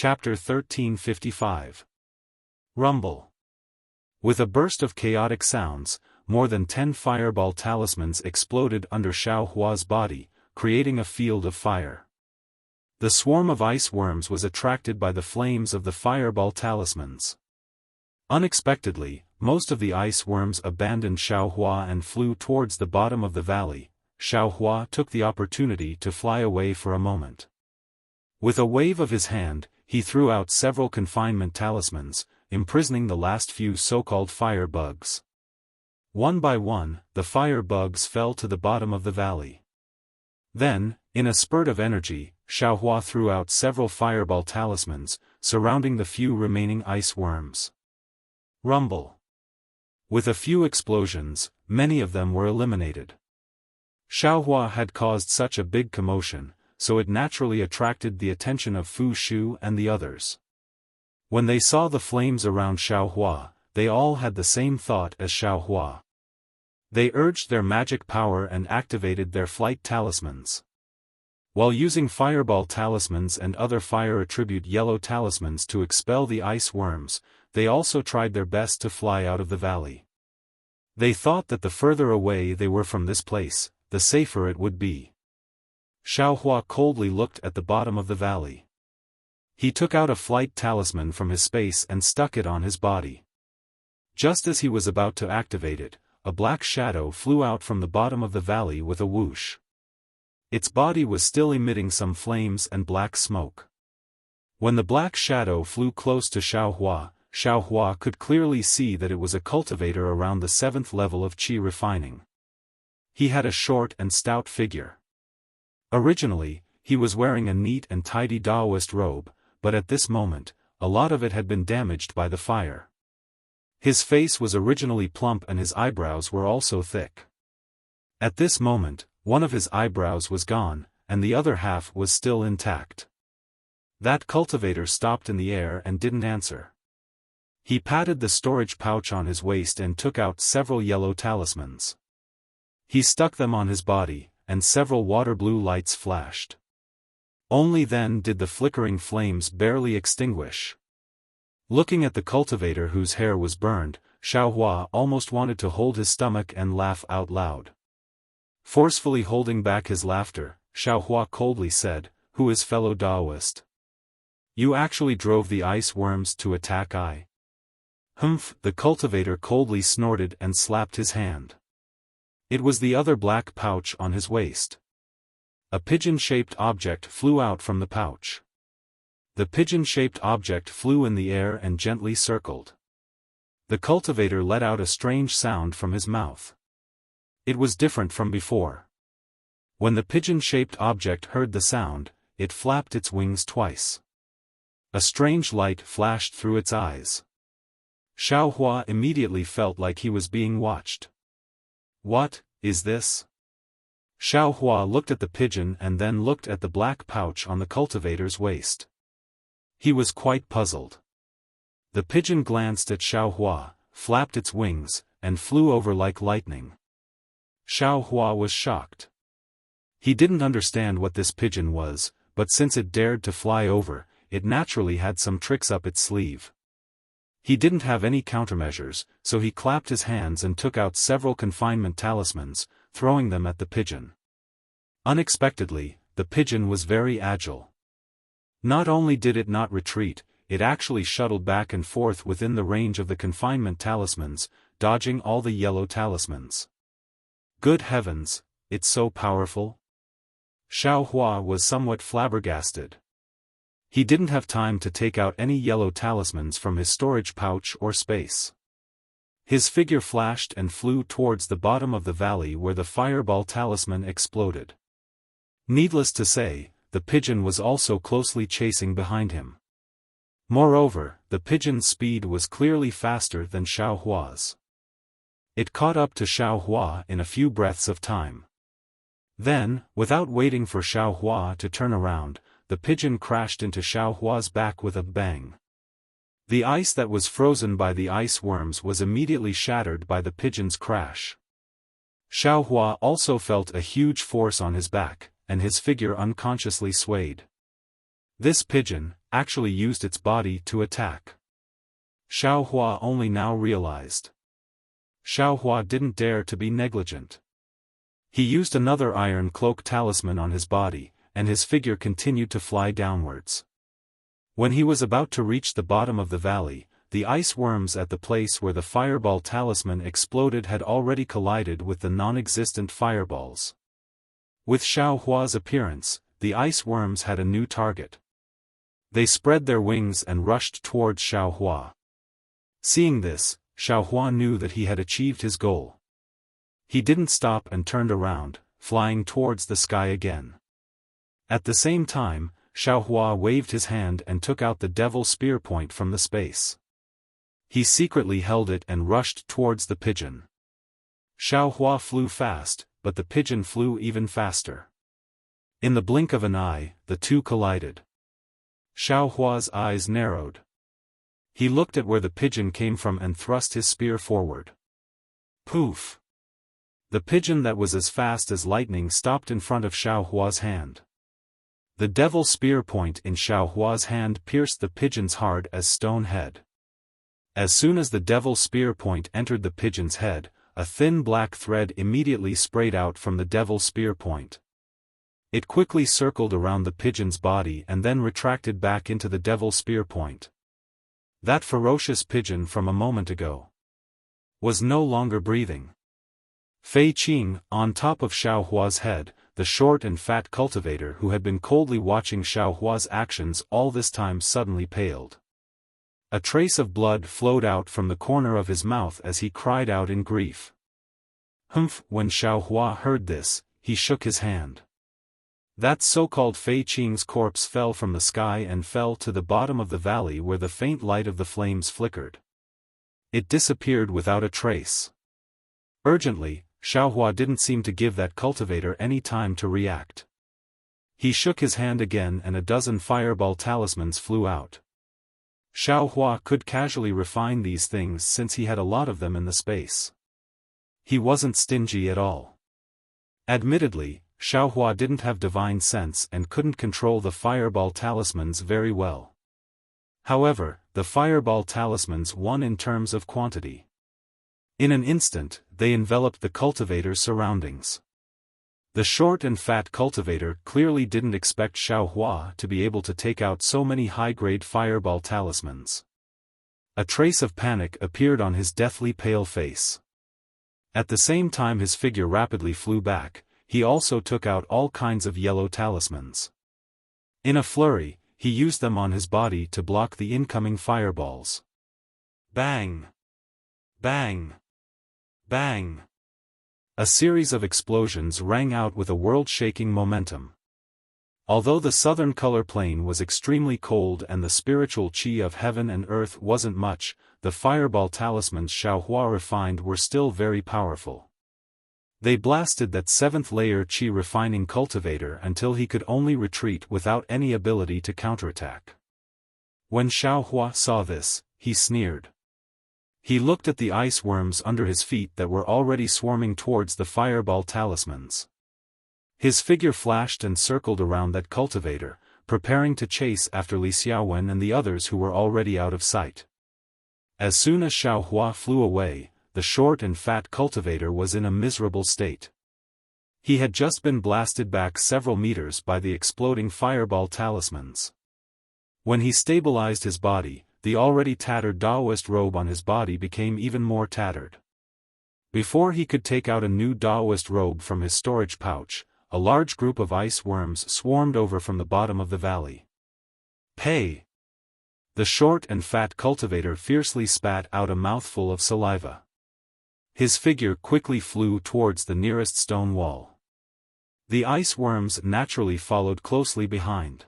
Chapter 1355. Rumble. With a burst of chaotic sounds, more than 10 fireball talismans exploded under Xiao Hua's body, creating a field of fire. The swarm of ice worms was attracted by the flames of the fireball talismans. Unexpectedly, most of the ice worms abandoned Xiao Hua and flew towards the bottom of the valley. Xiao Hua took the opportunity to fly away for a moment. With a wave of his hand, he threw out several confinement talismans, imprisoning the last few so-called fire bugs. One by one, the fire bugs fell to the bottom of the valley. Then, in a spurt of energy, Xiao Hua threw out several fireball talismans, surrounding the few remaining ice worms. Rumble. With a few explosions, many of them were eliminated. Xiao Hua had caused such a big commotion, so it naturally attracted the attention of Fu Shu and the others. When they saw the flames around Xiao Hua, they all had the same thought as Xiao Hua. They urged their magic power and activated their flight talismans. While using fireball talismans and other fire attribute yellow talismans to expel the ice worms, they also tried their best to fly out of the valley. They thought that the further away they were from this place, the safer it would be. Xiao Hua coldly looked at the bottom of the valley. He took out a flight talisman from his space and stuck it on his body. Just as he was about to activate it, a black shadow flew out from the bottom of the valley with a whoosh. Its body was still emitting some flames and black smoke. When the black shadow flew close to Xiao Hua could clearly see that it was a cultivator around the 7th level of qi refining. He had a short and stout figure. Originally, he was wearing a neat and tidy Taoist robe, but at this moment, a lot of it had been damaged by the fire. His face was originally plump and his eyebrows were also thick. At this moment, one of his eyebrows was gone, and the other half was still intact. That cultivator stopped in the air and didn't answer. He patted the storage pouch on his waist and took out several yellow talismans. He stuck them on his body, and several water blue lights flashed. Only then did the flickering flames barely extinguish. Looking at the cultivator whose hair was burned, Xiao Hua almost wanted to hold his stomach and laugh out loud. Forcefully holding back his laughter, Xiao Hua coldly said, "Who is fellow Taoist? You actually drove the ice worms to attack I?" "Humph," the cultivator coldly snorted and slapped his hand. It was the other black pouch on his waist. A pigeon-shaped object flew out from the pouch. The pigeon-shaped object flew in the air and gently circled. The cultivator let out a strange sound from his mouth. It was different from before. When the pigeon-shaped object heard the sound, it flapped its wings twice. A strange light flashed through its eyes. Xiao Hua immediately felt like he was being watched. "What is this?" Xiao Hua looked at the pigeon and then looked at the black pouch on the cultivator's waist. He was quite puzzled. The pigeon glanced at Xiao Hua, flapped its wings, and flew over like lightning. Xiao Hua was shocked. He didn't understand what this pigeon was, but since it dared to fly over, it naturally had some tricks up its sleeve. He didn't have any countermeasures, so he clapped his hands and took out several confinement talismans, throwing them at the pigeon. Unexpectedly, the pigeon was very agile. Not only did it not retreat, it actually shuttled back and forth within the range of the confinement talismans, dodging all the yellow talismans. Good heavens, it's so powerful? Xiao Hua was somewhat flabbergasted. He didn't have time to take out any yellow talismans from his storage pouch or space. His figure flashed and flew towards the bottom of the valley where the fireball talisman exploded. Needless to say, the pigeon was also closely chasing behind him. Moreover, the pigeon's speed was clearly faster than Xiao Hua's. It caught up to Xiao Hua in a few breaths of time. Then, without waiting for Xiao Hua to turn around, the pigeon crashed into Xiao Hua's back with a bang. The ice that was frozen by the ice worms was immediately shattered by the pigeon's crash. Xiao Hua also felt a huge force on his back, and his figure unconsciously swayed. This pigeon, actually used its body to attack. Xiao Hua only now realized. Xiao Hua didn't dare to be negligent. He used another iron cloak talisman on his body, and his figure continued to fly downwards. When he was about to reach the bottom of the valley, the ice worms at the place where the fireball talisman exploded had already collided with the non-existent fireballs. With Xiao Hua's appearance, the ice worms had a new target. They spread their wings and rushed towards Xiao Hua. Seeing this, Xiao Hua knew that he had achieved his goal. He didn't stop and turned around, flying towards the sky again. At the same time, Xiao Hua waved his hand and took out the devil spear point from the space. He secretly held it and rushed towards the pigeon. Xiao Hua flew fast, but the pigeon flew even faster. In the blink of an eye, the two collided. Xiao Hua's eyes narrowed. He looked at where the pigeon came from and thrust his spear forward. Poof! The pigeon that was as fast as lightning stopped in front of Xiao Hua's hand. The devil spear point in Xiao Hua's hand pierced the pigeon's hard as stone head. As soon as the devil spear point entered the pigeon's head, a thin black thread immediately sprayed out from the devil spear point. It quickly circled around the pigeon's body and then retracted back into the devil spear point. That ferocious pigeon from a moment ago was no longer breathing. Fei Qing, on top of Xiao Hua's head, the short and fat cultivator who had been coldly watching Xiao Hua's actions all this time suddenly paled. A trace of blood flowed out from the corner of his mouth as he cried out in grief. Humph! When Xiao Hua heard this, he shook his hand. That so-called Fei Qing's corpse fell from the sky and fell to the bottom of the valley where the faint light of the flames flickered. It disappeared without a trace. Urgently, Xiao Hua didn't seem to give that cultivator any time to react. He shook his hand again and a dozen fireball talismans flew out. Xiao Hua could casually refine these things since he had a lot of them in the space. He wasn't stingy at all. Admittedly, Xiao Hua didn't have divine sense and couldn't control the fireball talismans very well. However, the fireball talismans won in terms of quantity. In an instant, they enveloped the cultivator's surroundings. The short and fat cultivator clearly didn't expect Xiao Hua to be able to take out so many high-grade fireball talismans. A trace of panic appeared on his deathly pale face. At the same time his figure rapidly flew back, he also took out all kinds of yellow talismans. In a flurry, he used them on his body to block the incoming fireballs. Bang! Bang! Bang! A series of explosions rang out with a world-shaking momentum. Although the southern color plane was extremely cold and the spiritual qi of heaven and earth wasn't much, the fireball talismans Xiao Hua refined were still very powerful. They blasted that 7th layer qi refining cultivator until he could only retreat without any ability to counterattack. When Xiao Hua saw this, he sneered. He looked at the ice worms under his feet that were already swarming towards the fireball talismans. His figure flashed and circled around that cultivator, preparing to chase after Li Xiaowen and the others who were already out of sight. As soon as Xiao Hua flew away, the short and fat cultivator was in a miserable state. He had just been blasted back several meters by the exploding fireball talismans. When he stabilized his body, the already tattered Daoist robe on his body became even more tattered. Before he could take out a new Daoist robe from his storage pouch, a large group of ice worms swarmed over from the bottom of the valley. Pay! The short and fat cultivator fiercely spat out a mouthful of saliva. His figure quickly flew towards the nearest stone wall. The ice worms naturally followed closely behind.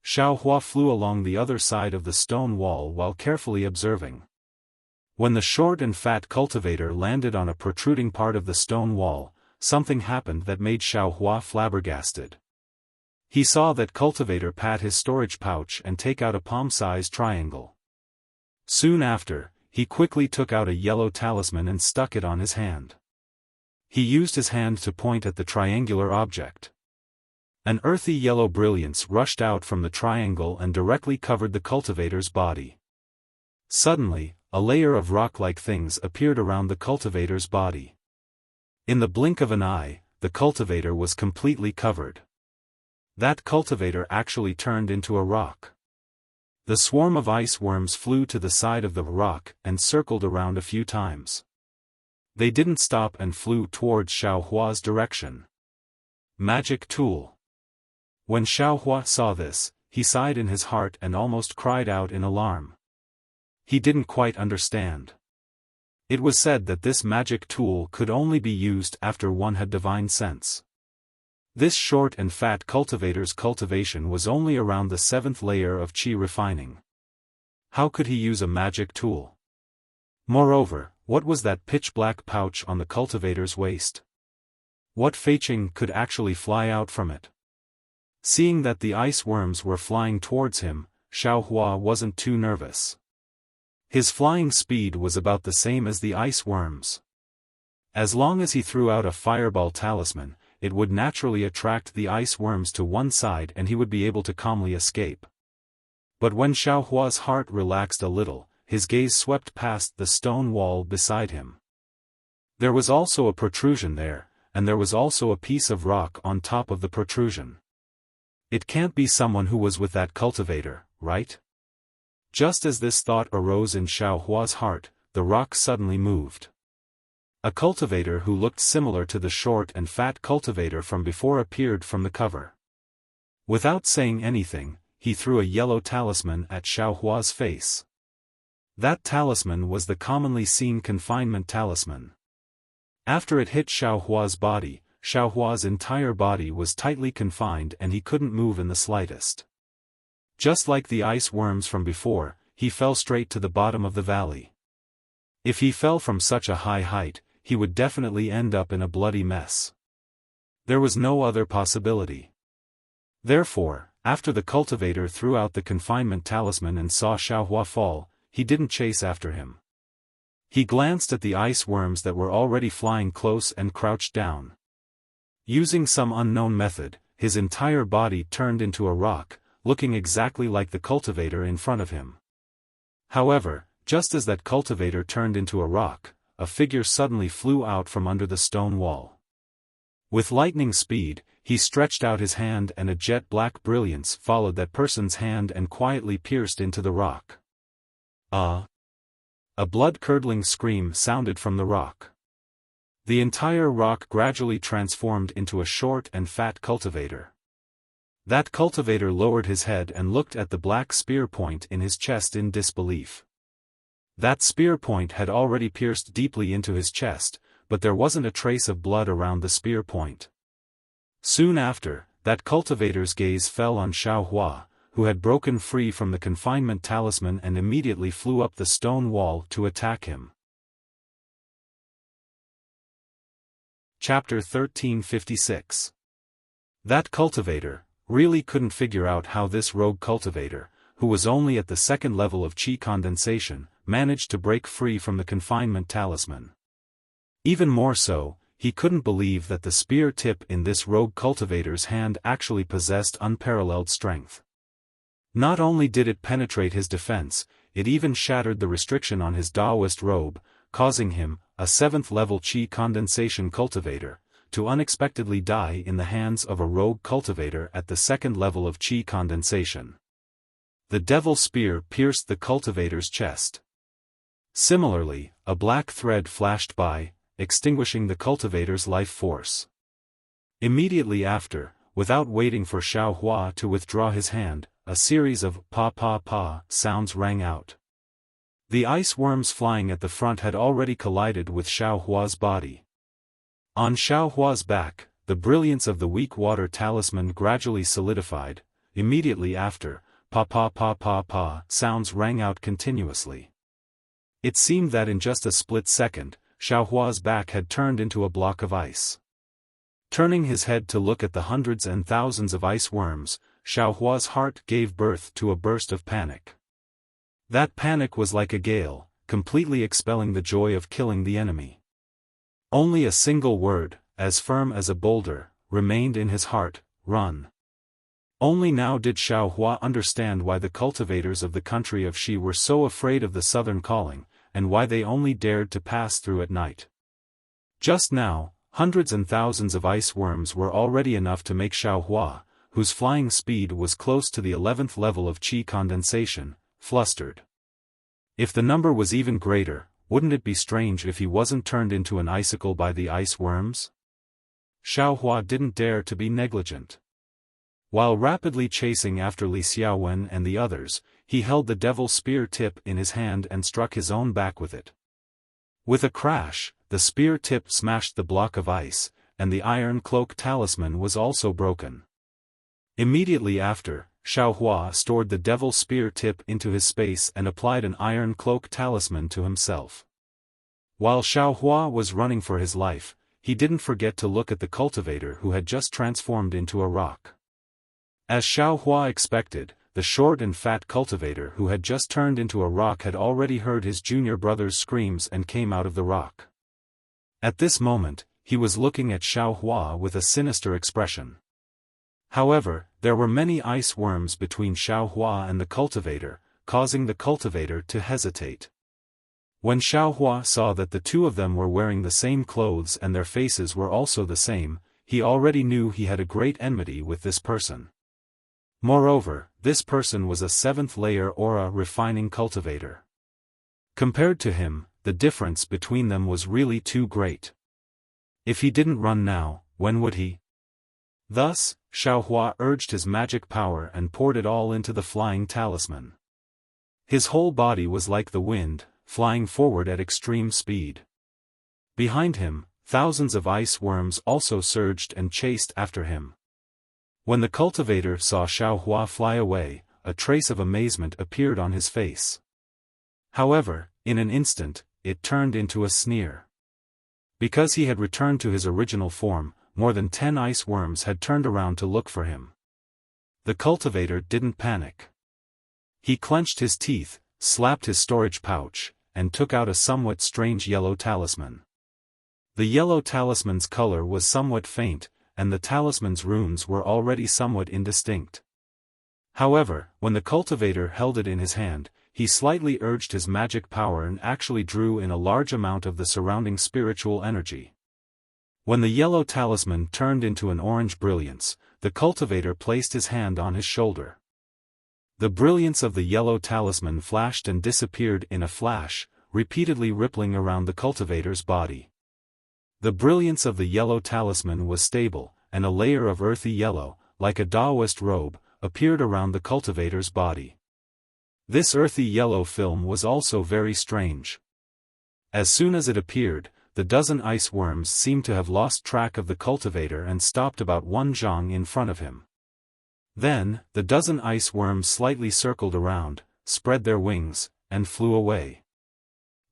Xiao Hua flew along the other side of the stone wall while carefully observing. When the short and fat cultivator landed on a protruding part of the stone wall, something happened that made Xiao Hua flabbergasted. He saw that cultivator pat his storage pouch and take out a palm-sized triangle. Soon after, he quickly took out a yellow talisman and stuck it on his hand. He used his hand to point at the triangular object. An earthy yellow brilliance rushed out from the triangle and directly covered the cultivator's body. Suddenly, a layer of rock-like things appeared around the cultivator's body. In the blink of an eye, the cultivator was completely covered. That cultivator actually turned into a rock. The swarm of ice worms flew to the side of the rock and circled around a few times. They didn't stop and flew towards Xiaohua's direction. Magic tool. When Xiaohua saw this, he sighed in his heart and almost cried out in alarm. He didn't quite understand. It was said that this magic tool could only be used after one had divine sense. This short and fat cultivator's cultivation was only around the 7th layer of qi refining. How could he use a magic tool? Moreover, what was that pitch-black pouch on the cultivator's waist? What feiqing could actually fly out from it? Seeing that the ice worms were flying towards him, Xiaohua wasn't too nervous. His flying speed was about the same as the ice worms. As long as he threw out a fireball talisman, it would naturally attract the ice worms to one side and he would be able to calmly escape. But when Xiaohua's heart relaxed a little, his gaze swept past the stone wall beside him. There was also a protrusion there, and there was also a piece of rock on top of the protrusion. It can't be someone who was with that cultivator, right? Just as this thought arose in Xiaohua's heart, the rock suddenly moved. A cultivator who looked similar to the short and fat cultivator from before appeared from the cover. Without saying anything, he threw a yellow talisman at Xiaohua's face. That talisman was the commonly seen confinement talisman. After it hit Xiaohua's body, Xiaohua's entire body was tightly confined and he couldn't move in the slightest. Just like the ice worms from before, he fell straight to the bottom of the valley. If he fell from such a high height, he would definitely end up in a bloody mess. There was no other possibility. Therefore, after the cultivator threw out the confinement talisman and saw Xiaohua fall, he didn't chase after him. He glanced at the ice worms that were already flying close and crouched down. Using some unknown method, his entire body turned into a rock, looking exactly like the cultivator in front of him. However, just as that cultivator turned into a rock, a figure suddenly flew out from under the stone wall. With lightning speed, he stretched out his hand and a jet-black brilliance followed that person's hand and quietly pierced into the rock. A blood-curdling scream sounded from the rock. The entire rock gradually transformed into a short and fat cultivator. That cultivator lowered his head and looked at the black spear point in his chest in disbelief. That spear point had already pierced deeply into his chest, but there wasn't a trace of blood around the spear point. Soon after, that cultivator's gaze fell on Xiaohua, who had broken free from the confinement talisman and immediately flew up the stone wall to attack him. Chapter 1356. That cultivator really couldn't figure out how this rogue cultivator, who was only at the 2nd level of qi condensation, managed to break free from the confinement talisman. Even more so, he couldn't believe that the spear tip in this rogue cultivator's hand actually possessed unparalleled strength. Not only did it penetrate his defense, it even shattered the restriction on his Taoist robe, causing him, a 7th level qi condensation cultivator, to unexpectedly die in the hands of a rogue cultivator at the 2nd level of qi condensation. The devil spear pierced the cultivator's chest. Similarly, a black thread flashed by, extinguishing the cultivator's life force. Immediately after, without waiting for Xiaohua to withdraw his hand, a series of pa-pa-pa sounds rang out. The ice worms flying at the front had already collided with Xiaohua's body. On Xiaohua's back, the brilliance of the weak water talisman gradually solidified. Immediately after, pa-pa-pa-pa-pa sounds rang out continuously. It seemed that in just a split second, Xiaohua's back had turned into a block of ice. Turning his head to look at the hundreds and thousands of ice worms, Xiaohua's heart gave birth to a burst of panic. That panic was like a gale, completely expelling the joy of killing the enemy. Only a single word, as firm as a boulder, remained in his heart: run. Only now did Xiaohua understand why the cultivators of the country of Xi were so afraid of the southern calling, and why they only dared to pass through at night. Just now, hundreds and thousands of ice worms were already enough to make Xiaohua, whose flying speed was close to the 11th level of qi condensation, flustered. If the number was even greater, wouldn't it be strange if he wasn't turned into an icicle by the ice worms? Xiaohua didn't dare to be negligent. While rapidly chasing after Li Xiaowen and the others, he held the devil spear tip in his hand and struck his own back with it. With a crash, the spear tip smashed the block of ice, and the iron cloak talisman was also broken. Immediately after, Xiaohua stored the devil spear tip into his space and applied an iron cloak talisman to himself. While Xiaohua was running for his life, he didn't forget to look at the cultivator who had just transformed into a rock. As Xiaohua expected, the short and fat cultivator who had just turned into a rock had already heard his junior brother's screams and came out of the rock. At this moment, he was looking at Xiaohua with a sinister expression. However, there were many ice worms between Xiaohua and the cultivator, causing the cultivator to hesitate. When Xiaohua saw that the two of them were wearing the same clothes and their faces were also the same, he already knew he had a great enmity with this person. Moreover, this person was a 7th-layer aura refining cultivator. Compared to him, the difference between them was really too great. If he didn't run now, when would he? Thus, Xiaohua urged his magic power and poured it all into the flying talisman. His whole body was like the wind, flying forward at extreme speed. Behind him, thousands of ice worms also surged and chased after him. When the cultivator saw Xiaohua fly away, a trace of amazement appeared on his face. However, in an instant, it turned into a sneer. Because he had returned to his original form, more than 10 ice worms had turned around to look for him. The cultivator didn't panic. He clenched his teeth, slapped his storage pouch, and took out a somewhat strange yellow talisman. The yellow talisman's color was somewhat faint, and the talisman's runes were already somewhat indistinct. However, when the cultivator held it in his hand, he slightly urged his magic power and actually drew in a large amount of the surrounding spiritual energy. When the yellow talisman turned into an orange brilliance, the cultivator placed his hand on his shoulder. The brilliance of the yellow talisman flashed and disappeared in a flash, repeatedly rippling around the cultivator's body. The brilliance of the yellow talisman was stable, and a layer of earthy yellow, like a Taoist robe, appeared around the cultivator's body. This earthy yellow film was also very strange. As soon as it appeared, the dozen ice worms seemed to have lost track of the cultivator and stopped about 1 zhang in front of him. Then, the dozen ice worms slightly circled around, spread their wings, and flew away.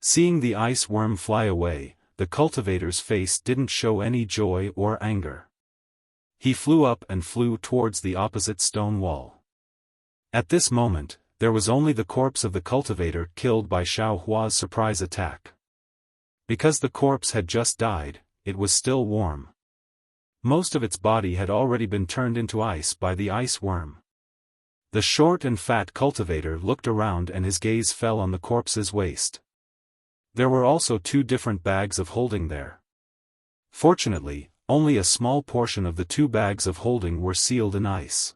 Seeing the ice worm fly away, the cultivator's face didn't show any joy or anger. He flew up and flew towards the opposite stone wall. At this moment, there was only the corpse of the cultivator killed by Xiaohua's surprise attack. Because the corpse had just died, it was still warm. Most of its body had already been turned into ice by the ice worm. The short and fat cultivator looked around and his gaze fell on the corpse's waist. There were also 2 different bags of holding there. Fortunately, only a small portion of the 2 bags of holding were sealed in ice.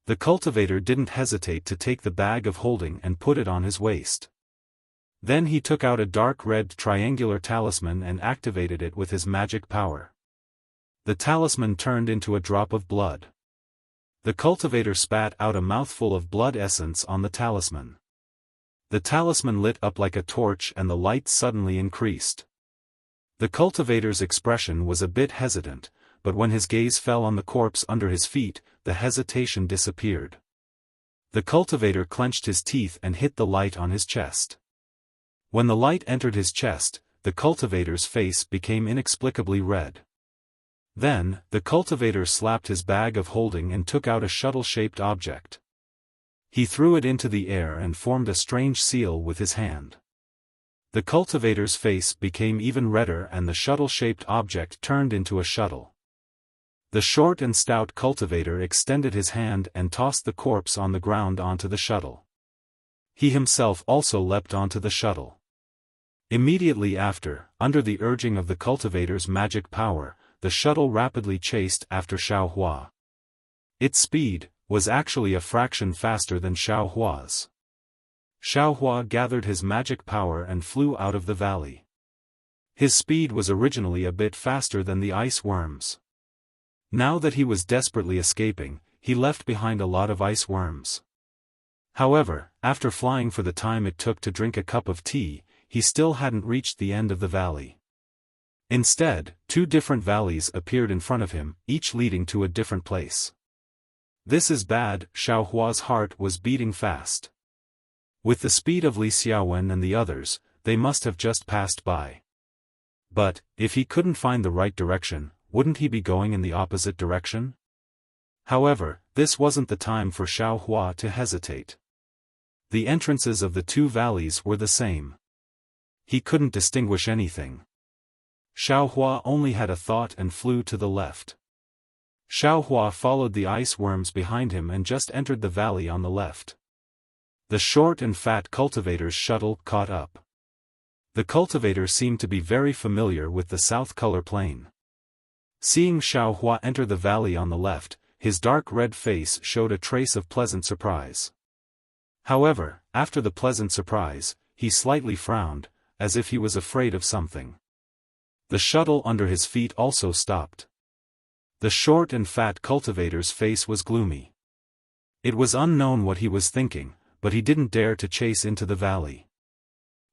The cultivator didn't hesitate to take the bag of holding and put it on his waist. Then he took out a dark red triangular talisman and activated it with his magic power. The talisman turned into a drop of blood. The cultivator spat out a mouthful of blood essence on the talisman. The talisman lit up like a torch and the light suddenly increased. The cultivator's expression was a bit hesitant, but when his gaze fell on the corpse under his feet, the hesitation disappeared. The cultivator clenched his teeth and hit the light on his chest. When the light entered his chest, the cultivator's face became inexplicably red. Then, the cultivator slapped his bag of holding and took out a shuttle-shaped object. He threw it into the air and formed a strange seal with his hand. The cultivator's face became even redder and the shuttle-shaped object turned into a shuttle. The short and stout cultivator extended his hand and tossed the corpse on the ground onto the shuttle. He himself also leapt onto the shuttle. Immediately after, under the urging of the cultivator's magic power, the shuttle rapidly chased after Xiaohua. Its speed was actually a fraction faster than Xiaohua's. Xiaohua gathered his magic power and flew out of the valley. His speed was originally a bit faster than the ice worms. Now that he was desperately escaping, he left behind a lot of ice worms. However, after flying for the time it took to drink a cup of tea, he still hadn't reached the end of the valley. Instead, two different valleys appeared in front of him, each leading to a different place. This is bad. Xiaohua's heart was beating fast. With the speed of Li Xiaowen and the others, they must have just passed by. But, if he couldn't find the right direction, wouldn't he be going in the opposite direction? However, this wasn't the time for Xiaohua to hesitate. The entrances of the two valleys were the same. He couldn't distinguish anything. Xiaohua only had a thought and flew to the left. Xiaohua followed the ice worms behind him and just entered the valley on the left. The short and fat cultivator's shuttle caught up. The cultivator seemed to be very familiar with the south color plane. Seeing Xiaohua enter the valley on the left, his dark red face showed a trace of pleasant surprise. However, after the pleasant surprise, he slightly frowned, as if he was afraid of something. The shuttle under his feet also stopped. The short and fat cultivator's face was gloomy. It was unknown what he was thinking, but he didn't dare to chase into the valley.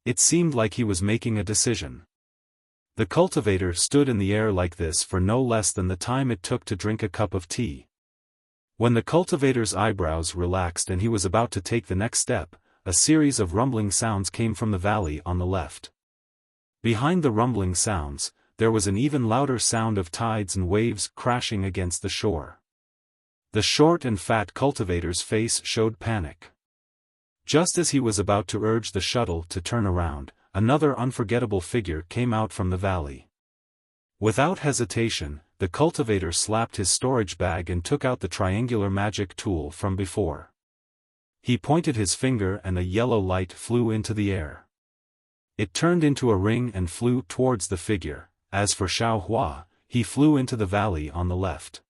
It seemed like he was making a decision. The cultivator stood in the air like this for no less than the time it took to drink a cup of tea. When the cultivator's eyebrows relaxed and he was about to take the next step, a series of rumbling sounds came from the valley on the left. Behind the rumbling sounds, there was an even louder sound of tides and waves crashing against the shore. The short and fat cultivator's face showed panic. Just as he was about to urge the shuttle to turn around, another unforgettable figure came out from the valley. Without hesitation, the cultivator slapped his storage bag and took out the triangular magic tool from before. He pointed his finger and a yellow light flew into the air. It turned into a ring and flew towards the figure. As for Xiaohua, he flew into the valley on the left.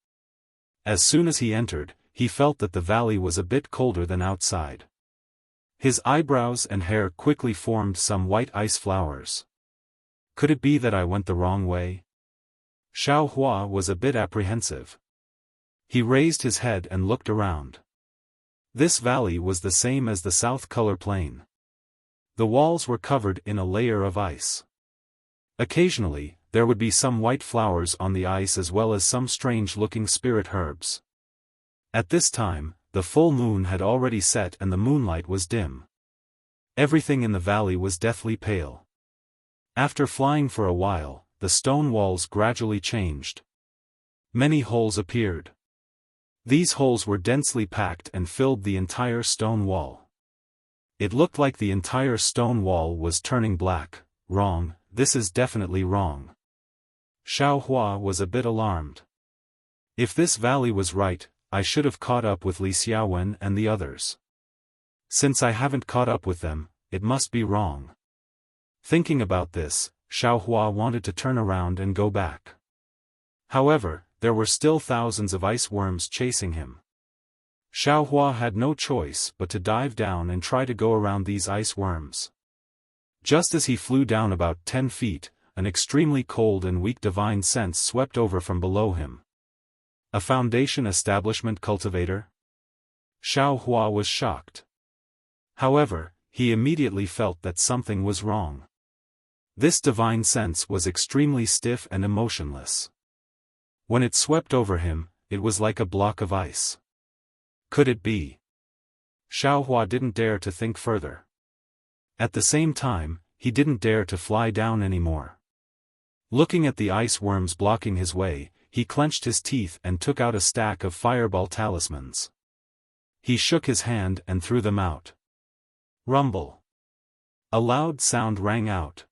As soon as he entered, he felt that the valley was a bit colder than outside. His eyebrows and hair quickly formed some white ice flowers. Could it be that I went the wrong way? Xiaohua was a bit apprehensive. He raised his head and looked around. This valley was the same as the south color plane. The walls were covered in a layer of ice. Occasionally, there would be some white flowers on the ice as well as some strange-looking spirit herbs. At this time, the full moon had already set and the moonlight was dim. Everything in the valley was deathly pale. After flying for a while, the stone walls gradually changed. Many holes appeared. These holes were densely packed and filled the entire stone wall. It looked like the entire stone wall was turning black. Wrong, this is definitely wrong. Xiaohua was a bit alarmed. If this valley was right, I should have caught up with Li Xiaowen and the others. Since I haven't caught up with them, it must be wrong. Thinking about this, Xiaohua wanted to turn around and go back. However, there were still thousands of ice worms chasing him. Xiaohua had no choice but to dive down and try to go around these ice worms. Just as he flew down about 10 feet, an extremely cold and weak divine sense swept over from below him. A Foundation establishment cultivator? Xiaohua was shocked. However, he immediately felt that something was wrong. This divine sense was extremely stiff and emotionless. When it swept over him, it was like a block of ice. Could it be? Xiaohua didn't dare to think further. At the same time, he didn't dare to fly down anymore. Looking at the ice worms blocking his way, he clenched his teeth and took out a stack of fireball talismans. He shook his hand and threw them out. Rumble. A loud sound rang out.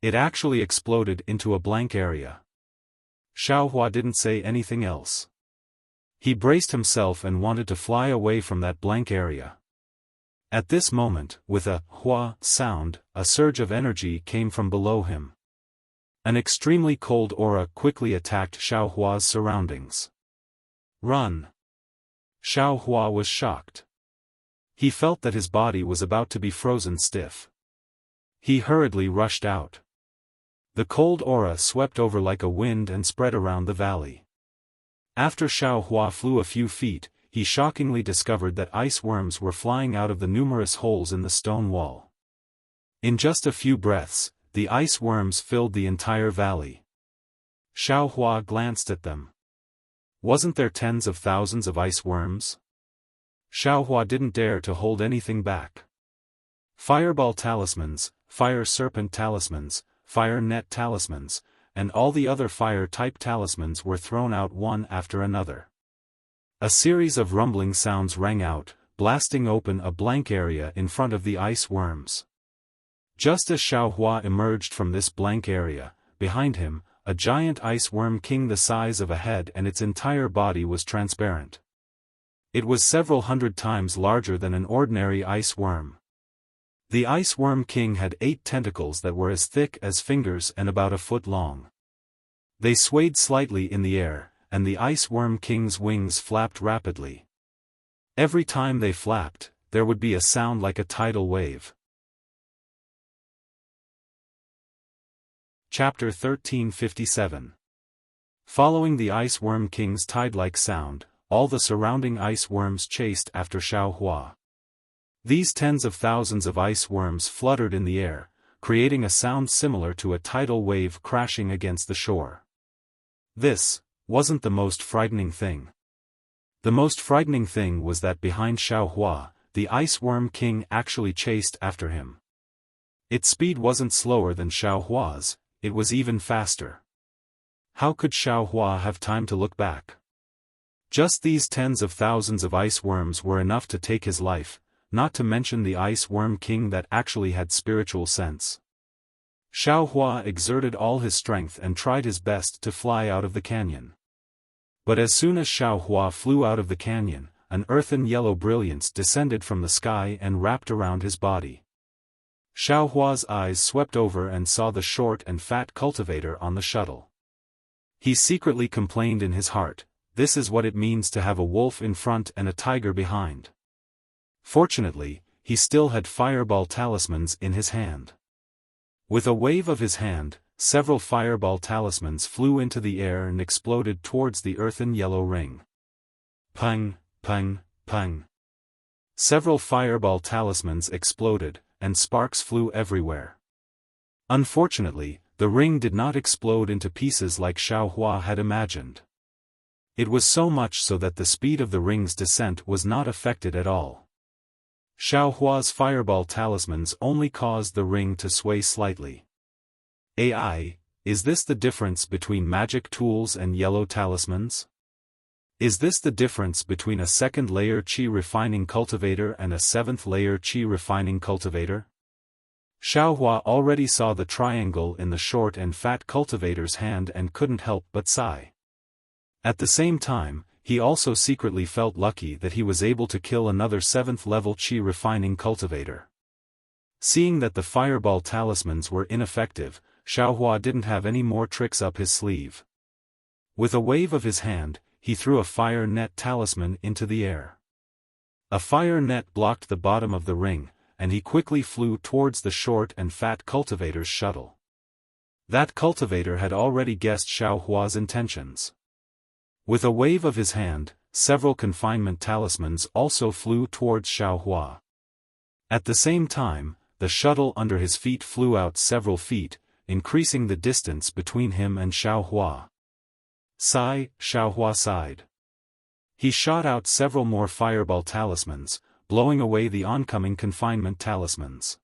It actually exploded into a blank area. Xiaohua didn't say anything else. He braced himself and wanted to fly away from that blank area. At this moment, with a hua sound, a surge of energy came from below him. An extremely cold aura quickly attacked Xiaohua's surroundings. Run! Xiaohua was shocked. He felt that his body was about to be frozen stiff. He hurriedly rushed out. The cold aura swept over like a wind and spread around the valley. After Xiaohua flew a few feet, he shockingly discovered that ice worms were flying out of the numerous holes in the stone wall. In just a few breaths, the ice worms filled the entire valley. Xiaohua glanced at them. Wasn't there tens of thousands of ice worms? Xiaohua didn't dare to hold anything back. Fireball talismans, fire serpent talismans, fire net talismans, and all the other fire-type talismans were thrown out one after another. A series of rumbling sounds rang out, blasting open a blank area in front of the ice worms. Just as Xiaohua emerged from this blank area, behind him, a giant ice worm king the size of a head and its entire body was transparent. It was several hundred times larger than an ordinary ice worm. The ice worm king had 8 tentacles that were as thick as fingers and about a foot long. They swayed slightly in the air, and the ice worm king's wings flapped rapidly. Every time they flapped, there would be a sound like a tidal wave. Chapter 1357. Following the ice worm king's tide-like sound, all the surrounding ice worms chased after Xiaohua. These tens of thousands of ice worms fluttered in the air, creating a sound similar to a tidal wave crashing against the shore. This wasn't the most frightening thing. The most frightening thing was that behind Xiaohua, the ice worm king actually chased after him. Its speed wasn't slower than Xiaohua's, it was even faster. How could Xiaohua have time to look back? Just these tens of thousands of ice worms were enough to take his life, not to mention the ice worm king that actually had spiritual sense. Xiaohua exerted all his strength and tried his best to fly out of the canyon. But as soon as Xiaohua flew out of the canyon, an earthen yellow brilliance descended from the sky and wrapped around his body. Xiaohua's eyes swept over and saw the short and fat cultivator on the shuttle. He secretly complained in his heart, "This is what it means to have a wolf in front and a tiger behind." Fortunately, he still had fireball talismans in his hand. With a wave of his hand, several fireball talismans flew into the air and exploded towards the earthen yellow ring. Pang, pang, pang. Several fireball talismans exploded, and sparks flew everywhere. Unfortunately, the ring did not explode into pieces like Xiaohua had imagined. It was so much so that the speed of the ring's descent was not affected at all. Xiaohua's fireball talismans only caused the ring to sway slightly. AI, is this the difference between magic tools and yellow talismans? Is this the difference between a second-layer Qi refining cultivator and a seventh-layer Qi refining cultivator? Xiaohua already saw the triangle in the short and fat cultivator's hand and couldn't help but sigh. At the same time, he also secretly felt lucky that he was able to kill another 7th-level Qi refining cultivator. Seeing that the fireball talismans were ineffective, Xiaohua didn't have any more tricks up his sleeve. With a wave of his hand, he threw a fire net talisman into the air. A fire net blocked the bottom of the ring, and he quickly flew towards the short and fat cultivator's shuttle. That cultivator had already guessed Xiaohua's intentions. With a wave of his hand, several confinement talismans also flew towards Xiaohua. At the same time, the shuttle under his feet flew out several feet, increasing the distance between him and Xiaohua. Sigh, Xiaohua sighed. He shot out several more fireball talismans, blowing away the oncoming confinement talismans.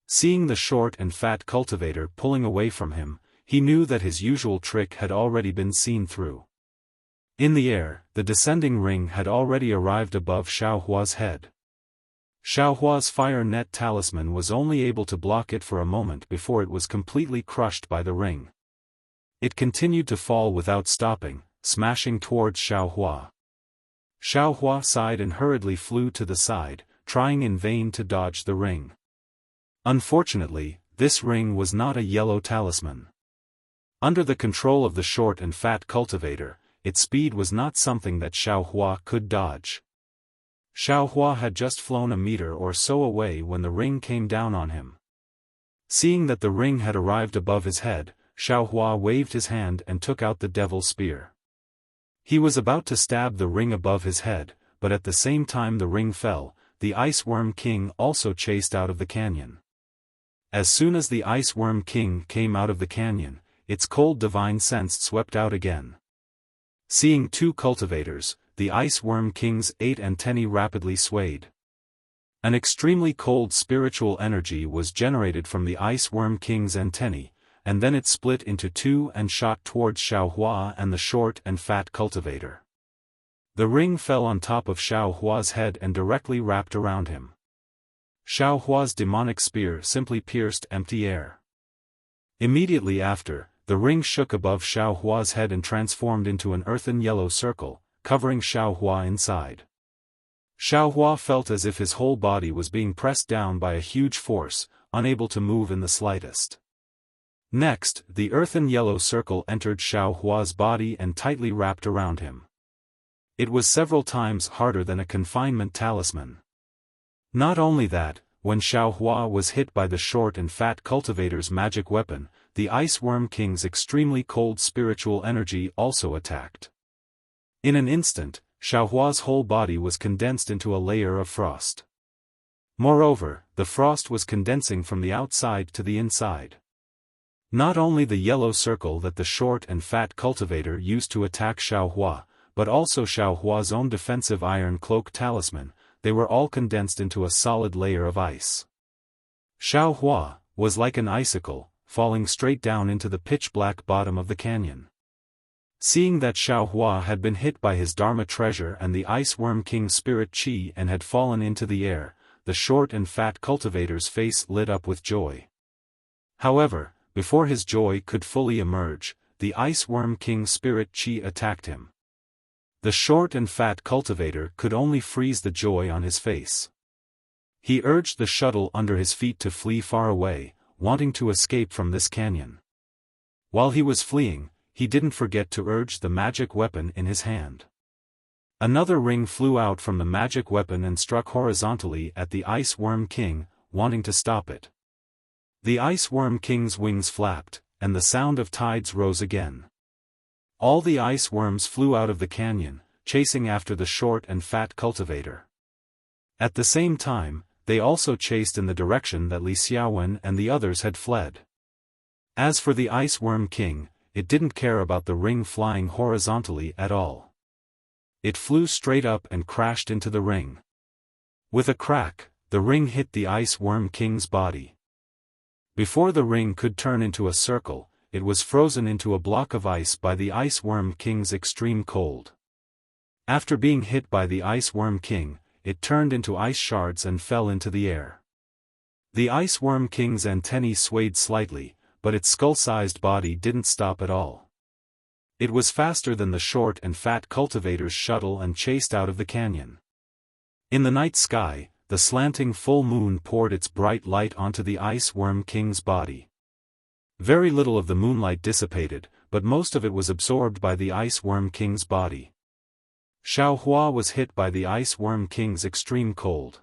Seeing the short and fat cultivator pulling away from him, he knew that his usual trick had already been seen through. In the air, the descending ring had already arrived above Xiaohua's head. Xiaohua's fire net talisman was only able to block it for a moment before it was completely crushed by the ring. It continued to fall without stopping, smashing towards Xiaohua. Xiaohua sighed and hurriedly flew to the side, trying in vain to dodge the ring. Unfortunately, this ring was not a yellow talisman. Under the control of the short and fat cultivator, its speed was not something that Xiaohua could dodge. Xiaohua had just flown a meter or so away when the ring came down on him. Seeing that the ring had arrived above his head, Xiaohua waved his hand and took out the devil spear. He was about to stab the ring above his head, but at the same time the ring fell, the Ice Worm King also chased out of the canyon. As soon as the Ice Worm King came out of the canyon, its cold divine sense swept out again. Seeing two cultivators, the Ice Worm King's 8 antennae rapidly swayed. An extremely cold spiritual energy was generated from the Ice Worm King's antennae, and then it split into two and shot towards Xiaohua and the short and fat cultivator. The ring fell on top of Xiaohua's head and directly wrapped around him. Xiaohua's demonic spear simply pierced empty air. Immediately after, the ring shook above Xiaohua's head and transformed into an earthen yellow circle, covering Xiaohua inside. Xiaohua felt as if his whole body was being pressed down by a huge force, unable to move in the slightest. Next, the earthen yellow circle entered Xiaohua's body and tightly wrapped around him. It was several times harder than a confinement talisman. Not only that, when Xiaohua was hit by the short and fat cultivator's magic weapon, the Ice Worm King's extremely cold spiritual energy also attacked. In an instant, Xiaohua's whole body was condensed into a layer of frost. Moreover, the frost was condensing from the outside to the inside. Not only the yellow circle that the short and fat cultivator used to attack Xiaohua, but also Xiaohua's own defensive iron cloak talisman, they were all condensed into a solid layer of ice. Xiaohua was like an icicle, falling straight down into the pitch-black bottom of the canyon. Seeing that Xiaohua had been hit by his Dharma treasure and the Ice Worm King's spirit chi and had fallen into the air, the short and fat cultivator's face lit up with joy. However, before his joy could fully emerge, the Ice Worm King's spirit chi attacked him. The short and fat cultivator could only freeze the joy on his face. He urged the shuttle under his feet to flee far away, wanting to escape from this canyon. While he was fleeing, he didn't forget to urge the magic weapon in his hand. Another ring flew out from the magic weapon and struck horizontally at the Ice Worm King, wanting to stop it. The Ice Worm King's wings flapped, and the sound of tides rose again. All the ice worms flew out of the canyon, chasing after the short and fat cultivator. At the same time, they also chased in the direction that Li Xiaowen and the others had fled. As for the Ice Worm King, it didn't care about the ring flying horizontally at all. It flew straight up and crashed into the ring. With a crack, the ring hit the Ice Worm King's body. Before the ring could turn into a circle, it was frozen into a block of ice by the Ice Worm King's extreme cold. After being hit by the Ice Worm King, it turned into ice shards and fell into the air. The Ice Worm King's antennae swayed slightly, but its skull-sized body didn't stop at all. It was faster than the short and fat cultivator's shuttle and chased out of the canyon. In the night sky, the slanting full moon poured its bright light onto the Ice Worm King's body. Very little of the moonlight dissipated, but most of it was absorbed by the Ice Worm King's body. Xiaohua was hit by the Ice Worm King's extreme cold.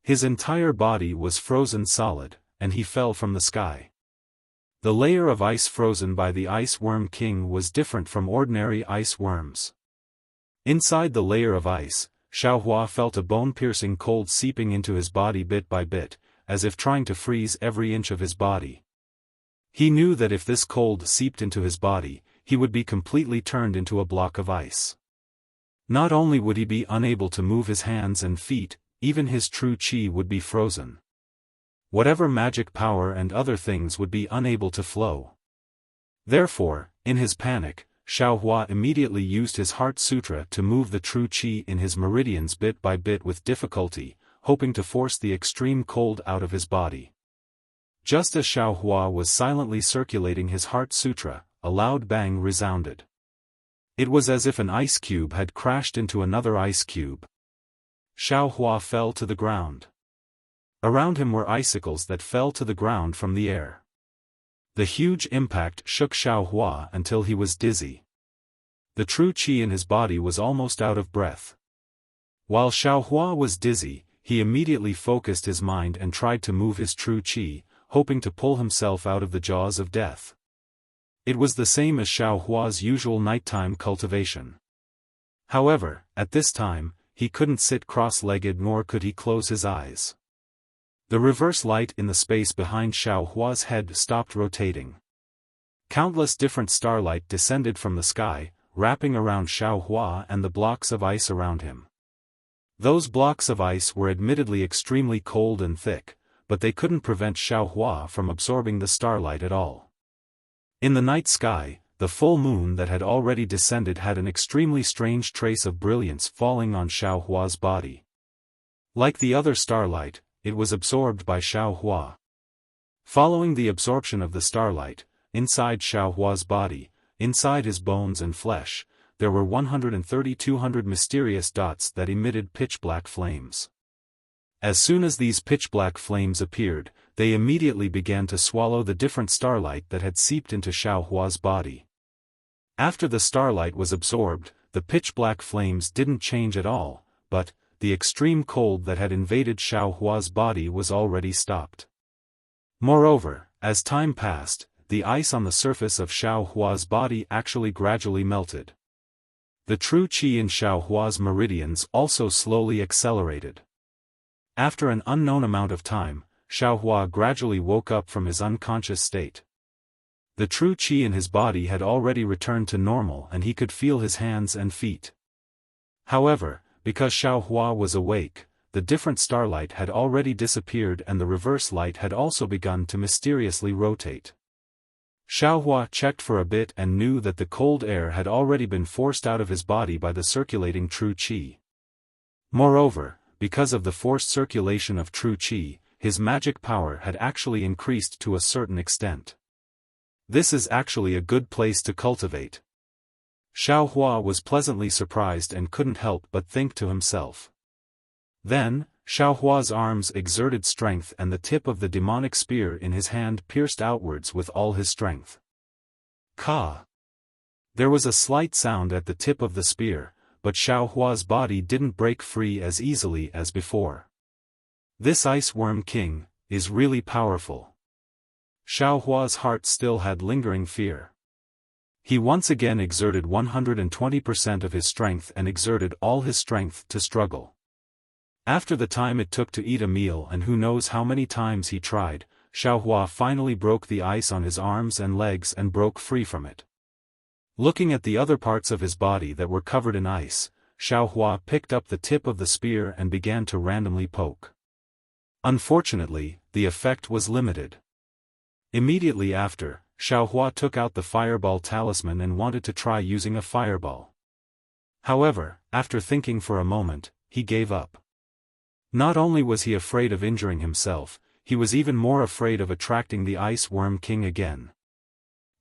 His entire body was frozen solid, and he fell from the sky. The layer of ice frozen by the Ice Worm King was different from ordinary ice worms. Inside the layer of ice, Xiaohua felt a bone-piercing cold seeping into his body bit by bit, as if trying to freeze every inch of his body. He knew that if this cold seeped into his body, he would be completely turned into a block of ice. Not only would he be unable to move his hands and feet, even his true chi would be frozen. Whatever magic power and other things would be unable to flow. Therefore, in his panic, Xiaohua immediately used his Heart Sutra to move the true chi in his meridians bit by bit with difficulty, hoping to force the extreme cold out of his body. Just as Xiaohua was silently circulating his Heart Sutra, a loud bang resounded. It was as if an ice cube had crashed into another ice cube. Xiaohua fell to the ground. Around him were icicles that fell to the ground from the air. The huge impact shook Xiaohua until he was dizzy. The true qi in his body was almost out of breath. While Xiaohua was dizzy, he immediately focused his mind and tried to move his true qi, hoping to pull himself out of the jaws of death. It was the same as Xiaohua's usual nighttime cultivation. However, at this time, he couldn't sit cross-legged nor could he close his eyes. The reverse light in the space behind Xiaohua's head stopped rotating. Countless different starlight descended from the sky, wrapping around Xiaohua and the blocks of ice around him. Those blocks of ice were admittedly extremely cold and thick, but they couldn't prevent Xiaohua from absorbing the starlight at all. In the night sky, the full moon that had already descended had an extremely strange trace of brilliance falling on Xiaohua's body. Like the other starlight, it was absorbed by Xiaohua. Following the absorption of the starlight, inside Xiaohua's body, inside his bones and flesh, there were 130-200 mysterious dots that emitted pitch-black flames. As soon as these pitch-black flames appeared, they immediately began to swallow the different starlight that had seeped into Xiaohua's body. After the starlight was absorbed, the pitch-black flames didn't change at all, but the extreme cold that had invaded Xiaohua's body was already stopped. Moreover, as time passed, the ice on the surface of Xiaohua's body actually gradually melted. The true qi in Xiaohua's meridians also slowly accelerated. After an unknown amount of time, Xiaohua gradually woke up from his unconscious state. The true qi in his body had already returned to normal and he could feel his hands and feet. However, because Xiaohua was awake, the different starlight had already disappeared and the reverse light had also begun to mysteriously rotate. Xiaohua checked for a bit and knew that the cold air had already been forced out of his body by the circulating true qi. Moreover, because of the forced circulation of true qi, his magic power had actually increased to a certain extent. This is actually a good place to cultivate. Xiaohua was pleasantly surprised and couldn't help but think to himself. Then, Xiaohua's arms exerted strength and the tip of the demonic spear in his hand pierced outwards with all his strength. Ka! There was a slight sound at the tip of the spear, but Xiaohua's body didn't break free as easily as before. This Ice Worm King is really powerful. Xiaohua's heart still had lingering fear. He once again exerted 120% of his strength and exerted all his strength to struggle. After the time it took to eat a meal and who knows how many times he tried, Xiaohua finally broke the ice on his arms and legs and broke free from it. Looking at the other parts of his body that were covered in ice, Xiaohua picked up the tip of the spear and began to randomly poke. Unfortunately, the effect was limited. Immediately after, Xiaohua took out the fireball talisman and wanted to try using a fireball. However, after thinking for a moment, he gave up. Not only was he afraid of injuring himself, he was even more afraid of attracting the Ice Worm King again.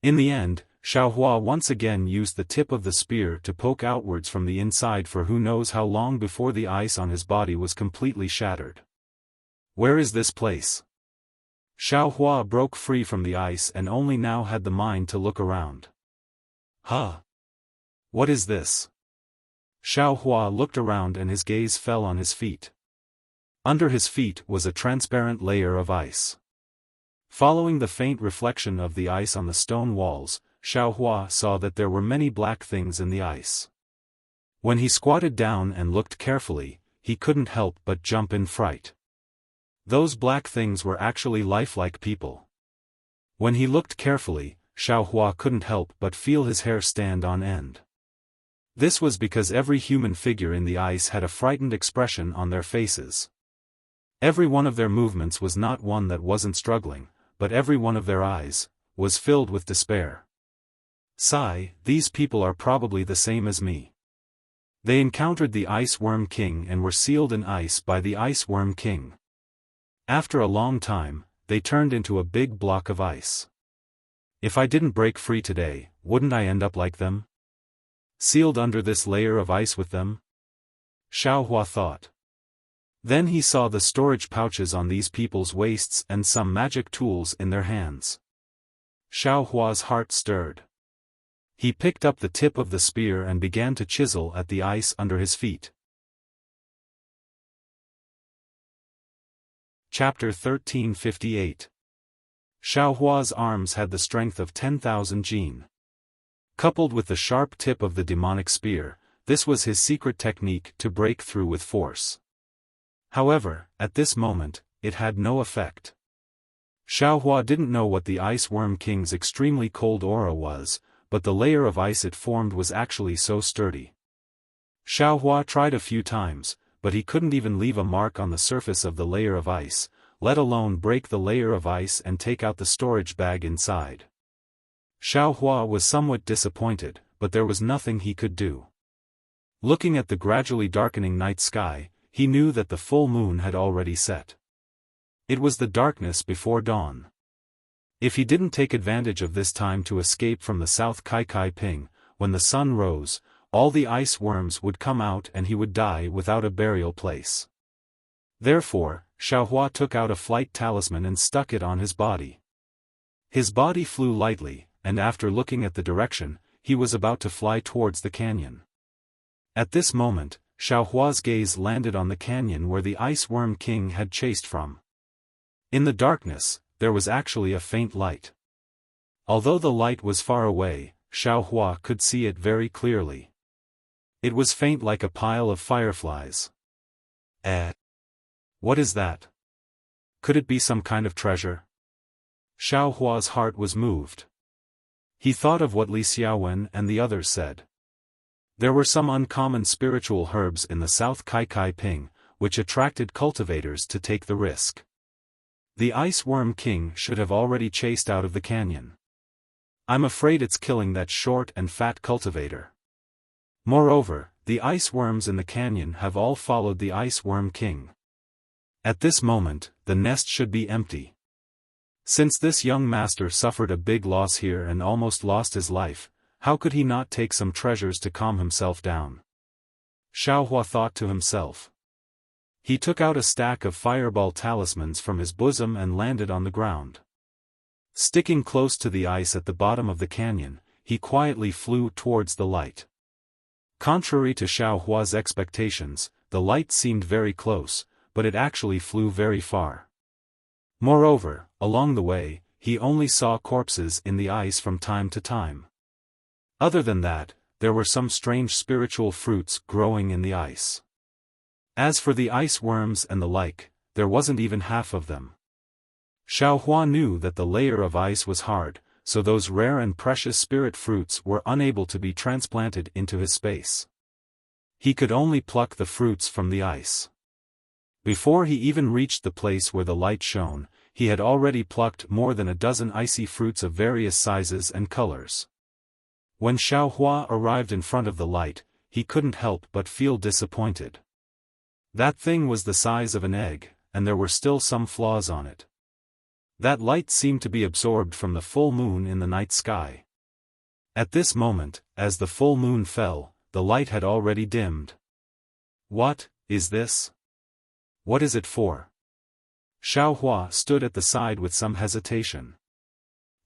In the end, Xiaohua once again used the tip of the spear to poke outwards from the inside for who knows how long before the ice on his body was completely shattered. Where is this place? Xiaohua broke free from the ice and only now had the mind to look around. Huh? What is this? Xiaohua looked around and his gaze fell on his feet. Under his feet was a transparent layer of ice. Following the faint reflection of the ice on the stone walls, Xiaohua saw that there were many black things in the ice. When he squatted down and looked carefully, he couldn't help but jump in fright. Those black things were actually lifelike people. When he looked carefully, Xiaohua couldn't help but feel his hair stand on end. This was because every human figure in the ice had a frightened expression on their faces. Every one of their movements was not one that wasn't struggling, but every one of their eyes was filled with despair. Sigh, these people are probably the same as me. They encountered the Ice Worm King and were sealed in ice by the Ice Worm King. After a long time, they turned into a big block of ice. If I didn't break free today, wouldn't I end up like them? Sealed under this layer of ice with them? Xiaohua thought. Then he saw the storage pouches on these people's waists and some magic tools in their hands. Xiaohua's heart stirred. He picked up the tip of the spear and began to chisel at the ice under his feet. Chapter 1358. Xiaohua's arms had the strength of 10,000 jin. Coupled with the sharp tip of the demonic spear, this was his secret technique to break through with force. However, at this moment, it had no effect. Xiaohua didn't know what the Ice Worm King's extremely cold aura was, but the layer of ice it formed was actually so sturdy. Xiaohua tried a few times, but he couldn't even leave a mark on the surface of the layer of ice, let alone break the layer of ice and take out the storage bag inside. Xiaohua was somewhat disappointed, but there was nothing he could do. Looking at the gradually darkening night sky, he knew that the full moon had already set. It was the darkness before dawn. If he didn't take advantage of this time to escape from the South Kai Ping, when the sun rose, all the ice worms would come out and he would die without a burial place. Therefore, Xiaohua took out a flight talisman and stuck it on his body. His body flew lightly, and after looking at the direction, he was about to fly towards the canyon. At this moment, Xiaohua's gaze landed on the canyon where the Ice Worm King had chased from. In the darkness, there was actually a faint light. Although the light was far away, Xiaohua could see it very clearly. It was faint like a pile of fireflies. What is that? Could it be some kind of treasure? Xiaohua's heart was moved. He thought of what Li Xiaowen and the others said. There were some uncommon spiritual herbs in the South Kai Ping, which attracted cultivators to take the risk. The Ice Worm King should have already chased out of the canyon. I'm afraid it's killing that short and fat cultivator. Moreover, the ice worms in the canyon have all followed the Ice Worm King. At this moment, the nest should be empty. Since this young master suffered a big loss here and almost lost his life, how could he not take some treasures to calm himself down? Xiaohua thought to himself. He took out a stack of fireball talismans from his bosom and landed on the ground. Sticking close to the ice at the bottom of the canyon, he quietly flew towards the light. Contrary to Xiaohua's expectations, the light seemed very close, but it actually flew very far. Moreover, along the way, he only saw corpses in the ice from time to time. Other than that, there were some strange spiritual fruits growing in the ice. As for the ice worms and the like, there wasn't even half of them. Xiaohua knew that the layer of ice was hard, so those rare and precious spirit fruits were unable to be transplanted into his space. He could only pluck the fruits from the ice. Before he even reached the place where the light shone, he had already plucked more than a dozen icy fruits of various sizes and colors. When Xiaohua arrived in front of the light, he couldn't help but feel disappointed. That thing was the size of an egg, and there were still some flaws on it. That light seemed to be absorbed from the full moon in the night sky. At this moment, as the full moon fell, the light had already dimmed. What is this? What is it for? Xiaohua stood at the side with some hesitation.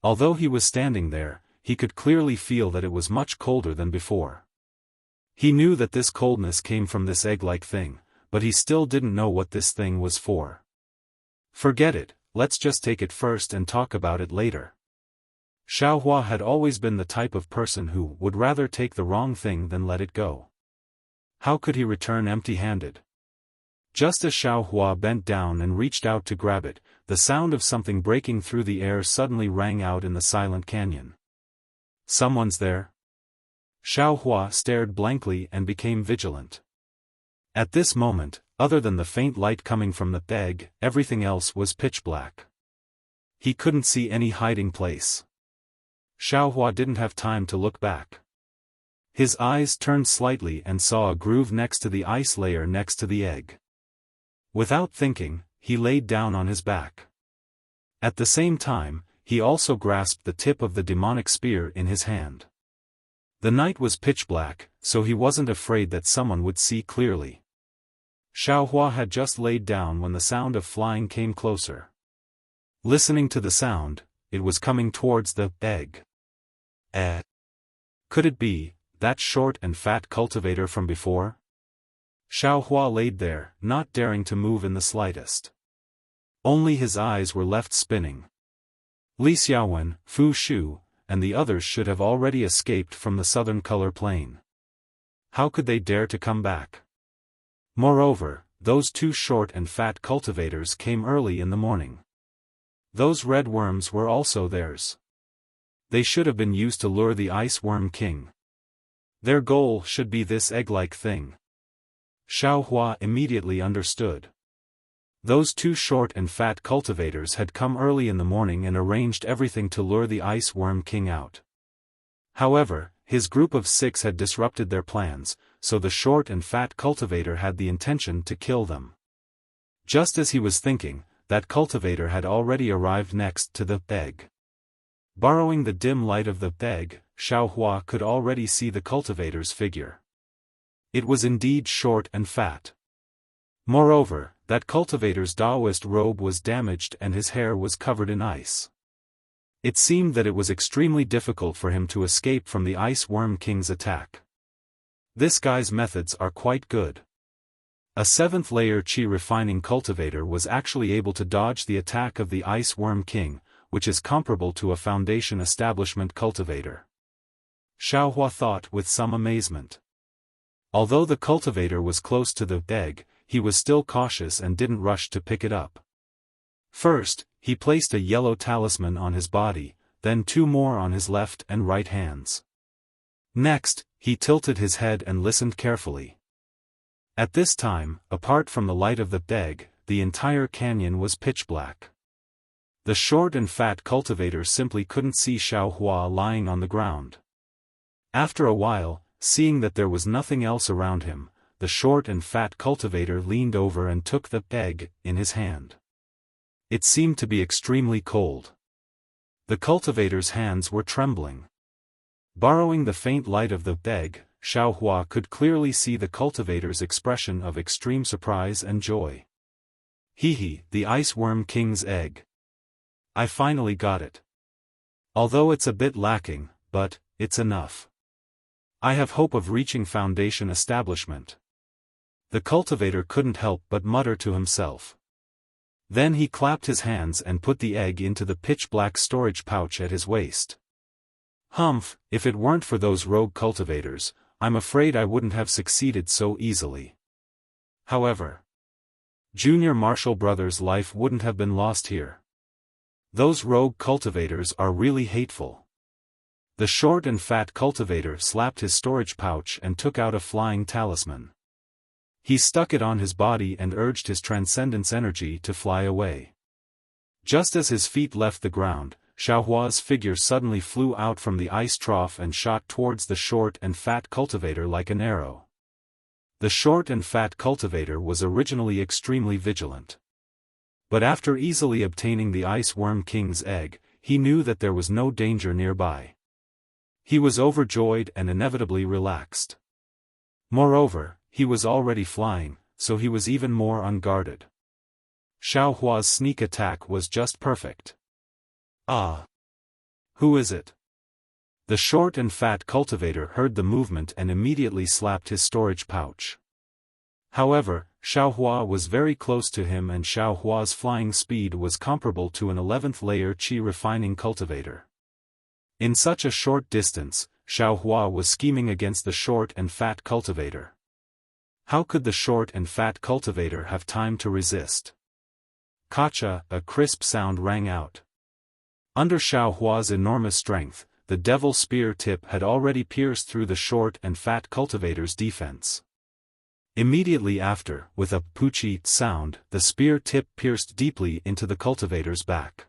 Although he was standing there, he could clearly feel that it was much colder than before. He knew that this coldness came from this egg-like thing, but he still didn't know what this thing was for. Forget it, let's just take it first and talk about it later. Xiaohua had always been the type of person who would rather take the wrong thing than let it go. How could he return empty-handed? Just as Xiaohua bent down and reached out to grab it, the sound of something breaking through the air suddenly rang out in the silent canyon. Someone's there? Xiaohua stared blankly and became vigilant. At this moment, other than the faint light coming from the egg, everything else was pitch black. He couldn't see any hiding place. Xiaohua didn't have time to look back. His eyes turned slightly and saw a groove next to the ice layer next to the egg. Without thinking, he laid down on his back. At the same time, he also grasped the tip of the demonic spear in his hand. The night was pitch black, so he wasn't afraid that someone would see clearly. Xiaohua had just laid down when the sound of flying came closer. Listening to the sound, it was coming towards the egg. Could it be that short and fat cultivator from before? Xiaohua laid there, not daring to move in the slightest. Only his eyes were left spinning. Li Xiaowen, Fu Shu, and the others should have already escaped from the southern color plain. How could they dare to come back? Moreover, those two short and fat cultivators came early in the morning. Those red worms were also theirs. They should have been used to lure the Ice Worm King. Their goal should be this egg-like thing. Xiaohua immediately understood. Those two short and fat cultivators had come early in the morning and arranged everything to lure the Ice Worm King out. However, his group of 6 had disrupted their plans, so the short and fat cultivator had the intention to kill them. Just as he was thinking, that cultivator had already arrived next to the egg. Borrowing the dim light of the egg, Xiaohua could already see the cultivator's figure. It was indeed short and fat. Moreover, that cultivator's Taoist robe was damaged and his hair was covered in ice. It seemed that it was extremely difficult for him to escape from the Ice Worm King's attack. This guy's methods are quite good. A 7th layer Qi refining cultivator was actually able to dodge the attack of the Ice Worm King, which is comparable to a foundation establishment cultivator. Xiaohua thought with some amazement. Although the cultivator was close to the egg, he was still cautious and didn't rush to pick it up. First, he placed a yellow talisman on his body, then 2 more on his left and right hands. Next, he tilted his head and listened carefully. At this time, apart from the light of the egg, the entire canyon was pitch black. The short and fat cultivator simply couldn't see Xiaohua lying on the ground. After a while, seeing that there was nothing else around him, the short and fat cultivator leaned over and took the egg in his hand. It seemed to be extremely cold. The cultivator's hands were trembling. Borrowing the faint light of the egg, Xiaohua could clearly see the cultivator's expression of extreme surprise and joy. Hee, the Ice Worm King's egg. I finally got it. Although it's a bit lacking, but it's enough. I have hope of reaching foundation establishment. The cultivator couldn't help but mutter to himself. Then he clapped his hands and put the egg into the pitch-black storage pouch at his waist. Humph, if it weren't for those rogue cultivators, I'm afraid I wouldn't have succeeded so easily. However, Junior Marshall Brothers' life wouldn't have been lost here. Those rogue cultivators are really hateful. The short and fat cultivator slapped his storage pouch and took out a flying talisman. He stuck it on his body and urged his transcendence energy to fly away. Just as his feet left the ground, Xiaohua's figure suddenly flew out from the ice trough and shot towards the short and fat cultivator like an arrow. The short and fat cultivator was originally extremely vigilant. But after easily obtaining the Ice Worm King's egg, he knew that there was no danger nearby. He was overjoyed and inevitably relaxed. Moreover, he was already flying, so he was even more unguarded. Xiaohua's sneak attack was just perfect. Ah! Who is it? The short and fat cultivator heard the movement and immediately slapped his storage pouch. However, Xiaohua was very close to him and Xiaohua's flying speed was comparable to an 11th layer Qi refining cultivator. In such a short distance, Xiaohua was scheming against the short and fat cultivator. How could the short and fat cultivator have time to resist? Kacha, a crisp sound rang out. Under Xiaohua's enormous strength, the devil spear tip had already pierced through the short and fat cultivator's defense. Immediately after, with a poochie sound, the spear tip pierced deeply into the cultivator's back.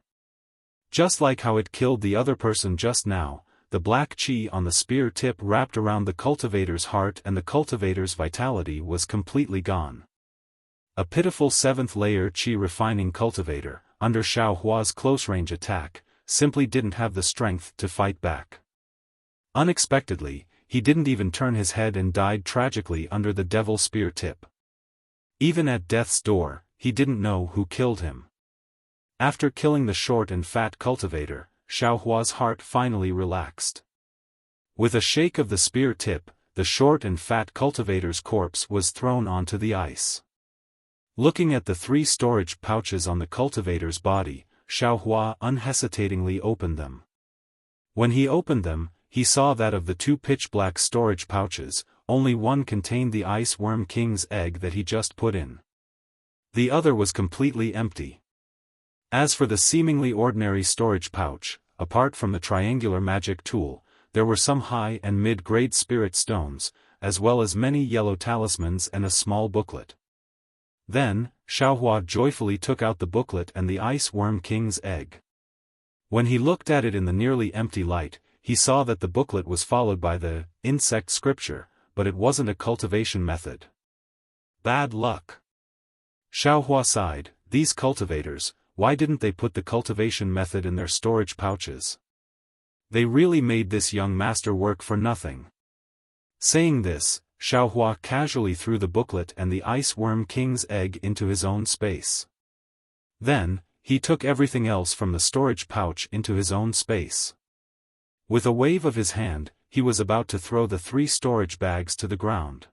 Just like how it killed the other person just now, the black qi on the spear tip wrapped around the cultivator's heart and the cultivator's vitality was completely gone. A pitiful 7th layer qi refining cultivator, under Xiaohua's close-range attack, simply didn't have the strength to fight back. Unexpectedly, he didn't even turn his head and died tragically under the devil spear tip. Even at death's door, he didn't know who killed him. After killing the short and fat cultivator, Xiaohua's heart finally relaxed. With a shake of the spear tip, the short and fat cultivator's corpse was thrown onto the ice. Looking at the 3 storage pouches on the cultivator's body, Xiaohua unhesitatingly opened them. When he opened them, he saw that of the 2 pitch-black storage pouches, only one contained the ice worm king's egg that he just put in. The other was completely empty. As for the seemingly ordinary storage pouch, apart from the triangular magic tool, there were some high and mid-grade spirit stones, as well as many yellow talismans and a small booklet. Then, Xiaohua joyfully took out the booklet and the ice worm king's egg. When he looked at it in the nearly empty light, he saw that the booklet was followed by the insect scripture, but it wasn't a cultivation method. Bad luck. Xiaohua sighed. These cultivators, why didn't they put the cultivation method in their storage pouches? They really made this young master work for nothing. Saying this, Xiaohua casually threw the booklet and the ice worm king's egg into his own space. Then, he took everything else from the storage pouch into his own space. With a wave of his hand, he was about to throw the 3 storage bags to the ground.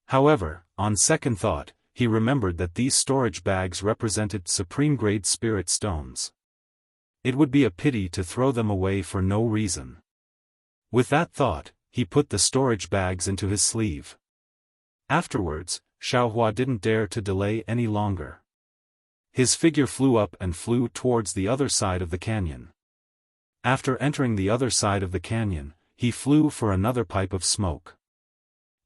However, on second thought, he remembered that these storage bags represented supreme-grade spirit stones. It would be a pity to throw them away for no reason. With that thought, he put the storage bags into his sleeve. Afterwards, Xiaohua didn't dare to delay any longer. His figure flew up and flew towards the other side of the canyon. After entering the other side of the canyon, he flew for another pipe of smoke.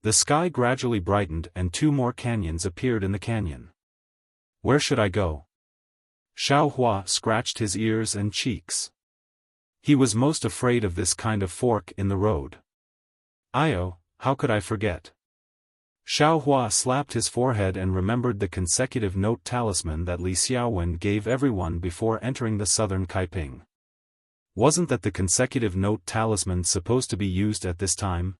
The sky gradually brightened and 2 more canyons appeared in the canyon. Where should I go? Xiaohua scratched his ears and cheeks. He was most afraid of this kind of fork in the road. Io, how could I forget? Xiaohua slapped his forehead and remembered the consecutive note talisman that Li Xiaowen gave everyone before entering the southern Kaiping. Wasn't that the consecutive note talisman supposed to be used at this time?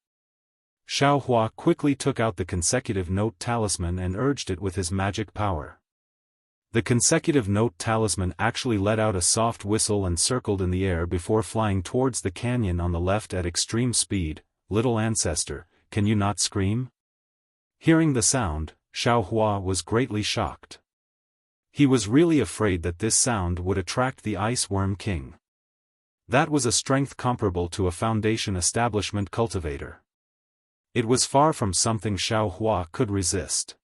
Xiaohua quickly took out the consecutive note talisman and urged it with his magic power. The consecutive note talisman actually let out a soft whistle and circled in the air before flying towards the canyon on the left at extreme speed. Little ancestor, can you not scream? Hearing the sound, Xiaohua was greatly shocked. He was really afraid that this sound would attract the ice worm king. That was a strength comparable to a foundation establishment cultivator. It was far from something Xiaohua could resist.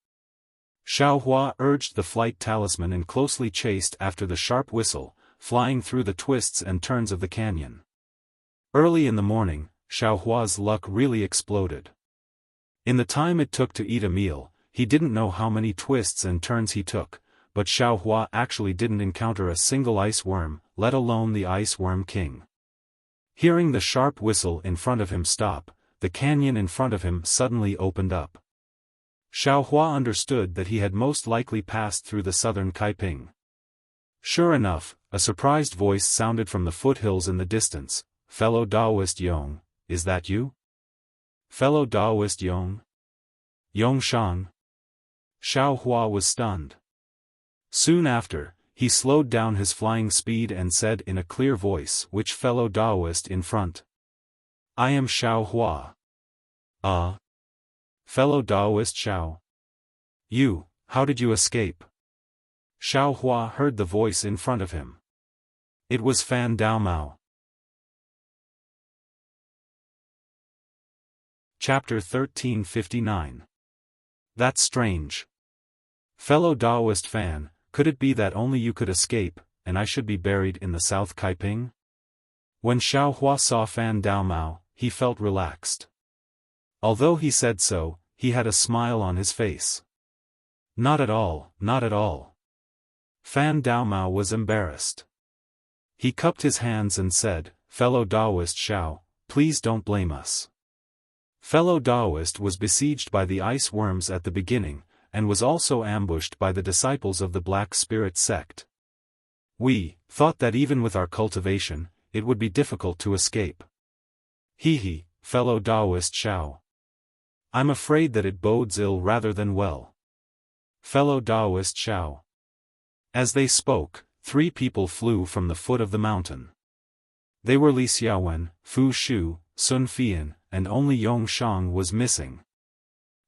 Xiaohua urged the flight talisman and closely chased after the sharp whistle, flying through the twists and turns of the canyon. Early in the morning, Xiaohua's luck really exploded. In the time it took to eat a meal, he didn't know how many twists and turns he took, but Xiaohua actually didn't encounter a single ice worm, let alone the ice worm king. Hearing the sharp whistle in front of him stop, the canyon in front of him suddenly opened up. Xiaohua understood that he had most likely passed through the southern Kaiping. Sure enough, a surprised voice sounded from the foothills in the distance. Fellow Daoist Yong, is that you? Fellow Daoist Yong? Yongshan? Xiaohua was stunned. Soon after, he slowed down his flying speed and said in a clear voice, which fellow Daoist in front? I am Xiaohua. Fellow Daoist Xiao. You, how did you escape? Xiaohua heard the voice in front of him. It was Fan Daomao. Chapter 1359. That's strange. Fellow Daoist Fan, could it be that only you could escape, and I should be buried in the South Kaiping? When Xiaohua saw Fan Daomao, he felt relaxed. Although he said so, he had a smile on his face. Not at all, not at all. Fan Daomao was embarrassed. He cupped his hands and said, Fellow Daoist Xiao, please don't blame us. Fellow Daoist was besieged by the ice worms at the beginning, and was also ambushed by the disciples of the Black Spirit sect. We, thought that even with our cultivation, it would be difficult to escape. He, fellow Taoist Xiao. I'm afraid that it bodes ill rather than well. Fellow Taoist Xiao. As they spoke, 3 people flew from the foot of the mountain. They were Li Xiaowen, Fu Shu, Sun Fian, and only Yong Shang was missing.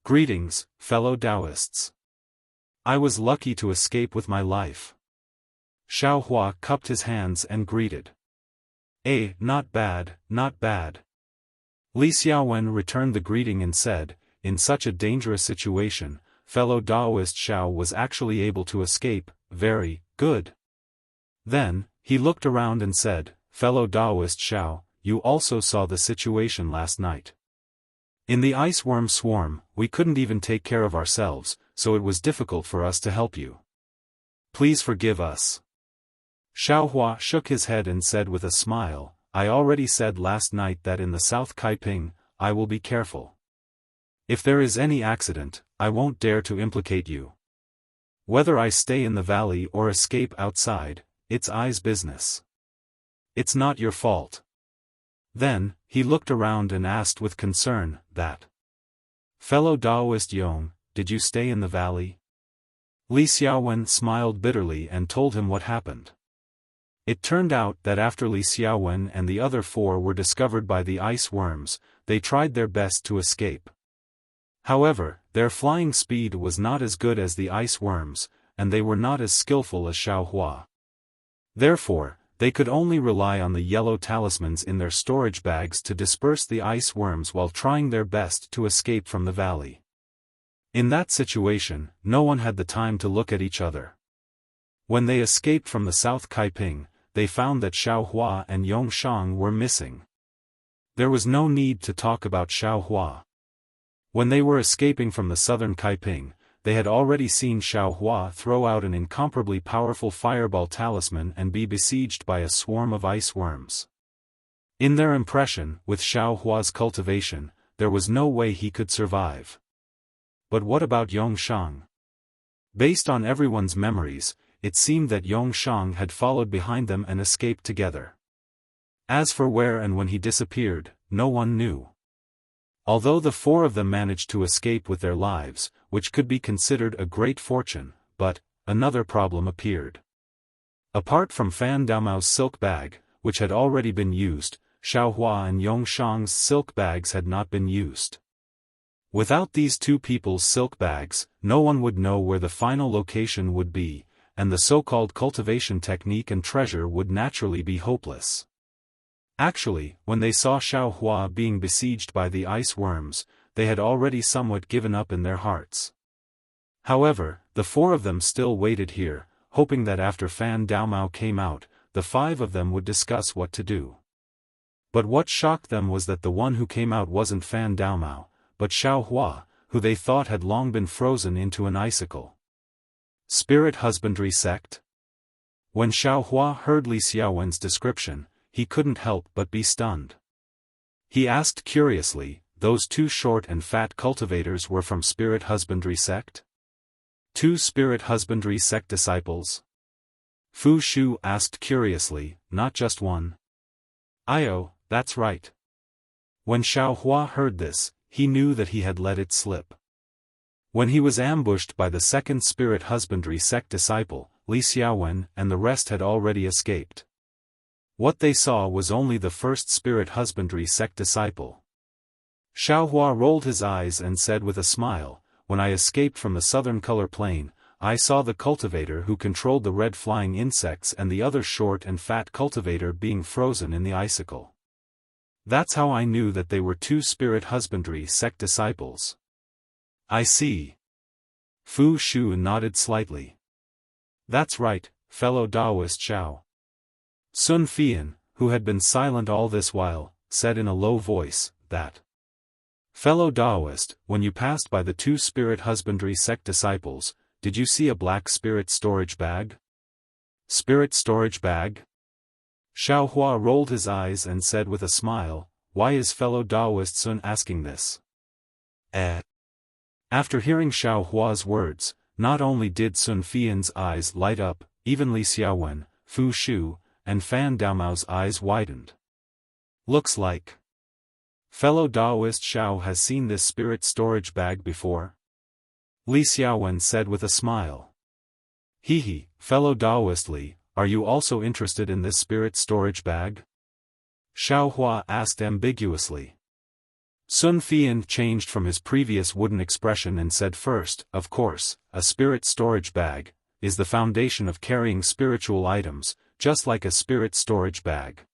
Greetings, fellow Taoists. I was lucky to escape with my life. Xiao Hua cupped his hands and greeted. Not bad, not bad. Li Xiaowen returned the greeting and said, in such a dangerous situation, fellow Taoist Xiao was actually able to escape, very good. Then, he looked around and said, fellow Taoist Xiao, you also saw the situation last night. In the ice worm swarm, we couldn't even take care of ourselves, so it was difficult for us to help you. Please forgive us. Xiao Hua shook his head and said with a smile, I already said last night that in the South Kaiping, I will be careful. If there is any accident, I won't dare to implicate you. Whether I stay in the valley or escape outside, it's I's business. It's not your fault. Then, he looked around and asked with concern, that fellow Taoist Yong, did you stay in the valley? Li Xiaowen smiled bitterly and told him what happened. It turned out that after Li Xiaowen and the other 4 were discovered by the ice worms, they tried their best to escape. However, their flying speed was not as good as the ice worms, and they were not as skillful as Xiao Hua. Therefore, they could only rely on the yellow talismans in their storage bags to disperse the ice worms while trying their best to escape from the valley. In that situation, no one had the time to look at each other. When they escaped from the South Kaiping, they found that Xiao Hua and Yong Shang were missing. There was no need to talk about Xiao Hua. When they were escaping from the southern Kaiping, they had already seen Xiao Hua throw out an incomparably powerful fireball talisman and be besieged by a swarm of ice worms. In their impression, with Xiao Hua's cultivation, there was no way he could survive. But what about Yong Shang? Based on everyone's memories, it seemed that Yong Shang had followed behind them and escaped together. As for where and when he disappeared, no one knew. Although the 4 of them managed to escape with their lives, which could be considered a great fortune, but another problem appeared. Apart from Fan Daomao's silk bag, which had already been used, Xiao Hua and Yong Shang's silk bags had not been used. Without these 2 people's silk bags, no one would know where the final location would be, and the so-called cultivation technique and treasure would naturally be hopeless. Actually, when they saw Xiao Hua being besieged by the ice worms, they had already somewhat given up in their hearts. However, the 4 of them still waited here, hoping that after Fan Daomao came out, the 5 of them would discuss what to do. But what shocked them was that the one who came out wasn't Fan Daomao, but Xiao Hua, who they thought had long been frozen into an icicle. Spirit Husbandry Sect? When Xiao Hua heard Li Xiaowen's description, he couldn't help but be stunned. He asked curiously, those 2 short and fat cultivators were from Spirit Husbandry Sect? 2 Spirit Husbandry Sect disciples? Fu Shu asked curiously, not just one. That's right. When Xiao Hua heard this, he knew that he had let it slip. When he was ambushed by the 2nd Spirit Husbandry Sect disciple, Li Xiaowen and the rest had already escaped. What they saw was only the 1st Spirit Husbandry Sect disciple. Xiao Hua rolled his eyes and said with a smile, when I escaped from the southern color plane, I saw the cultivator who controlled the red flying insects and the other short and fat cultivator being frozen in the icicle. That's how I knew that they were 2 Spirit Husbandry Sect disciples. I see. Fu Shu nodded slightly. That's right, fellow Taoist Xiao. Sun Fian, who had been silent all this while, said in a low voice, that fellow Taoist, when you passed by the 2 Spirit Husbandry Sect disciples, did you see a black spirit storage bag? Spirit storage bag? Xiao Hua rolled his eyes and said with a smile, why is fellow Taoist Sun asking this? After hearing Xiao Hua's words, not only did Sun Fian's eyes light up, even Li Xiaowen, Fu Shu, and Fan Daomao's eyes widened. Looks like fellow Daoist Xiao has seen this spirit storage bag before? Li Xiaowen said with a smile. He, fellow Daoist Li, are you also interested in this spirit storage bag? Xiao Hua asked ambiguously. Sun Fian changed from his previous wooden expression and said first, of course, a spirit storage bag is the foundation of carrying spiritual items, just like a spirit storage bag.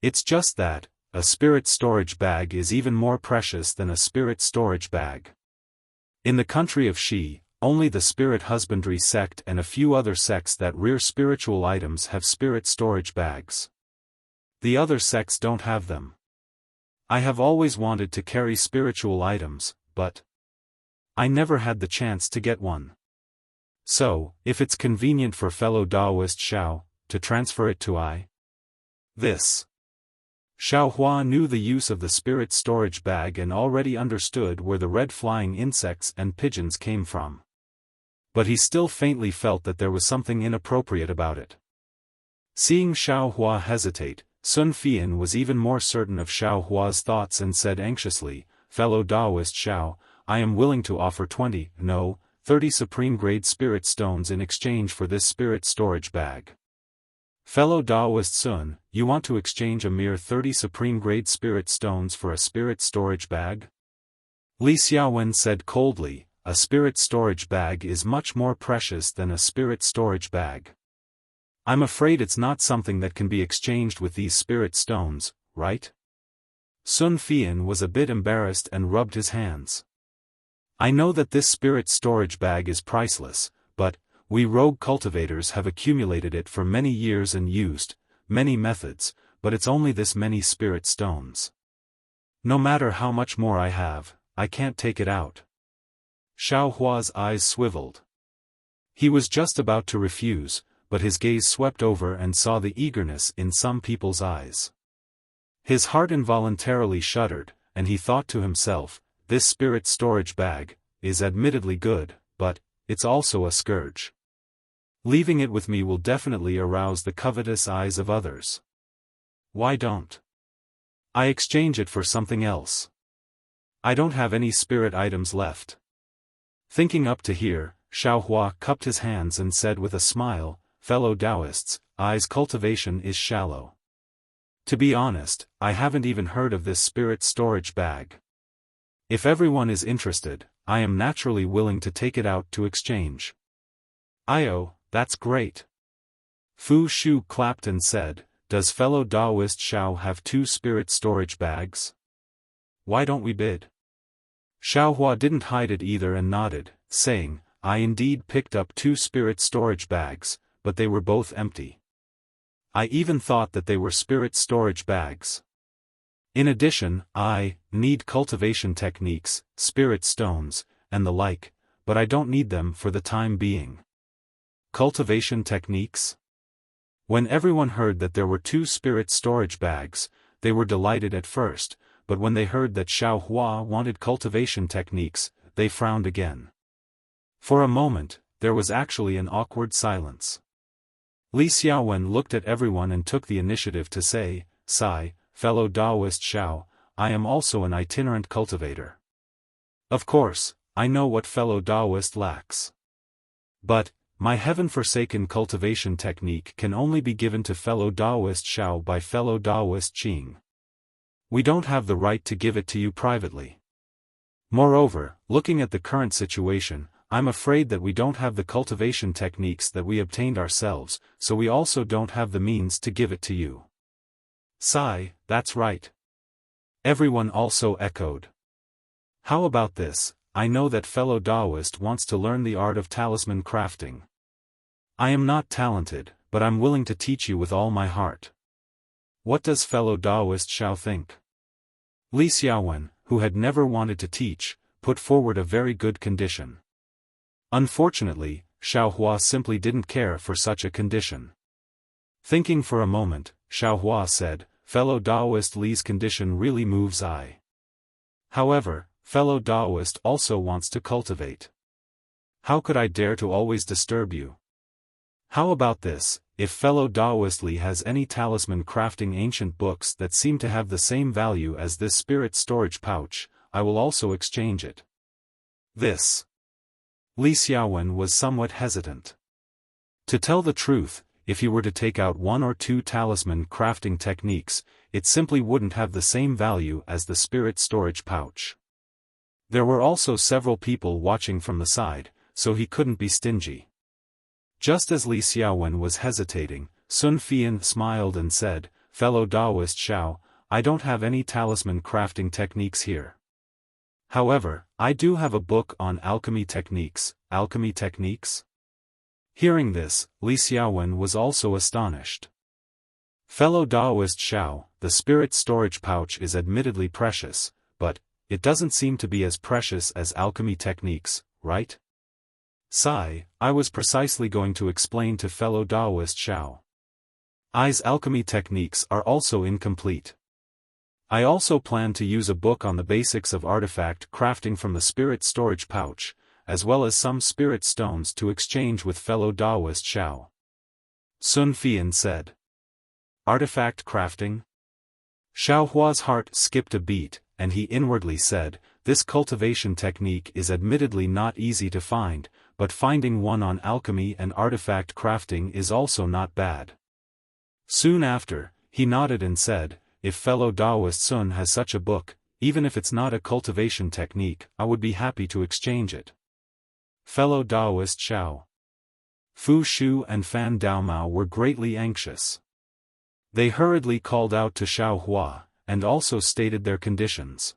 It's just that, a spirit storage bag is even more precious than a spirit storage bag. In the country of Shi, only the spirit husbandry sect and a few other sects that rear spiritual items have spirit storage bags. The other sects don't have them. I have always wanted to carry spiritual items, but I never had the chance to get one. So, if it's convenient for fellow Daoist Xiao to transfer it to this. Xiao Hua knew the use of the spirit storage bag and already understood where the red flying insects and pigeons came from. But he still faintly felt that there was something inappropriate about it. Seeing Xiao Hua hesitate, Sun Fian was even more certain of Xiao Hua's thoughts and said anxiously, fellow Daoist Xiao, I am willing to offer 30 supreme-grade spirit stones in exchange for this spirit storage bag. Fellow Daoist Sun, you want to exchange a mere 30 supreme-grade spirit stones for a spirit storage bag? Li Xiaowen said coldly, a spirit storage bag is much more precious than a spirit storage bag. I'm afraid it's not something that can be exchanged with these spirit stones, right? Sun Fian was a bit embarrassed and rubbed his hands. I know that this spirit storage bag is priceless, but we rogue cultivators have accumulated it for many years and used many methods, but it's only this many spirit stones. No matter how much more I have, I can't take it out. Xiao Hua's eyes swiveled. He was just about to refuse, but his gaze swept over and saw the eagerness in some people's eyes. His heart involuntarily shuddered, and he thought to himself, this spirit storage bag is admittedly good, but it's also a scourge. Leaving it with me will definitely arouse the covetous eyes of others. Why don't I exchange it for something else? I don't have any spirit items left. Thinking up to here, Xiao Hua cupped his hands and said with a smile, fellow Taoists, cultivation is shallow. To be honest, I haven't even heard of this spirit storage bag. If everyone is interested, I am naturally willing to take it out to exchange. That's great. Fu Shu clapped and said, does fellow Daoist Xiao have 2 spirit storage bags? Why don't we bid? Xiao Hua didn't hide it either and nodded, saying, I indeed picked up 2 spirit storage bags, but they were both empty. I even thought that they were spirit storage bags. In addition, I need cultivation techniques, spirit stones, and the like, but I don't need them for the time being. Cultivation techniques? When everyone heard that there were 2 spirit storage bags, they were delighted at first, but when they heard that Xiao Hua wanted cultivation techniques, they frowned again. For a moment, there was actually an awkward silence. Li Xiaowen looked at everyone and took the initiative to say, Sigh, fellow Daoist Xiao, I am also an itinerant cultivator. Of course, I know what fellow Daoist lacks. But, my heaven-forsaken cultivation technique can only be given to fellow Daoist Xiao by fellow Daoist Qing. We don't have the right to give it to you privately. Moreover, looking at the current situation, I'm afraid that we don't have the cultivation techniques that we obtained ourselves, so we also don't have the means to give it to you. Sigh, that's right. Everyone also echoed. How about this? I know that fellow Daoist wants to learn the art of talisman crafting. I am not talented, but I'm willing to teach you with all my heart. What does fellow Daoist Xiao think? Li Xiaowen, who had never wanted to teach, put forward a very good condition. Unfortunately, Xiao Hua simply didn't care for such a condition. Thinking for a moment, Xiao Hua said, fellow Daoist Li's condition really moves I. However, fellow Daoist also wants to cultivate. How could I dare to always disturb you? How about this, if fellow Taoist Li has any talisman crafting ancient books that seem to have the same value as this spirit storage pouch, I will also exchange it. This. Li Xiaowen was somewhat hesitant. To tell the truth, if he were to take out one or two talisman crafting techniques, it simply wouldn't have the same value as the spirit storage pouch. There were also several people watching from the side, so he couldn't be stingy. Just as Li Xiaowen was hesitating, Sun Fian smiled and said, "Fellow Taoist Xiao, I don't have any talisman crafting techniques here. However, I do have a book on alchemy techniques." Alchemy techniques? Hearing this, Li Xiaowen was also astonished. "Fellow Taoist Xiao, the spirit storage pouch is admittedly precious, but it doesn't seem to be as precious as alchemy techniques, right?" Sigh, I was precisely going to explain to fellow Taoist Xiao. I's alchemy techniques are also incomplete. I also plan to use a book on the basics of artifact crafting from the spirit storage pouch, as well as some spirit stones to exchange with fellow Taoist Xiao. Sun Fian said. Artifact crafting? Xiao Hua's heart skipped a beat, and he inwardly said, "This cultivation technique is admittedly not easy to find, but finding one on alchemy and artifact crafting is also not bad." Soon after, he nodded and said, "If fellow Taoist Sun has such a book, even if it's not a cultivation technique, I would be happy to exchange it." Fellow Taoist Xiao. Fu Shu and Fan Daomao were greatly anxious. They hurriedly called out to Xiao Hua, and also stated their conditions.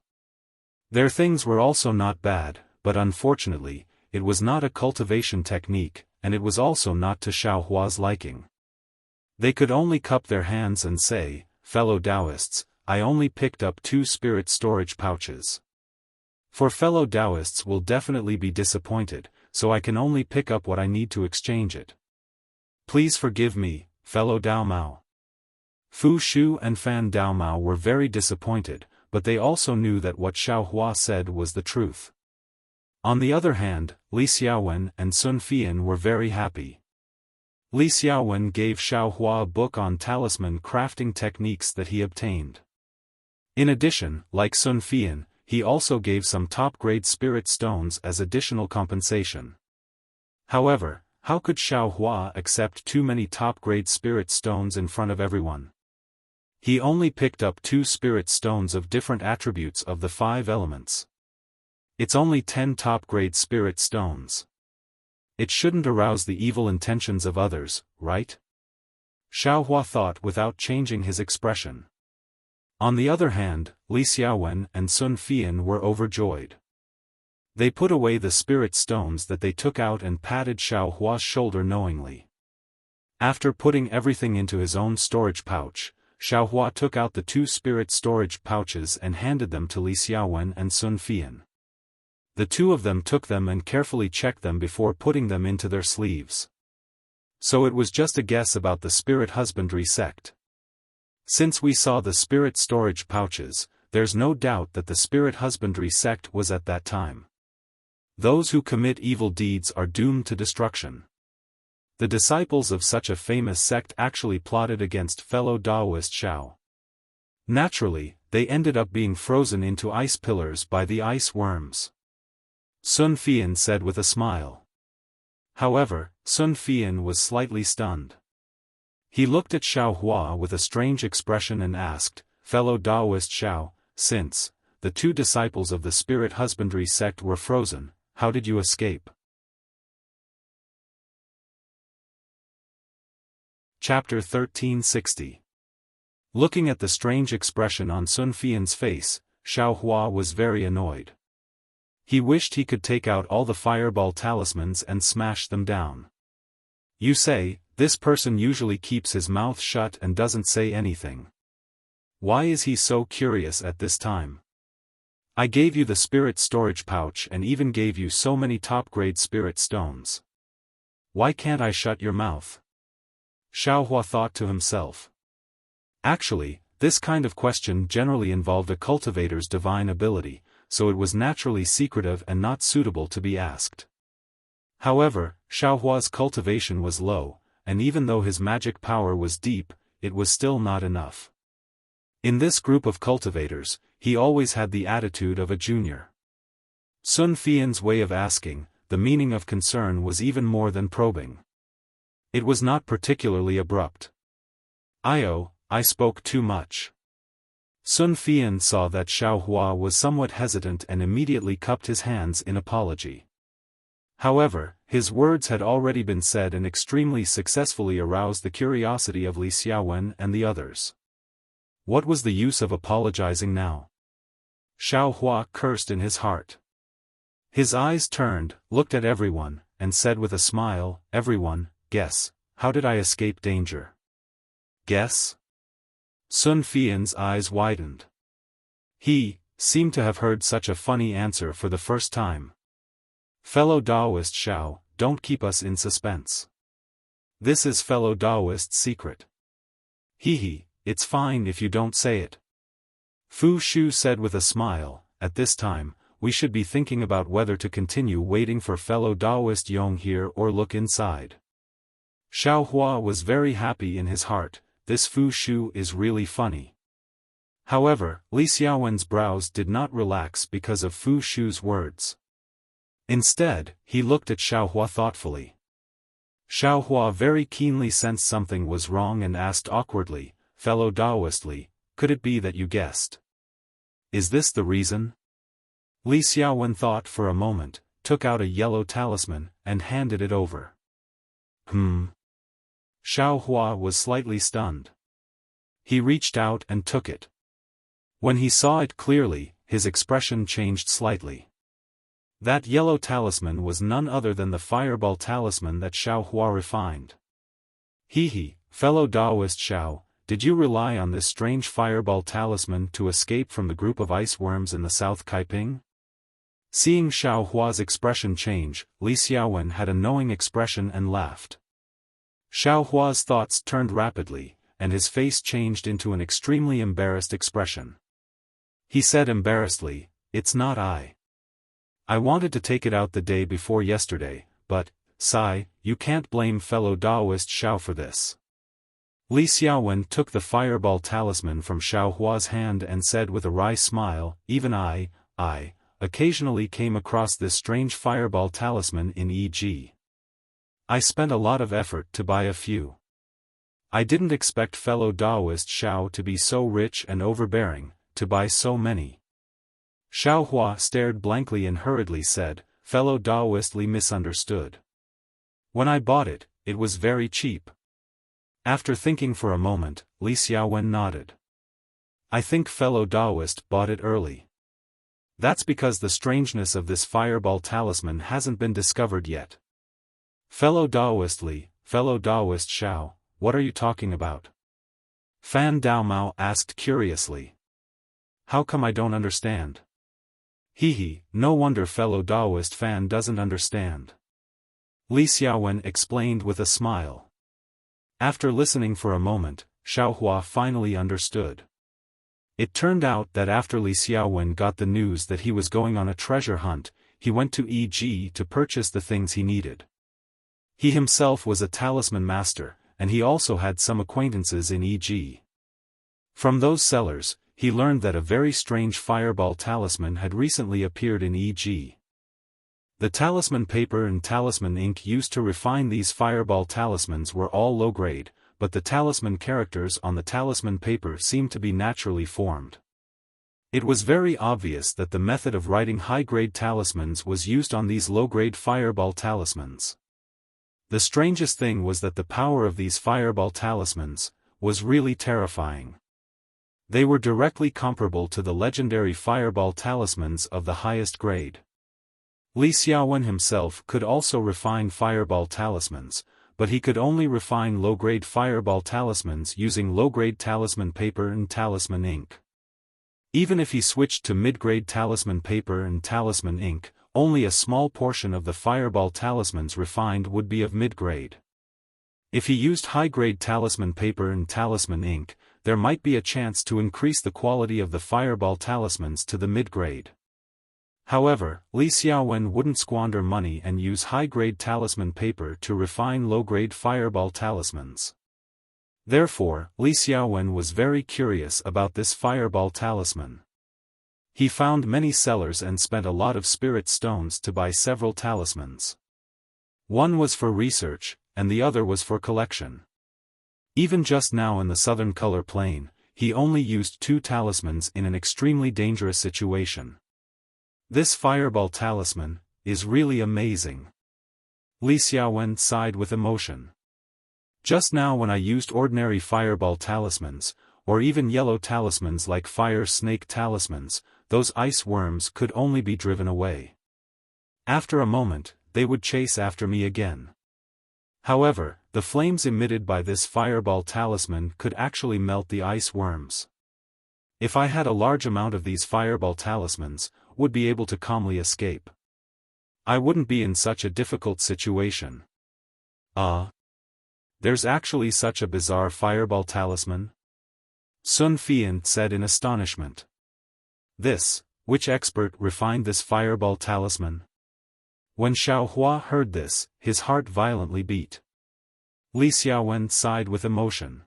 Their things were also not bad, but unfortunately, it was not a cultivation technique, and it was also not to Xiao Hua's liking. They could only cup their hands and say, "Fellow Taoists, I only picked up 2 spirit storage pouches. For fellow Taoists will definitely be disappointed, so I can only pick up what I need to exchange it. Please forgive me, fellow Daomao." Fu Shu and Fan Daomao were very disappointed, but they also knew that what Xiao Hua said was the truth. On the other hand, Li Xiaowen and Sun Fian were very happy. Li Xiaowen gave Xiao Hua a book on talisman crafting techniques that he obtained. In addition, like Sun Fian, he also gave some top-grade spirit stones as additional compensation. However, how could Xiao Hua accept too many top-grade spirit stones in front of everyone? He only picked up 2 spirit stones of different attributes of the 5 elements. It's only 10 top-grade spirit stones. It shouldn't arouse the evil intentions of others, right? Xiao Hua thought without changing his expression. On the other hand, Li Xiaowen and Sun Fian were overjoyed. They put away the spirit stones that they took out and patted Xiao Hua's shoulder knowingly. After putting everything into his own storage pouch, Xiao Hua took out the 2 spirit storage pouches and handed them to Li Xiaowen and Sun Fian. The 2 of them took them and carefully checked them before putting them into their sleeves. So it was just a guess about the spirit husbandry sect. Since we saw the spirit storage pouches, there's no doubt that the spirit husbandry sect was at that time. Those who commit evil deeds are doomed to destruction. The disciples of such a famous sect actually plotted against fellow Taoist Xiao. Naturally, they ended up being frozen into ice pillars by the ice worms. Sun Fian said with a smile. However, Sun Fian was slightly stunned. He looked at Xiao Hua with a strange expression and asked, "Fellow Taoist Xiao, since the 2 disciples of the spirit husbandry sect were frozen, how did you escape?" Chapter 1360. Looking at the strange expression on Sun Fian's face, Xiao Hua was very annoyed. He wished he could take out all the fireball talismans and smash them down. You say, this person usually keeps his mouth shut and doesn't say anything. Why is he so curious at this time? I gave you the spirit storage pouch and even gave you so many top-grade spirit stones. Why can't I shut your mouth? Xiao Hua thought to himself. Actually, this kind of question generally involved a cultivator's divine ability, so it was naturally secretive and not suitable to be asked. However, Xiao Hua's cultivation was low, and even though his magic power was deep, it was still not enough. In this group of cultivators, he always had the attitude of a junior. Sun Fian's way of asking, the meaning of concern was even more than probing. It was not particularly abrupt. I spoke too much. Sun Fian saw that Xiao Hua was somewhat hesitant and immediately cupped his hands in apology. However, his words had already been said and extremely successfully aroused the curiosity of Li Xiaowen and the others. What was the use of apologizing now? Xiao Hua cursed in his heart. His eyes turned, looked at everyone, and said with a smile, "Everyone, guess, how did I escape danger?" Guess? Sun Fian's eyes widened. He seemed to have heard such a funny answer for the first time. Fellow Taoist Xiao, don't keep us in suspense. This is fellow Taoist's secret. He, it's fine if you don't say it. Fu Shu said with a smile, at this time, we should be thinking about whether to continue waiting for fellow Taoist Yong here or look inside. Xiao Hua was very happy in his heart. This Fu Shu is really funny. However, Li Xiaowen's brows did not relax because of Fu Shu's words. Instead, he looked at Xiao Hua thoughtfully. Xiao Hua very keenly sensed something was wrong and asked awkwardly, "Fellow Taoist Li, could it be that you guessed? Is this the reason?" Li Xiaowen thought for a moment, took out a yellow talisman, and handed it over. Xiao Hua was slightly stunned. He reached out and took it. When he saw it clearly, his expression changed slightly. That yellow talisman was none other than the fireball talisman that Xiao Hua refined. Fellow Taoist Xiao, did you rely on this strange fireball talisman to escape from the group of ice worms in the South Kaiping? Seeing Xiao Hua's expression change, Li Xiaowen had a knowing expression and laughed. Xiao Hua's thoughts turned rapidly, and his face changed into an extremely embarrassed expression. He said embarrassedly, "It's not I. I wanted to take it out the day before yesterday, but, Sai, you can't blame fellow Taoist Xiao for this." Li Xiaowen took the fireball talisman from Xiao Hua's hand and said with a wry smile, "Even I occasionally came across this strange fireball talisman in E.G. I spent a lot of effort to buy a few. I didn't expect fellow Taoist Xiao to be so rich and overbearing, to buy so many." Xiao Hua stared blankly and hurriedly said, "Fellow Taoist Li misunderstood. When I bought it, it was very cheap." After thinking for a moment, Li Xiaowen nodded. "I think fellow Taoist bought it early. That's because the strangeness of this fireball talisman hasn't been discovered yet. Fellow Taoist Li, fellow Taoist Xiao, what are you talking about?" Fan Daomao asked curiously. "How come I don't understand?" No wonder fellow Taoist Fan doesn't understand. Li Xiaowen explained with a smile. After listening for a moment, Xiao Hua finally understood. It turned out that after Li Xiaowen got the news that he was going on a treasure hunt, he went to E.G. to purchase the things he needed. He himself was a talisman master, and he also had some acquaintances in E.G. From those sellers, he learned that a very strange fireball talisman had recently appeared in E.G. The talisman paper and talisman ink used to refine these fireball talismans were all low-grade, but the talisman characters on the talisman paper seemed to be naturally formed. It was very obvious that the method of writing high-grade talismans was used on these low-grade fireball talismans. The strangest thing was that the power of these fireball talismans was really terrifying. They were directly comparable to the legendary fireball talismans of the highest grade. Li Xiaowen himself could also refine fireball talismans, but he could only refine low-grade fireball talismans using low-grade talisman paper and talisman ink. Even if he switched to mid-grade talisman paper and talisman ink, only a small portion of the fireball talismans refined would be of mid-grade. If he used high-grade talisman paper and talisman ink, there might be a chance to increase the quality of the fireball talismans to the mid-grade. However, Li Xiaowen wouldn't squander money and use high-grade talisman paper to refine low-grade fireball talismans. Therefore, Li Xiaowen was very curious about this fireball talisman. He found many sellers and spent a lot of spirit stones to buy several talismans. One was for research, and the other was for collection. Even just now in the southern color plane, he only used 2 talismans in an extremely dangerous situation. This fireball talisman is really amazing. Li Xiaowen sighed with emotion. Just now when I used ordinary fireball talismans, or even yellow talismans like fire snake talismans, those ice worms could only be driven away. After a moment, they would chase after me again. However, the flames emitted by this fireball talisman could actually melt the ice worms. If I had a large amount of these fireball talismans, would be able to calmly escape. I wouldn't be in such a difficult situation. There's actually such a bizarre fireball talisman? Sun Fian said in astonishment. Which expert refined this fireball talisman? When Xiaohua heard this, his heart violently beat. Li Xiaowen sighed with emotion.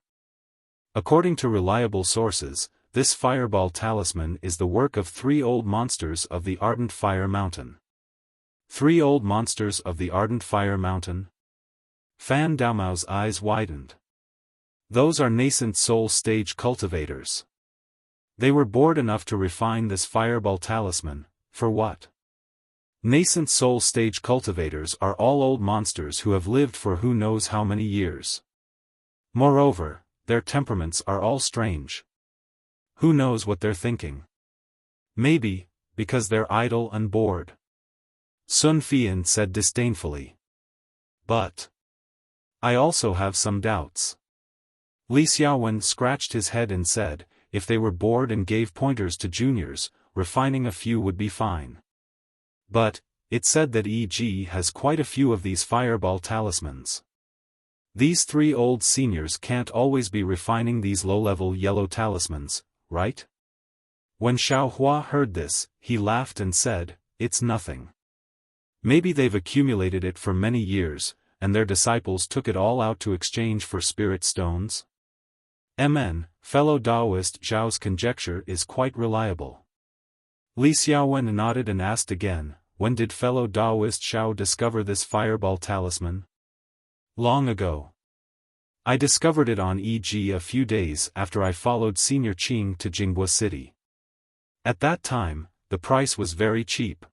According to reliable sources, this fireball talisman is the work of 3 old monsters of the ardent fire mountain. 3 old monsters of the ardent fire mountain? Fan Daomao's eyes widened. Those are nascent soul stage cultivators. They were bored enough to refine this fireball talisman, for what? Nascent soul stage cultivators are all old monsters who have lived for who knows how many years. Moreover, their temperaments are all strange. Who knows what they're thinking? Maybe, because they're idle and bored. Sun Fian said disdainfully. But I also have some doubts. Li Xiaowen scratched his head and said, if they were bored and gave pointers to juniors, refining a few would be fine. But, it said that EG has quite a few of these fireball talismans. These 3 old seniors can't always be refining these low-level yellow talismans, right? When Xiaohua heard this, he laughed and said, it's nothing. Maybe they've accumulated it for many years, and their disciples took it all out to exchange for spirit stones? Fellow Taoist Zhao's conjecture is quite reliable. Li Xiaowen nodded and asked again, when did fellow Taoist Xiao discover this fireball talisman? Long ago. I discovered it on EG a few days after I followed Senior Qing to Jinghua City. At that time, the price was very cheap.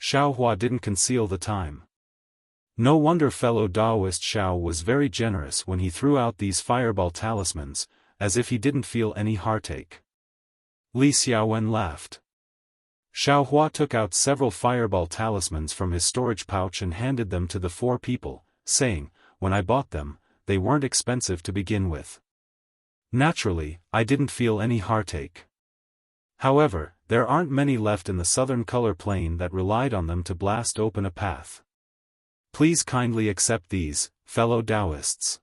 Xiaohua didn't conceal the time. No wonder fellow Taoist Xiao was very generous when he threw out these fireball talismans, as if he didn't feel any heartache. Li Xiaowen laughed. Xiaohua took out several fireball talismans from his storage pouch and handed them to the 4 people, saying, when I bought them, they weren't expensive to begin with. Naturally, I didn't feel any heartache. However, there aren't many left in the southern color plane that relied on them to blast open a path. Please kindly accept these, fellow Taoists.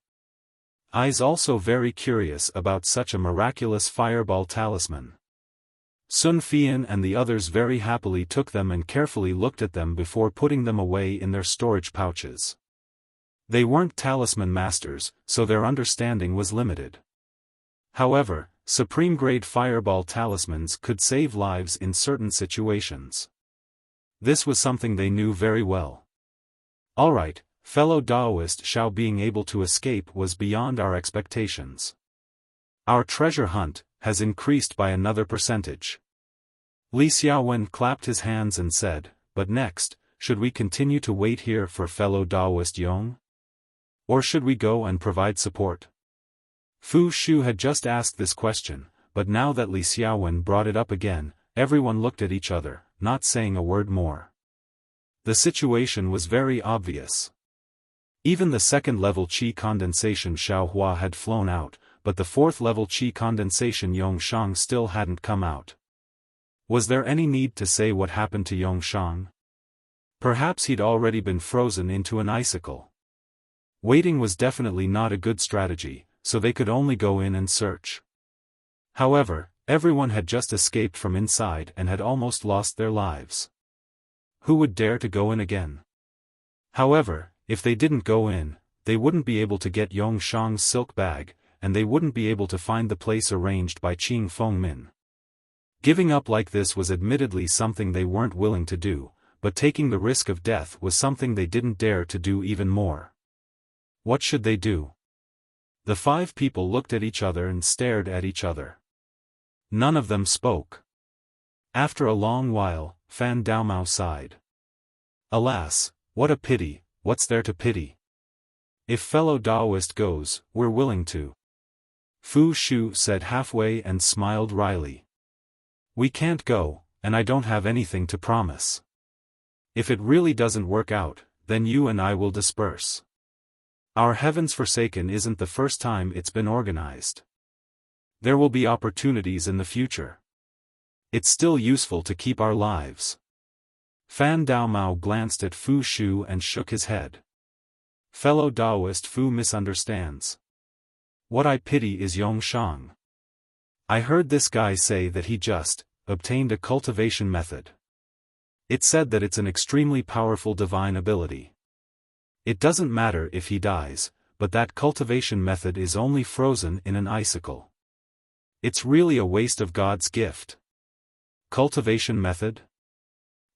I's also very curious about such a miraculous fireball talisman. Sun Fian and the others very happily took them and carefully looked at them before putting them away in their storage pouches. They weren't talisman masters, so their understanding was limited. However, supreme-grade fireball talismans could save lives in certain situations. This was something they knew very well. Alright, fellow Taoist Xiao, being able to escape was beyond our expectations. Our treasure hunt has increased by another percentage. Li Xiaowen clapped his hands and said, but next, should we continue to wait here for fellow Taoist Yong? Or should we go and provide support? Fu Shu had just asked this question, but now that Li Xiaowen brought it up again, everyone looked at each other, not saying a word more. The situation was very obvious. Even the 2nd-level qi condensation Xiaohua had flown out, but the 4th-level qi condensation Yongshang still hadn't come out. Was there any need to say what happened to Yongshang? Perhaps he'd already been frozen into an icicle. Waiting was definitely not a good strategy, so they could only go in and search. However, Everyone had just escaped from inside and had almost lost their lives. Who would dare to go in again? However, if they didn't go in, they wouldn't be able to get Yong Shang's silk bag, and they wouldn't be able to find the place arranged by Qing Fengmin. Giving up like this was admittedly something they weren't willing to do, but taking the risk of death was something they didn't dare to do even more. What should they do? The 5 people looked at each other and stared at each other. None of them spoke. After a long while, Fan Daomao sighed. Alas, what a pity, what's there to pity? If fellow Daoist goes, we're willing to. Fu Shu said halfway and smiled wryly. We can't go, and I don't have anything to promise. If it really doesn't work out, then you and I will disperse. Our Heavens Forsaken isn't the first time it's been organized. There will be opportunities in the future. It's still useful to keep our lives. Fan Daomao glanced at Fu Shu and shook his head. Fellow Daoist Fu misunderstands. What I pity is Yong Shang. I heard this guy say that he just obtained a cultivation method. It said that it's an extremely powerful divine ability. It doesn't matter if he dies, but that cultivation method is only frozen in an icicle. It's really a waste of God's gift. Cultivation method?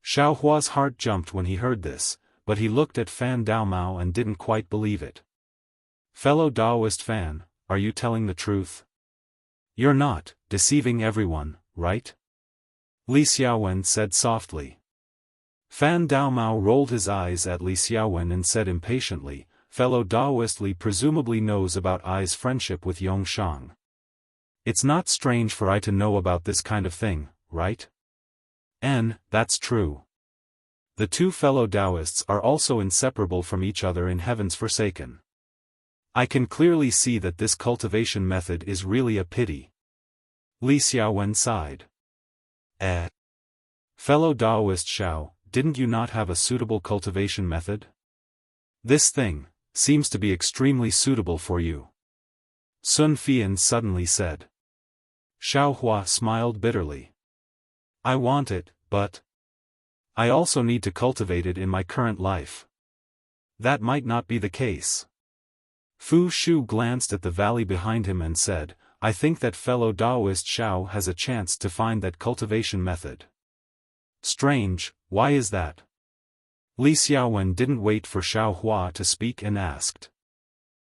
Xiao Hua's heart jumped when he heard this, but he looked at Fan Daomao and didn't quite believe it. Fellow Daoist Fan, are you telling the truth? You're not deceiving everyone, right? Li Xiaowen said softly. Fan Daomao rolled his eyes at Li Xiaowen and said impatiently, Fellow Daoist Li presumably knows about Ai's friendship with Yong Shang. It's not strange for I to know about this kind of thing, right? That's true. The 2 fellow Taoists are also inseparable from each other in Heavens Forsaken. I can clearly see that this cultivation method is really a pity. Li Xiaowen sighed. Fellow Daoist Xiao, didn't you not have a suitable cultivation method? This thing seems to be extremely suitable for you. Sun Fian suddenly said. Xiao Hua smiled bitterly. I want it, but I also need to cultivate it in my current life. That might not be the case. Fu Shu glanced at the valley behind him and said, I think that fellow Daoist Xiao has a chance to find that cultivation method. Strange, why is that? Li Xiaowen didn't wait for Xiao Hua to speak and asked.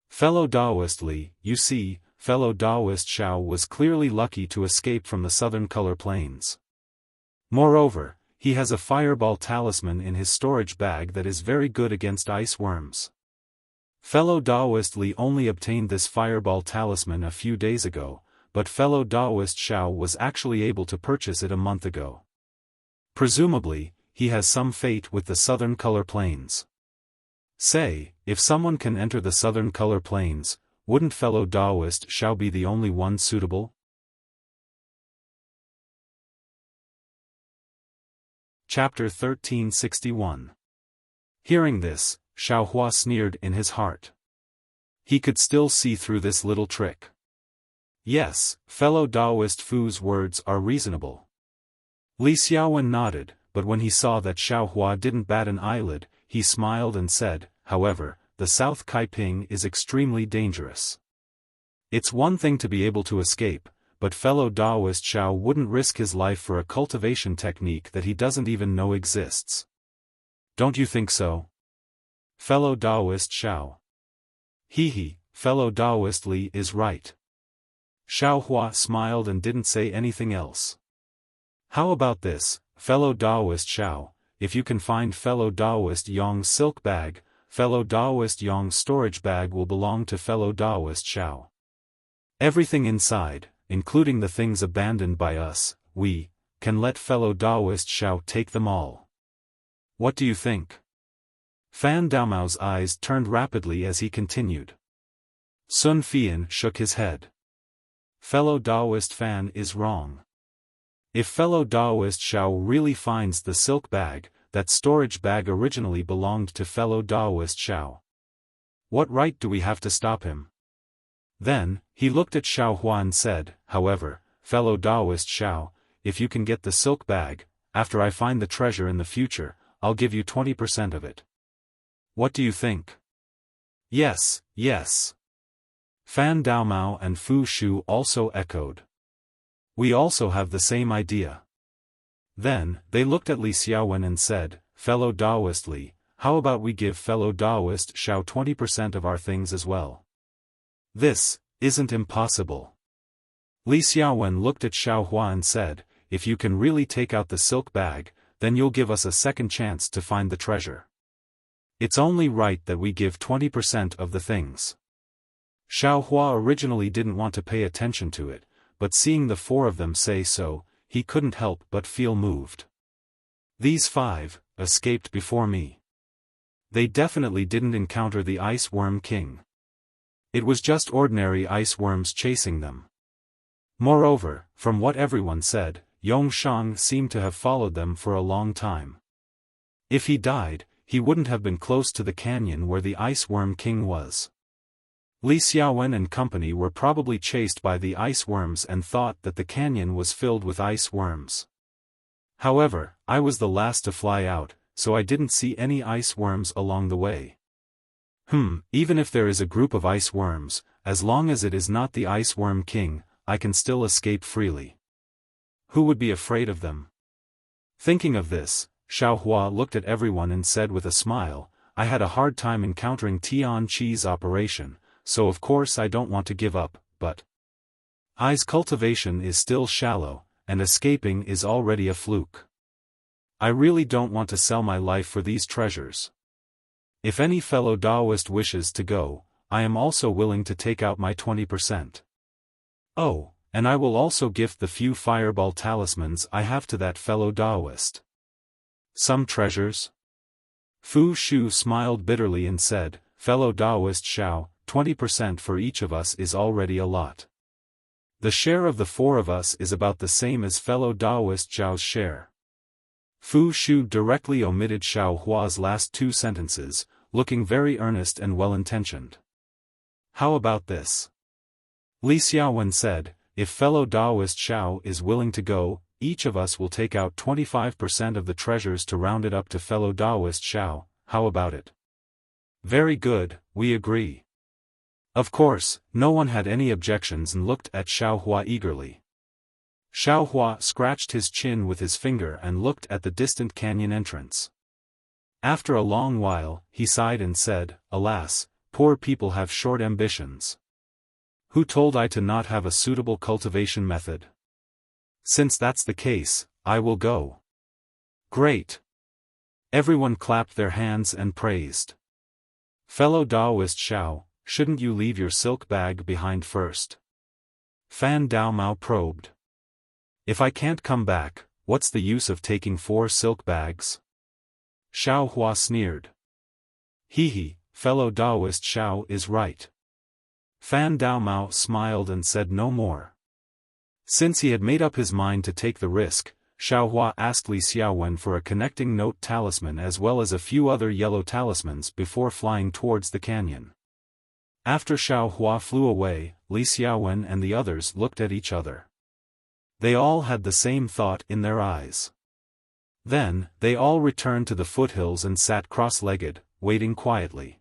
Fellow Daoist Li, you see, fellow Daoist Xiao was clearly lucky to escape from the southern color plains. Moreover, he has a fireball talisman in his storage bag that is very good against ice worms. Fellow Daoist Li only obtained this fireball talisman a few days ago, but fellow Daoist Xiao was actually able to purchase it a month ago. Presumably, he has some fate with the southern color plains. Say, if someone can enter the southern color plains, wouldn't fellow Daoist Xiao be the only one suitable? Chapter 1361. Hearing this, Xiao Hua sneered in his heart. He could still see through this little trick. Yes, fellow Daoist Fu's words are reasonable. Li Xiaowen nodded, but when he saw that Xiao Hua didn't bat an eyelid, he smiled and said, however, the South Kaiping is extremely dangerous. It's one thing to be able to escape, but fellow Daoist Xiao wouldn't risk his life for a cultivation technique that he doesn't even know exists. Don't you think so? Fellow Daoist Xiao. He, fellow Daoist Li is right. Xiao Hua smiled and didn't say anything else. How about this, fellow Daoist Xiao, if you can find fellow Daoist Yong's silk bag, fellow Daoist Yong's storage bag will belong to fellow Daoist Xiao. Everything inside, including the things abandoned by us, we can let fellow Daoist Xiao take them all. What do you think? Fan Daomao's eyes turned rapidly as he continued. Sun Fian shook his head. Fellow Daoist Fan is wrong. If fellow Daoist Xiao really finds the silk bag, that storage bag originally belonged to fellow Daoist Xiao. What right do we have to stop him? Then, he looked at Xiao Hua and said, however, fellow Taoist Xiao, if you can get the silk bag, after I find the treasure in the future, I'll give you 20% of it. What do you think? Yes, yes. Fan Daomao and Fu Shu also echoed. We also have the same idea. Then, they looked at Li Xiaowen and said, fellow Taoist Li, how about we give fellow Taoist Xiao 20% of our things as well? This isn't impossible. Li Xiaowen looked at Xiaohua and said, if you can really take out the silk bag, then you'll give us a second chance to find the treasure. It's only right that we give 20% of the things. Xiaohua originally didn't want to pay attention to it, but seeing the four of them say so, he couldn't help but feel moved. These 5 escaped before me. They definitely didn't encounter the Ice Worm King. It was just ordinary ice worms chasing them. Moreover, from what everyone said, Yongshang seemed to have followed them for a long time. If he died, he wouldn't have been close to the canyon where the Ice Worm King was. Li Xiaowen and company were probably chased by the ice worms and thought that the canyon was filled with ice worms. However, I was the last to fly out, so I didn't see any ice worms along the way. Even if there is a group of ice worms, as long as it is not the Ice Worm King, I can still escape freely. Who would be afraid of them? Thinking of this, Xiaohua looked at everyone and said with a smile, I had a hard time encountering Tian Qi's operation, so of course I don't want to give up, but I's cultivation is still shallow, and escaping is already a fluke. I really don't want to sell my life for these treasures. If any fellow Taoist wishes to go, I am also willing to take out my 20%. Oh, and I will also gift the few fireball talismans I have to that fellow Taoist. Some treasures? Fu Shu smiled bitterly and said, fellow Taoist Xiao, 20% for each of us is already a lot. The share of the 4 of us is about the same as fellow Taoist Zhao's share. Fu Shu directly omitted Xiaohua's last 2 sentences, looking very earnest and well-intentioned. How about this? Li Xiaowen said, if fellow Taoist Xiao is willing to go, each of us will take out 25% of the treasures to round it up to fellow Taoist Xiao, how about it? Very good, we agree. Of course, no one had any objections and looked at Xiaohua eagerly. Xiaohua scratched his chin with his finger and looked at the distant canyon entrance. After a long while, he sighed and said, alas, poor people have short ambitions. Who told I to not have a suitable cultivation method? Since that's the case, I will go. Great! Everyone clapped their hands and praised. Fellow Taoist Xiao, shouldn't you leave your silk bag behind first? Fan Daomao probed. If I can't come back, what's the use of taking 4 silk bags? Xiaohua sneered. Hee, fellow Taoist Xiao is right. Fan Daomao smiled and said no more. Since he had made up his mind to take the risk, Xiaohua asked Li Xiaowen for a connecting note talisman as well as a few other yellow talismans before flying towards the canyon. After Xiaohua flew away, Li Xiaowen and the others looked at each other. They all had the same thought in their eyes. Then, they all returned to the foothills and sat cross-legged, waiting quietly.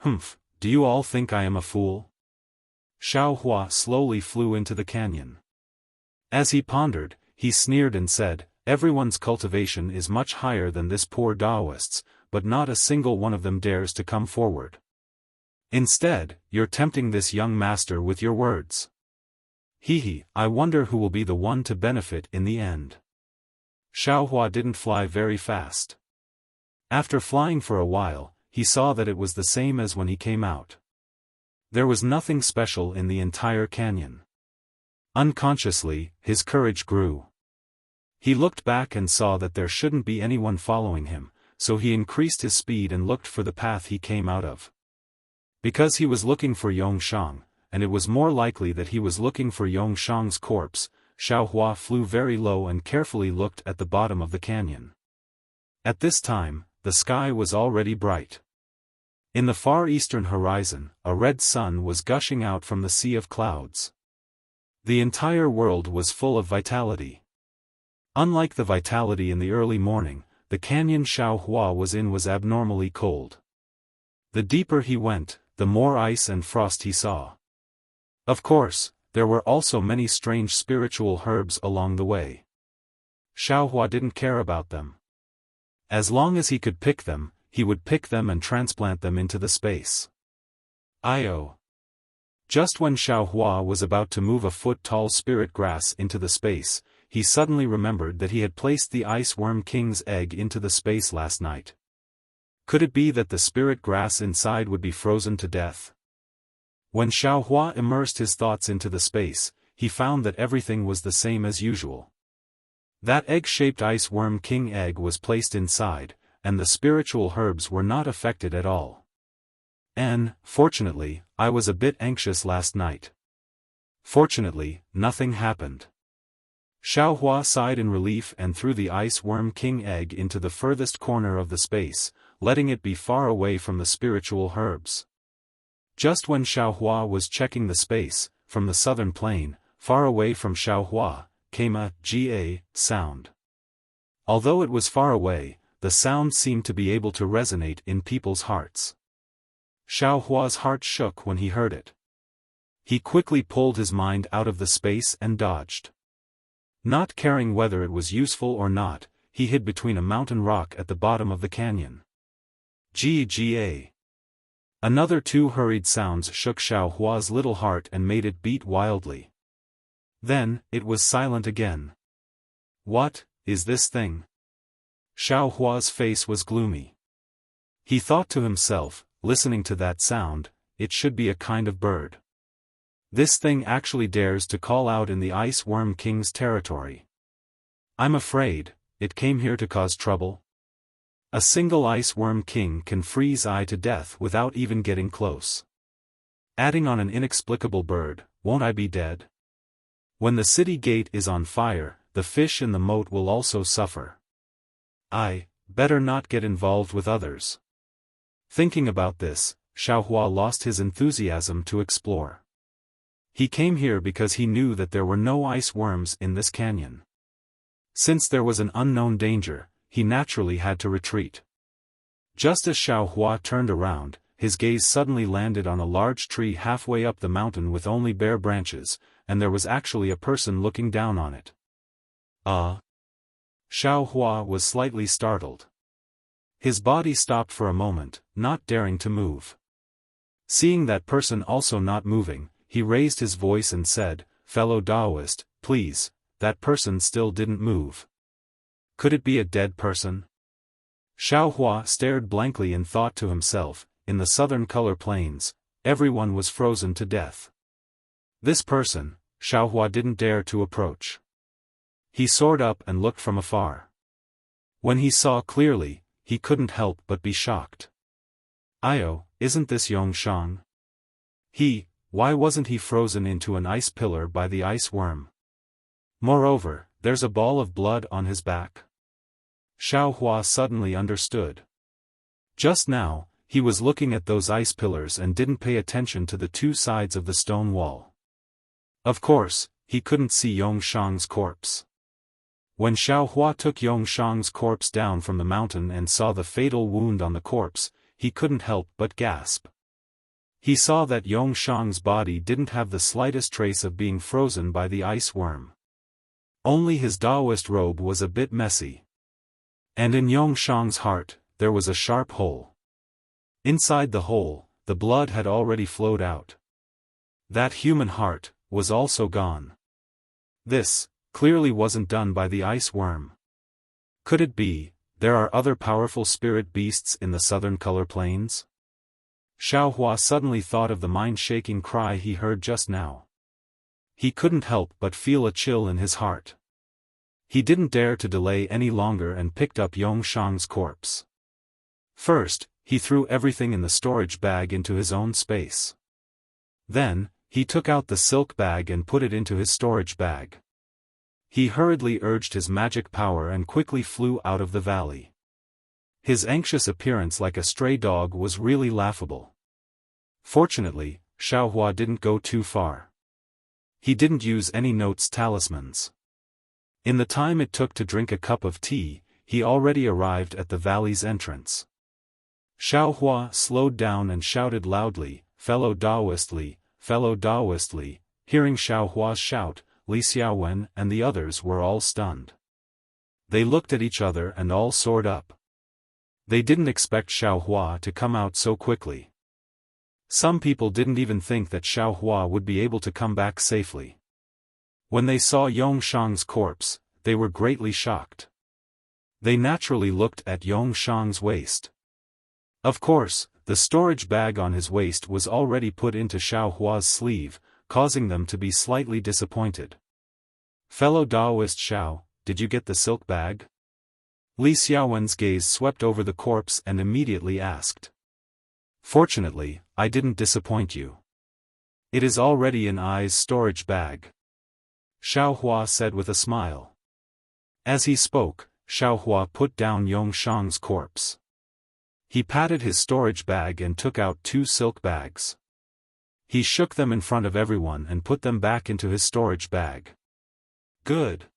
Do you all think I am a fool? Xiaohua slowly flew into the canyon. As he pondered, he sneered and said, everyone's cultivation is much higher than this poor Taoist's, but not a single one of them dares to come forward. Instead, you're tempting this young master with your words. I wonder who will be the one to benefit in the end. Xiaohua didn't fly very fast. After flying for a while, he saw that it was the same as when he came out. There was nothing special in the entire canyon. Unconsciously, his courage grew. He looked back and saw that there shouldn't be anyone following him, so he increased his speed and looked for the path he came out of. Because he was looking for Yongshang, and it was more likely that he was looking for Yongshang's corpse, Xiaohua flew very low and carefully looked at the bottom of the canyon. At this time, the sky was already bright. In the far eastern horizon, a red sun was gushing out from the sea of clouds. The entire world was full of vitality. Unlike the vitality in the early morning, the canyon Xiaohua was in was abnormally cold. The deeper he went, the more ice and frost he saw. Of course, there were also many strange spiritual herbs along the way. Xiaohua didn't care about them. As long as he could pick them, he would pick them and transplant them into the space. Io. Just when Xiaohua was about to move a foot-tall spirit grass into the space, he suddenly remembered that he had placed the ice worm king's egg into the space last night. Could it be that the spirit grass inside would be frozen to death? When Xiaohua immersed his thoughts into the space, he found that everything was the same as usual. That egg-shaped ice worm king egg was placed inside, and the spiritual herbs were not affected at all. Fortunately, I was a bit anxious last night. Fortunately, nothing happened. Xiaohua sighed in relief and threw the ice worm king egg into the furthest corner of the space, letting it be far away from the spiritual herbs. Just when Xiaohua was checking the space, from the southern plain, far away from Xiaohua, came a "ga" sound. Although it was far away, the sound seemed to be able to resonate in people's hearts. Xiaohua's heart shook when he heard it. He quickly pulled his mind out of the space and dodged. Not caring whether it was useful or not, he hid between a mountain rock at the bottom of the canyon. Ga. Another two hurried sounds shook Xiaohua's little heart and made it beat wildly. Then, it was silent again. What is this thing? Xiaohua's face was gloomy. He thought to himself, listening to that sound, it should be a kind of bird. This thing actually dares to call out in the ice worm king's territory. I'm afraid, it came here to cause trouble. A single ice worm king can freeze I to death without even getting close. Adding on an inexplicable bird, won't I be dead? When the city gate is on fire, the fish in the moat will also suffer. I better not get involved with others. Thinking about this, Xiaohua lost his enthusiasm to explore. He came here because he knew that there were no ice worms in this canyon. Since there was an unknown danger, he naturally had to retreat. Just as Xiaohua turned around, his gaze suddenly landed on a large tree halfway up the mountain with only bare branches, and there was actually a person looking down on it. Xiaohua was slightly startled. His body stopped for a moment, not daring to move. Seeing that person also not moving, he raised his voice and said, "Fellow Taoist, please." That person still didn't move. Could it be a dead person? Xiaohua stared blankly and thought to himself, in the southern color plains, everyone was frozen to death. This person, Xiaohua didn't dare to approach. He soared up and looked from afar. When he saw clearly, he couldn't help but be shocked. Isn't this Yongshang? Why wasn't he frozen into an ice pillar by the ice worm? Moreover, there's a ball of blood on his back. Xiaohua suddenly understood. Just now, he was looking at those ice pillars and didn't pay attention to the two sides of the stone wall. Of course, he couldn't see Yongshang's corpse. When Xiaohua took Yongshang's corpse down from the mountain and saw the fatal wound on the corpse, he couldn't help but gasp. He saw that Yongshang's body didn't have the slightest trace of being frozen by the ice worm. Only his Taoist robe was a bit messy. And in Yongshang's heart, there was a sharp hole. Inside the hole, the blood had already flowed out. That human heart was also gone. This clearly wasn't done by the ice worm. Could it be, there are other powerful spirit beasts in the southern color plains? Xiaohua suddenly thought of the mind-shaking cry he heard just now. He couldn't help but feel a chill in his heart. He didn't dare to delay any longer and picked up Yongshang's corpse. First, he threw everything in the storage bag into his own space. Then, he took out the silk bag and put it into his storage bag. He hurriedly urged his magic power and quickly flew out of the valley. His anxious appearance like a stray dog was really laughable. Fortunately, Xiaohua didn't go too far. He didn't use any notes talismans. In the time it took to drink a cup of tea, he already arrived at the valley's entrance. Xiaohua slowed down and shouted loudly, "Fellow Daoist Li, fellow Daoist Li." Hearing Xiaohua's shout, Li Xiaowen and the others were all stunned. They looked at each other and all soared up. They didn't expect Xiaohua to come out so quickly. Some people didn't even think that Xiaohua would be able to come back safely. When they saw Yongshang's corpse, they were greatly shocked. They naturally looked at Yongshang's waist. Of course, the storage bag on his waist was already put into Xiaohua's sleeve, causing them to be slightly disappointed. "Fellow Daoist Xiao, did you get the silk bag?" Li Xiaowen's gaze swept over the corpse and immediately asked. "Fortunately, I didn't disappoint you. It is already in I's storage bag," Xiaohua said with a smile. As he spoke, Xiaohua put down Yongshang's corpse. He patted his storage bag and took out 2 silk bags. He shook them in front of everyone and put them back into his storage bag. "Good."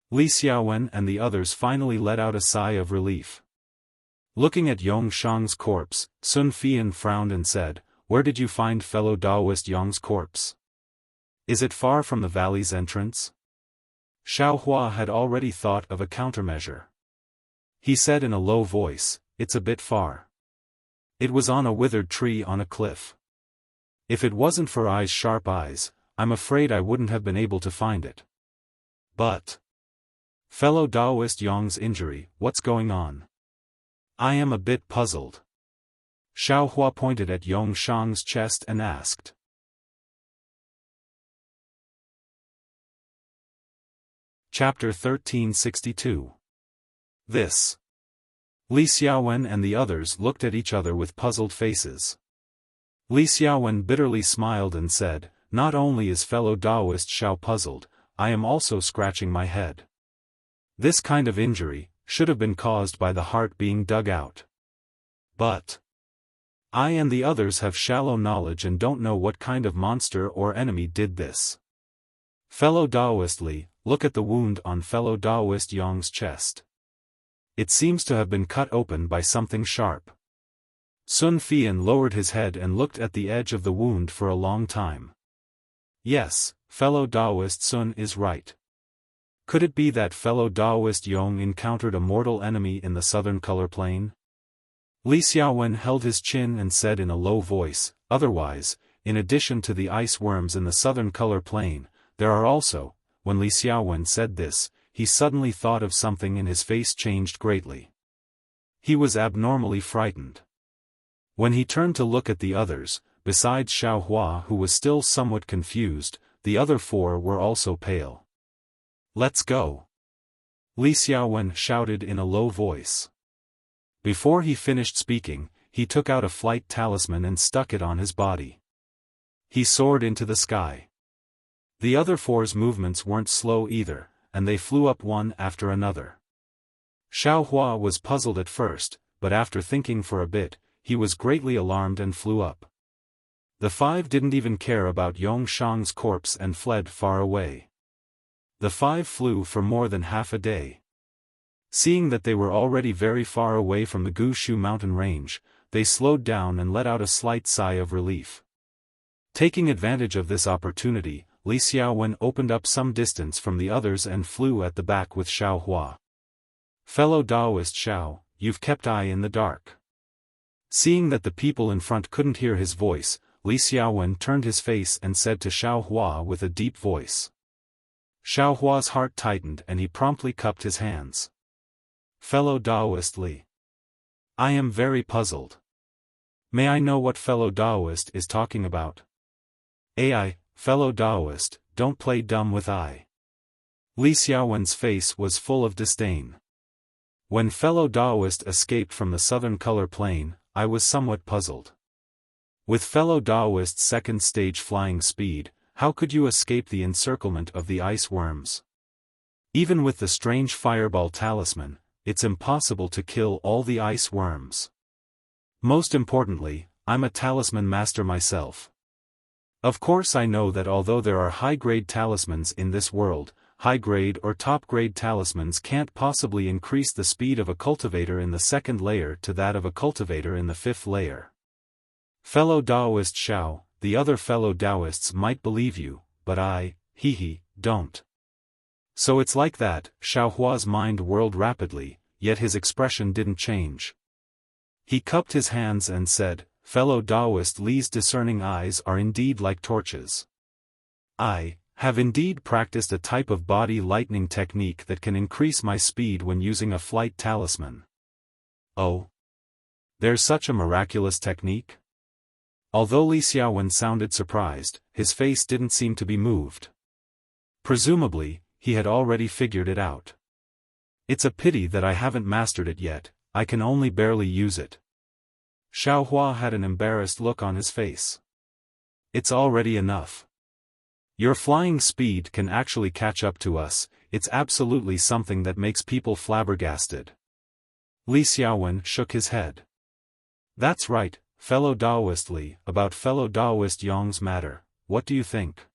Li Xiaowen and the others finally let out a sigh of relief. Looking at Yongshang's corpse, Sun Fian frowned and said, "Where did you find fellow Daoist Yong's corpse? Is it far from the valley's entrance?" Xiaohua had already thought of a countermeasure. He said in a low voice, "It's a bit far. It was on a withered tree on a cliff. If it wasn't for I's sharp eyes, I'm afraid I wouldn't have been able to find it." "But fellow Daoist Yong's injury, what's going on? I am a bit puzzled." Xiaohua pointed at Yongshang's chest and asked. Chapter 1362. This. Li Xiaowen and the others looked at each other with puzzled faces. Li Xiaowen bitterly smiled and said, "Not only is fellow Daoist Xiao puzzled, I am also scratching my head. This kind of injury should have been caused by the heart being dug out. But I and the others have shallow knowledge and don't know what kind of monster or enemy did this. Fellow Daoist Li, look at the wound on fellow Daoist Yong's chest. It seems to have been cut open by something sharp." Sun Fian lowered his head and looked at the edge of the wound for a long time. "Yes, fellow Daoist Sun is right. Could it be that fellow Daoist Yong encountered a mortal enemy in the southern color plane?" Li Xiaowen held his chin and said in a low voice, "Otherwise, in addition to the ice worms in the southern color plane, there are also," when Li Xiaowen said this, he suddenly thought of something and his face changed greatly. He was abnormally frightened. When he turned to look at the others, besides Xiaohua who was still somewhat confused, the other 4 were also pale. "Let's go!" Li Xiaowen shouted in a low voice. Before he finished speaking, he took out a flight talisman and stuck it on his body. He soared into the sky. The other 4's movements weren't slow either, and they flew up one after another. Xiaohua was puzzled at first, but after thinking for a bit, he was greatly alarmed and flew up. The 5 didn't even care about Yongshang's corpse and fled far away. The 5 flew for more than half a day. Seeing that they were already very far away from the Gushu mountain range, they slowed down and let out a slight sigh of relief. Taking advantage of this opportunity, Li Xiaowen opened up some distance from the others and flew at the back with Xiaohua. "Fellow Daoist Xiao, you've kept eye in the dark." Seeing that the people in front couldn't hear his voice, Li Xiaowen turned his face and said to Xiaohua with a deep voice. Xiaohua's heart tightened and he promptly cupped his hands. "Fellow Daoist Li, I am very puzzled. May I know what fellow Daoist is talking about?" "Ai, fellow Daoist, don't play dumb with I." Li Xiaowen's face was full of disdain. "When fellow Daoist escaped from the southern color plane, I was somewhat puzzled. With fellow Daoist's second stage flying speed, how could you escape the encirclement of the ice worms? Even with the strange fireball talisman, it's impossible to kill all the ice worms. Most importantly, I'm a talisman master myself. Of course I know that although there are high-grade talismans in this world, high-grade or top-grade talismans can't possibly increase the speed of a cultivator in the second layer to that of a cultivator in the fifth layer. Fellow Taoist Xiao, the other fellow Taoists might believe you, but I, don't. So it's like that. Xiao Hua's mind whirled rapidly, yet his expression didn't change. He cupped his hands and said, "Fellow Taoist Li's discerning eyes are indeed like torches. I have indeed practiced a type of body lightning technique that can increase my speed when using a flight talisman." Oh? There's such a miraculous technique? Although Li Xiaowen sounded surprised, his face didn't seem to be moved. Presumably, he had already figured it out. "It's a pity that I haven't mastered it yet, I can only barely use it." Xiao Hua had an embarrassed look on his face. "It's already enough. Your flying speed can actually catch up to us, it's absolutely something that makes people flabbergasted." Li Xiaowen shook his head. "That's right, fellow Taoist Li, about fellow Taoist Yong's matter, what do you think?"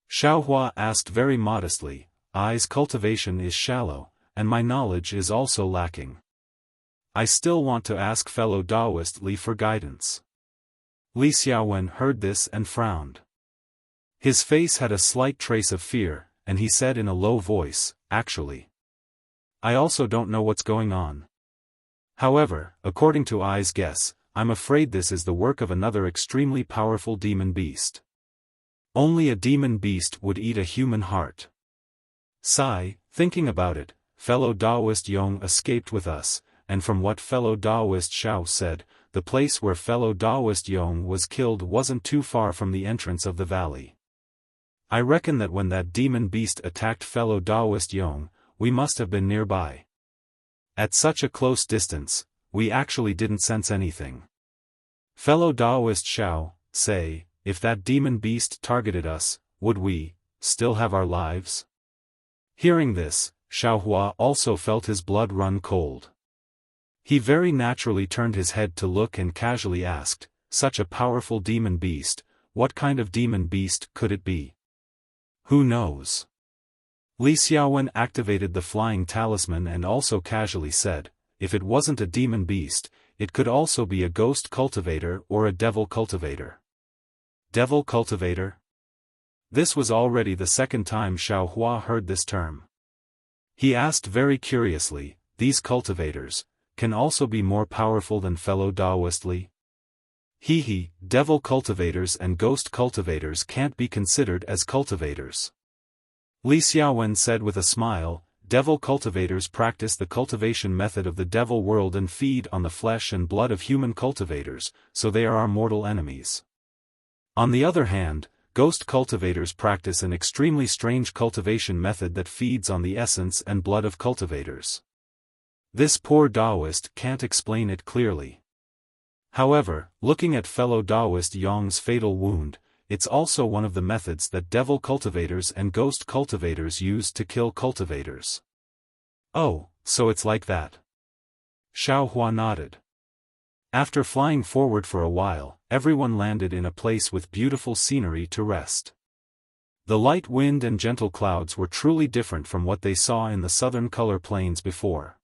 Xiao Hua asked very modestly. "I's cultivation is shallow, and my knowledge is also lacking. I still want to ask fellow Taoist Li for guidance." Li Xiaowen heard this and frowned. His face had a slight trace of fear, and he said in a low voice, "Actually, I also don't know what's going on. However, according to I's guess, I'm afraid this is the work of another extremely powerful demon beast. Only a demon beast would eat a human heart. Sigh, thinking about it, fellow Taoist Yong escaped with us, and from what fellow Taoist Xiao said, the place where fellow Taoist Yong was killed wasn't too far from the entrance of the valley. I reckon that when that demon beast attacked fellow Taoist Yong, we must have been nearby. At such a close distance, we actually didn't sense anything. Fellow Taoist Xiao, say, if that demon beast targeted us, would we still have our lives?" Hearing this, Xiao Hua also felt his blood run cold. He very naturally turned his head to look and casually asked, "Such a powerful demon beast, what kind of demon beast could it be?" "Who knows?" Li Xiaowen activated the flying talisman and also casually said, "If it wasn't a demon beast, it could also be a ghost cultivator or a devil cultivator." Devil cultivator? This was already the second time Xiao Hua heard this term. He asked very curiously, "These cultivators can also be more powerful than fellow Taoist Li?" Devil cultivators and ghost cultivators can't be considered as cultivators." Li Xiaowen said with a smile, "Devil cultivators practice the cultivation method of the devil world and feed on the flesh and blood of human cultivators, so they are our mortal enemies. On the other hand, ghost cultivators practice an extremely strange cultivation method that feeds on the essence and blood of cultivators. This poor Taoist can't explain it clearly. However, looking at fellow Taoist Yong's fatal wound, it's also one of the methods that devil cultivators and ghost cultivators use to kill cultivators." "Oh, so it's like that." Xiao Hua nodded. After flying forward for a while, everyone landed in a place with beautiful scenery to rest. The light wind and gentle clouds were truly different from what they saw in the southern color plains before.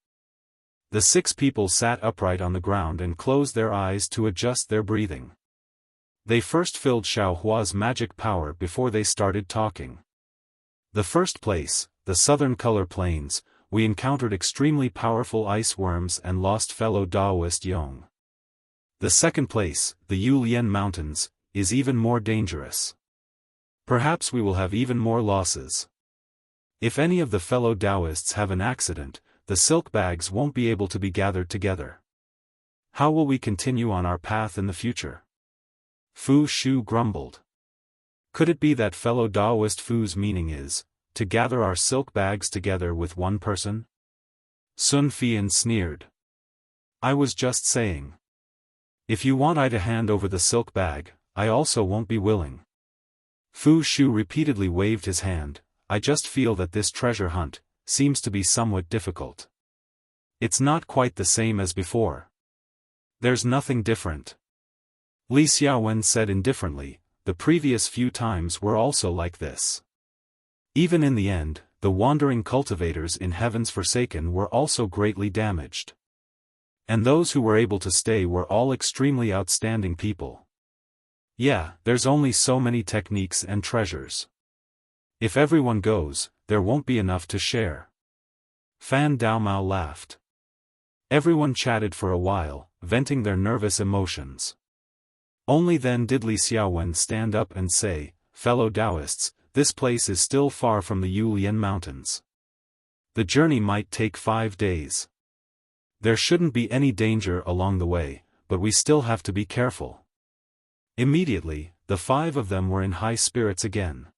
The 6 people sat upright on the ground and closed their eyes to adjust their breathing. They first filled Xiao Hua's magic power before they started talking. "The first place, the southern color plains, we encountered extremely powerful ice worms and lost fellow Taoist Yong. The second place, the Yulian Mountains, is even more dangerous. Perhaps we will have even more losses. If any of the fellow Taoists have an accident, the silk bags won't be able to be gathered together. How will we continue on our path in the future?" Fu Shu grumbled. "Could it be that fellow Taoist Fu's meaning is, to gather our silk bags together with one person?" Sun Fian sneered. "I was just saying. If you want I to hand over the silk bag, I also won't be willing." Fu Shu repeatedly waved his hand. "I just feel that this treasure hunt seems to be somewhat difficult. It's not quite the same as before." "There's nothing different." Li Xiaowen said indifferently, the previous few times were also like this. Even in the end, the wandering cultivators in Heaven's Forsaken were also greatly damaged. And those who were able to stay were all extremely outstanding people. Yeah, there's only so many techniques and treasures. If everyone goes, there won't be enough to share. Fan Daomao laughed. Everyone chatted for a while, venting their nervous emotions. Only then did Li Xiaowen stand up and say, "Fellow Taoists, this place is still far from the Yulian Mountains. The journey might take 5 days. There shouldn't be any danger along the way, but we still have to be careful." Immediately, the 5 of them were in high spirits again.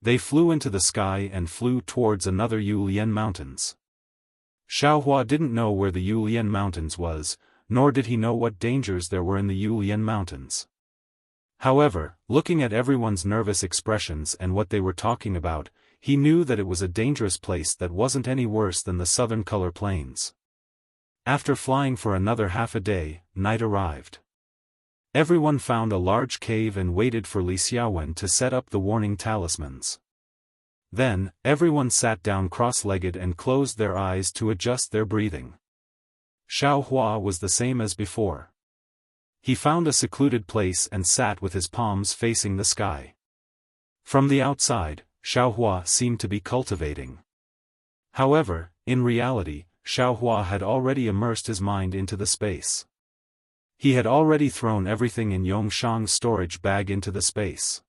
They flew into the sky and flew towards another Yulian Mountains. Xiaohua didn't know where the Yulian Mountains was, nor did he know what dangers there were in the Yulian Mountains. However, looking at everyone's nervous expressions and what they were talking about, he knew that it was a dangerous place that wasn't any worse than the southern Color Plains. After flying for another half a day, night arrived. Everyone found a large cave and waited for Li Xiaowen to set up the warning talismans. Then, everyone sat down cross-legged and closed their eyes to adjust their breathing. Xiaohua was the same as before. He found a secluded place and sat with his palms facing the sky. From the outside, Xiaohua seemed to be cultivating. However, in reality, Xiaohua had already immersed his mind into the space. He had already thrown everything in Yongshang's storage bag into the space.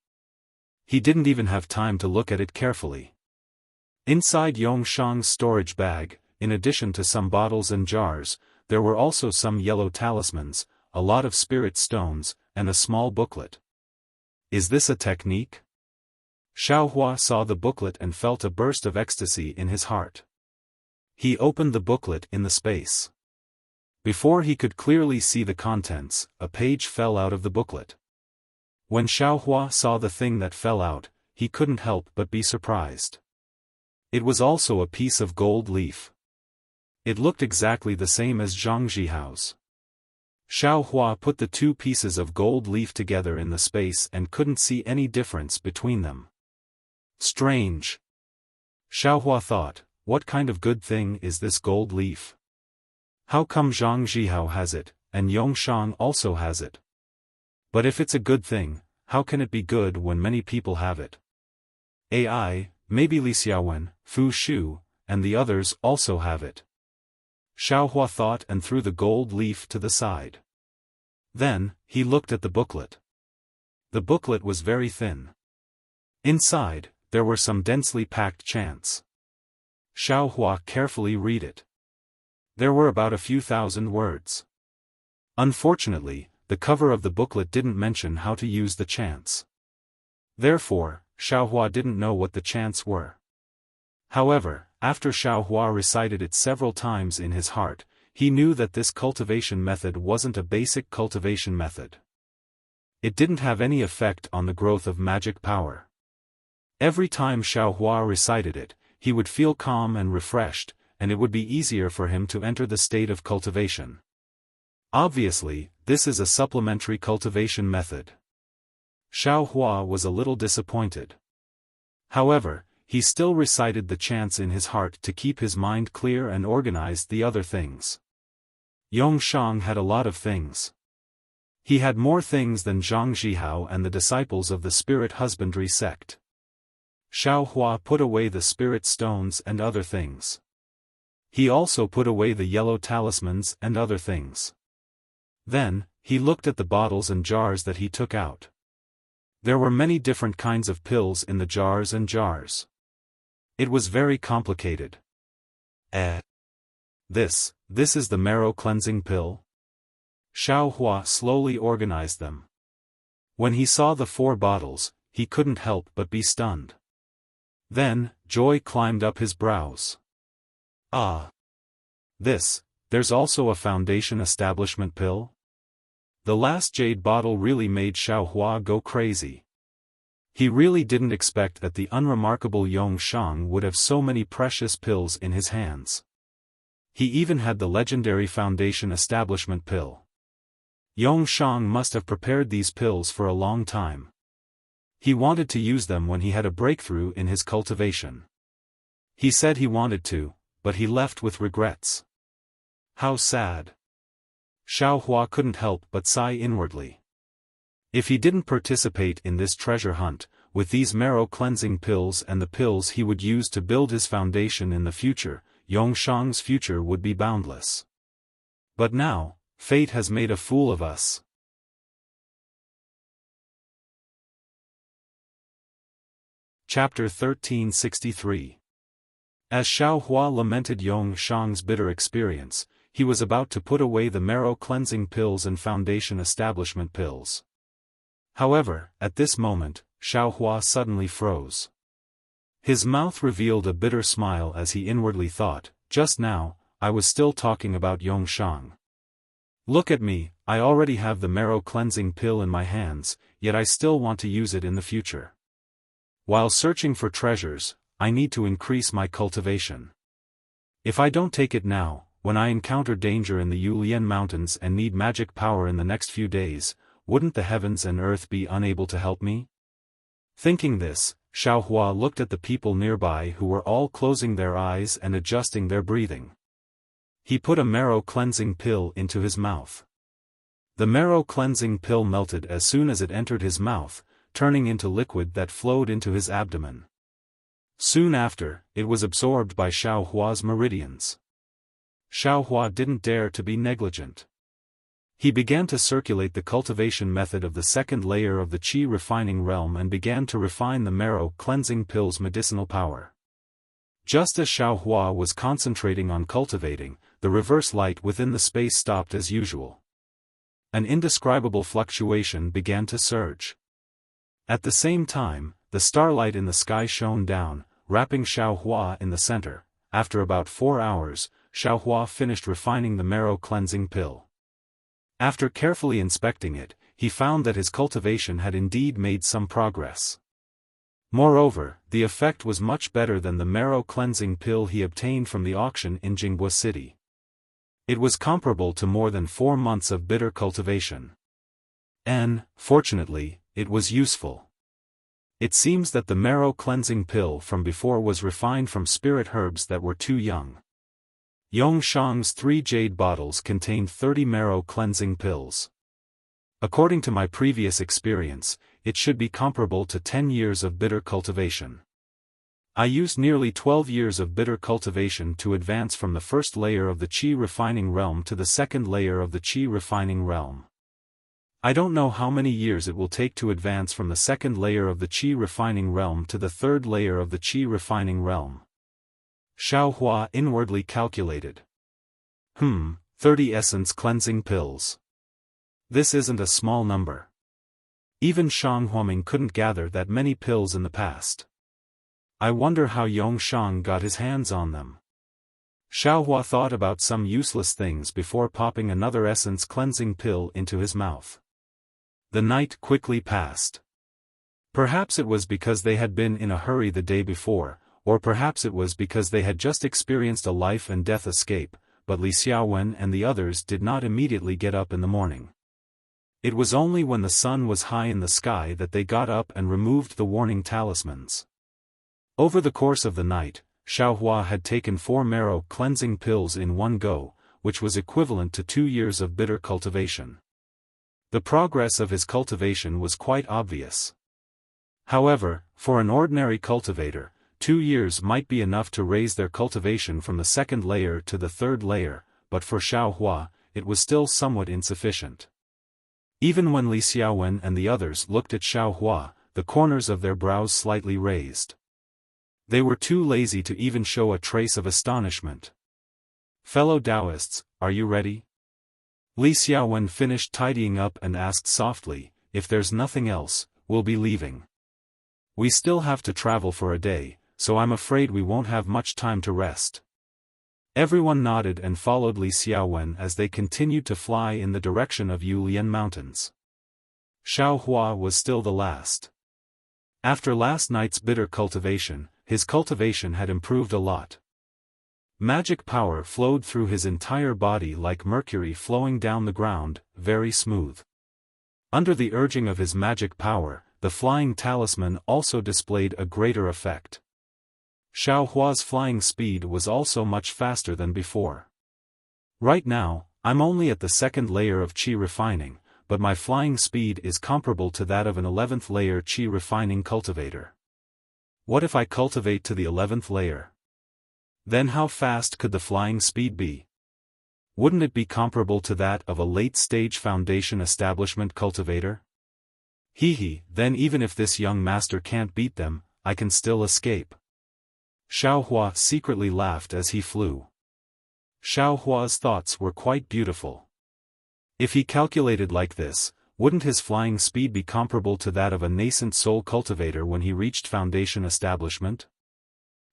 He didn't even have time to look at it carefully. Inside Yongshang's storage bag, in addition to some bottles and jars, there were also some yellow talismans, a lot of spirit stones, and a small booklet. Is this a technique? Xiaohua saw the booklet and felt a burst of ecstasy in his heart. He opened the booklet in the space. Before he could clearly see the contents, a page fell out of the booklet. When Xiaohua saw the thing that fell out, he couldn't help but be surprised. It was also a piece of gold leaf. It looked exactly the same as Zhang Jihao's. Xiaohua put the 2 pieces of gold leaf together in the space and couldn't see any difference between them. Strange. Xiaohua thought, what kind of good thing is this gold leaf? How come Zhang Jihao has it, and Yongshang also has it? But if it's a good thing, how can it be good when many people have it? Maybe Li Xiaowen, Fu Shu, and the others also have it. Xiaohua thought and threw the gold leaf to the side. Then, he looked at the booklet. The booklet was very thin. Inside, there were some densely packed chants. Xiaohua carefully read it. There were about a few thousand words. Unfortunately, the cover of the booklet didn't mention how to use the chants. Therefore, Xiaohua didn't know what the chants were. However, after Xiaohua recited it several times in his heart, he knew that this cultivation method wasn't a basic cultivation method. It didn't have any effect on the growth of magic power. Every time Xiaohua recited it, he would feel calm and refreshed, and it would be easier for him to enter the state of cultivation. Obviously, this is a supplementary cultivation method. Xiaohua was a little disappointed. However, he still recited the chants in his heart to keep his mind clear and organized the other things. Yongshang had a lot of things. He had more things than Zhang Jihao and the disciples of the spirit husbandry sect. Xiaohua put away the spirit stones and other things. He also put away the yellow talismans and other things. Then, he looked at the bottles and jars that he took out. There were many different kinds of pills in the jars and jars. It was very complicated. This is the marrow cleansing pill? Xiaohua slowly organized them. When he saw the 4 bottles, he couldn't help but be stunned. Then, joy climbed up his brows. There's also a foundation establishment pill? The last jade bottle really made Xiaohua go crazy. He really didn't expect that the unremarkable Yongshang would have so many precious pills in his hands. He even had the legendary foundation establishment pill. Yongshang must have prepared these pills for a long time. He wanted to use them when he had a breakthrough in his cultivation. He said he wanted to, but he left with regrets. How sad. Xiao Hua couldn't help but sigh inwardly. If he didn't participate in this treasure hunt, with these marrow-cleansing pills and the pills he would use to build his foundation in the future, Yongshang's future would be boundless. But now, fate has made a fool of us. Chapter 1363. As Xiao Hua lamented Yongshang's bitter experience, he was about to put away the marrow-cleansing pills and foundation establishment pills. However, at this moment, Xiao Hua suddenly froze. His mouth revealed a bitter smile as he inwardly thought, just now, I was still talking about Yongshang. Look at me, I already have the marrow-cleansing pill in my hands, yet I still want to use it in the future. While searching for treasures, I need to increase my cultivation. If I don't take it now, when I encounter danger in the Yulian Mountains and need magic power in the next few days, wouldn't the heavens and earth be unable to help me? Thinking this, Xiao Hua looked at the people nearby who were all closing their eyes and adjusting their breathing. He put a marrow-cleansing pill into his mouth. The marrow-cleansing pill melted as soon as it entered his mouth, turning into liquid that flowed into his abdomen. Soon after, it was absorbed by Xiao Hua's meridians. Xiao Hua didn't dare to be negligent. He began to circulate the cultivation method of the second layer of the qi refining realm and began to refine the marrow-cleansing pill's medicinal power. Just as Xiao Hua was concentrating on cultivating, the reverse light within the space stopped as usual. An indescribable fluctuation began to surge. At the same time, the starlight in the sky shone down, wrapping Xiao Hua in the center. After about 4 hours, Xiao Hua finished refining the marrow-cleansing pill. After carefully inspecting it, he found that his cultivation had indeed made some progress. Moreover, the effect was much better than the marrow-cleansing pill he obtained from the auction in Jinghua City. It was comparable to more than 4 months of bitter cultivation. And, fortunately, it was useful. It seems that the marrow-cleansing pill from before was refined from spirit herbs that were too young. Yongshang's 3 jade bottles contained 30 marrow-cleansing pills. According to my previous experience, it should be comparable to 10 years of bitter cultivation. I used nearly 12 years of bitter cultivation to advance from the first layer of the qi refining realm to the second layer of the qi refining realm. I don't know how many years it will take to advance from the second layer of the qi refining realm to the third layer of the qi refining realm. Xiao Hua inwardly calculated. 30 essence cleansing pills. This isn't a small number. Even Shang Huaming couldn't gather that many pills in the past. I wonder how Yongshang got his hands on them. Xiao Hua thought about some useless things before popping another essence cleansing pill into his mouth. The night quickly passed. Perhaps it was because they had been in a hurry the day before, or perhaps it was because they had just experienced a life and death escape, but Li Xiaowen and the others did not immediately get up in the morning. It was only when the sun was high in the sky that they got up and removed the warning talismans. Over the course of the night, Xiao Hua had taken 4 marrow-cleansing pills in one go, which was equivalent to 2 years of bitter cultivation. The progress of his cultivation was quite obvious. However, for an ordinary cultivator, 2 years might be enough to raise their cultivation from the second layer to the third layer, but for Xiao Hua, it was still somewhat insufficient. Even when Li Xiaowen and the others looked at Xiao Hua, the corners of their brows slightly raised. They were too lazy to even show a trace of astonishment. Fellow Taoists, are you ready? Li Xiaowen finished tidying up and asked softly, if there's nothing else, we'll be leaving. We still have to travel for a day, so I'm afraid we won't have much time to rest. Everyone nodded and followed Li Xiaowen as they continued to fly in the direction of Yulian Mountains. Xiao Hua was still the last. After last night's bitter cultivation, his cultivation had improved a lot. Magic power flowed through his entire body like mercury flowing down the ground, very smooth. Under the urging of his magic power, the flying talisman also displayed a greater effect. Xiao Hua's flying speed was also much faster than before. Right now, I'm only at the second layer of qi refining, but my flying speed is comparable to that of an 11th layer qi refining cultivator. What if I cultivate to the 11th layer? Then how fast could the flying speed be? Wouldn't it be comparable to that of a late-stage foundation establishment cultivator? Then even if this young master can't beat them, I can still escape. Xiao Hua secretly laughed as he flew. Xiao Hua's thoughts were quite beautiful. If he calculated like this, wouldn't his flying speed be comparable to that of a nascent soul cultivator when he reached foundation establishment?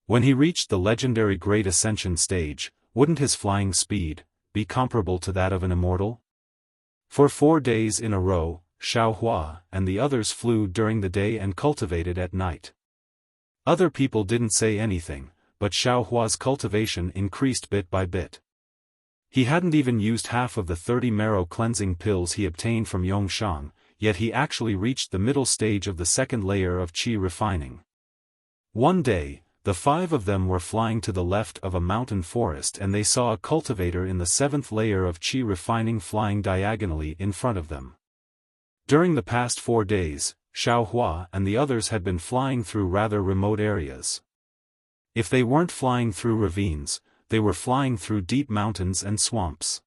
When he reached the legendary Great Ascension stage, wouldn't his flying speed be comparable to that of an immortal? For 4 days in a row, Xiao Hua and the others flew during the day and cultivated at night. Other people didn't say anything, but Xiao Hua's cultivation increased bit by bit. He hadn't even used half of the 30 marrow cleansing pills he obtained from Yongshang, yet he actually reached the middle stage of the second layer of qi refining. One day, the 5 of them were flying to the left of a mountain forest and they saw a cultivator in the 7th layer of qi refining flying diagonally in front of them. During the past 4 days, Xiao Hua and the others had been flying through rather remote areas. If they weren't flying through ravines, they were flying through deep mountains and swamps.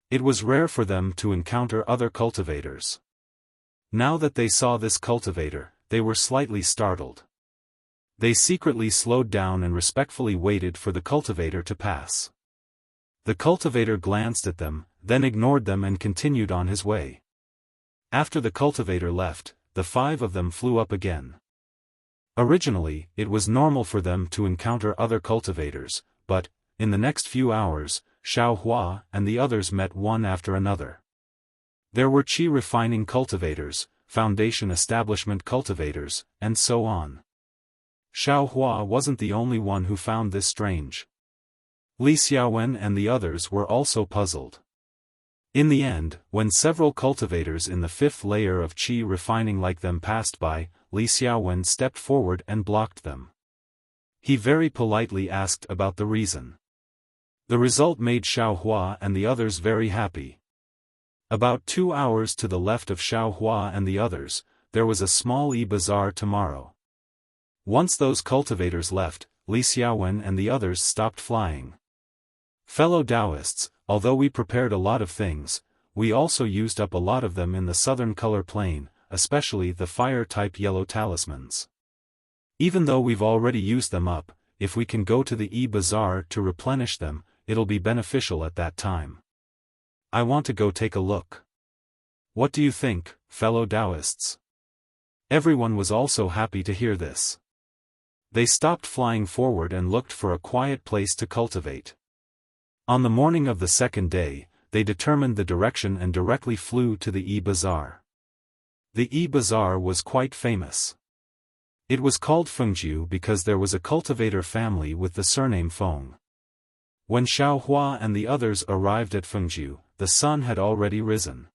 It was rare for them to encounter other cultivators. Now that they saw this cultivator, they were slightly startled. They secretly slowed down and respectfully waited for the cultivator to pass. The cultivator glanced at them, then ignored them and continued on his way. After the cultivator left, the 5 of them flew up again. Originally, it was normal for them to encounter other cultivators, but, in the next few hours, Xiao Hua and the others met one after another. There were qi refining cultivators, foundation establishment cultivators, and so on. Xiao Hua wasn't the only one who found this strange. Li Xiaowen and the others were also puzzled. In the end, when several cultivators in the 5th layer of qi refining like them passed by, Li Xiaowen stepped forward and blocked them. He very politely asked about the reason. The result made Xiao Hua and the others very happy. About 2 hours to the left of Xiao Hua and the others, there was a small bazaar tomorrow. Once those cultivators left, Li Xiaowen and the others stopped flying. Fellow Taoists, although we prepared a lot of things, we also used up a lot of them in the southern color plane, especially the fire-type yellow talismans. Even though we've already used them up, if we can go to the bazaar to replenish them, it'll be beneficial at that time. I want to go take a look. What do you think, fellow Taoists? Everyone was also happy to hear this. They stopped flying forward and looked for a quiet place to cultivate. On the morning of the second day, they determined the direction and directly flew to the bazaar. The bazaar was quite famous. It was called Fengjiu because there was a cultivator family with the surname Feng. When Xiao Hua and the others arrived at Fengjiu, the sun had already risen.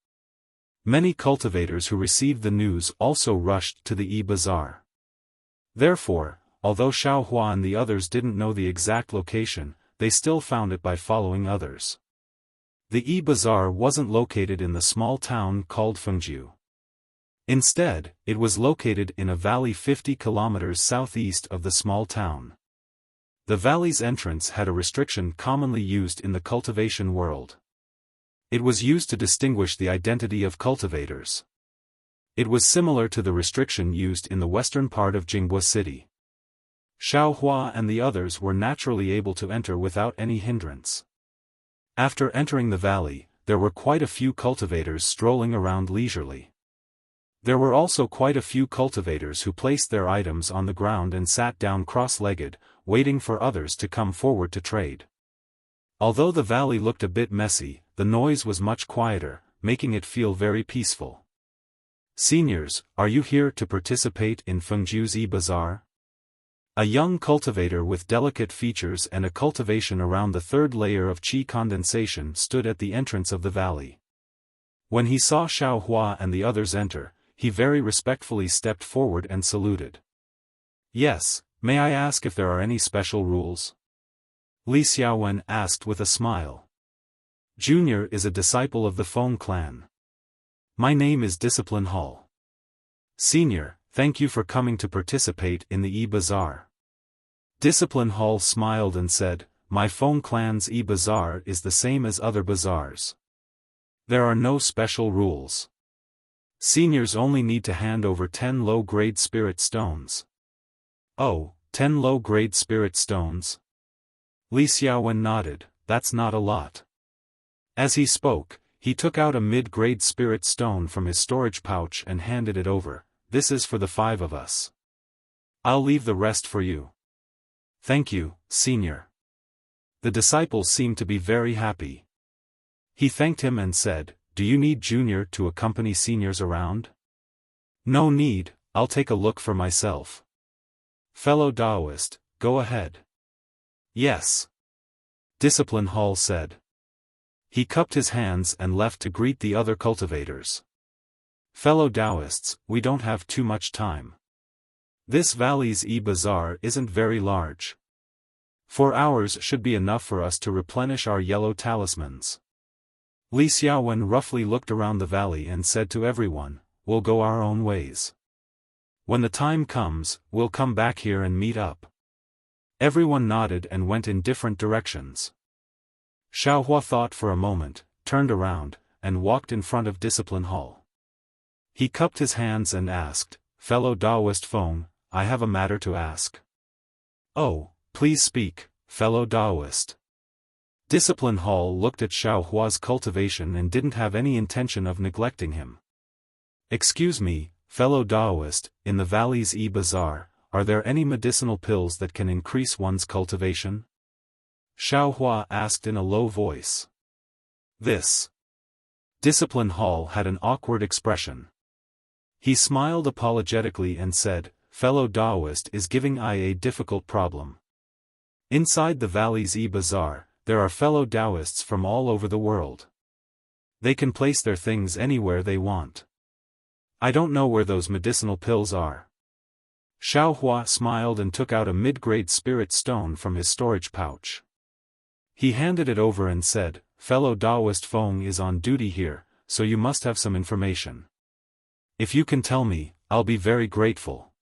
Many cultivators who received the news also rushed to the bazaar. Therefore, although Xiao Hua and the others didn't know the exact location, they still found it by following others. The bazaar wasn't located in the small town called Fengjiu. Instead, it was located in a valley 50 kilometers southeast of the small town. The valley's entrance had a restriction commonly used in the cultivation world. It was used to distinguish the identity of cultivators. It was similar to the restriction used in the western part of Jinghua City. Xiao Hua and the others were naturally able to enter without any hindrance. After entering the valley, there were quite a few cultivators strolling around leisurely. There were also quite a few cultivators who placed their items on the ground and sat down cross-legged, waiting for others to come forward to trade. Although the valley looked a bit messy, the noise was much quieter, making it feel very peaceful. Seniors, are you here to participate in Fengjiu's bazaar? A young cultivator with delicate features and a cultivation around the 3rd layer of qi condensation stood at the entrance of the valley. When he saw Xiao Hua and the others enter, he very respectfully stepped forward and saluted. "Yes, may I ask if there are any special rules?" Li Xiaowen asked with a smile. "Junior is a disciple of the Feng clan. My name is Discipline Hall. Senior, thank you for coming to participate in the E-Bazaar." Discipline Hall smiled and said, "My Feng clan's E-Bazaar is the same as other bazaars. There are no special rules. Seniors only need to hand over 10 low-grade spirit stones." "Oh, 10 low-grade spirit stones?" Li Xiaowen nodded. "That's not a lot." As he spoke, he took out a mid-grade spirit stone from his storage pouch and handed it over. "This is for the 5 of us. I'll leave the rest for you." "Thank you, Senior." The disciple seemed to be very happy. He thanked him and said, "Do you need Junior to accompany seniors around?" "No need, I'll take a look for myself." "Fellow Taoist, go ahead." "Yes." Discipline Hall said. He cupped his hands and left to greet the other cultivators. "Fellow Taoists, we don't have too much time. This valley's E-Bazaar isn't very large. 4 hours should be enough for us to replenish our yellow talismans." Li Xiaowen roughly looked around the valley and said to everyone, "We'll go our own ways. When the time comes, we'll come back here and meet up." Everyone nodded and went in different directions. Xiaohua thought for a moment, turned around, and walked in front of Discipline Hall. He cupped his hands and asked, "Fellow Taoist Feng, I have a matter to ask." "Oh, please speak, fellow Taoist." Discipline Hall looked at Xiaohua's cultivation and didn't have any intention of neglecting him. "Excuse me, fellow Taoist, in the valley's E-Bazaar, are there any medicinal pills that can increase one's cultivation?" Xiaohua asked in a low voice. "This." Discipline Hall had an awkward expression. He smiled apologetically and said, "Fellow Taoist is giving I a difficult problem. Inside the valley's E-Bazaar, there are fellow Taoists from all over the world. They can place their things anywhere they want. I don't know where those medicinal pills are." Xiaohua smiled and took out a mid-grade spirit stone from his storage pouch. He handed it over and said, "Fellow Taoist Feng is on duty here, so you must have some information. If you can tell me, I'll be very grateful."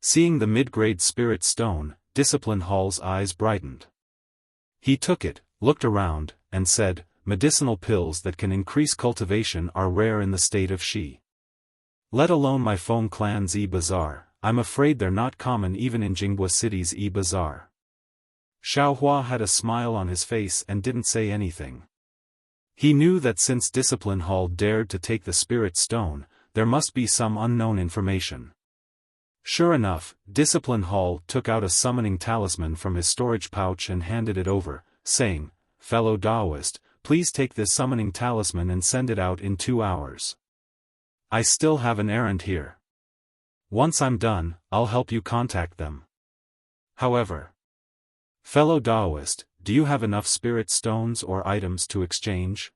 Seeing the mid-grade spirit stone, Discipline Hall's eyes brightened. He took it, looked around, and said, "Medicinal pills that can increase cultivation are rare in the state of Xi. Let alone my Feng clan's E-Bazaar, I'm afraid they're not common even in Jinghua City's E-Bazaar." Xiaohua had a smile on his face and didn't say anything. He knew that since Discipline Hall dared to take the spirit stone, there must be some unknown information. Sure enough, Discipline Hall took out a summoning talisman from his storage pouch and handed it over, saying, "Fellow Taoist, please take this summoning talisman and send it out in 2 hours. I still have an errand here. Once I'm done, I'll help you contact them. However, fellow Taoist, do you have enough spirit stones or items to exchange?"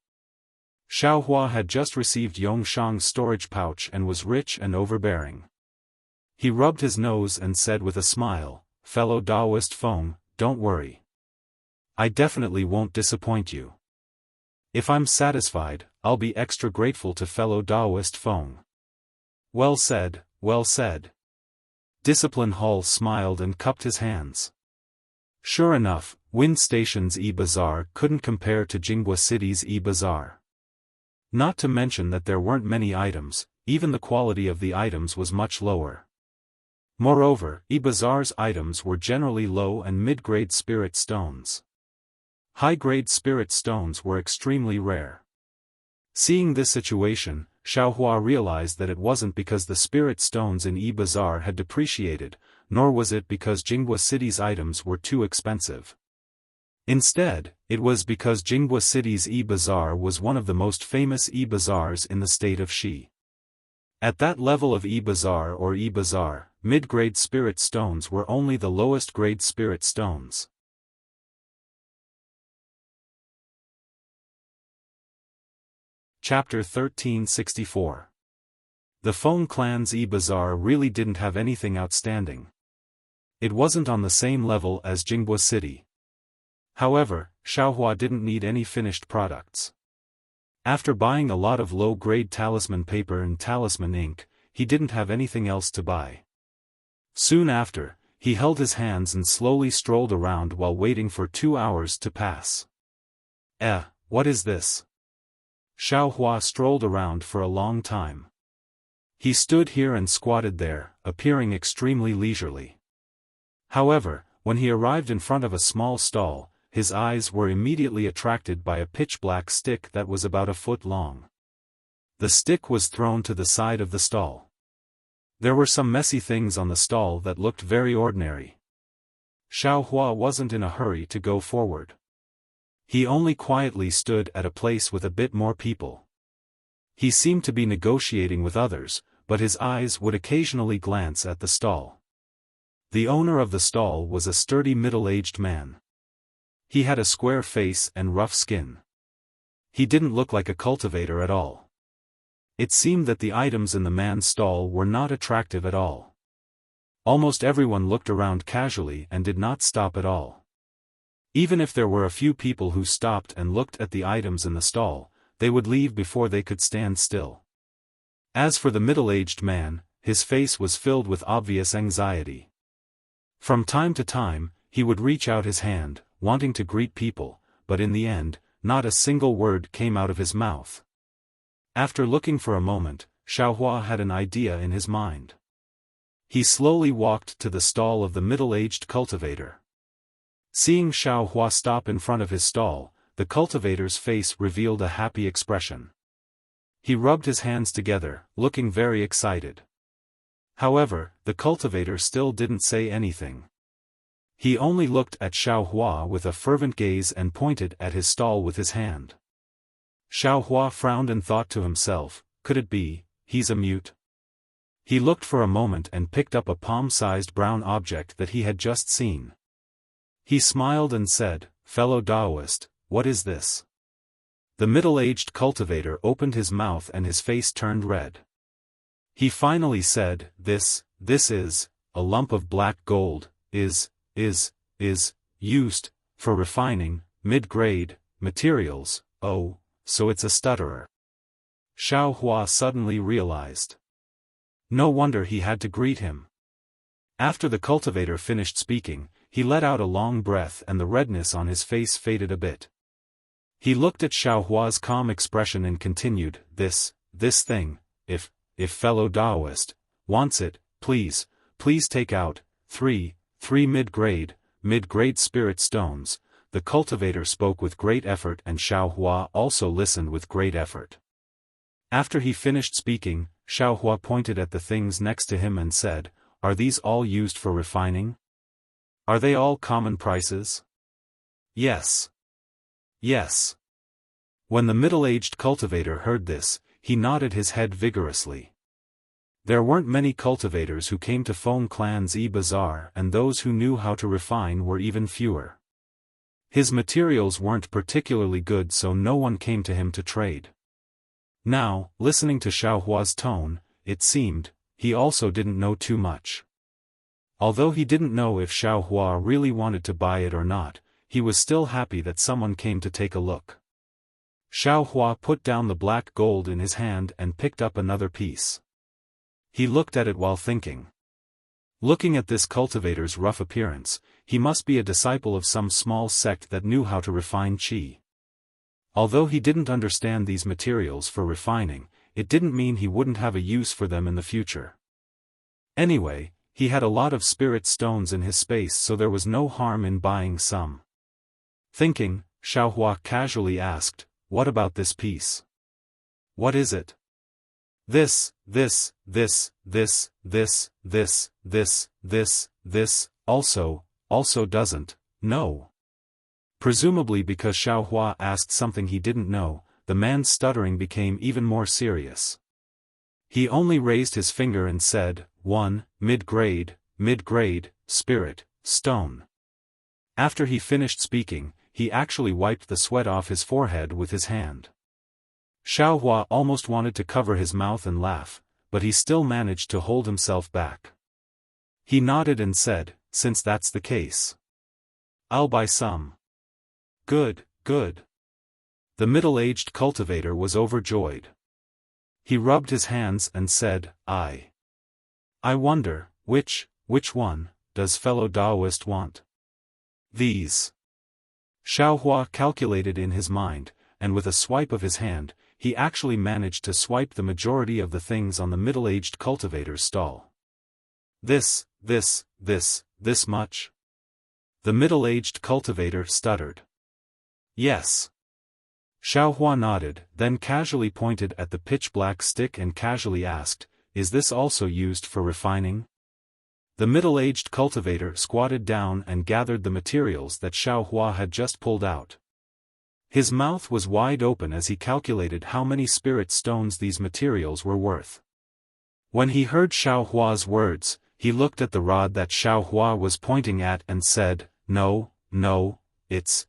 Xiaohua had just received Yongshang's storage pouch and was rich and overbearing. He rubbed his nose and said with a smile, "Fellow Taoist Feng, don't worry. I definitely won't disappoint you. If I'm satisfied, I'll be extra grateful to fellow Taoist Feng." "Well said, well said." Discipline Hall smiled and cupped his hands. Sure enough, Wind Station's E-Bazaar couldn't compare to Jinghua City's E-Bazaar. Not to mention that there weren't many items, even the quality of the items was much lower. Moreover, E-Bazaar's items were generally low and mid-grade spirit stones. High-grade spirit stones were extremely rare. Seeing this situation, Xiaohua realized that it wasn't because the spirit stones in E-Bazaar had depreciated, nor was it because Jinghua City's items were too expensive. Instead, it was because Jinghua City's E-Bazaar was one of the most famous E-Bazaars in the state of Xi. At that level of E-Bazaar or E-Bazaar, mid-grade spirit stones were only the lowest grade spirit stones. Chapter 1364. The Feng clan's e-bazaar really didn't have anything outstanding. It wasn't on the same level as Jinghua City. However, Xiaohua didn't need any finished products. After buying a lot of low-grade talisman paper and talisman ink, he didn't have anything else to buy. Soon after, he held his hands and slowly strolled around while waiting for 2 hours to pass. What is this? Xiaohua strolled around for a long time. He stood here and squatted there, appearing extremely leisurely. However, when he arrived in front of a small stall, his eyes were immediately attracted by a pitch-black stick that was about a foot long. The stick was thrown to the side of the stall. There were some messy things on the stall that looked very ordinary. Xiaohua wasn't in a hurry to go forward. He only quietly stood at a place with a bit more people. He seemed to be negotiating with others, but his eyes would occasionally glance at the stall. The owner of the stall was a sturdy middle-aged man. He had a square face and rough skin. He didn't look like a cultivator at all. It seemed that the items in the man's stall were not attractive at all. Almost everyone looked around casually and did not stop at all. Even if there were a few people who stopped and looked at the items in the stall, they would leave before they could stand still. As for the middle-aged man, his face was filled with obvious anxiety. From time to time, he would reach out his hand, wanting to greet people, but in the end, not a single word came out of his mouth. After looking for a moment, Xiaohua had an idea in his mind. He slowly walked to the stall of the middle-aged cultivator. Seeing Xiaohua stop in front of his stall, the cultivator's face revealed a happy expression. He rubbed his hands together, looking very excited. However, the cultivator still didn't say anything. He only looked at Xiaohua with a fervent gaze and pointed at his stall with his hand. Xiaohua frowned and thought to himself, could it be, he's a mute? He looked for a moment and picked up a palm-sized brown object that he had just seen. He smiled and said, "Fellow Taoist, what is this?" The middle-aged cultivator opened his mouth and his face turned red. He finally said, This is, a lump of black gold, is used, for refining, mid-grade, materials. Oh, so it's a stutterer. Xiaohua suddenly realized. No wonder he had to greet him. After the cultivator finished speaking, he let out a long breath and the redness on his face faded a bit. He looked at Xiaohua's calm expression and continued, This thing, if fellow Taoist wants it, please take out, three mid-grade spirit stones. The cultivator spoke with great effort and Xiaohua also listened with great effort. After he finished speaking, Xiaohua pointed at the things next to him and said, Are these all used for refining? Are they all common prices? Yes. When the middle-aged cultivator heard this, he nodded his head vigorously. There weren't many cultivators who came to Feng Clan's e-bazaar and those who knew how to refine were even fewer. His materials weren't particularly good so no one came to him to trade. Now, listening to Xiaohua's tone, it seemed, he also didn't know too much. Although he didn't know if Xiaohua really wanted to buy it or not, he was still happy that someone came to take a look. Xiaohua put down the black gold in his hand and picked up another piece. He looked at it while thinking. Looking at this cultivator's rough appearance, he must be a disciple of some small sect that knew how to refine qi. Although he didn't understand these materials for refining, it didn't mean he wouldn't have a use for them in the future. Anyway, he had a lot of spirit stones in his space so there was no harm in buying some. Thinking, Xiaohua casually asked, What about this piece? What is it? This, also doesn't, no. Presumably because Xiaohua asked something he didn't know, the man's stuttering became even more serious. He only raised his finger and said, 1, mid-grade, spirit, stone. After he finished speaking, he actually wiped the sweat off his forehead with his hand. Xiaohua almost wanted to cover his mouth and laugh, but he still managed to hold himself back. He nodded and said, "Since that's the case, I'll buy some." "Good, good." The middle-aged cultivator was overjoyed. He rubbed his hands and said, I wonder, which one, does fellow Taoist want?" "These." Xiaohua calculated in his mind, and with a swipe of his hand, he actually managed to swipe the majority of the things on the middle-aged cultivator's stall. This much?" The middle-aged cultivator stuttered. "Yes." Xiaohua nodded, then casually pointed at the pitch-black stick and casually asked, "Is this also used for refining?" The middle-aged cultivator squatted down and gathered the materials that Xiaohua had just pulled out. His mouth was wide open as he calculated how many spirit stones these materials were worth. When he heard Xiaohua's words, he looked at the rod that Xiaohua was pointing at and said, No, it's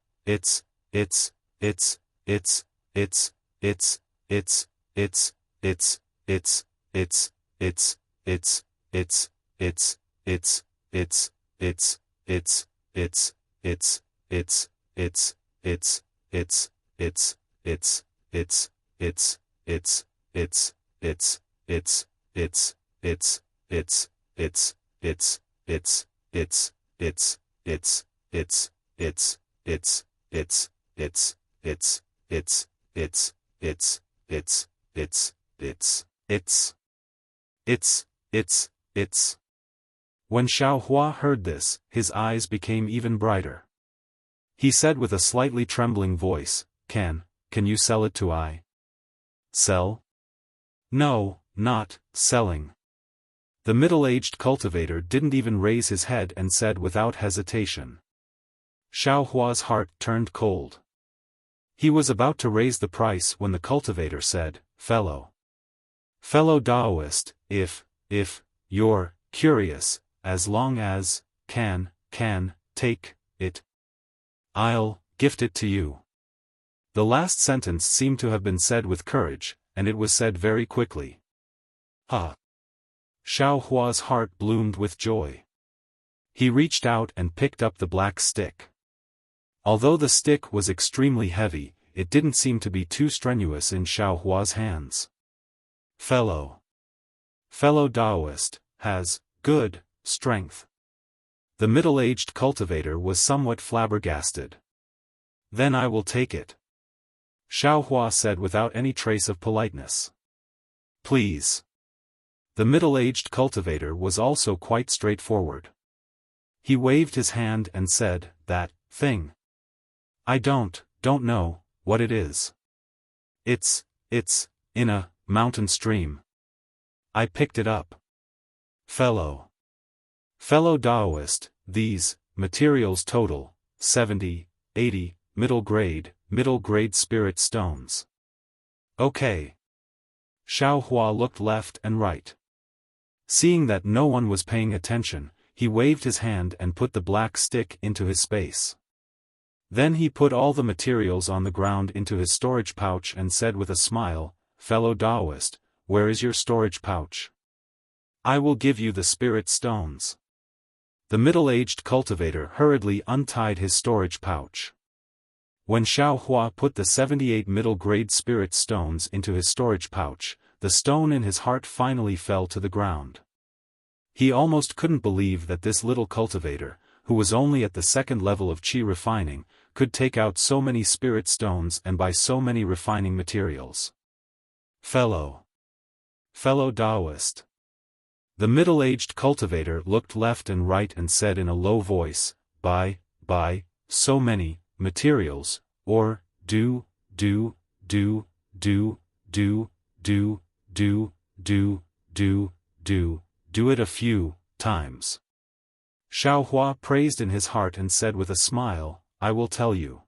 When Xiaohua heard this, his eyes became even brighter. He said with a slightly trembling voice, Can you sell it to I? Sell? No, not selling. The middle-aged cultivator didn't even raise his head and said without hesitation. Xiaohua's heart turned cold. He was about to raise the price when the cultivator said, Fellow Taoist, if you're curious, as long as can take it, I'll gift it to you. The last sentence seemed to have been said with courage, and it was said very quickly. Xiaohua's heart bloomed with joy. He reached out and picked up the black stick. Although the stick was extremely heavy, it didn't seem to be too strenuous in Xiaohua's hands. Fellow Taoist has good strength. The middle-aged cultivator was somewhat flabbergasted. Then I will take it, Xiaohua said without any trace of politeness. Please. The middle-aged cultivator was also quite straightforward. He waved his hand and said, That thing. I don't know what it is. It's in a mountain stream. I picked it up. Fellow Taoist, these materials total 70, 80 middle grade spirit stones. Okay. Xiaohua looked left and right. Seeing that no one was paying attention, he waved his hand and put the black stick into his space. Then he put all the materials on the ground into his storage pouch and said with a smile, Fellow Taoist, where is your storage pouch? I will give you the spirit stones. The middle-aged cultivator hurriedly untied his storage pouch. When Xiaohua put the 78 middle-grade spirit stones into his storage pouch, the stone in his heart finally fell to the ground. He almost couldn't believe that this little cultivator, who was only at the second level of qi refining, could take out so many spirit stones and buy so many refining materials. Fellow Taoist. The middle-aged cultivator looked left and right and said in a low voice, Buy so many materials, or do it a few times. Xiaohua praised in his heart and said with a smile, I will tell you.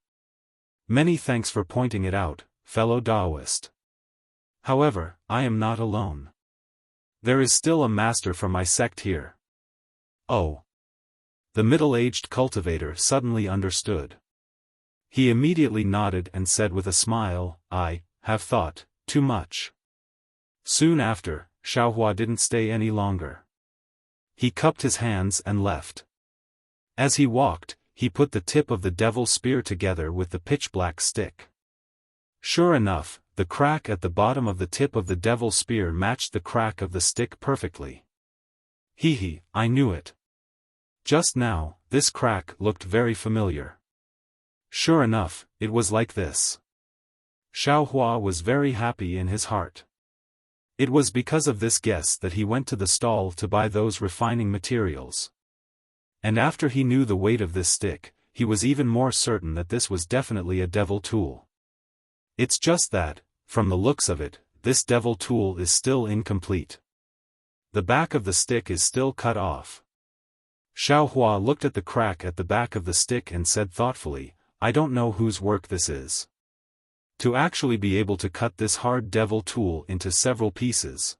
Many thanks for pointing it out, fellow Taoist. However, I am not alone. There is still a master from my sect here. Oh. The middle-aged cultivator suddenly understood. He immediately nodded and said with a smile, I have thought too much. Soon after, Xiaohua didn't stay any longer. He cupped his hands and left. As he walked, he put the tip of the devil's spear together with the pitch-black stick. Sure enough, the crack at the bottom of the tip of the devil's spear matched the crack of the stick perfectly. I knew it. Just now, this crack looked very familiar. Sure enough, it was like this. Xiaohua was very happy in his heart. It was because of this guess that he went to the stall to buy those refining materials. And after he knew the weight of this stick, he was even more certain that this was definitely a devil tool. It's just that, from the looks of it, this devil tool is still incomplete. The back of the stick is still cut off. Xiaohua looked at the crack at the back of the stick and said thoughtfully, I don't know whose work this is. To actually be able to cut this hard devil tool into several pieces.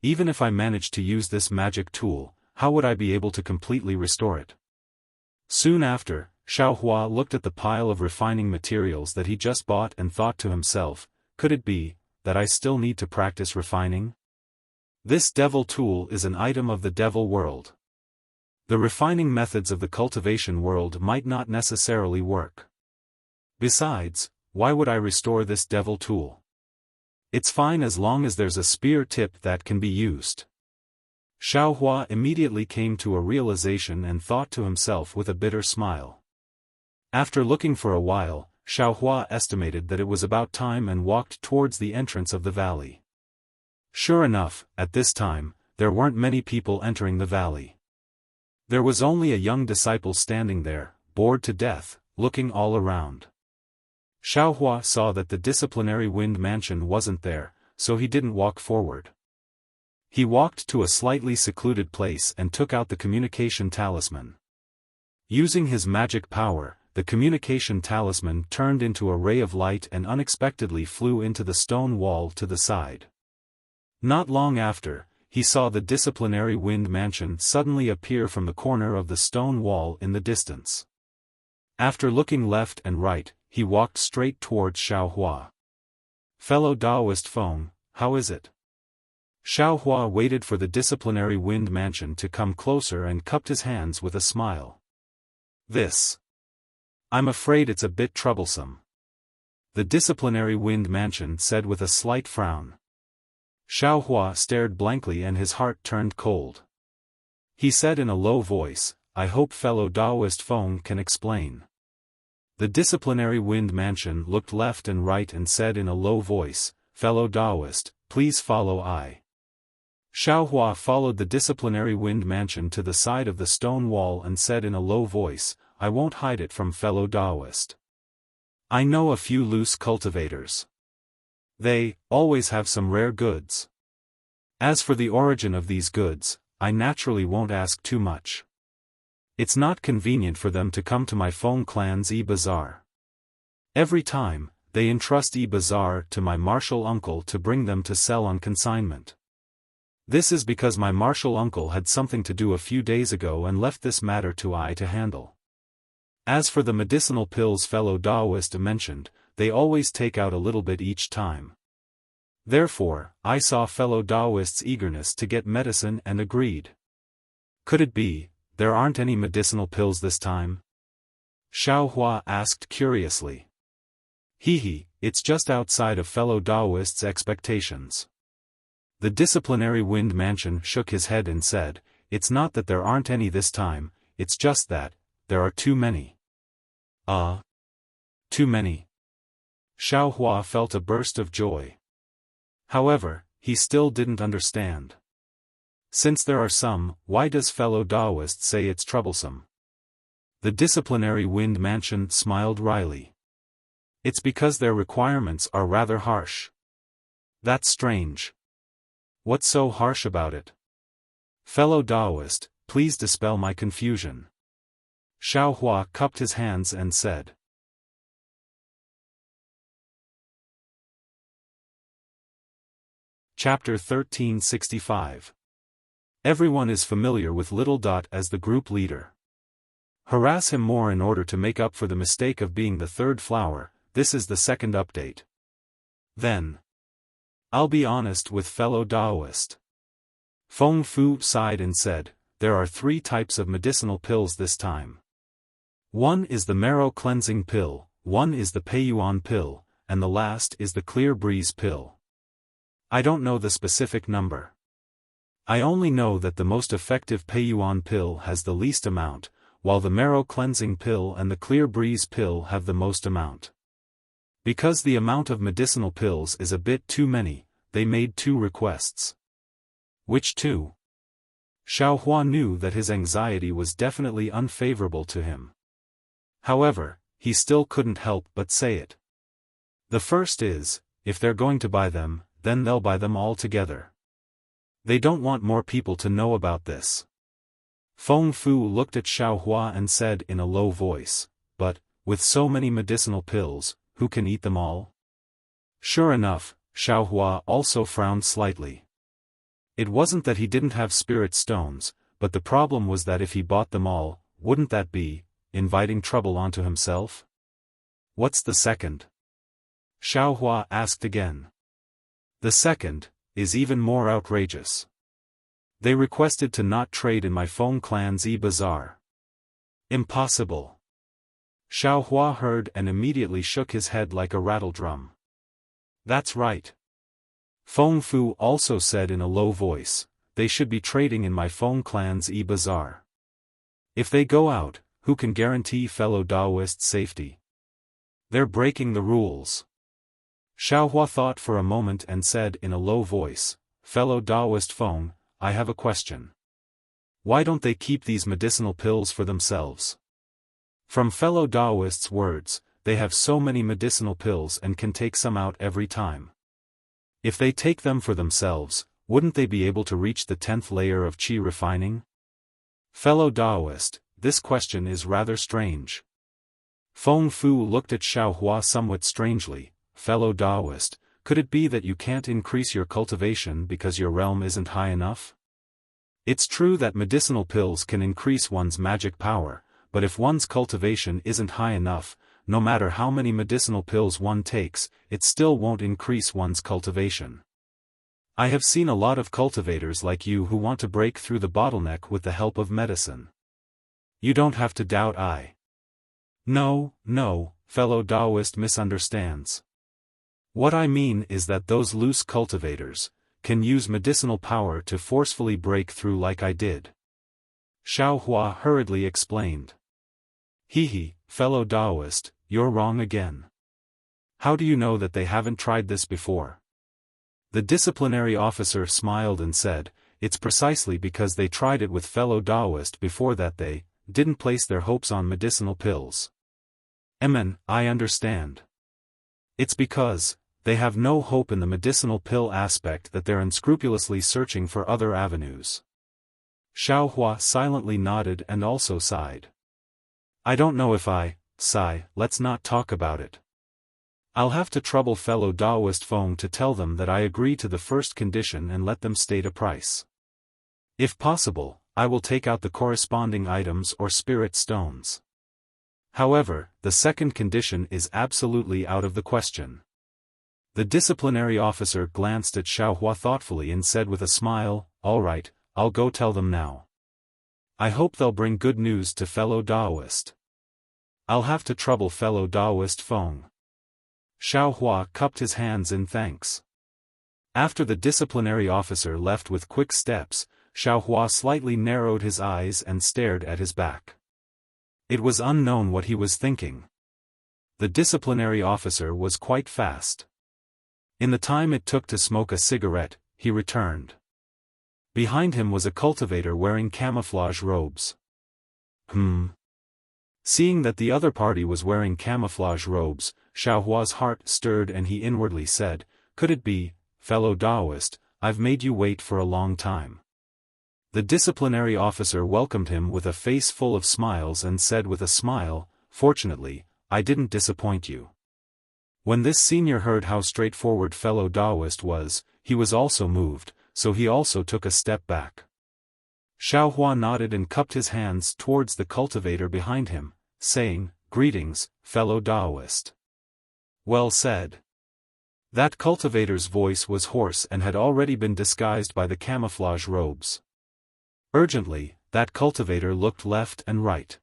Even if I managed to use this magic tool, how would I be able to completely restore it? Soon after, Xiaohua looked at the pile of refining materials that he just bought and thought to himself, could it be that I still need to practice refining? This devil tool is an item of the devil world. The refining methods of the cultivation world might not necessarily work. Besides, why would I restore this devil tool? It's fine as long as there's a spear tip that can be used. Xiaohua immediately came to a realization and thought to himself with a bitter smile. After looking for a while, Xiaohua estimated that it was about time and walked towards the entrance of the valley. Sure enough, at this time, there weren't many people entering the valley. There was only a young disciple standing there, bored to death, looking all around. Xiaohua saw that the disciplinary wind mansion wasn't there, so he didn't walk forward. He walked to a slightly secluded place and took out the communication talisman. Using his magic power, the communication talisman turned into a ray of light and unexpectedly flew into the stone wall to the side. Not long after, he saw the disciplinary wind mansion suddenly appear from the corner of the stone wall in the distance. After looking left and right, he walked straight towards Xiaohua. Fellow Taoist Feng, how is it? Xiaohua waited for the disciplinary wind mansion to come closer and cupped his hands with a smile. I'm afraid it's a bit troublesome. The disciplinary wind mansion said with a slight frown. Xiaohua stared blankly and his heart turned cold. He said in a low voice, I hope fellow Taoist Feng can explain. The disciplinary wind mansion looked left and right and said in a low voice, fellow Taoist, please follow I. Xiaohua followed the disciplinary wind mansion to the side of the stone wall and said in a low voice, I won't hide it from fellow Taoist. I know a few loose cultivators. They always have some rare goods. As for the origin of these goods, I naturally won't ask too much. It's not convenient for them to come to my Feng clan's bazaar. Every time, they entrust bazaar to my martial uncle to bring them to sell on consignment. This is because my martial uncle had something to do a few days ago and left this matter to I to handle. As for the medicinal pills fellow Taoist mentioned, they always take out a little bit each time. Therefore, I saw fellow Taoist's eagerness to get medicine and agreed. Could it be, there aren't any medicinal pills this time? Xiaohua asked curiously. It's just outside of fellow Taoist's expectations. The disciplinary wind mansion shook his head and said, it's not that there aren't any this time, it's just that, there are too many. Too many? Xiaohua felt a burst of joy. However, he still didn't understand. Since there are some, why does fellow Taoist say it's troublesome? The disciplinary wind mansion smiled wryly. It's because their requirements are rather harsh. That's strange. What's so harsh about it? Fellow Taoist, please dispel my confusion. Xiaohua cupped his hands and said. Chapter 1365. Everyone is familiar with Little Dot as the group leader. Harass him more in order to make up for the mistake of being the third flower. This is the second update. Then. I'll be honest with fellow Taoist. Feng Fu sighed and said, there are 3 types of medicinal pills this time. One is the marrow cleansing pill, one is the Peiyuan pill, and the last is the clear breeze pill. I don't know the specific number. I only know that the most effective Peiyuan pill has the least amount, while the marrow cleansing pill and the clear breeze pill have the most amount. Because the amount of medicinal pills is a bit too many, they made 2 requests. Which 2? Xiaofan knew that his anxiety was definitely unfavorable to him. However, he still couldn't help but say it. The first is, if they're going to buy them, then they'll buy them all together. They don't want more people to know about this. Feng Fu looked at Xiaofan and said in a low voice, but, with so many medicinal pills, who can eat them all? Sure enough, Xiaofan also frowned slightly. It wasn't that he didn't have spirit stones, but the problem was that if he bought them all, wouldn't that be inviting trouble onto himself? What's the second? Xiaofan asked again. The second is even more outrageous. They requested to not trade in my Feng clan's e-bazaar. Impossible. Xiaofan heard and immediately shook his head like a rattledrum. That's right. Feng Fu also said in a low voice, they should be trading in my Feng clan's e-bazaar. If they go out, who can guarantee fellow Taoists' safety? They're breaking the rules. Xiaofan thought for a moment and said in a low voice, fellow Taoist Feng, I have a question. Why don't they keep these medicinal pills for themselves? From fellow Taoists' words, they have so many medicinal pills and can take some out every time. If they take them for themselves, wouldn't they be able to reach the 10th layer of qi refining? Fellow Taoist, this question is rather strange. Feng Fu looked at Xiaofan somewhat strangely. Fellow Taoist, could it be that you can't increase your cultivation because your realm isn't high enough? It's true that medicinal pills can increase one's magic power, but if one's cultivation isn't high enough, no matter how many medicinal pills one takes, it still won't increase one's cultivation. I have seen a lot of cultivators like you who want to break through the bottleneck with the help of medicine. You don't have to doubt I. No, fellow Taoist misunderstands. What I mean is that those loose cultivators can use medicinal power to forcefully break through like I did. Xiaofan hurriedly explained. Fellow Taoist, you're wrong again. How do you know that they haven't tried this before? The disciplinary officer smiled and said, it's precisely because they tried it with fellow Taoist before that they didn't place their hopes on medicinal pills. I understand. It's because they have no hope in the medicinal pill aspect that they're unscrupulously searching for other avenues. Xiaofan silently nodded and also sighed. I don't know if I sigh, let's not talk about it. I'll have to trouble fellow Taoist Feng to tell them that I agree to the first condition and let them state a price. If possible, I will take out the corresponding items or spirit stones. However, the second condition is absolutely out of the question. The disciplinary officer glanced at Xiaofan thoughtfully and said with a smile, all right, I'll go tell them now. I hope they'll bring good news to fellow Taoist. I'll have to trouble fellow Taoist Feng. Xiaofan cupped his hands in thanks. After the disciplinary officer left with quick steps, Xiaofan slightly narrowed his eyes and stared at his back. It was unknown what he was thinking. The disciplinary officer was quite fast. In the time it took to smoke a cigarette, he returned. Behind him was a cultivator wearing camouflage robes. Seeing that the other party was wearing camouflage robes, Xiaohua's heart stirred and he inwardly said, could it be, fellow Taoist, I've made you wait for a long time. The disciplinary officer welcomed him with a face full of smiles and said with a smile, fortunately, I didn't disappoint you. When this senior heard how straightforward fellow Taoist was, he was also moved, so he also took a step back. Xiaohua nodded and cupped his hands towards the cultivator behind him, saying, greetings, fellow Taoist. Well said. That cultivator's voice was hoarse and had already been disguised by the camouflage robes. Urgently, that cultivator looked left and right.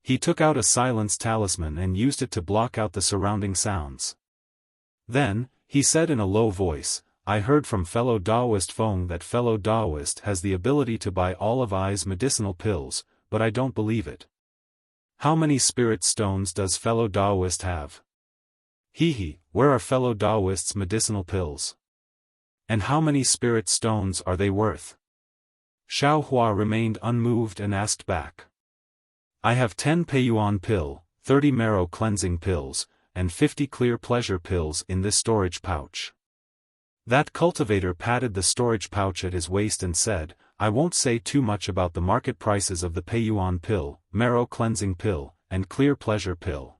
He took out a silence talisman and used it to block out the surrounding sounds. Then, he said in a low voice, "I heard from fellow Taoist Feng that fellow Taoist has the ability to buy olive eyes medicinal pills, but I don't believe it. How many spirit stones does fellow Taoist have? Where are fellow Taoist's medicinal pills? And how many spirit stones are they worth?" Xiao Hua remained unmoved and asked back. "I have 10 Peiyuan pill, 30 marrow cleansing pills, and 50 clear pleasure pills in this storage pouch." That cultivator patted the storage pouch at his waist and said, "I won't say too much about the market prices of the Peiyuan pill, marrow cleansing pill, and clear pleasure pill.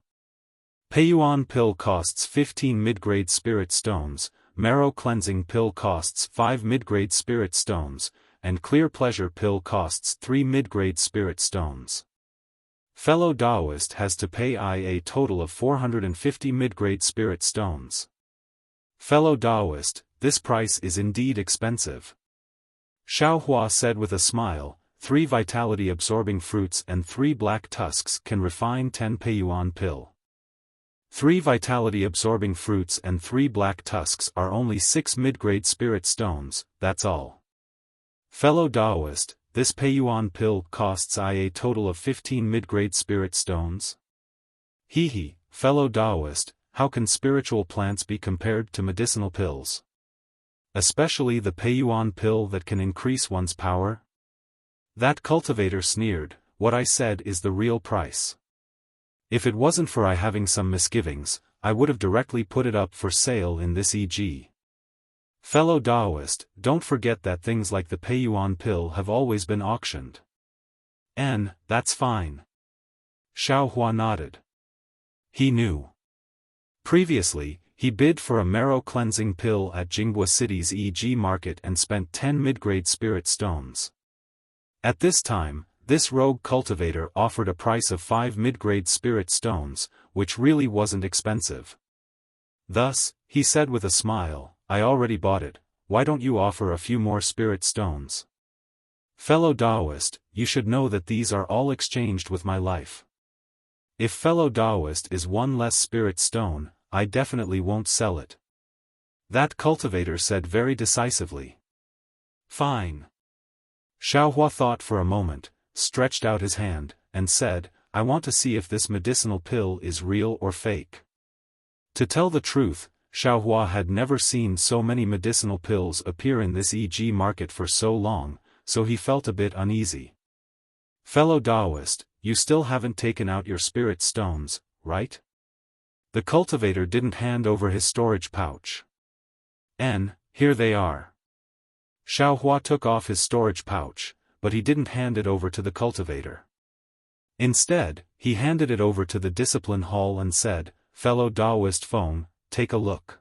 Peiyuan pill costs 15 mid-grade spirit stones, marrow cleansing pill costs 5 mid-grade spirit stones, and clear pleasure pill costs 3 mid-grade spirit stones. Fellow Taoist has to pay a total of 450 mid-grade spirit stones. Fellow Taoist, this price is indeed expensive." Xiao Hua said with a smile, 3 vitality-absorbing fruits and 3 black tusks can refine 10 Peiyuan pill. 3 vitality-absorbing fruits and 3 black tusks are only 6 mid-grade spirit stones, that's all. Fellow Taoist, this Peiyuan pill costs a total of 15 mid-grade spirit stones? Fellow Taoist, how can spiritual plants be compared to medicinal pills? Especially the Peiyuan pill that can increase one's power? That cultivator sneered, "What I said is the real price. If it wasn't for I having some misgivings, I would have directly put it up for sale in this e.g. Fellow Taoist, don't forget that things like the Peiyuan pill have always been auctioned." That's fine. Xiao Hua nodded. He knew. Previously, he bid for a marrow cleansing pill at Jinghua City's EG market and spent 10 mid-grade spirit stones. At this time, this rogue cultivator offered a price of 5 mid-grade spirit stones, which really wasn't expensive. Thus, he said with a smile, "I already bought it, why don't you offer a few more spirit stones? Fellow Taoist, you should know that these are all exchanged with my life. If fellow Taoist is 1 less spirit stone, I definitely won't sell it." That cultivator said very decisively. "Fine." Xiao Hua thought for a moment, stretched out his hand, and said, "I want to see if this medicinal pill is real or fake." To tell the truth, Xiao Hua had never seen so many medicinal pills appear in this EG market for so long, so he felt a bit uneasy. "Fellow Taoist, you still haven't taken out your spirit stones, right?" The cultivator didn't hand over his storage pouch. Here they are." Xiao Hua took off his storage pouch, but he didn't hand it over to the cultivator. Instead, he handed it over to the discipline hall and said, "Fellow Taoist Feng, take a look.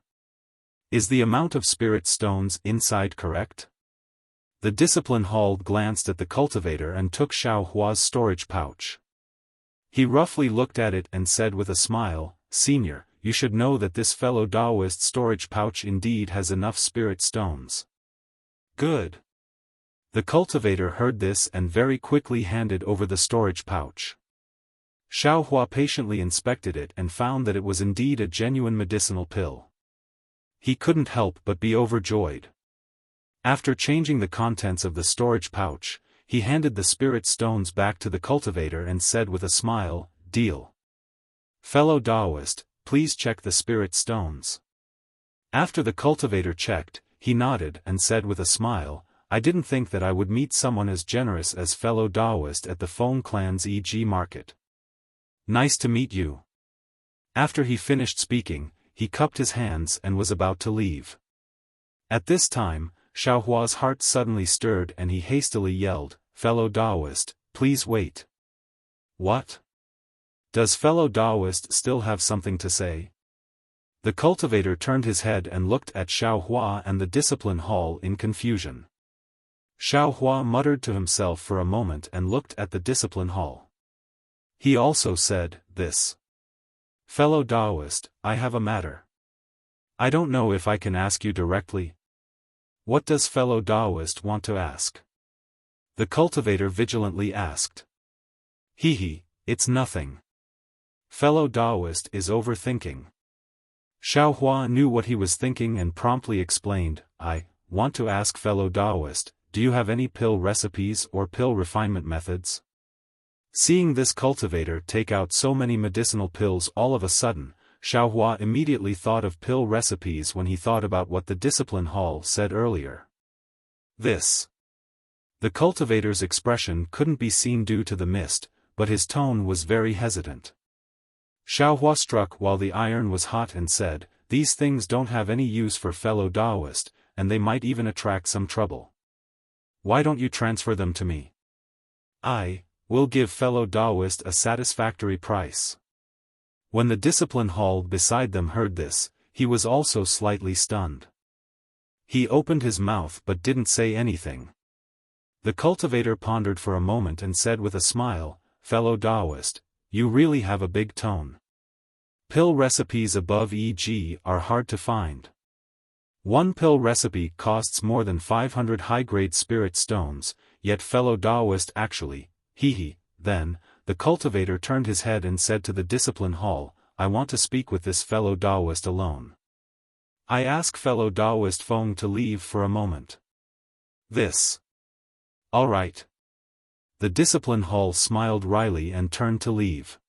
Is the amount of spirit stones inside correct?" The discipline hall glanced at the cultivator and took Xiao Hua's storage pouch. He roughly looked at it and said with a smile, "Senior, you should know that this fellow Taoist storage pouch indeed has enough spirit stones." "Good." The cultivator heard this and very quickly handed over the storage pouch. Xiao Hua patiently inspected it and found that it was indeed a genuine medicinal pill. He couldn't help but be overjoyed. After changing the contents of the storage pouch, he handed the spirit stones back to the cultivator and said with a smile, "Deal. Fellow Taoist, please check the spirit stones." After the cultivator checked, he nodded and said with a smile, "I didn't think that I would meet someone as generous as fellow Taoist at the Feng clan's EG market. Nice to meet you." After he finished speaking, he cupped his hands and was about to leave. At this time, Xiao Hua's heart suddenly stirred and he hastily yelled, "Fellow Taoist, please wait." "What? Does fellow Taoist still have something to say?" The cultivator turned his head and looked at Xiao Hua and the discipline hall in confusion. Xiao Hua muttered to himself for a moment and looked at the discipline hall. He also said, "This. Fellow Taoist, I have a matter. I don't know if I can ask you directly. What does fellow Taoist want to ask? The cultivator vigilantly asked. Hee, it's nothing. Fellow Taoist is overthinking. Xiaohua knew what he was thinking and promptly explained, I want to ask fellow Taoist, do you have any pill recipes or pill refinement methods? Seeing this cultivator take out so many medicinal pills all of a sudden, Xiaohua immediately thought of pill recipes when he thought about what the discipline hall said earlier. The cultivator's expression couldn't be seen due to the mist, but his tone was very hesitant. Xiaohua struck while the iron was hot and said, these things don't have any use for fellow Taoist, and they might even attract some trouble. Why don't you transfer them to me? I will give fellow Taoist a satisfactory price. When the discipline hall beside them heard this, he was also slightly stunned. He opened his mouth but didn't say anything. The cultivator pondered for a moment and said with a smile, fellow Taoist, you really have a big tone. Pill recipes above e.g. are hard to find. One pill recipe costs more than 500 high-grade spirit stones, yet fellow Taoist actually, then, the cultivator turned his head and said to the discipline hall, I want to speak with this fellow Taoist alone. I ask fellow Taoist Feng to leave for a moment. All right. The discipline hall smiled wryly and turned to leave.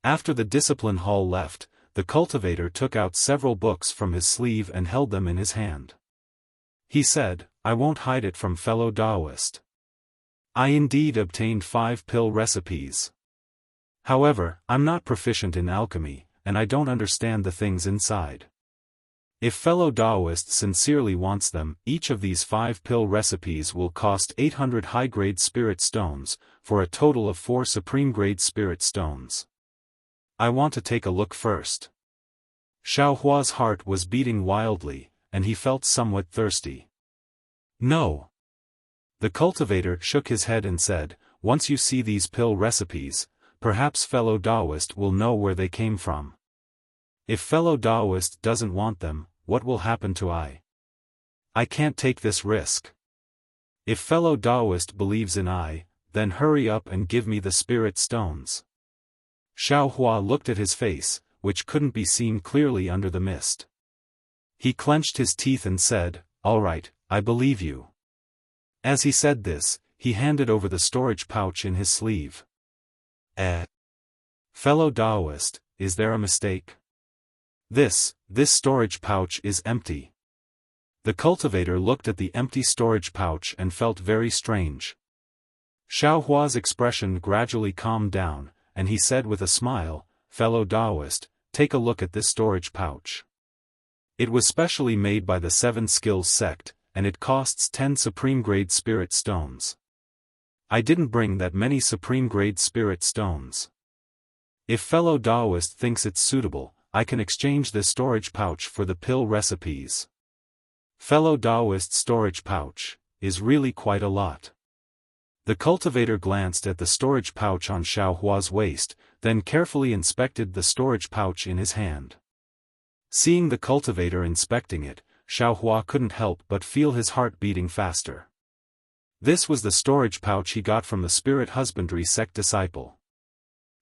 After the discipline hall left, the cultivator took out several books from his sleeve and held them in his hand. He said, I won't hide it from fellow Taoist. I indeed obtained 5 pill recipes. However, I'm not proficient in alchemy, and I don't understand the things inside. If fellow Taoist sincerely wants them, each of these 5 pill recipes will cost 800 high-grade spirit stones, for a total of 4 supreme-grade spirit stones. I want to take a look first. Xiaohua's heart was beating wildly, and he felt somewhat thirsty. No. The cultivator shook his head and said, once you see these pill recipes, perhaps fellow Taoist will know where they came from. If fellow Taoist doesn't want them, what will happen to I? I can't take this risk. If fellow Taoist believes in I, then hurry up and give me the spirit stones. Xiaohua looked at his face, which couldn't be seen clearly under the mist. He clenched his teeth and said, all right, I believe you. As he said this, he handed over the storage pouch in his sleeve. Fellow Taoist, is there a mistake? This storage pouch is empty. The cultivator looked at the empty storage pouch and felt very strange. Xiaohua's expression gradually calmed down, and he said with a smile, fellow Taoist, take a look at this storage pouch. It was specially made by the 7 Skills sect, and it costs 10 supreme-grade spirit stones. I didn't bring that many supreme-grade spirit stones. If fellow Taoist thinks it's suitable, I can exchange this storage pouch for the pill recipes. Fellow Taoist storage pouch is really quite a lot. The cultivator glanced at the storage pouch on Xiaohua's waist, then carefully inspected the storage pouch in his hand. Seeing the cultivator inspecting it, Xiaohua couldn't help but feel his heart beating faster. This was the storage pouch he got from the spirit husbandry sect disciple.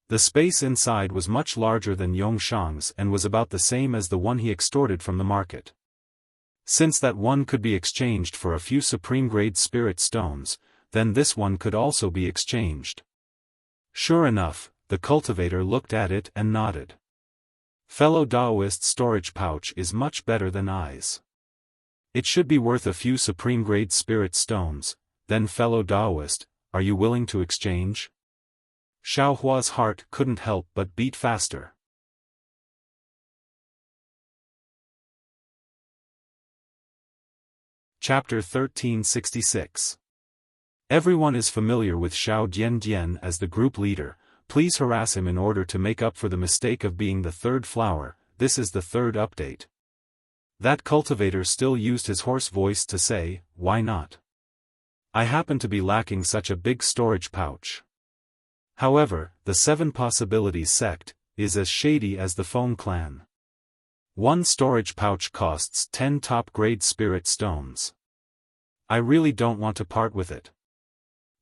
The space inside was much larger than Yongshang's and was about the same as the one he extorted from the market. Since that one could be exchanged for a few supreme-grade spirit stones, then this one could also be exchanged. Sure enough, the cultivator looked at it and nodded. Fellow Taoist storage pouch is much better than I's. It should be worth a few supreme-grade spirit stones, then fellow Taoist, are you willing to exchange? Xiaohua's heart couldn't help but beat faster. Chapter 1366. Everyone is familiar with Xiao Dian as the group leader. Please harass him in order to make up for the mistake of being the third flower. This is the 3rd update. That cultivator still used his hoarse voice to say, why not? I happen to be lacking such a big storage pouch. However, the 7 Possibilities sect is as shady as the Feng clan. One storage pouch costs 10 top-grade spirit stones. I really don't want to part with it.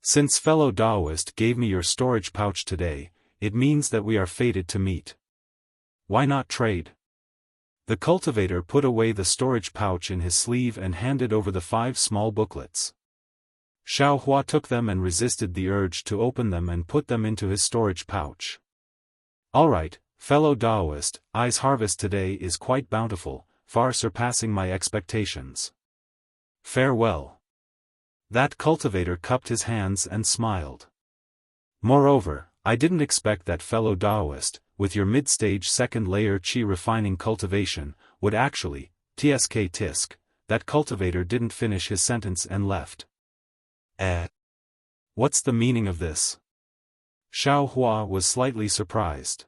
Since fellow Daoist gave me your storage pouch today, it means that we are fated to meet. Why not trade? The cultivator put away the storage pouch in his sleeve and handed over the 5 small booklets. Xiaohua took them and resisted the urge to open them and put them into his storage pouch. Alright, fellow Daoist, I's harvest today is quite bountiful, far surpassing my expectations. Farewell. That cultivator cupped his hands and smiled. Moreover, I didn't expect that fellow Daoist, with your mid-stage second-layer qi refining cultivation, would actually, tisk. That cultivator didn't finish his sentence and left. What's the meaning of this? Xiaohua was slightly surprised.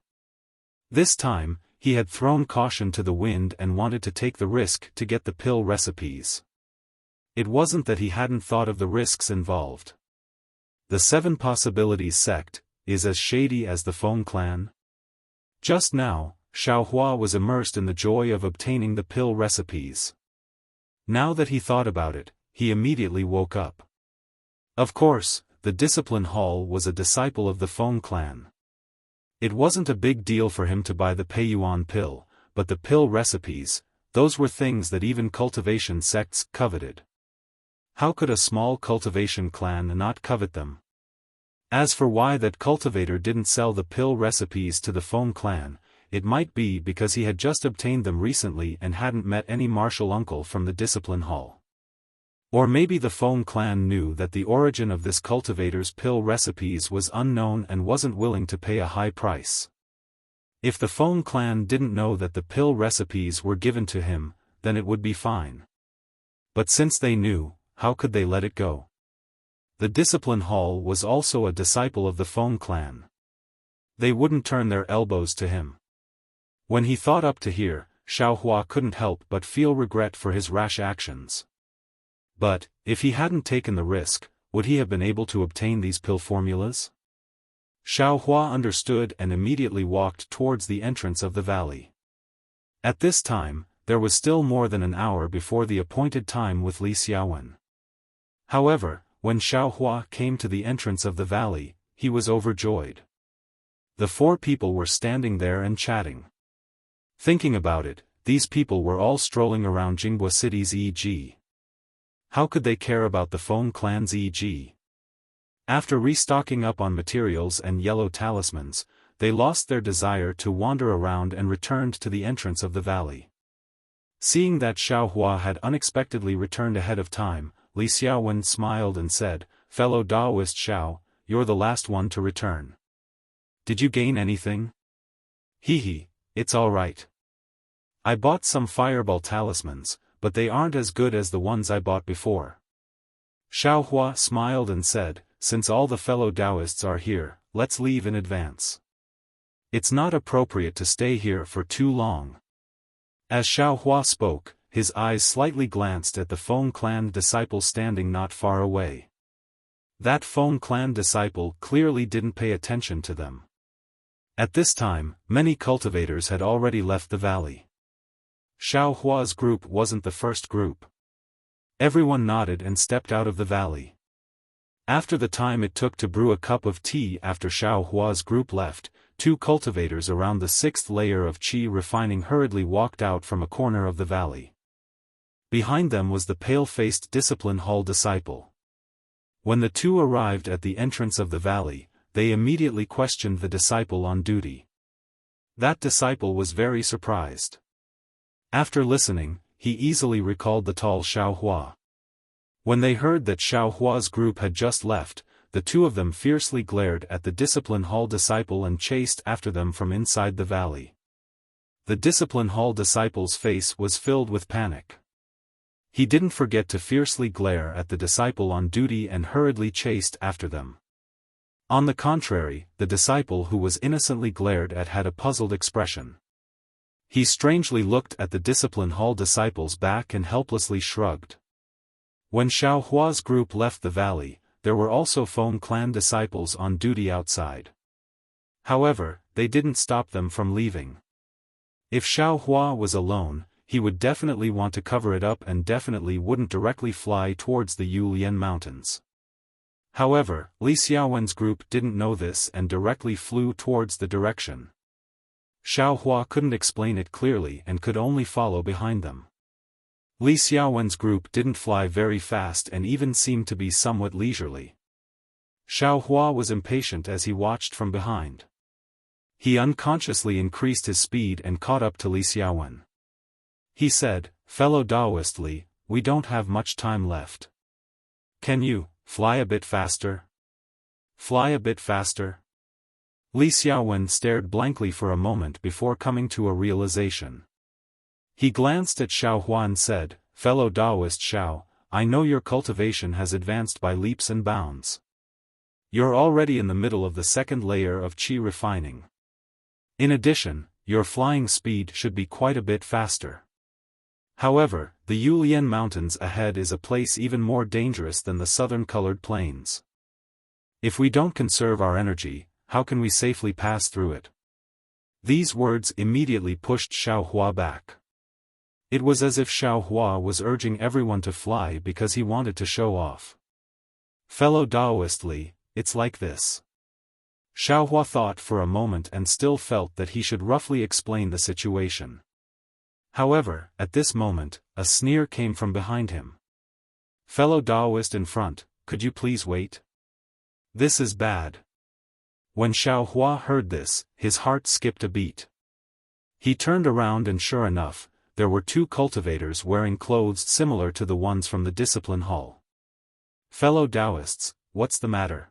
This time, he had thrown caution to the wind and wanted to take the risk to get the pill recipes. It wasn't that he hadn't thought of the risks involved. The 7 Possibilities sect is as shady as the Feng clan. Just now, Xiaohua was immersed in the joy of obtaining the pill recipes. Now that he thought about it, he immediately woke up. Of course, the Discipline Hall was a disciple of the Feng clan. It wasn't a big deal for him to buy the Peiyuan pill, but the pill recipes, those were things that even cultivation sects coveted. How could a small cultivation clan not covet them? As for why that cultivator didn't sell the pill recipes to the Feng clan, it might be because he had just obtained them recently and hadn't met any martial uncle from the Discipline Hall. Or maybe the Feng clan knew that the origin of this cultivator's pill recipes was unknown and wasn't willing to pay a high price. If the Feng clan didn't know that the pill recipes were given to him, then it would be fine. But since they knew, how could they let it go? The Discipline Hall was also a disciple of the Feng clan. They wouldn't turn their elbows to him. When he thought up to here, Xiaohua couldn't help but feel regret for his rash actions. But, if he hadn't taken the risk, would he have been able to obtain these pill formulas? Xiaohua understood and immediately walked towards the entrance of the valley. At this time, there was still more than an hour before the appointed time with Li Xiaowen. However, when Xiaohua came to the entrance of the valley, he was overjoyed. The 4 people were standing there and chatting. Thinking about it, these people were all strolling around Jinghua City's e.g. How could they care about the Feng clan's e.g.? After restocking up on materials and yellow talismans, they lost their desire to wander around and returned to the entrance of the valley. Seeing that Xiaohua had unexpectedly returned ahead of time, Li Xiaowen smiled and said, "Fellow Daoist Xiao, you're the last one to return. Did you gain anything?" "Hehe, it's alright. I bought some fireball talismans, but they aren't as good as the ones I bought before." Xiaohua smiled and said, "Since all the fellow Daoists are here, let's leave in advance. It's not appropriate to stay here for too long." As Xiaohua spoke, his eyes slightly glanced at the Feng clan disciple standing not far away. That Feng clan disciple clearly didn't pay attention to them. At this time, many cultivators had already left the valley. Xiaohua's group wasn't the first group. Everyone nodded and stepped out of the valley. After the time it took to brew a cup of tea after Xiaohua's group left, 2 cultivators around the 6th layer of qi refining hurriedly walked out from a corner of the valley. Behind them was the pale-faced Discipline Hall disciple. When the 2 arrived at the entrance of the valley, they immediately questioned the disciple on duty. That disciple was very surprised. After listening, he easily recalled the tall Xiaohua. When they heard that Xiaohua's group had just left, the 2 of them fiercely glared at the Discipline Hall disciple and chased after them from inside the valley. The Discipline Hall disciple's face was filled with panic. He didn't forget to fiercely glare at the disciple on duty and hurriedly chased after them. On the contrary, the disciple who was innocently glared at had a puzzled expression. He strangely looked at the Discipline Hall disciple's back and helplessly shrugged. When Xiaohua's group left the valley, there were also Feng clan disciples on duty outside. However, they didn't stop them from leaving. If Xiao Hua was alone, he would definitely want to cover it up and definitely wouldn't directly fly towards the Yulian Mountains. However, Li Xiaowen's group didn't know this and directly flew towards the direction. Xiao Hua couldn't explain it clearly and could only follow behind them. Li Xiaowen's group didn't fly very fast and even seemed to be somewhat leisurely. Xiao Hua was impatient as he watched from behind. He unconsciously increased his speed and caught up to Li Xiaowen. He said, "Fellow Taoist Li, we don't have much time left. Can you fly a bit faster? Fly a bit faster?" Li Xiaowen stared blankly for a moment before coming to a realization. He glanced at Xiao Hua and said, "Fellow Taoist Xiao, I know your cultivation has advanced by leaps and bounds. You're already in the middle of the second layer of qi refining. In addition, your flying speed should be quite a bit faster. However, the Yulian Mountains ahead is a place even more dangerous than the southern colored plains. If we don't conserve our energy, how can we safely pass through it?" These words immediately pushed Xiao Hua back. It was as if Xiao Hua was urging everyone to fly because he wanted to show off. "Fellow Taoist Li, it's like this." Xiao Hua thought for a moment and still felt that he should roughly explain the situation. However, at this moment, a sneer came from behind him. "Fellow Taoist in front, could you please wait? This is bad." When Xiao Hua heard this, his heart skipped a beat. He turned around and sure enough, there were two cultivators wearing clothes similar to the ones from the discipline hall. "Fellow Taoists, what's the matter?"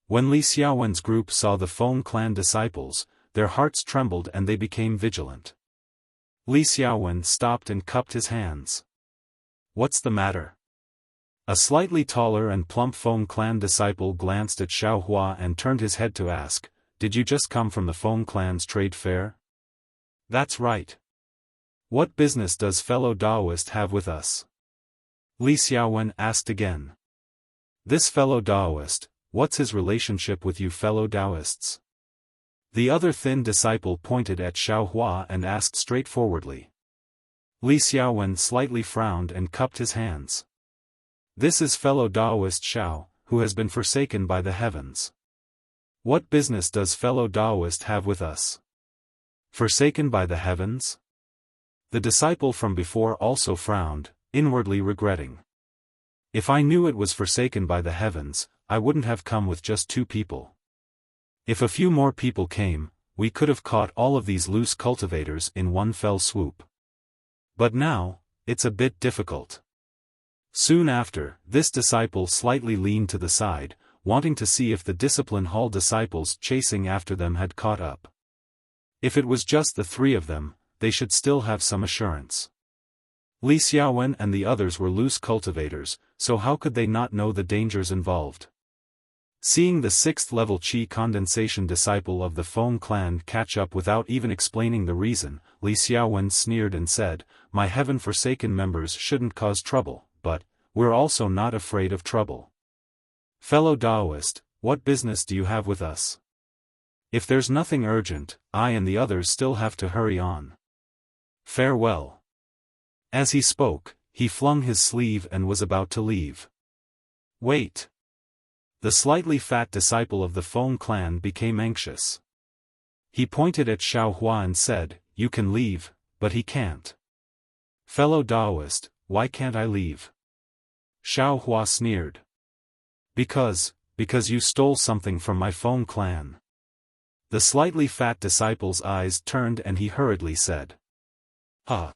When Li Xiaowen's group saw the Feng clan disciples, their hearts trembled and they became vigilant. Li Xiaowen stopped and cupped his hands. "What's the matter?" A slightly taller and plump Feng clan disciple glanced at Xiao Hua and turned his head to ask, "Did you just come from the Feng clan's trade fair?" "That's right. What business does fellow Taoist have with us?" Li Xiaowen asked again. "This fellow Taoist, what's his relationship with you fellow Taoists?" The other thin disciple pointed at Xiao Hua and asked straightforwardly. Li Xiaowen slightly frowned and cupped his hands. "This is fellow Taoist Xiao, who has been forsaken by the heavens. What business does fellow Taoist have with us?" "Forsaken by the heavens?" The disciple from before also frowned, inwardly regretting. "If I knew it was forsaken by the heavens, I wouldn't have come with just two people. If a few more people came, we could have caught all of these loose cultivators in one fell swoop. But now, it's a bit difficult." Soon after, this disciple slightly leaned to the side, wanting to see if the discipline hall disciples chasing after them had caught up. If it was just the three of them, they should still have some assurance. Li Xiaowen and the others were loose cultivators, so how could they not know the dangers involved? Seeing the 6th level qi condensation disciple of the Feng clan catch up without even explaining the reason, Li Xiaowen sneered and said, "My heaven-forsaken members shouldn't cause trouble, but we're also not afraid of trouble. Fellow Taoist, what business do you have with us? If there's nothing urgent, I and the others still have to hurry on. Farewell." As he spoke, he flung his sleeve and was about to leave. "Wait." The slightly fat disciple of the Feng clan became anxious. He pointed at Xiao Hua and said, "You can leave, but he can't." "Fellow Taoist, why can't I leave?" Xiao Hua sneered. Because you stole something from my Feng clan." The slightly fat disciple's eyes turned and he hurriedly said, "Huh."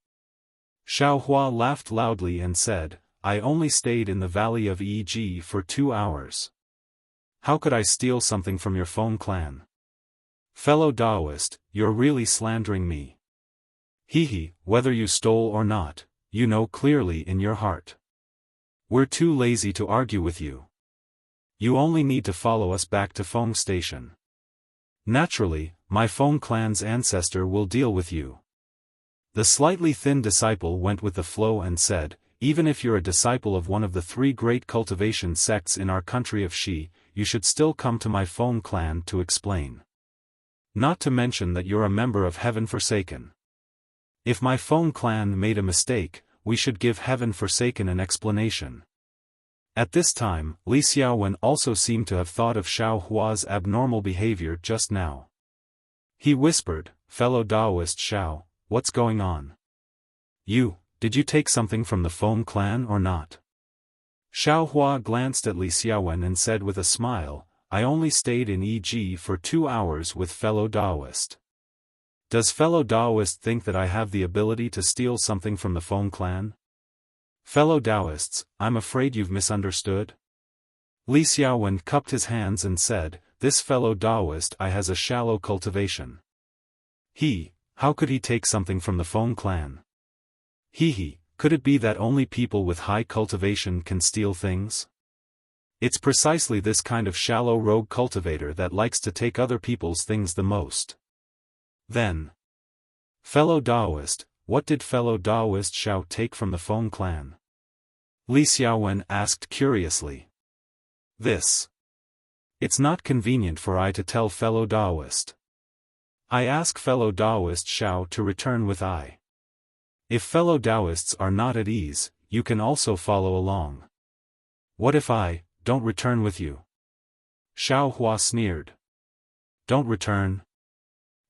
Xiao Hua laughed loudly and said, "I only stayed in the valley of Yi for 2 hours. How could I steal something from your Feng clan? Fellow Taoist, you're really slandering me. Hehe, whether you stole or not, you know clearly in your heart. We're too lazy to argue with you. You only need to follow us back to Feng Station. Naturally, my Feng clan's ancestor will deal with you." The slightly thin disciple went with the flow and said, "Even if you're a disciple of one of the 3 great cultivation sects in our country of Xi, you should still come to my Feng clan to explain. Not to mention that you're a member of Heaven Forsaken. If my Feng clan made a mistake, we should give Heaven Forsaken an explanation. At this time, Li Xiaowen also seemed to have thought of Xiao Hua's abnormal behavior just now. He whispered, "Fellow Taoist Xiao, what's going on? Did you take something from the Feng clan or not?" Xiao Hua glanced at Li Xiaowen and said with a smile, "I only stayed in EG for 2 hours with fellow Taoist. Does fellow Taoist think that I have the ability to steal something from the Feng clan? Fellow Taoists, I'm afraid you've misunderstood." Li Xiaowen cupped his hands and said, "This fellow Taoist has a shallow cultivation. How could he take something from the Feng clan? Could it be that only people with high cultivation can steal things? It's precisely this kind of shallow rogue cultivator that likes to take other people's things the most." Then, "Fellow Taoist, what did fellow Taoist Xiao take from the Feng clan?" Li Xiaowen asked curiously. It's not convenient for I to tell fellow Taoist. I ask fellow Taoist Xiao to return with I. If fellow Taoists are not at ease, you can also follow along. What if I don't return with you?" Xiao Hua sneered. "Don't return?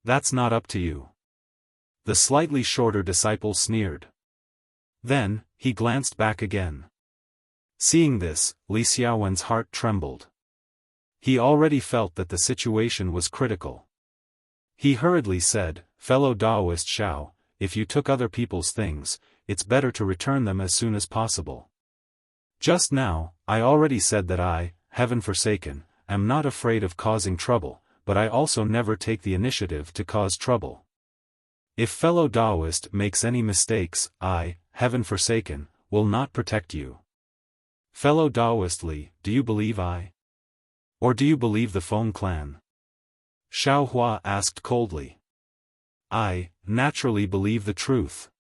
That's not up to you." The slightly shorter disciple sneered. Then, he glanced back again. Seeing this, Li Xiaowen's heart trembled. He already felt that the situation was critical. He hurriedly said, "Fellow Taoist Xiao, if you took other people's things, it's better to return them as soon as possible. Just now, I already said that I, Heaven Forsaken, am not afraid of causing trouble, but I also never take the initiative to cause trouble. If fellow Taoist makes any mistakes, I, Heaven Forsaken, will not protect you. Fellow Taoist Li, do you believe I? Or do you believe the Feng clan?" Xiao Hua asked coldly. "I, naturally believe the truth."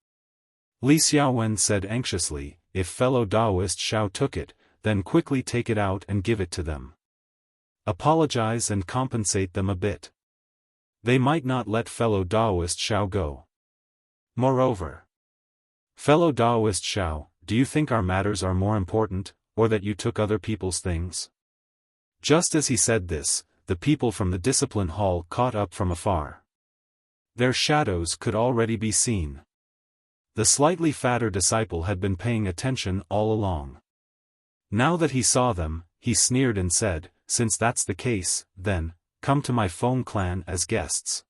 Li Xiaowen said anxiously, "If fellow Taoist Xiao took it, then quickly take it out and give it to them. Apologize and compensate them a bit. They might not let fellow Taoist Xiao go. Moreover, fellow Taoist Xiao, do you think our matters are more important, or that you took other people's things?" Just as he said this, the people from the discipline hall caught up from afar. Their shadows could already be seen. The slightly fatter disciple had been paying attention all along. Now that he saw them, he sneered and said, "Since that's the case, then, come to my Feng clan as guests."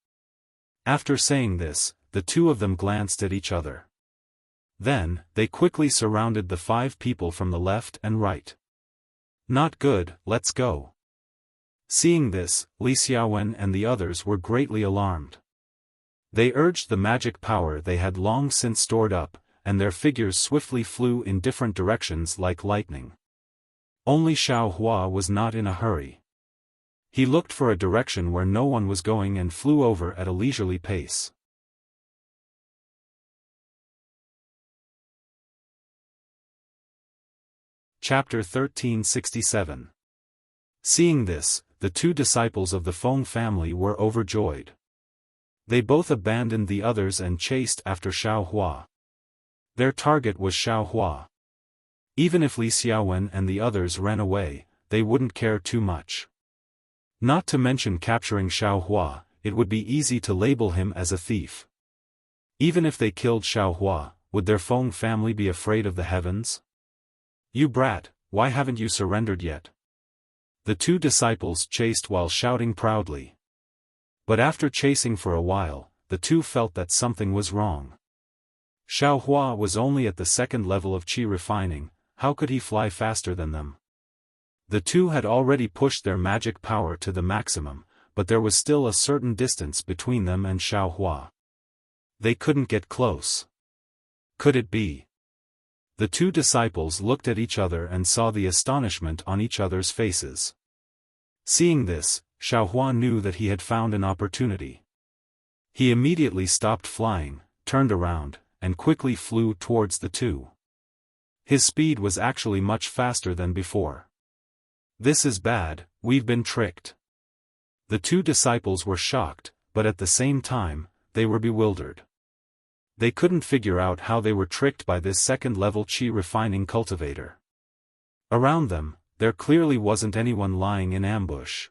After saying this, the two of them glanced at each other. Then, they quickly surrounded the 5 people from the left and right. "Not good, let's go." Seeing this, Li Xiaowen and the others were greatly alarmed. They urged the magic power they had long since stored up, and their figures swiftly flew in different directions like lightning. Only Xiao Hua was not in a hurry. He looked for a direction where no one was going and flew over at a leisurely pace. Chapter 1367. Seeing this, the 2 disciples of the Feng family were overjoyed. They both abandoned the others and chased after Xiao Hua. Their target was Xiao Hua. Even if Li Xiaowen and the others ran away, they wouldn't care too much. Not to mention capturing Xiao Hua, it would be easy to label him as a thief. Even if they killed Xiao Hua, would their Feng family be afraid of the heavens? "You brat, why haven't you surrendered yet?" The 2 disciples chased while shouting proudly. But after chasing for a while, the 2 felt that something was wrong. Xiao Hua was only at the 2nd level of qi refining, how could he fly faster than them? The 2 had already pushed their magic power to the maximum, but there was still a certain distance between them and Xiao Hua. They couldn't get close. Could it be? The 2 disciples looked at each other and saw the astonishment on each other's faces. Seeing this, Xiao Hua knew that he had found an opportunity. He immediately stopped flying, turned around, and quickly flew towards the 2. His speed was actually much faster than before. "This is bad, we've been tricked." The 2 disciples were shocked, but at the same time, they were bewildered. They couldn't figure out how they were tricked by this second-level qi refining cultivator. Around them, there clearly wasn't anyone lying in ambush.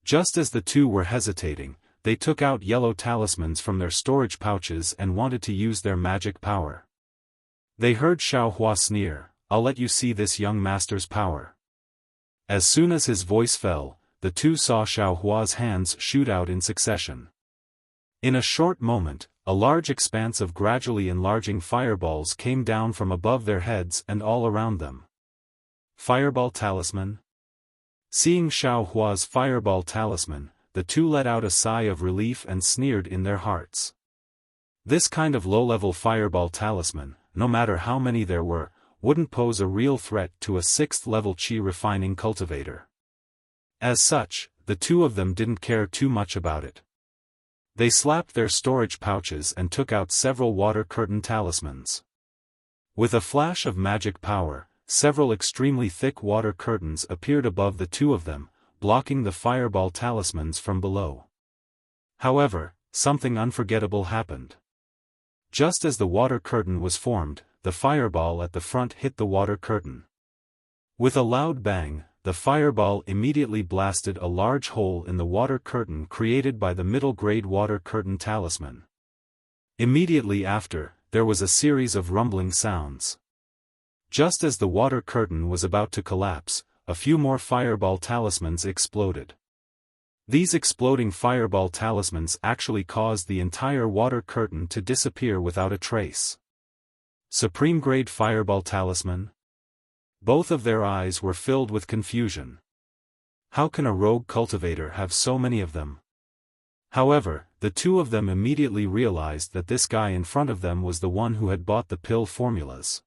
Just as the two were hesitating, they took out yellow talismans from their storage pouches and wanted to use their magic power. They heard Xiaohua sneer, "I'll let you see this young master's power." As soon as his voice fell, the two saw Xiaohua's hands shoot out in succession. In a short moment, a large expanse of gradually enlarging fireballs came down from above their heads and all around them. Fireball talisman? Seeing Xiaohua's fireball talisman, the two let out a sigh of relief and sneered in their hearts. This kind of low-level fireball talisman, no matter how many there were, wouldn't pose a real threat to a 6th-level qi refining cultivator. As such, the two of them didn't care too much about it. They slapped their storage pouches and took out several water curtain talismans. With a flash of magic power, several extremely thick water curtains appeared above the two of them, blocking the fireball talismans from below. However, something unforgettable happened. Just as the water curtain was formed, the fireball at the front hit the water curtain. With a loud bang, the fireball immediately blasted a large hole in the water curtain created by the middle-grade water curtain talisman. Immediately after, there was a series of rumbling sounds. Just as the water curtain was about to collapse, a few more fireball talismans exploded. These exploding fireball talismans actually caused the entire water curtain to disappear without a trace. Supreme-grade fireball talisman? Both of their eyes were filled with confusion. How can a rogue cultivator have so many of them? However, the two of them immediately realized that this guy in front of them was the one who had bought the pill formulas.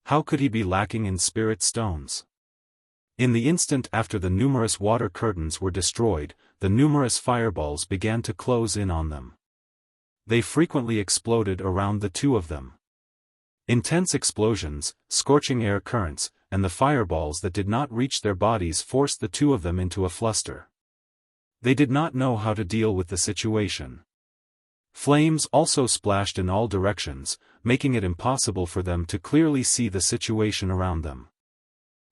How could he be lacking in spirit stones? In the instant after the numerous water curtains were destroyed, the numerous fireballs began to close in on them. They frequently exploded around the two of them. Intense explosions, scorching air currents, and the fireballs that did not reach their bodies forced the two of them into a fluster. They did not know how to deal with the situation. Flames also splashed in all directions, making it impossible for them to clearly see the situation around them.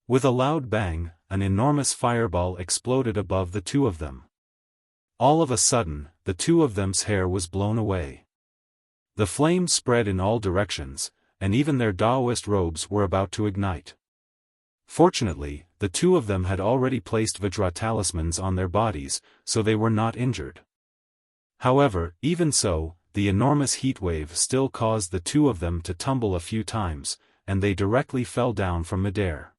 With a loud bang, an enormous fireball exploded above the two of them. All of a sudden, the two of them's hair was blown away. The flame spread in all directions, and even their Taoist robes were about to ignite. Fortunately, the two of them had already placed Vajra talismans on their bodies, so they were not injured. However, even so, the enormous heat wave still caused the two of them to tumble a few times, and they directly fell down from midair.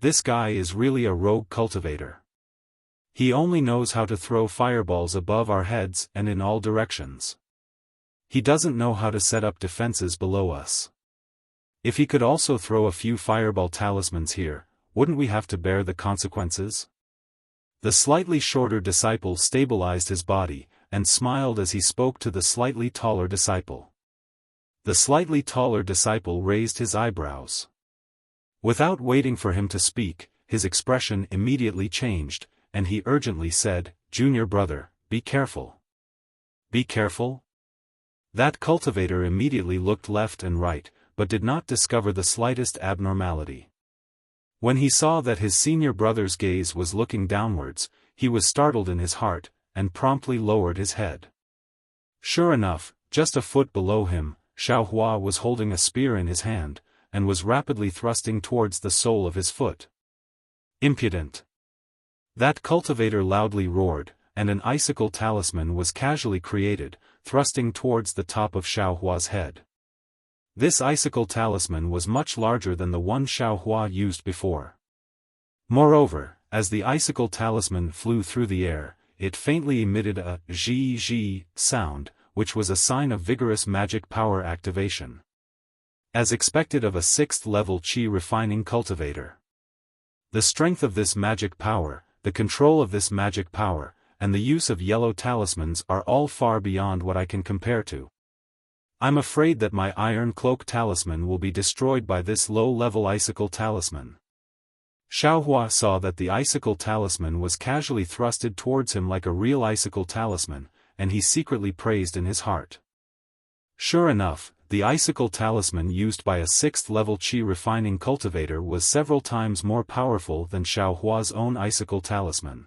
This guy is really a rogue cultivator. He only knows how to throw fireballs above our heads and in all directions. He doesn't know how to set up defenses below us. If he could also throw a few fireball talismans here, wouldn't we have to bear the consequences? The slightly shorter disciple stabilized his body, and smiled as he spoke to the slightly taller disciple. The slightly taller disciple raised his eyebrows. Without waiting for him to speak, his expression immediately changed, and he urgently said, "Junior brother, be careful." "Be careful?" That cultivator immediately looked left and right, but did not discover the slightest abnormality. When he saw that his senior brother's gaze was looking downwards, he was startled in his heart, and promptly lowered his head. Sure enough, just a foot below him, Xiaohua was holding a spear in his hand, and was rapidly thrusting towards the sole of his foot. Impudent! That cultivator loudly roared, and an icicle talisman was casually created, thrusting towards the top of Xiaohua's head. This icicle talisman was much larger than the one Xiaohua used before. Moreover, as the icicle talisman flew through the air, it faintly emitted a zhi sound, which was a sign of vigorous magic power activation. As expected of a 6th-level qi refining cultivator. The strength of this magic power, the control of this magic power, and the use of yellow talismans are all far beyond what I can compare to. I'm afraid that my iron cloak talisman will be destroyed by this low-level icicle talisman. Xiaohua saw that the icicle talisman was casually thrusted towards him like a real icicle talisman, and he secretly praised in his heart. Sure enough, the icicle talisman used by a 6th-level Qi refining cultivator was several times more powerful than Xiaohua's own icicle talisman.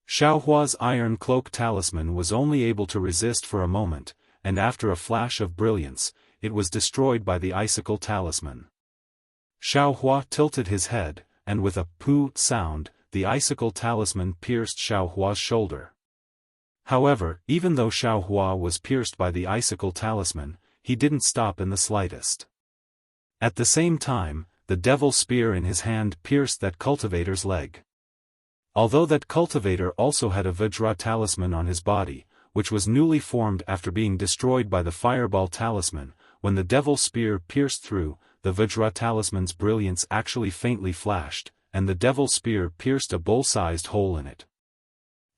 Xiaohua's iron cloak talisman was only able to resist for a moment, and after a flash of brilliance, it was destroyed by the icicle talisman. Xiaohua tilted his head, and with a pooh sound, the icicle talisman pierced Xiaohua's shoulder. However, even though Xiaohua was pierced by the icicle talisman, he didn't stop in the slightest. At the same time, the devil spear in his hand pierced that cultivator's leg. Although that cultivator also had a Vajra talisman on his body, which was newly formed after being destroyed by the fireball talisman, when the devil spear pierced through, the Vajra talisman's brilliance actually faintly flashed, and the devil spear pierced a bowl-sized hole in it.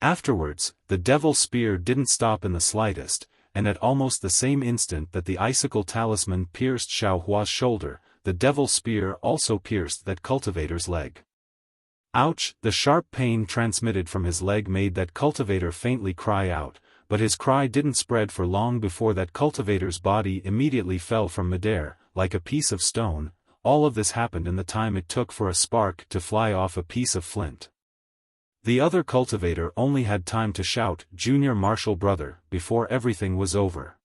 Afterwards, the devil spear didn't stop in the slightest, and at almost the same instant that the icicle talisman pierced Xiaohua's shoulder, the devil spear also pierced that cultivator's leg. Ouch! The sharp pain transmitted from his leg made that cultivator faintly cry out, but his cry didn't spread for long before that cultivator's body immediately fell from midair, like a piece of stone. All of this happened in the time it took for a spark to fly off a piece of flint. The other cultivator only had time to shout, "Junior Martial Brother," before everything was over.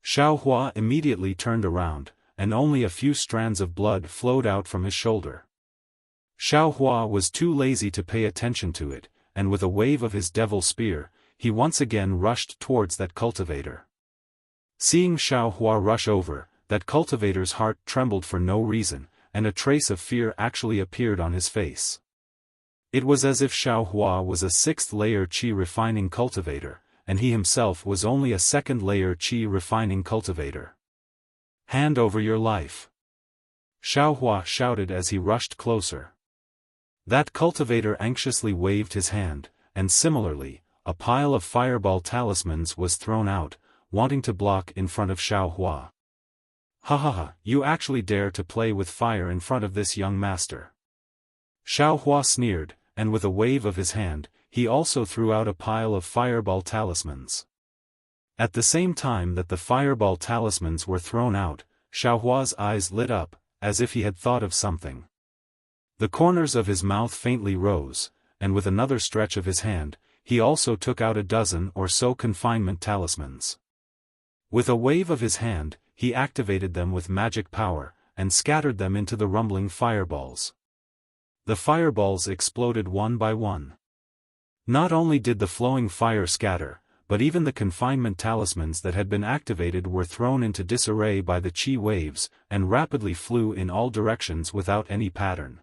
Xiaohua immediately turned around, and only a few strands of blood flowed out from his shoulder. Xiaohua was too lazy to pay attention to it, and with a wave of his devil spear, he once again rushed towards that cultivator. Seeing Xiaohua rush over, that cultivator's heart trembled for no reason, and a trace of fear actually appeared on his face. It was as if Xiaohua was a 6th-layer Qi refining cultivator, and he himself was only a 2nd-layer Qi refining cultivator. "Hand over your life!" Xiaohua shouted as he rushed closer. That cultivator anxiously waved his hand, and similarly, a pile of fireball talismans was thrown out, wanting to block in front of Xiaohua. "Ha ha ha, you actually dare to play with fire in front of this young master." Xiaohua sneered, and with a wave of his hand, he also threw out a pile of fireball talismans. At the same time that the fireball talismans were thrown out, Xiaohua's eyes lit up, as if he had thought of something. The corners of his mouth faintly rose, and with another stretch of his hand, he also took out a dozen or so confinement talismans. With a wave of his hand, he activated them with magic power, and scattered them into the rumbling fireballs. The fireballs exploded one by one. Not only did the flowing fire scatter, but even the confinement talismans that had been activated were thrown into disarray by the Qi waves, and rapidly flew in all directions without any pattern.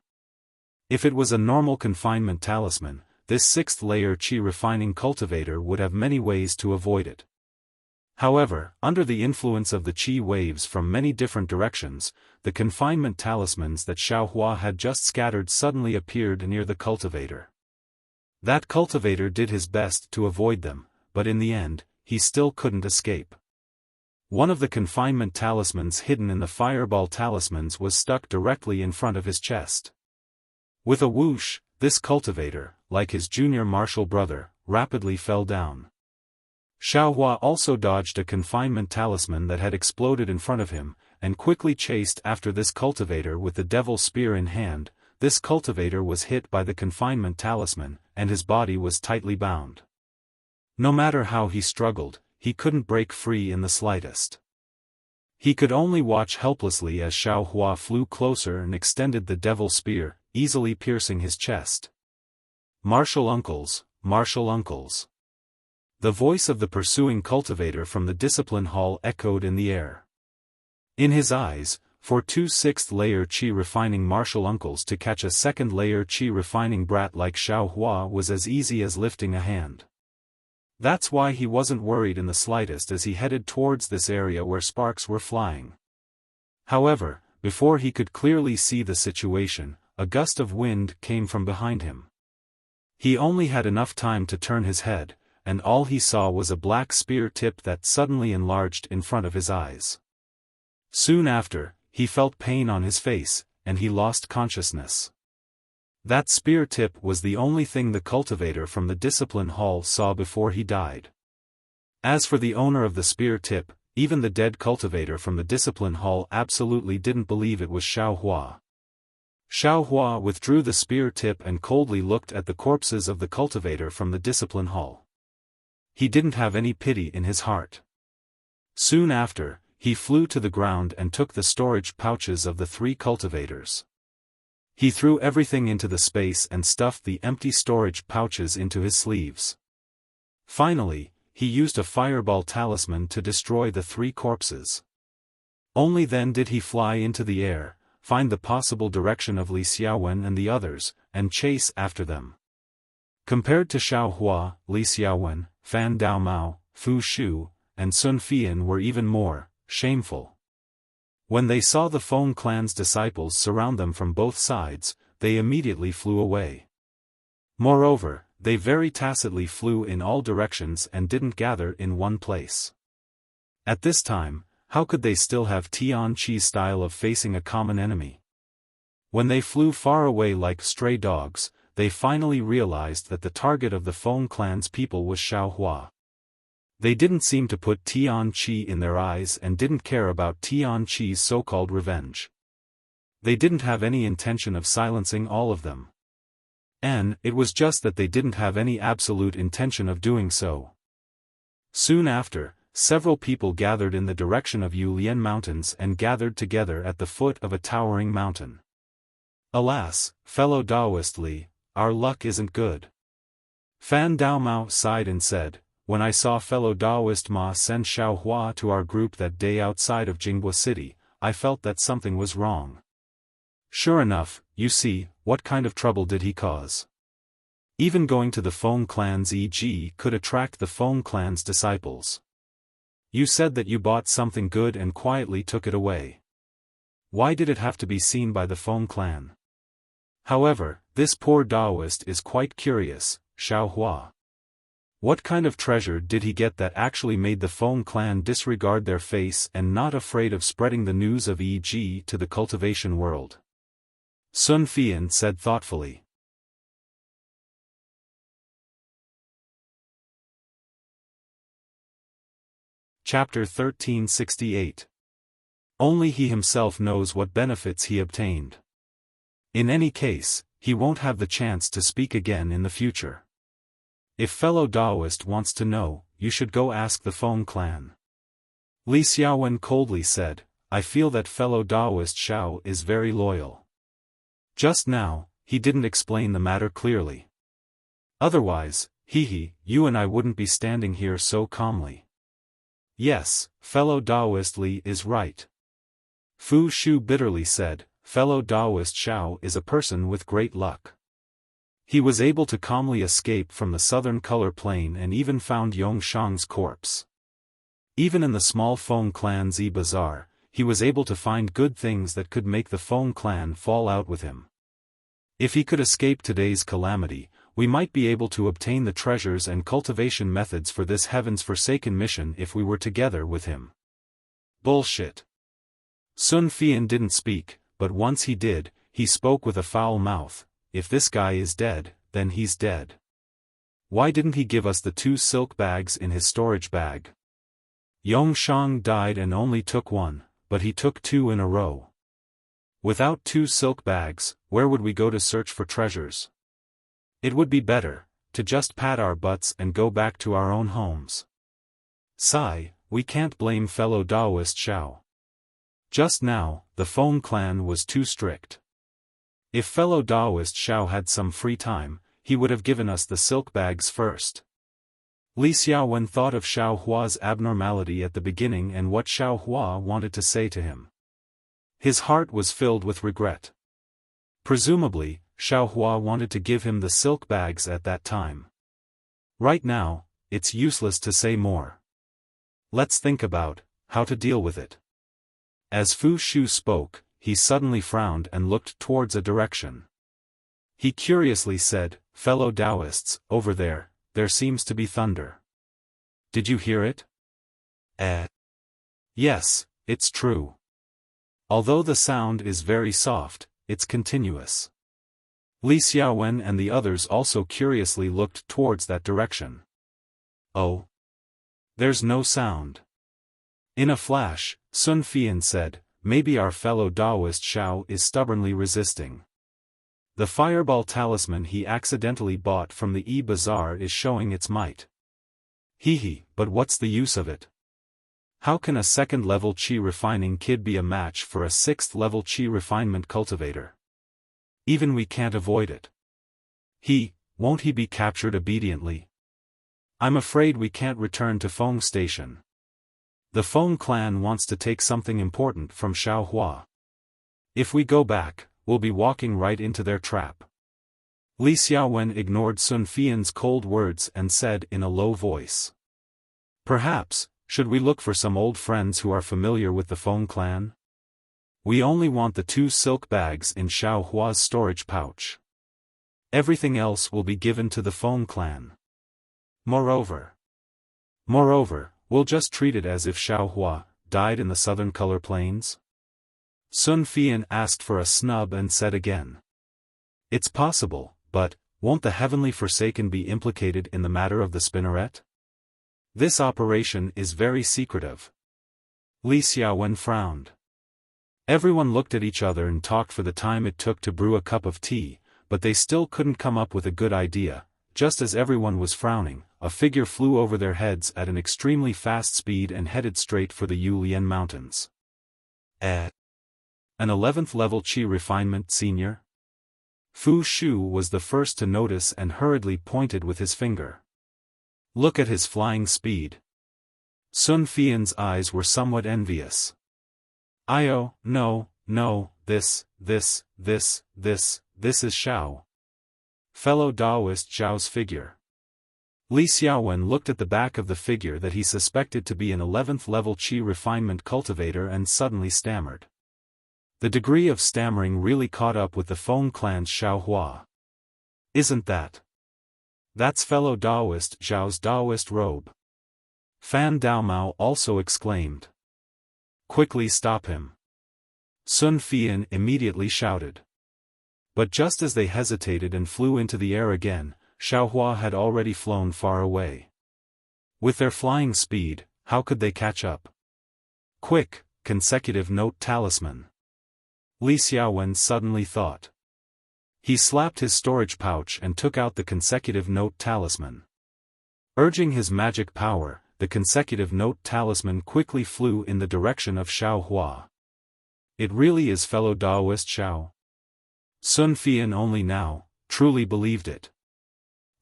If it was a normal confinement talisman, this 6th-layer Qi refining cultivator would have many ways to avoid it. However, under the influence of the Qi waves from many different directions, the confinement talismans that Xiaohua had just scattered suddenly appeared near the cultivator. That cultivator did his best to avoid them, but in the end, he still couldn't escape. One of the confinement talismans hidden in the fireball talismans was stuck directly in front of his chest. With a whoosh, this cultivator, like his junior martial brother, rapidly fell down. Xiaohua also dodged a confinement talisman that had exploded in front of him, and quickly chased after this cultivator with the devil spear in hand. This cultivator was hit by the confinement talisman, and his body was tightly bound. No matter how he struggled, he couldn't break free in the slightest. He could only watch helplessly as Xiaohua flew closer and extended the devil spear, easily piercing his chest. "Martial uncles, martial uncles." The voice of the pursuing cultivator from the discipline hall echoed in the air. In his eyes, for two 6th-layer Qi refining martial uncles to catch a 2nd-layer Qi refining brat like Xiaohua was as easy as lifting a hand. That's why he wasn't worried in the slightest as he headed towards this area where sparks were flying. However, before he could clearly see the situation, a gust of wind came from behind him. He only had enough time to turn his head, and all he saw was a black spear tip that suddenly enlarged in front of his eyes. Soon after, he felt pain on his face, and he lost consciousness. That spear tip was the only thing the cultivator from the discipline hall saw before he died. As for the owner of the spear tip, even the dead cultivator from the discipline hall absolutely didn't believe it was Xiao Hua. Xiao Hua withdrew the spear tip and coldly looked at the corpses of the cultivator from the discipline hall. He didn't have any pity in his heart. Soon after, he flew to the ground and took the storage pouches of the 3 cultivators. He threw everything into the space and stuffed the empty storage pouches into his sleeves. Finally, he used a fireball talisman to destroy the 3 corpses. Only then did he fly into the air, find the possible direction of Li Xiaowen and the others, and chase after them. Compared to Xiao Hua, Li Xiaowen, Fan Daomao, Fu Shu, and Sun Fian were even more shameful. When they saw the Feng clan's disciples surround them from both sides, they immediately flew away. Moreover, they very tacitly flew in all directions and didn't gather in one place. At this time, how could they still have Tian Chi's style of facing a common enemy? When they flew far away like stray dogs, they finally realized that the target of the Feng clan's people was Xiao Hua. They didn't seem to put Tian Chi in their eyes and didn't care about Tian Chi's so-called revenge. They didn't have any intention of silencing all of them. And it was just that they didn't have any absolute intention of doing so. Soon after, several people gathered in the direction of Yulian Mountains and gathered together at the foot of a towering mountain. Alas, fellow Daoist Li, our luck isn't good. Fan Daomao sighed and said, when I saw fellow Daoist Ma send Xiao Hua to our group that day outside of Jinghua City, I felt that something was wrong. Sure enough, you see, what kind of trouble did he cause? Even going to the Feng clan's EG could attract the Feng clan's disciples. You said that you bought something good and quietly took it away. Why did it have to be seen by the Feng clan? However, this poor Daoist is quite curious, Xiao Hua. What kind of treasure did he get that actually made the Feng clan disregard their face and not afraid of spreading the news of EG to the cultivation world? Sun Fian said thoughtfully. Chapter 1368. Only he himself knows what benefits he obtained. In any case, he won't have the chance to speak again in the future. If fellow Daoist wants to know, you should go ask the Feng clan. Li Xiaowen coldly said, I feel that fellow Daoist Xiao is very loyal. Just now, he didn't explain the matter clearly. Otherwise, you and I wouldn't be standing here so calmly. Yes, fellow Daoist Li is right. Fu Shu bitterly said, fellow Daoist Xiao is a person with great luck. He was able to calmly escape from the southern color plain and even found Yongshang's corpse. Even in the small Feng clan's bazaar, he was able to find good things that could make the Feng clan fall out with him. If he could escape today's calamity, we might be able to obtain the treasures and cultivation methods for this heaven's forsaken mission if we were together with him. Bullshit. Sun Fian didn't speak, but once he did, he spoke with a foul mouth. If this guy is dead, then he's dead. Why didn't he give us the 2 silk bags in his storage bag? Yongshang died and only took 1, but he took 2 in a row. Without 2 silk bags, where would we go to search for treasures? It would be better to just pat our butts and go back to our own homes. Sigh, we can't blame fellow Daoist Xiao. Just now, the Feng clan was too strict. If fellow Daoist Xiao had some free time, he would have given us the silk bags first. Li Xiaowen thought of Xiao Hua's abnormality at the beginning and what Xiao Hua wanted to say to him. His heart was filled with regret. Presumably, Xiao Hua wanted to give him the silk bags at that time. Right now, it's useless to say more. Let's think about how to deal with it. As Fu Shu spoke, he suddenly frowned and looked towards a direction. He curiously said, fellow Taoists, over there seems to be thunder. Did you hear it? Yes, it's true. Although the sound is very soft, it's continuous. Li Xiaowen and the others also curiously looked towards that direction. Oh. There's no sound. In a flash, Sun Fian said, maybe our fellow Taoist Xiao is stubbornly resisting. The fireball talisman he accidentally bought from the e-bazaar is showing its might. But what's the use of it? How can a second-level Qi refining kid be a match for a sixth-level Qi refinement cultivator? Even we can't avoid it. Won't he be captured obediently? I'm afraid we can't return to Feng Station. The Feng clan wants to take something important from Xiaohua. If we go back, we'll be walking right into their trap. Li Xiaowen ignored Sun Fian's cold words and said in a low voice. Perhaps, should we look for some old friends who are familiar with the Feng clan? We only want the 2 silk bags in Xiaohua's storage pouch. Everything else will be given to the Feng clan. Moreover, we'll just treat it as if Xiaohua died in the southern color plains? Sun Fian asked for a snub and said again. It's possible, but won't the heavenly Forsaken be implicated in the matter of the spinneret? This operation is very secretive. Li Xiaowen frowned. Everyone looked at each other and talked for the time it took to brew a cup of tea, but they still couldn't come up with a good idea. Just as everyone was frowning, a figure flew over their heads at an extremely fast speed and headed straight for the Yulian Mountains. An 11th level Qi refinement senior? Fu Shu was the first to notice and hurriedly pointed with his finger. Look at his flying speed. Sun Fian's eyes were somewhat envious. No, this is Xiao. Fellow Taoist Zhao's figure. Li Xiaowen looked at the back of the figure that he suspected to be an 11th level Qi refinement cultivator and suddenly stammered. The degree of stammering really caught up with the Feng clan's Xiaohua. Isn't that? That's fellow Taoist Zhao's Taoist robe. Fan Daomao also exclaimed. Quickly stop him. Sun Fian immediately shouted. But just as they hesitated and flew into the air again, Xiaohua had already flown far away. With their flying speed, how could they catch up? Quick, consecutive note talisman. Li Xiaowen suddenly thought. He slapped his storage pouch and took out the consecutive note talisman. Urging his magic power, the consecutive note talisman quickly flew in the direction of Xiaohua. It really is fellow Taoist Xiao? Sun Fian only now truly believed it.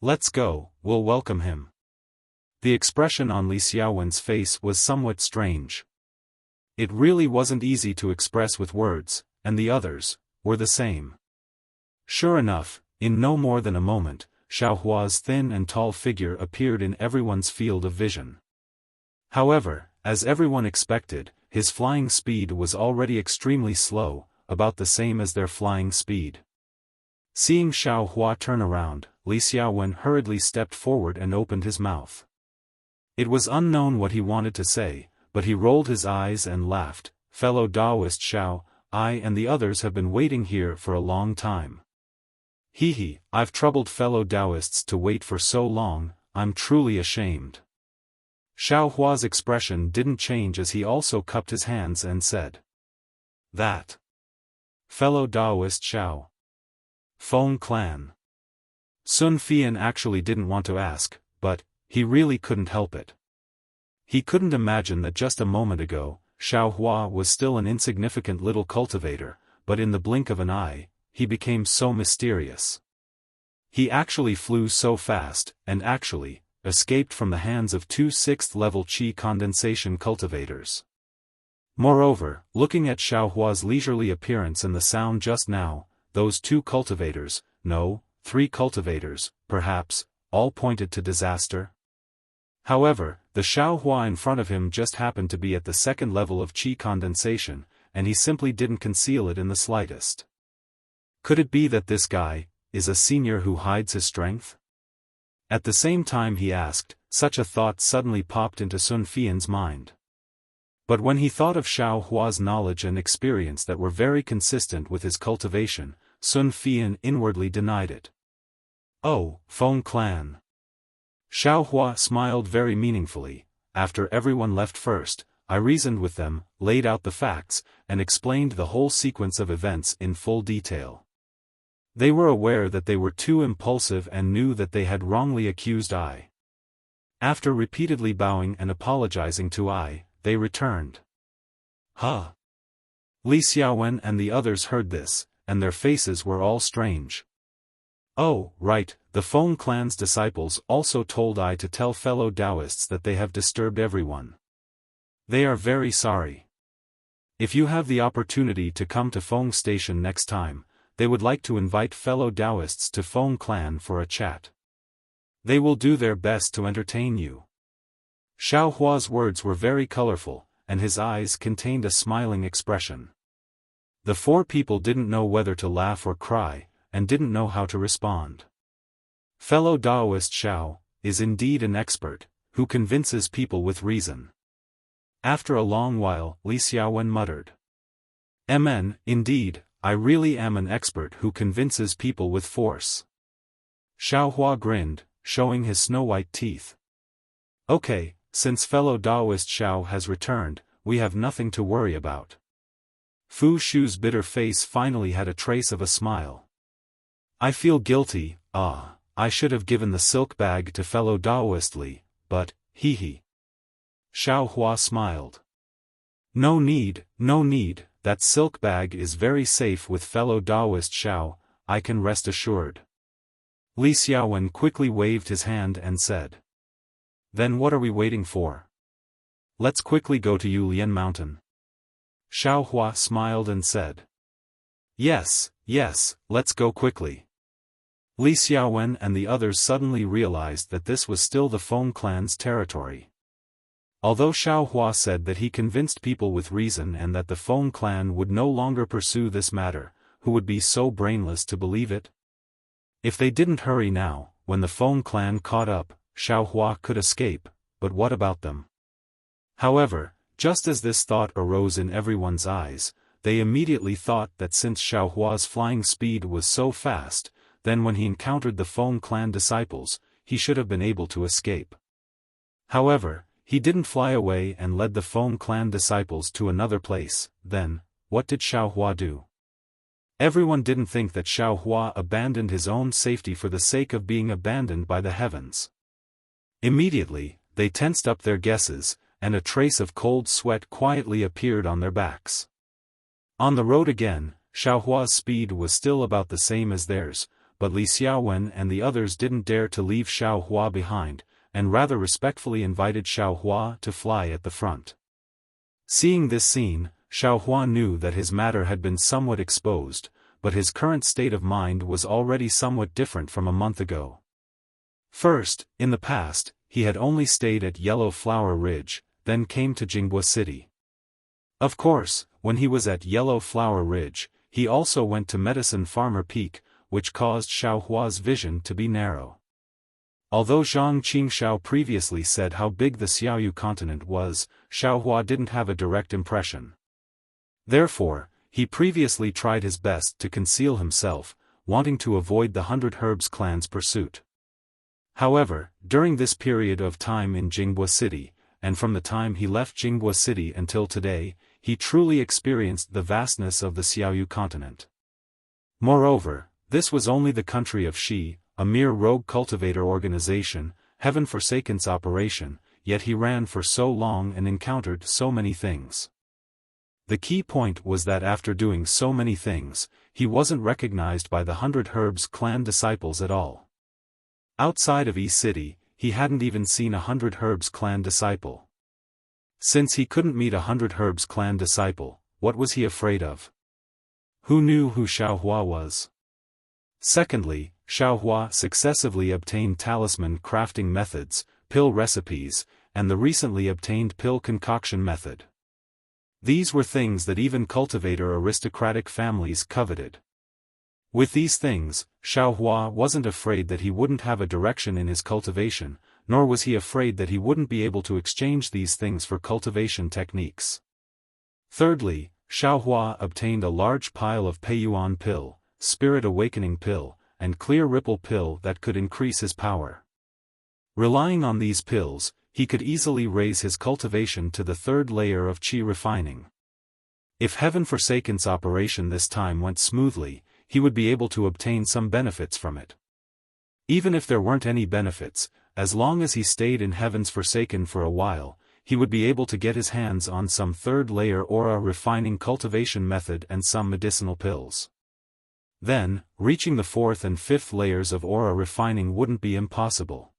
Let's go, we'll welcome him. The expression on Li Xiaowen's face was somewhat strange. It really wasn't easy to express with words, and the others were the same. Sure enough, in no more than a moment, Xiaohua's thin and tall figure appeared in everyone's field of vision. However, as everyone expected, his flying speed was already extremely slow, about the same as their flying speed. Seeing Xiaohua turn around, Li Xiaowen hurriedly stepped forward and opened his mouth. It was unknown what he wanted to say, but he rolled his eyes and laughed. Fellow Taoist Xiao, I and the others have been waiting here for a long time. I've troubled fellow Taoists to wait for so long, I'm truly ashamed. Xiaohua's expression didn't change as he also cupped his hands and said. That. Fellow Taoist Xiao. Feng clan. Sun Fian actually didn't want to ask, but he really couldn't help it. He couldn't imagine that just a moment ago, Xiaohua was still an insignificant little cultivator, but in the blink of an eye, he became so mysterious. He actually flew so fast, and actually escaped from the hands of 2 6th-level Qi condensation cultivators. Moreover, looking at Xiaohua's leisurely appearance and the sound just now, those 2 cultivators, no, 3 cultivators, perhaps, all pointed to disaster. However, the Xiaohua in front of him just happened to be at the 2nd level of Qi condensation, and he simply didn't conceal it in the slightest. Could it be that this guy is a senior who hides his strength? At the same time he asked, such a thought suddenly popped into Sun Fian's mind. But when he thought of Xiaohua's knowledge and experience that were very consistent with his cultivation, Sun Fian inwardly denied it. Oh, Feng clan. Xiaohua smiled very meaningfully. After everyone left first, I reasoned with them, laid out the facts, and explained the whole sequence of events in full detail. They were aware that they were too impulsive and knew that they had wrongly accused I. After repeatedly bowing and apologizing to I, they returned. Huh. Li Xiaowen and the others heard this, and their faces were all strange. Oh, right, the Feng clan's disciples also told I to tell fellow Taoists that they have disturbed everyone. They are very sorry. If you have the opportunity to come to Feng Station next time, they would like to invite fellow Taoists to Feng clan for a chat. They will do their best to entertain you. Xiao Hua's words were very colorful, and his eyes contained a smiling expression. The four people didn't know whether to laugh or cry, and didn't know how to respond. Fellow Taoist Xiao is indeed an expert, who convinces people with reason. After a long while, Li Xiaowen muttered. "Mn, indeed, I really am an expert who convinces people with force." Xiao Hua grinned, showing his snow-white teeth. Okay, since fellow Taoist Xiao has returned, we have nothing to worry about. Fu Shu's bitter face finally had a trace of a smile. I feel guilty, I should have given the silk bag to fellow Taoist Li, but, hee. Xiao Hua smiled. No need, that silk bag is very safe with fellow Taoist Xiao, I can rest assured. Li Xiaowen quickly waved his hand and said. Then what are we waiting for? Let's quickly go to Yulian Mountain. Xiao Hua smiled and said. Yes, let's go quickly. Li Xiaowen and the others suddenly realized that this was still the Feng clan's territory. Although Xiao Hua said that he convinced people with reason and that the Feng clan would no longer pursue this matter, who would be so brainless to believe it? If they didn't hurry now, when the Feng clan caught up, Xiao Hua could escape, but what about them? However, just as this thought arose in everyone's eyes, they immediately thought that since Xiao Hua's flying speed was so fast, then when he encountered the Feng clan disciples, he should have been able to escape. However, he didn't fly away and led the Feng clan disciples to another place. Then, what did Xiao Hua do? Everyone didn't think that Xiao Hua abandoned his own safety for the sake of being abandoned by the heavens. Immediately, they tensed up their guesses, and a trace of cold sweat quietly appeared on their backs. On the road again, Xiao Hua's speed was still about the same as theirs, but Li Xiaowen and the others didn't dare to leave Xiao Hua behind, and rather respectfully invited Xiao Hua to fly at the front. Seeing this scene, Xiao Hua knew that his matter had been somewhat exposed, but his current state of mind was already somewhat different from a month ago. First, in the past, he had only stayed at Yellow Flower Ridge, then came to Jinghua City. Of course, when he was at Yellow Flower Ridge, he also went to Medicine Farmer Peak, which caused Xiao Hua's vision to be narrow. Although Zhang Qingxiao previously said how big the Xiaoyu continent was, Xiao Hua didn't have a direct impression. Therefore, he previously tried his best to conceal himself, wanting to avoid the 100 Herbs clan's pursuit. However, during this period of time in Jinghua City, and from the time he left Jinghua City until today, he truly experienced the vastness of the Xiaoyu continent. Moreover, this was only the country of Shi, a mere rogue cultivator organization, heaven-forsaken's operation, yet he ran for so long and encountered so many things. The key point was that after doing so many things, he wasn't recognized by the 100 Herbs clan disciples at all. Outside of E-City, he hadn't even seen a 100 Herbs clan disciple. Since he couldn't meet a 100 Herbs clan disciple, what was he afraid of? Who knew who Xiao Hua was? Secondly, Xiao Hua successively obtained talisman crafting methods, pill recipes, and the recently obtained pill concoction method. These were things that even cultivator aristocratic families coveted. With these things, Xiao Hua wasn't afraid that he wouldn't have a direction in his cultivation, nor was he afraid that he wouldn't be able to exchange these things for cultivation techniques. Thirdly, Xiao Hua obtained a large pile of Peiyuan pill, Spirit Awakening pill, and Clear Ripple pill that could increase his power. Relying on these pills, he could easily raise his cultivation to the third layer of qi refining. If Heaven Forsaken's operation this time went smoothly, he would be able to obtain some benefits from it. Even if there weren't any benefits, as long as he stayed in Heaven's Forsaken for a while, he would be able to get his hands on some third-layer aura refining cultivation method and some medicinal pills. Then, reaching the fourth and fifth layers of aura refining wouldn't be impossible.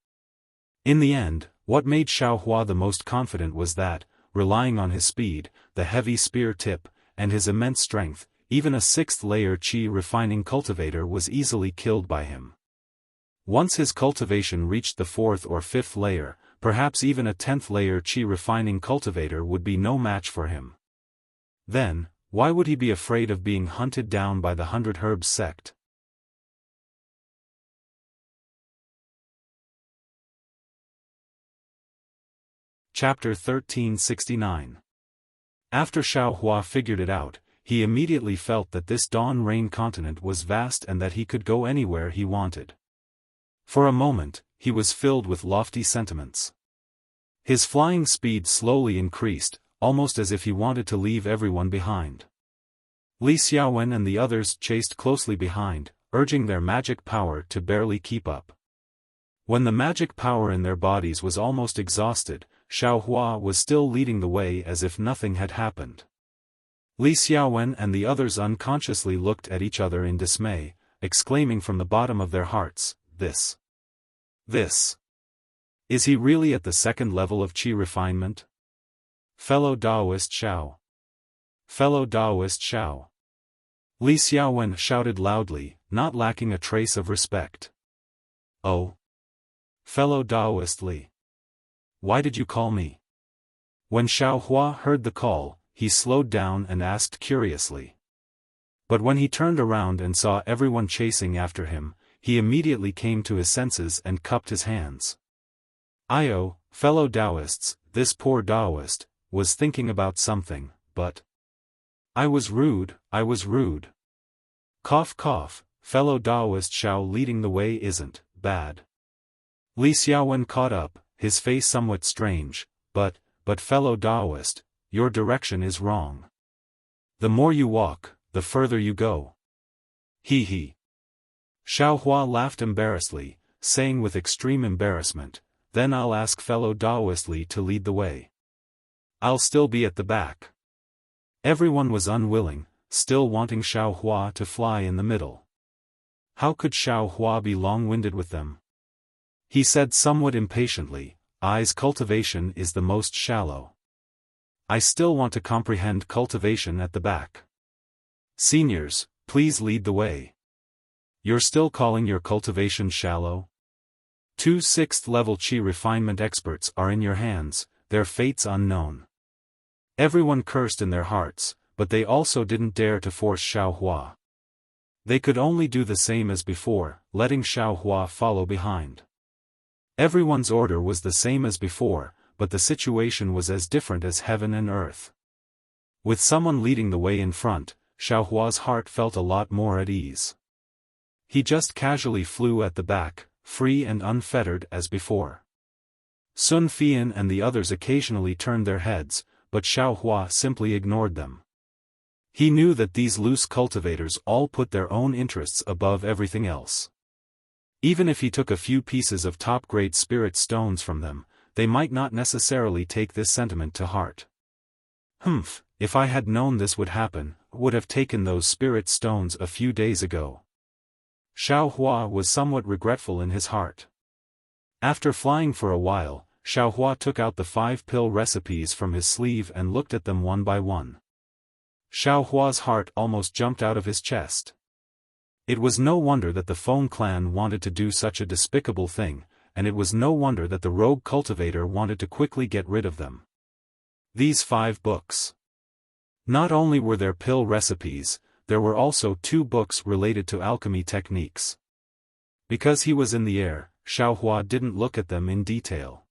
In the end, what made Xiaohua the most confident was that, relying on his speed, the heavy spear tip, and his immense strength, even a sixth-layer qi refining cultivator was easily killed by him. Once his cultivation reached the fourth or fifth layer, perhaps even a 10th-layer qi refining cultivator would be no match for him. Then, why would he be afraid of being hunted down by the 100 Herbs sect? Chapter 1369. After Xiaohua figured it out, he immediately felt that this Dawn Rain continent was vast and that he could go anywhere he wanted. For a moment, he was filled with lofty sentiments. His flying speed slowly increased, almost as if he wanted to leave everyone behind. Li Xiaowen and the others chased closely behind, urging their magic power to barely keep up. When the magic power in their bodies was almost exhausted, Xiaohua was still leading the way as if nothing had happened. Li Xiaowen and the others unconsciously looked at each other in dismay, exclaiming from the bottom of their hearts, This. Is he really at the second level of qi refinement? Fellow Taoist Xiao. Fellow Taoist Xiao. Li Xiaowen shouted loudly, not lacking a trace of respect. Oh. Fellow Taoist Li. Why did you call me? When Xiaohua heard the call, he slowed down and asked curiously. But when he turned around and saw everyone chasing after him, he immediately came to his senses and cupped his hands. "Io, fellow Taoists, this poor Taoist, was thinking about something, but I was rude. Cough cough, fellow Taoist Xiao leading the way isn't bad." Li Xiaowen caught up, his face somewhat strange, but fellow Taoist, your direction is wrong. The more you walk, the further you go. He. Xiaohua laughed embarrassedly, saying with extreme embarrassment, "Then I'll ask fellow Taoist Li to lead the way. I'll still be at the back." Everyone was unwilling, still wanting Xiaohua to fly in the middle. How could Xiaohua be long-winded with them? He said somewhat impatiently, "I's cultivation is the most shallow. I still want to comprehend cultivation at the back. Seniors, please lead the way. You're still calling your cultivation shallow? 2 6th-level qi refinement experts are in your hands, their fates unknown." Everyone cursed in their hearts, but they also didn't dare to force Xiaohua. They could only do the same as before, letting Xiaohua follow behind. Everyone's order was the same as before, but the situation was as different as heaven and earth. With someone leading the way in front, Xiaohua's heart felt a lot more at ease. He just casually flew at the back, free and unfettered as before. Sun Fian and the others occasionally turned their heads, but Xiaohua simply ignored them. He knew that these loose cultivators all put their own interests above everything else. Even if he took a few pieces of top-grade spirit stones from them, they might not necessarily take this sentiment to heart. If I had known this would happen, would have taken those spirit stones a few days ago. Xiaohua was somewhat regretful in his heart. After flying for a while, Xiaohua took out the 5-pill recipes from his sleeve and looked at them one by one. Xiaohua's heart almost jumped out of his chest. It was no wonder that the Feng clan wanted to do such a despicable thing, and it was no wonder that the rogue cultivator wanted to quickly get rid of them. These 5 books. Not only were there pill recipes, there were also 2 books related to alchemy techniques. Because he was in the air, Xiaohua didn't look at them in detail.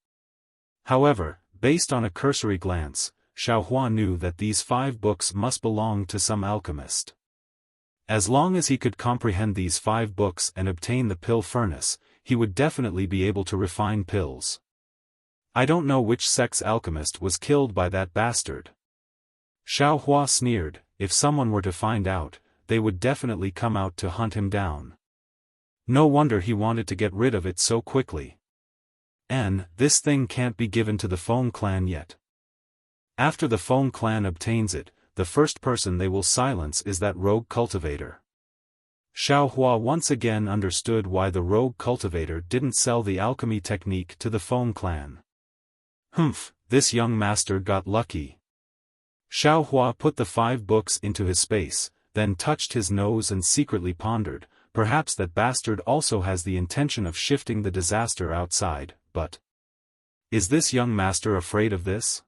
However, based on a cursory glance, Xiaohua knew that these 5 books must belong to some alchemist. As long as he could comprehend these 5 books and obtain the pill furnace, he would definitely be able to refine pills. I don't know which sex alchemist was killed by that bastard. Xiao Hua sneered. If someone were to find out, they would definitely come out to hunt him down. No wonder he wanted to get rid of it so quickly. And this thing can't be given to the Feng clan yet. After the Feng clan obtains it, the first person they will silence is that rogue cultivator. Xiao Hua once again understood why the rogue cultivator didn't sell the alchemy technique to the Feng clan. Humph, this young master got lucky. Xiao Hua put the 5 books into his space, then touched his nose and secretly pondered, perhaps that bastard also has the intention of shifting the disaster outside, but is this young master afraid of this?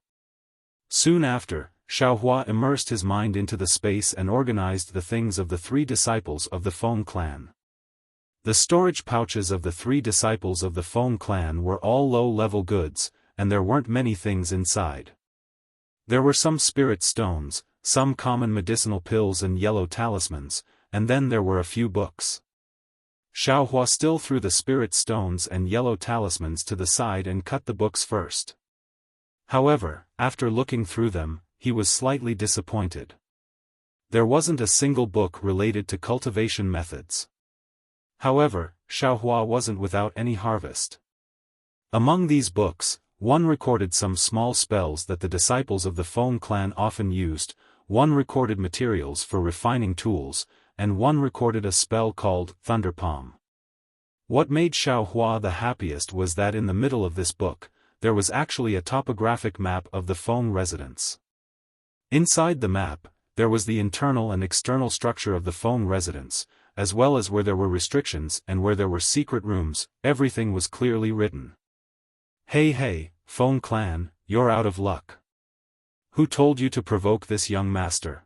Soon after, Xiao Hua immersed his mind into the space and organized the things of the 3 disciples of the Feng clan. The storage pouches of the 3 disciples of the Feng clan were all low-level goods, and there weren't many things inside. There were some spirit stones, some common medicinal pills and yellow talismans, and then there were a few books. Xiao Hua still threw the spirit stones and yellow talismans to the side and cut the books first. However, after looking through them, he was slightly disappointed. There wasn't a single book related to cultivation methods. However, Xiao Hua wasn't without any harvest. Among these books, one recorded some small spells that the disciples of the Feng clan often used, one recorded materials for refining tools, and one recorded a spell called Thunder Palm. What made Xiao Hua the happiest was that in the middle of this book, there was actually a topographic map of the Feng residence. Inside the map, there was the internal and external structure of the Feng residence, as well as where there were restrictions and where there were secret rooms. Everything was clearly written. Hey, Feng clan, you're out of luck. Who told you to provoke this young master?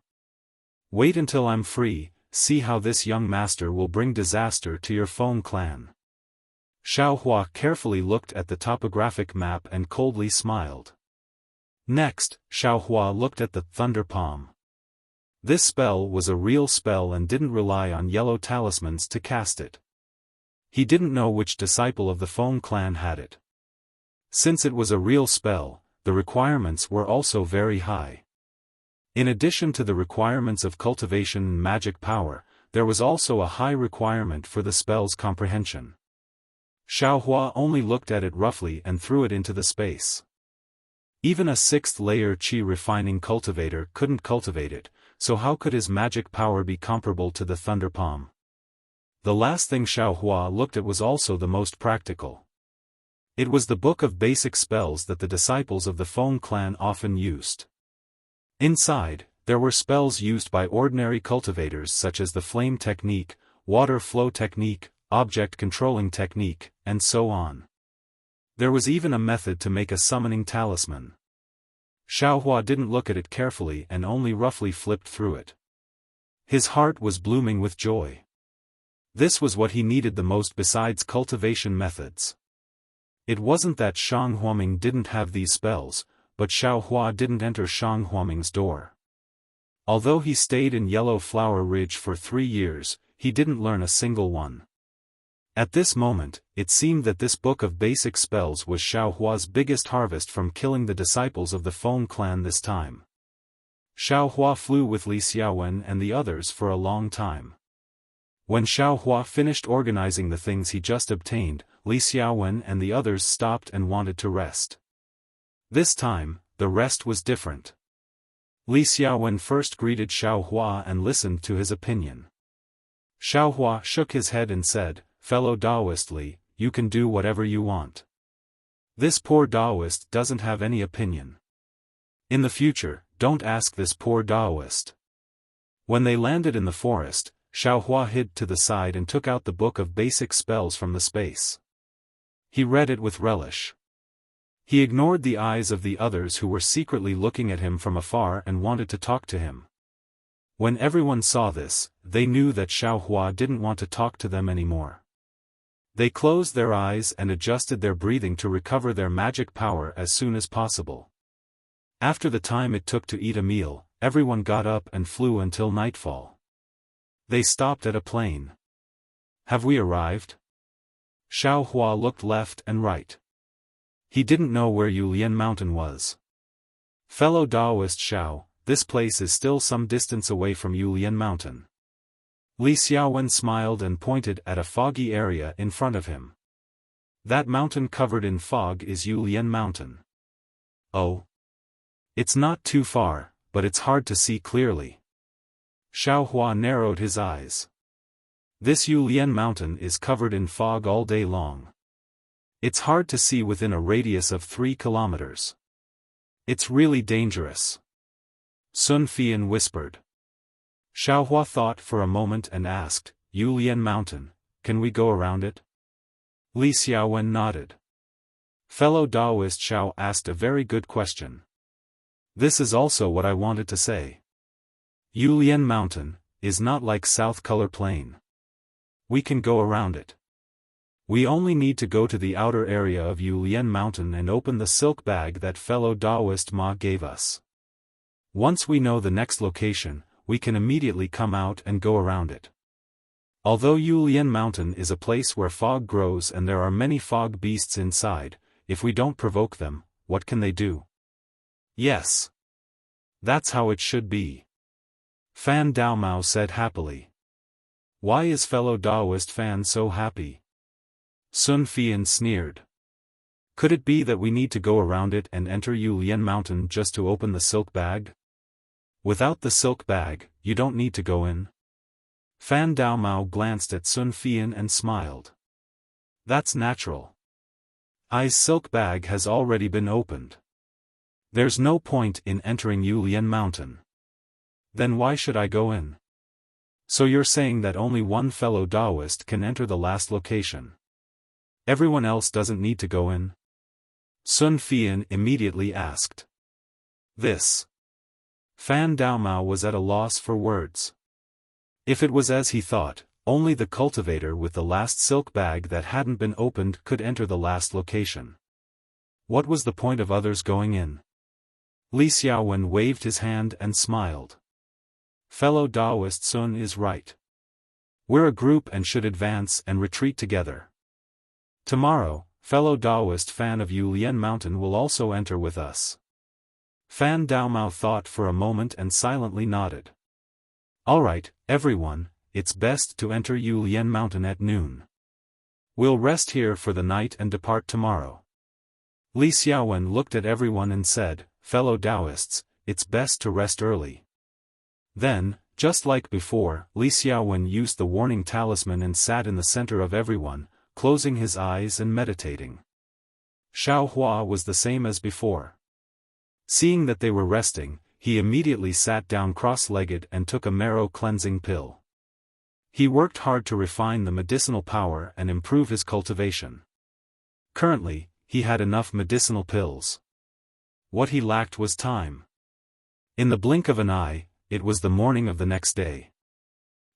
Wait until I'm free, see how this young master will bring disaster to your Feng clan. Xiao Hua carefully looked at the topographic map and coldly smiled. Next, Xiao Hua looked at the Thunder Palm. This spell was a real spell and didn't rely on yellow talismans to cast it. He didn't know which disciple of the Feng clan had it. Since it was a real spell, the requirements were also very high. In addition to the requirements of cultivation and magic power, there was also a high requirement for the spell's comprehension. Xiao Hua only looked at it roughly and threw it into the space. Even a 6th-layer qi refining cultivator couldn't cultivate it, so how could his magic power be comparable to the Thunder Palm? The last thing Xiao Hua looked at was also the most practical. It was the book of basic spells that the disciples of the Feng clan often used. Inside, there were spells used by ordinary cultivators such as the flame technique, water flow technique, object controlling technique, and so on. There was even a method to make a summoning talisman. Xiao Hua didn't look at it carefully and only roughly flipped through it. His heart was blooming with joy. This was what he needed the most besides cultivation methods. It wasn't that Shang Huaming didn't have these spells, but Xiao Hua didn't enter Shang Huaming's door. Although he stayed in Yellow Flower Ridge for 3 years, he didn't learn a single one. At this moment, it seemed that this book of basic spells was Xiao Hua's biggest harvest from killing the disciples of the Feng clan this time. Xiao Hua flew with Li Xiaowen and the others for a long time. When Xiao Hua finished organizing the things he just obtained, Li Xiaowen and the others stopped and wanted to rest. This time, the rest was different. Li Xiaowen first greeted Xiao Hua and listened to his opinion. Xiao Hua shook his head and said, "Fellow Taoist Li, you can do whatever you want. This poor Taoist doesn't have any opinion. In the future, don't ask this poor Taoist." When they landed in the forest, Xiao Hua hid to the side and took out the book of basic spells from the space. He read it with relish. He ignored the eyes of the others who were secretly looking at him from afar and wanted to talk to him. When everyone saw this, they knew that Xiao Hua didn't want to talk to them anymore. They closed their eyes and adjusted their breathing to recover their magic power as soon as possible. After the time it took to eat a meal, everyone got up and flew until nightfall. They stopped at a plain. "Have we arrived?" Xiao Hua looked left and right. He didn't know where Yulian Mountain was. Fellow Daoist Xiao, this place is still some distance away from Yulian Mountain. Li Xiaowen smiled and pointed at a foggy area in front of him. That mountain covered in fog is Yulian Mountain. Oh. It's not too far, but it's hard to see clearly. Xiao Hua narrowed his eyes. This Yulian Mountain is covered in fog all day long. It's hard to see within a radius of 3 kilometers. It's really dangerous. Sun Fian whispered. Xiao Hua thought for a moment and asked, Yulian Mountain, can we go around it? Li Xiaowen nodded. Fellow Daoist Xiao asked a very good question. This is also what I wanted to say. Yulian Mountain is not like South Color Plain. We can go around it. We only need to go to the outer area of Yulian Mountain and open the silk bag that fellow Daoist Ma gave us. Once we know the next location, we can immediately come out and go around it. Although Yulian Mountain is a place where fog grows and there are many fog beasts inside, if we don't provoke them, what can they do? Yes. That's how it should be. Fan Daomao said happily. Why is fellow Daoist Fan so happy? Sun Fian sneered. Could it be that we need to go around it and enter Yulian Mountain just to open the silk bag? Without the silk bag, you don't need to go in. Fan Daomao glanced at Sun Fian and smiled. That's natural. I's silk bag has already been opened. There's no point in entering Yulian Mountain. Then why should I go in? So you're saying that only one fellow Daoist can enter the last location. Everyone else doesn't need to go in? Sun Fian immediately asked. This. Fan Daomao was at a loss for words. If it was as he thought, only the cultivator with the last silk bag that hadn't been opened could enter the last location. What was the point of others going in? Li Xiaowen waved his hand and smiled. Fellow Daoist Sun is right. We're a group and should advance and retreat together. Tomorrow, fellow Daoist Fan of Yulian Mountain will also enter with us. Fan Daomao thought for a moment and silently nodded. Alright, everyone, it's best to enter Yulian Mountain at noon. We'll rest here for the night and depart tomorrow. Li Xiaowen looked at everyone and said, fellow Daoists, it's best to rest early. Then, just like before, Li Xiaowen used the warning talisman and sat in the center of everyone, closing his eyes and meditating. Xiao Hua was the same as before. Seeing that they were resting, he immediately sat down cross-legged and took a marrow cleansing pill. He worked hard to refine the medicinal power and improve his cultivation. Currently, he had enough medicinal pills. What he lacked was time. In the blink of an eye, it was the morning of the next day.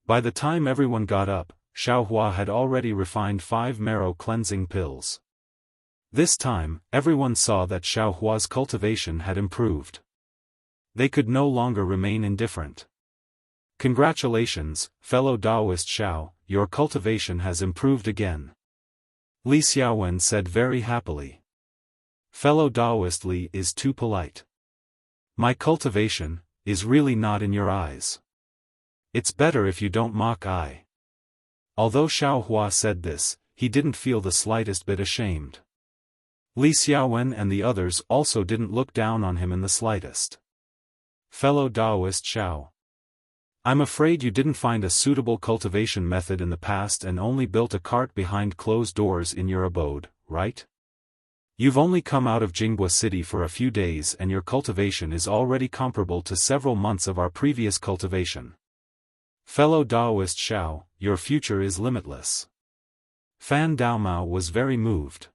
By the time everyone got up, Xiao Hua had already refined 5 marrow cleansing pills. This time, everyone saw that Xiao Hua's cultivation had improved. They could no longer remain indifferent. Congratulations, fellow Daoist Xiao, your cultivation has improved again. Li Xiaowen said very happily. Fellow Daoist Li is too polite. My cultivation is really not in your eyes. It's better if you don't mock I. Although Xiao Hua said this, he didn't feel the slightest bit ashamed. Li Xiaowen and the others also didn't look down on him in the slightest. Fellow Daoist Xiao. I'm afraid you didn't find a suitable cultivation method in the past and only built a cart behind closed doors in your abode, right? You've only come out of Jinghua City for a few days and your cultivation is already comparable to several months of our previous cultivation. Fellow Daoist Xiao, your future is limitless. Fan Daomao was very moved.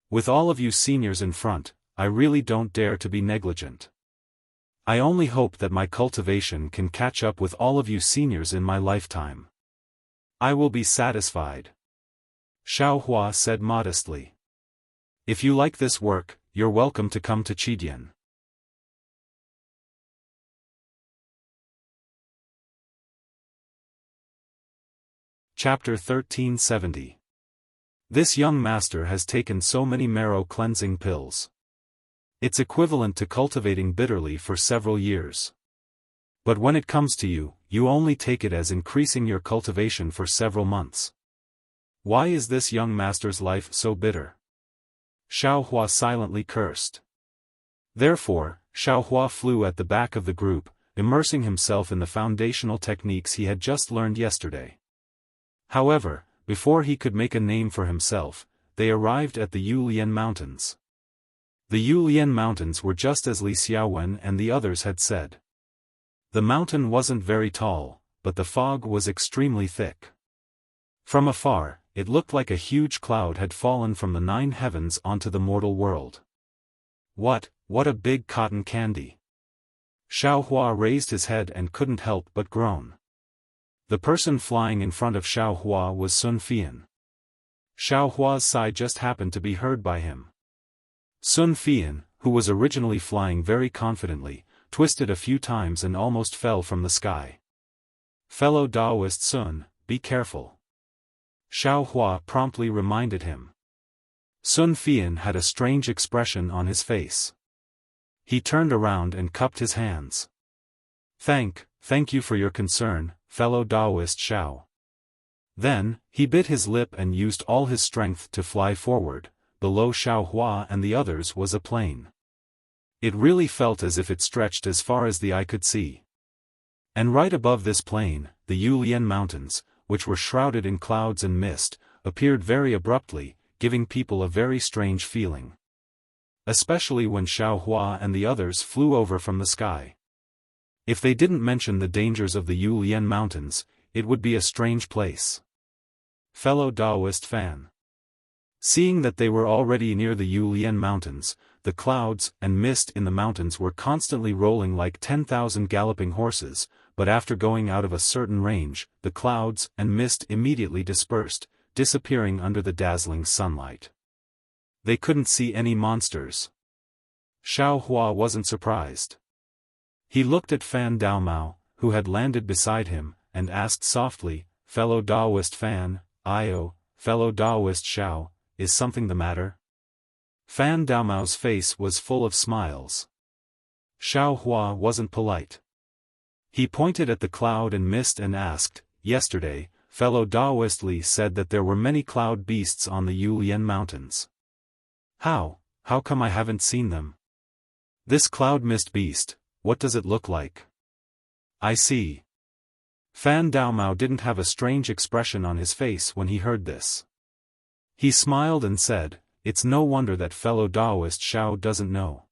With all of you seniors in front, I really don't dare to be negligent. I only hope that my cultivation can catch up with all of you seniors in my lifetime. I will be satisfied. Xiao Hua said modestly. If you like this work, you're welcome to come to Qidian. Chapter 1370. This young master has taken so many marrow cleansing pills. It's equivalent to cultivating bitterly for several years. But when it comes to you, you only take it as increasing your cultivation for several months. Why is this young master's life so bitter? Xiaohua silently cursed. Therefore, Xiaohua flew at the back of the group, immersing himself in the foundational techniques he had just learned yesterday. However, before he could make a name for himself, they arrived at the Yulian Mountains. The Yulian Mountains were just as Li Xiaowen and the others had said. The mountain wasn't very tall, but the fog was extremely thick. From afar, it looked like a huge cloud had fallen from the 9 heavens onto the mortal world. What a big cotton candy! Xiaohua raised his head and couldn't help but groan. The person flying in front of Xiaohua was Sun Fian. Xiaohua's sigh just happened to be heard by him. Sun Fian, who was originally flying very confidently, twisted a few times and almost fell from the sky. Fellow Taoist Sun, be careful. Xiaohua promptly reminded him. Sun Fian had a strange expression on his face. He turned around and cupped his hands. Thank you for your concern, fellow Taoist Xiao. Then, he bit his lip and used all his strength to fly forward. Below Xiaohua and the others was a plain. It really felt as if it stretched as far as the eye could see. And right above this plain, the Yulian Mountains, which were shrouded in clouds and mist, appeared very abruptly, giving people a very strange feeling. Especially when Xiaohua and the others flew over from the sky. If they didn't mention the dangers of the Yulian Mountains, it would be a strange place. Fellow Taoist fan. Seeing that they were already near the Yulian Mountains, the clouds and mist in the mountains were constantly rolling like 10,000 galloping horses, but after going out of a certain range, the clouds and mist immediately dispersed, disappearing under the dazzling sunlight. They couldn't see any monsters. Xiaohua wasn't surprised. He looked at Fan Daomao, who had landed beside him, and asked softly, "Fellow Taoist Fan, fellow Taoist Xiao, is something the matter?" Fan Daomao's face was full of smiles. Xiaohua wasn't polite. He pointed at the cloud and mist and asked, "Yesterday, fellow Taoist Li said that there were many cloud beasts on the Yulian Mountains. How come I haven't seen them? This cloud mist beast, what does it look like?" "I see." Fan Daomao didn't have a strange expression on his face when he heard this. He smiled and said, "It's no wonder that fellow Taoist Xiao doesn't know.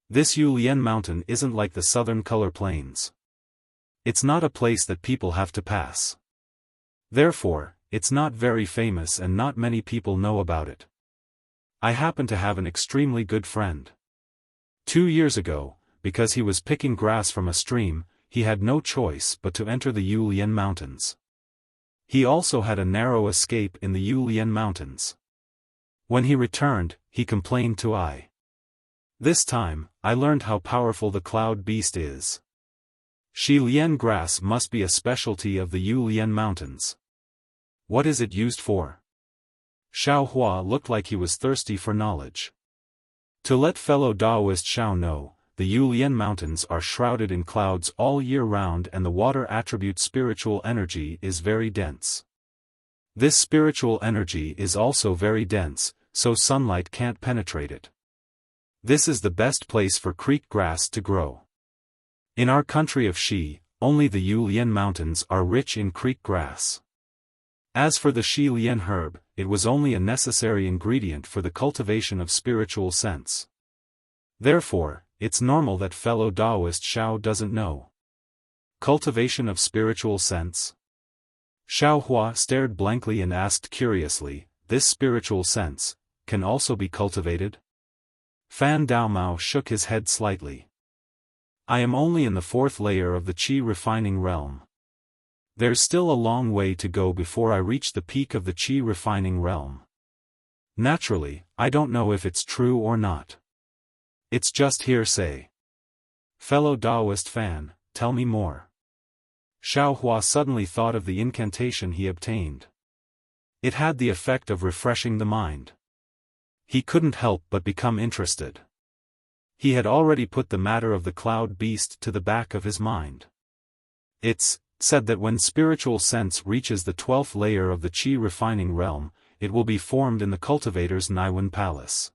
This Yulian Mountain isn't like the southern color plains. It's not a place that people have to pass. Therefore, it's not very famous and not many people know about it. I happen to have an extremely good friend. 2 years ago, because he was picking grass from a stream, he had no choice but to enter the Yulian Mountains. He also had a narrow escape in the Yulian Mountains. When he returned, he complained to I. This time, I learned how powerful the cloud beast is. Shilian grass must be a specialty of the Yulian Mountains. What is it used for?" Xiaohua looked like he was thirsty for knowledge. To let fellow Taoist Xiao know, the Yulian Mountains are shrouded in clouds all year round and the water attribute spiritual energy is very dense. This spiritual energy is also very dense, so sunlight can't penetrate it. This is the best place for creek grass to grow. In our country of Xi, only the Yulian Mountains are rich in creek grass. As for the Shilian herb, it was only a necessary ingredient for the cultivation of spiritual sense. Therefore, it's normal that fellow Taoist Xiao doesn't know. Cultivation of spiritual sense? Xiaohua stared blankly and asked curiously, "This spiritual sense can also be cultivated?" Fan Daomao shook his head slightly. "I am only in the 4th layer of the qi refining realm. There's still a long way to go before I reach the peak of the qi refining realm. Naturally, I don't know if it's true or not. It's just hearsay. Fellow Taoist fan, tell me more." Xiaohua suddenly thought of the incantation he obtained. It had the effect of refreshing the mind. He couldn't help but become interested. He had already put the matter of the cloud beast to the back of his mind. It's said that when spiritual sense reaches the 12th layer of the Qi refining realm, it will be formed in the cultivator's Niwen palace.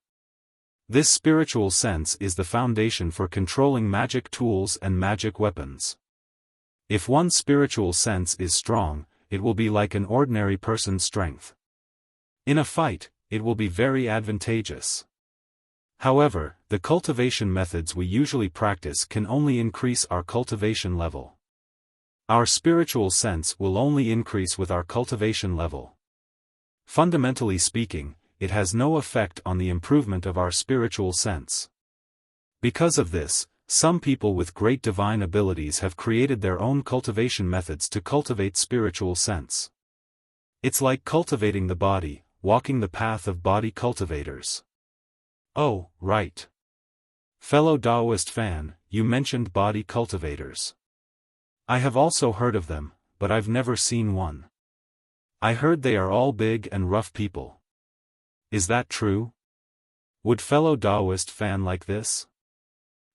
This spiritual sense is the foundation for controlling magic tools and magic weapons. If one's spiritual sense is strong, it will be like an ordinary person's strength. In a fight, it will be very advantageous. However, the cultivation methods we usually practice can only increase our cultivation level. Our spiritual sense will only increase with our cultivation level. Fundamentally speaking, it has no effect on the improvement of our spiritual sense. Because of this, some people with great divine abilities have created their own cultivation methods to cultivate spiritual sense. It's like cultivating the body, walking the path of body cultivators. Oh, right. Fellow Taoist fan, you mentioned body cultivators. I have also heard of them, but I've never seen one. I heard they are all big and rough people. Is that true? Would fellow Taoist fan like this?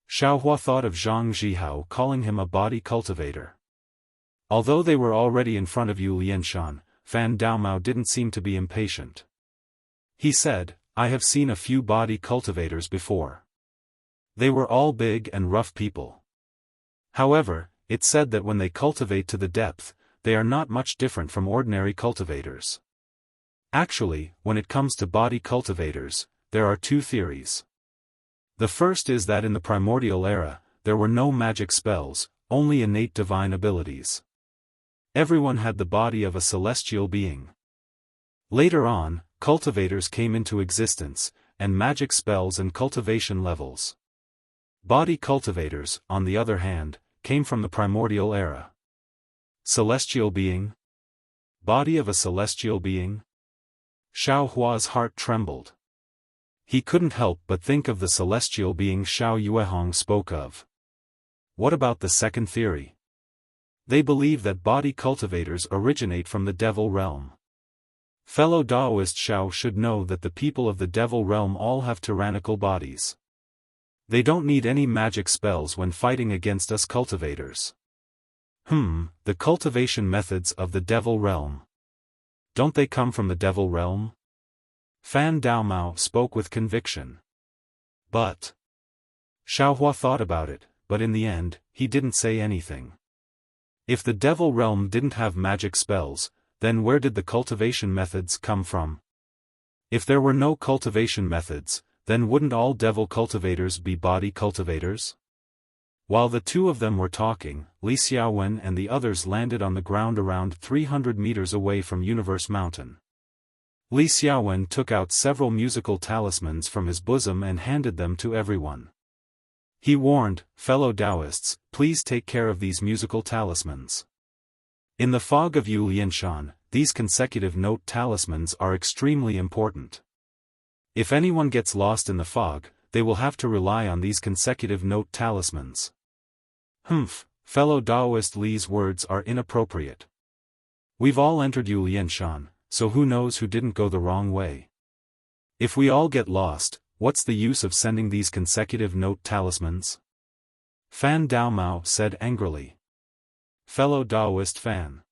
Xiaohua thought of Zhang Zhihao calling him a body cultivator. Although they were already in front of Yu Lianshan, Fan Daomao didn't seem to be impatient. He said, I have seen a few body cultivators before. They were all big and rough people. However, it's said that when they cultivate to the depth, they are not much different from ordinary cultivators. Actually, when it comes to body cultivators, there are two theories. The first is that in the primordial era, there were no magic spells, only innate divine abilities. Everyone had the body of a celestial being. Later on, cultivators came into existence, and magic spells and cultivation levels. Body cultivators, on the other hand, came from the primordial era. Celestial being? Body of a celestial being? Xiao Hua's heart trembled. He couldn't help but think of the celestial being Xiao Yuehong spoke of. What about the second theory? They believe that body cultivators originate from the devil realm. Fellow Taoist Xiao should know that the people of the devil realm all have tyrannical bodies. They don't need any magic spells when fighting against us cultivators. The cultivation methods of the devil realm. Don't they come from the devil realm? Fan Daomao spoke with conviction. But Xiaohua thought about it, but in the end, he didn't say anything. If the devil realm didn't have magic spells, then where did the cultivation methods come from? If there were no cultivation methods, then wouldn't all devil cultivators be body cultivators? While the two of them were talking, Li Xiaowen and the others landed on the ground around 300 meters away from Universe Mountain. Li Xiaowen took out several musical talismans from his bosom and handed them to everyone. He warned, fellow Taoists, please take care of these musical talismans. In the fog of Yu Lianshan, these consecutive note talismans are extremely important. If anyone gets lost in the fog, they will have to rely on these consecutive note talismans. Fellow Taoist Li's words are inappropriate. We've all entered Yu Lianshan, so who knows who didn't go the wrong way. If we all get lost, what's the use of sending these consecutive note talismans? Fan Daomao said angrily. Fellow Taoist fan.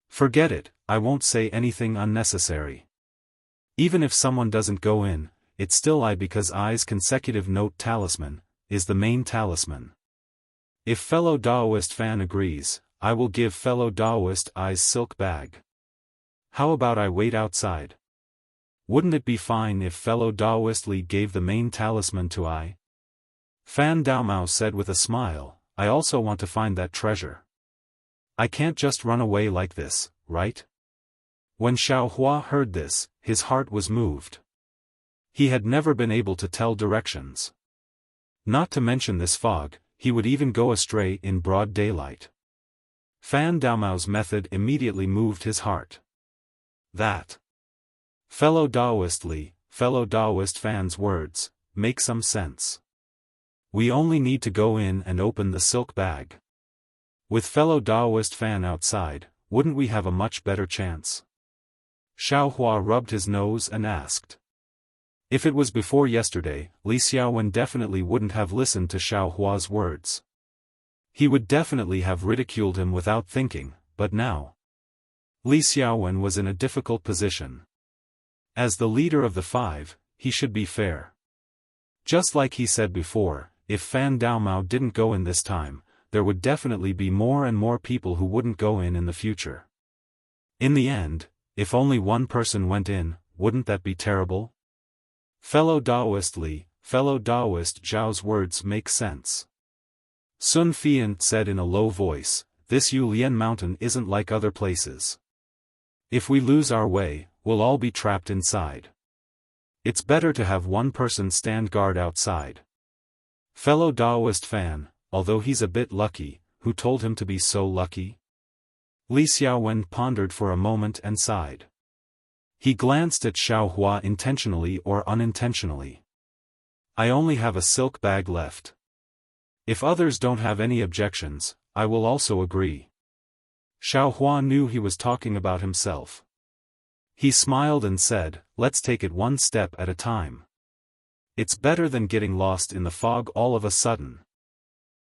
Forget it, I won't say anything unnecessary. Even if someone doesn't go in, it's still I because I's consecutive note talisman is the main talisman. If fellow Taoist fan agrees, I will give fellow Taoist I's silk bag. How about I wait outside? Wouldn't it be fine if fellow Taoist Li gave the main talisman to I? Fan Daomao said with a smile, I also want to find that treasure. I can't just run away like this, right? When Xiaohua heard this, his heart was moved. He had never been able to tell directions. Not to mention this fog, he would even go astray in broad daylight. Fan Daomao's method immediately moved his heart. That fellow Taoist Li, fellow Taoist fan's words, make some sense. We only need to go in and open the silk bag. With fellow Taoist fan outside, wouldn't we have a much better chance? Xiaohua rubbed his nose and asked. If it was before yesterday, Li Xiaowen definitely wouldn't have listened to Xiaohua's words. He would definitely have ridiculed him without thinking, but now. Li Xiaowen was in a difficult position. As the leader of the five, he should be fair. Just like he said before, if Fan Daomao didn't go in this time, there would definitely be more and more people who wouldn't go in the future. In the end, if only one person went in, wouldn't that be terrible? Fellow Daoist Zhao's words make sense. Sun Fian said in a low voice, this Yulian mountain isn't like other places. If we lose our way, we'll all be trapped inside. It's better to have one person stand guard outside. Fellow Daoist Fan, although he's a bit lucky, who told him to be so lucky? Li Xiaowen pondered for a moment and sighed. He glanced at Xiaohua intentionally or unintentionally. I only have a silk bag left. If others don't have any objections, I will also agree. Xiaohua knew he was talking about himself. He smiled and said, let's take it one step at a time. It's better than getting lost in the fog all of a sudden.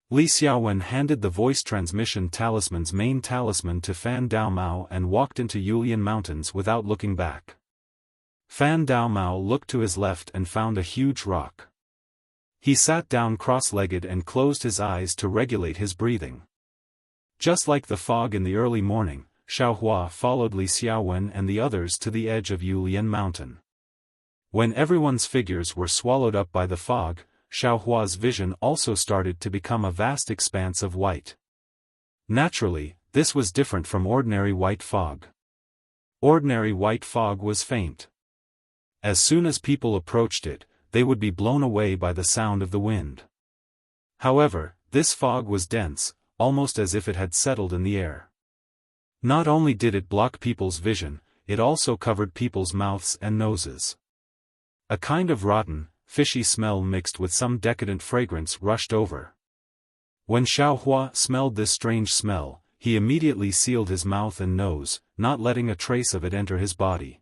Li Xiaowen handed the voice transmission talisman's main talisman to Fan Daomao and walked into Yulian Mountains without looking back. Fan Daomao looked to his left and found a huge rock. He sat down cross-legged and closed his eyes to regulate his breathing. Just like the fog in the early morning, Xiaohua followed Li Xiaowen and the others to the edge of Yulian Mountain. When everyone's figures were swallowed up by the fog, Xiaohua's vision also started to become a vast expanse of white. Naturally, this was different from ordinary white fog. Ordinary white fog was faint. As soon as people approached it, they would be blown away by the sound of the wind. However, this fog was dense, almost as if it had settled in the air. Not only did it block people's vision, it also covered people's mouths and noses. A kind of rotten, fishy smell mixed with some decadent fragrance rushed over. When Xiaohua smelled this strange smell, he immediately sealed his mouth and nose, not letting a trace of it enter his body.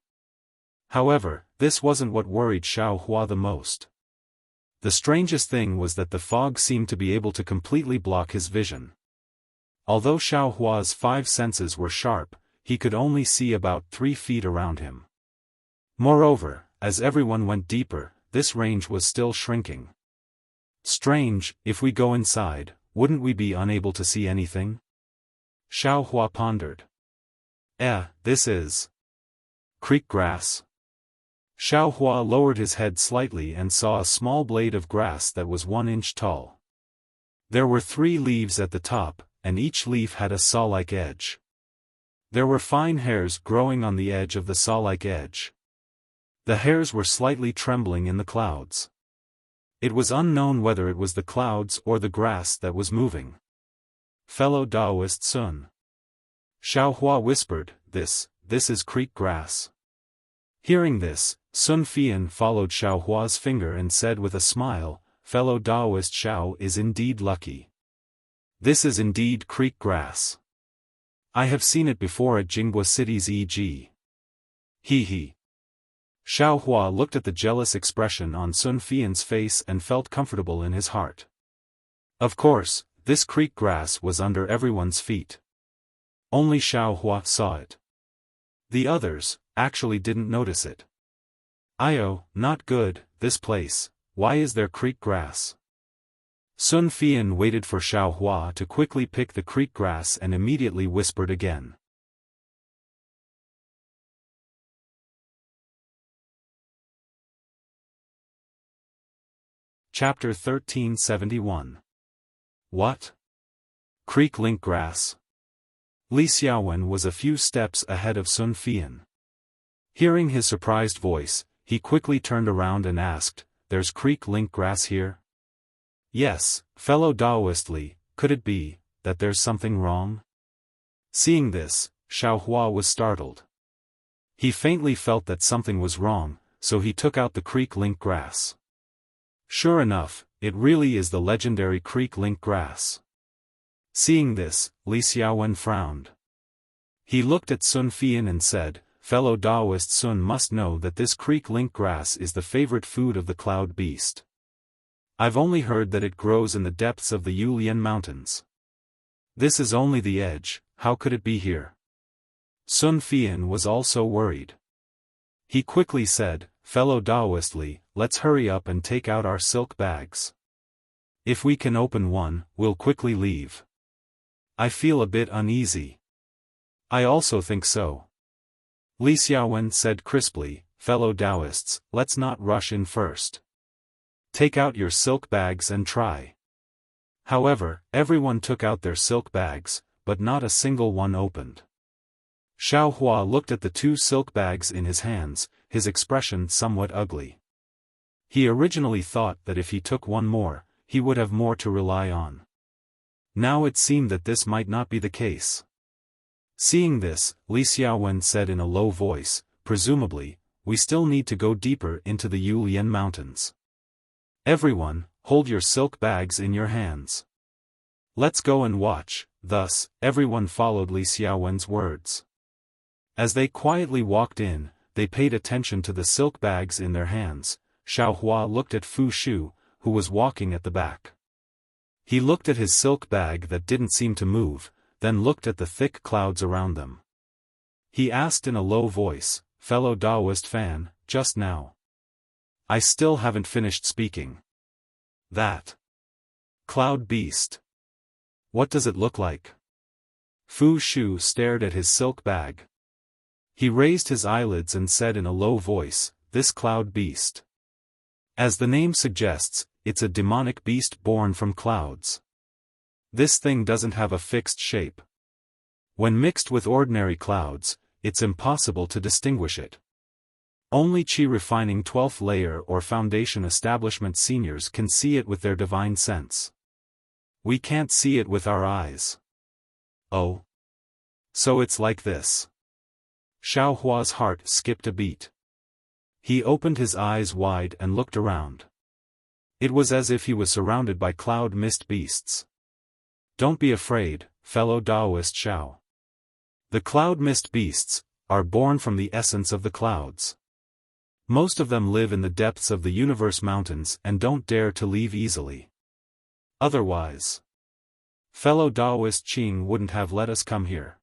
However, this wasn't what worried Xiaohua the most. The strangest thing was that the fog seemed to be able to completely block his vision. Although Xiaohua's 5 senses were sharp, he could only see about 3 feet around him. Moreover, as everyone went deeper, this range was still shrinking. Strange, if we go inside, wouldn't we be unable to see anything? Xiaohua pondered. This is creek grass. Xiaohua lowered his head slightly and saw a small blade of grass that was 1 inch tall. There were 3 leaves at the top, and each leaf had a saw-like edge. There were fine hairs growing on the edge of the saw-like edge. The hairs were slightly trembling in the clouds. It was unknown whether it was the clouds or the grass that was moving. Fellow Daoist Sun. Xiaohua whispered, This is creek grass. Hearing this, Sun Fian followed Xiaohua's finger and said with a smile, Fellow Daoist Xiao is indeed lucky. This is indeed creek grass. I have seen it before at Jinghua City's e.g. He. Xiaohua looked at the jealous expression on Sun Fian's face and felt comfortable in his heart. Of course, this creek grass was under everyone's feet. Only Xiaohua saw it. The others, actually didn't notice it. Not good, this place, why is there creek grass? Sun Fian waited for Xiaohua to quickly pick the creek grass and immediately whispered again. Chapter 1371. What? Creek link grass? Li Xiaowen was a few steps ahead of Sun Fian. Hearing his surprised voice, he quickly turned around and asked, There's creek link grass here? Yes, fellow Daoist Li, could it be that there's something wrong? Seeing this, Xiaohua was startled. He faintly felt that something was wrong, so he took out the creek link grass. Sure enough, it really is the legendary creek link grass. Seeing this, Li Xiaowen frowned. He looked at Sun Fian and said, fellow Taoist Sun must know that this creek link grass is the favorite food of the cloud beast. I've only heard that it grows in the depths of the Yulian Mountains. This is only the edge, how could it be here? Sun Fian was also worried. He quickly said, fellow Taoist Li, let's hurry up and take out our silk bags. If we can open one, we'll quickly leave. I feel a bit uneasy. I also think so. Li Xiaofan said crisply, fellow Taoists, let's not rush in first. Take out your silk bags and try. However, everyone took out their silk bags, but not a single one opened. Xiao Hua looked at the 2 silk bags in his hands, his expression somewhat ugly. He originally thought that if he took one more, he would have more to rely on. Now it seemed that this might not be the case. Seeing this, Li Xiaowen said in a low voice, presumably, we still need to go deeper into the Yulian Mountains. Everyone, hold your silk bags in your hands. Let's go and watch. Thus, everyone followed Li Xiaowen's words. As they quietly walked in, they paid attention to the silk bags in their hands. Xiao Hua looked at Fu Shu, who was walking at the back. He looked at his silk bag that didn't seem to move, then looked at the thick clouds around them. He asked in a low voice, fellow Taoist fan, just now. I still haven't finished speaking. That cloud beast. What does it look like? Fu Shu stared at his silk bag. He raised his eyelids and said in a low voice, this cloud beast. As the name suggests, it's a demonic beast born from clouds. This thing doesn't have a fixed shape. When mixed with ordinary clouds, it's impossible to distinguish it. Only Qi refining 12th layer or foundation establishment seniors can see it with their divine sense. We can't see it with our eyes. Oh. So it's like this. Xiao Hua's heart skipped a beat. He opened his eyes wide and looked around. It was as if he was surrounded by cloud mist beasts. Don't be afraid, fellow Taoist Xiao. The cloud mist beasts are born from the essence of the clouds. Most of them live in the depths of the universe mountains and don't dare to leave easily. Otherwise, fellow Taoist Qing wouldn't have let us come here.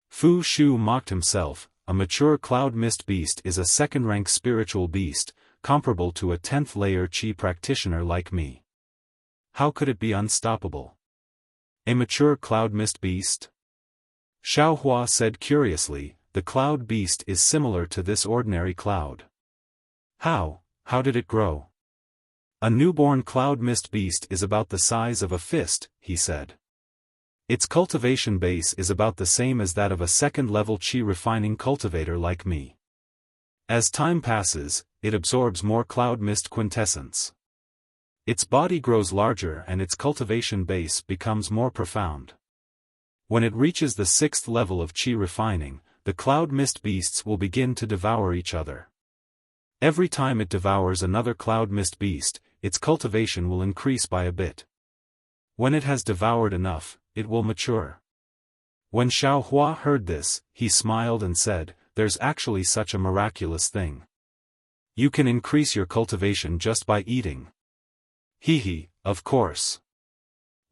Fu Shu mocked himself. A mature cloud mist beast is a second-rank spiritual beast, comparable to a 10th layer Qi practitioner like me. How could it be unstoppable? A mature cloud mist beast? Xiao Hua said curiously, the cloud beast is similar to this ordinary cloud. How did it grow? A newborn cloud mist beast is about the size of a fist, he said. Its cultivation base is about the same as that of a second-level Qi refining cultivator like me. As time passes, it absorbs more cloud mist quintessence. Its body grows larger and its cultivation base becomes more profound. When it reaches the 6th level of Qi refining, the cloud mist beasts will begin to devour each other. Every time it devours another cloud mist beast, its cultivation will increase by a bit. When it has devoured enough, it will mature. When Xiao Hua heard this, he smiled and said, there's actually such a miraculous thing. You can increase your cultivation just by eating. Hee, of course.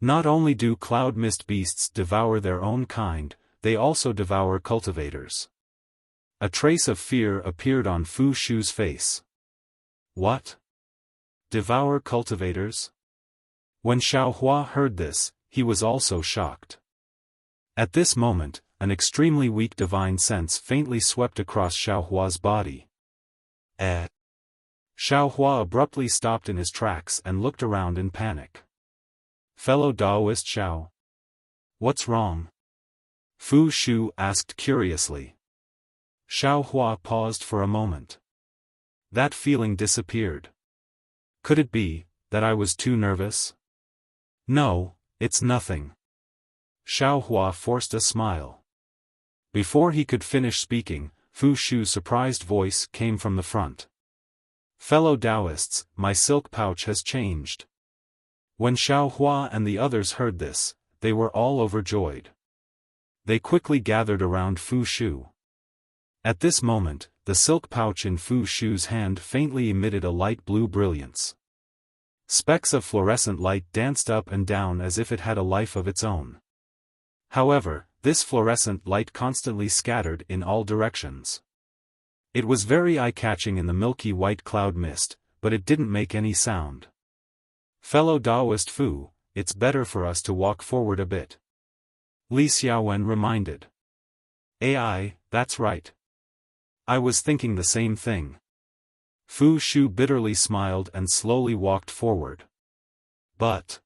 Not only do cloud mist beasts devour their own kind, they also devour cultivators. A trace of fear appeared on Fu Shu's face. What? Devour cultivators? When Xiao Hua heard this, he was also shocked. At this moment, an extremely weak divine sense faintly swept across Xiao Hua's body. Xiao Hua abruptly stopped in his tracks and looked around in panic. Fellow Taoist Xiao. What's wrong? Fu Shu asked curiously. Xiao Hua paused for a moment. That feeling disappeared. Could it be that I was too nervous? No, it's nothing. Xiao Hua forced a smile. Before he could finish speaking, Fu Shu's surprised voice came from the front. Fellow Taoists, my silk pouch has changed. When Xiao Hua and the others heard this, they were all overjoyed. They quickly gathered around Fu Shu. At this moment, the silk pouch in Fu Shu's hand faintly emitted a light blue brilliance. Specks of fluorescent light danced up and down as if it had a life of its own. However, this fluorescent light constantly scattered in all directions. It was very eye-catching in the milky white cloud mist, but it didn't make any sound. "Fellow Taoist Fu, it's better for us to walk forward a bit," Li Xiaowen reminded. "AI, that's right. I was thinking the same thing." Fu Shu bitterly smiled and slowly walked forward. But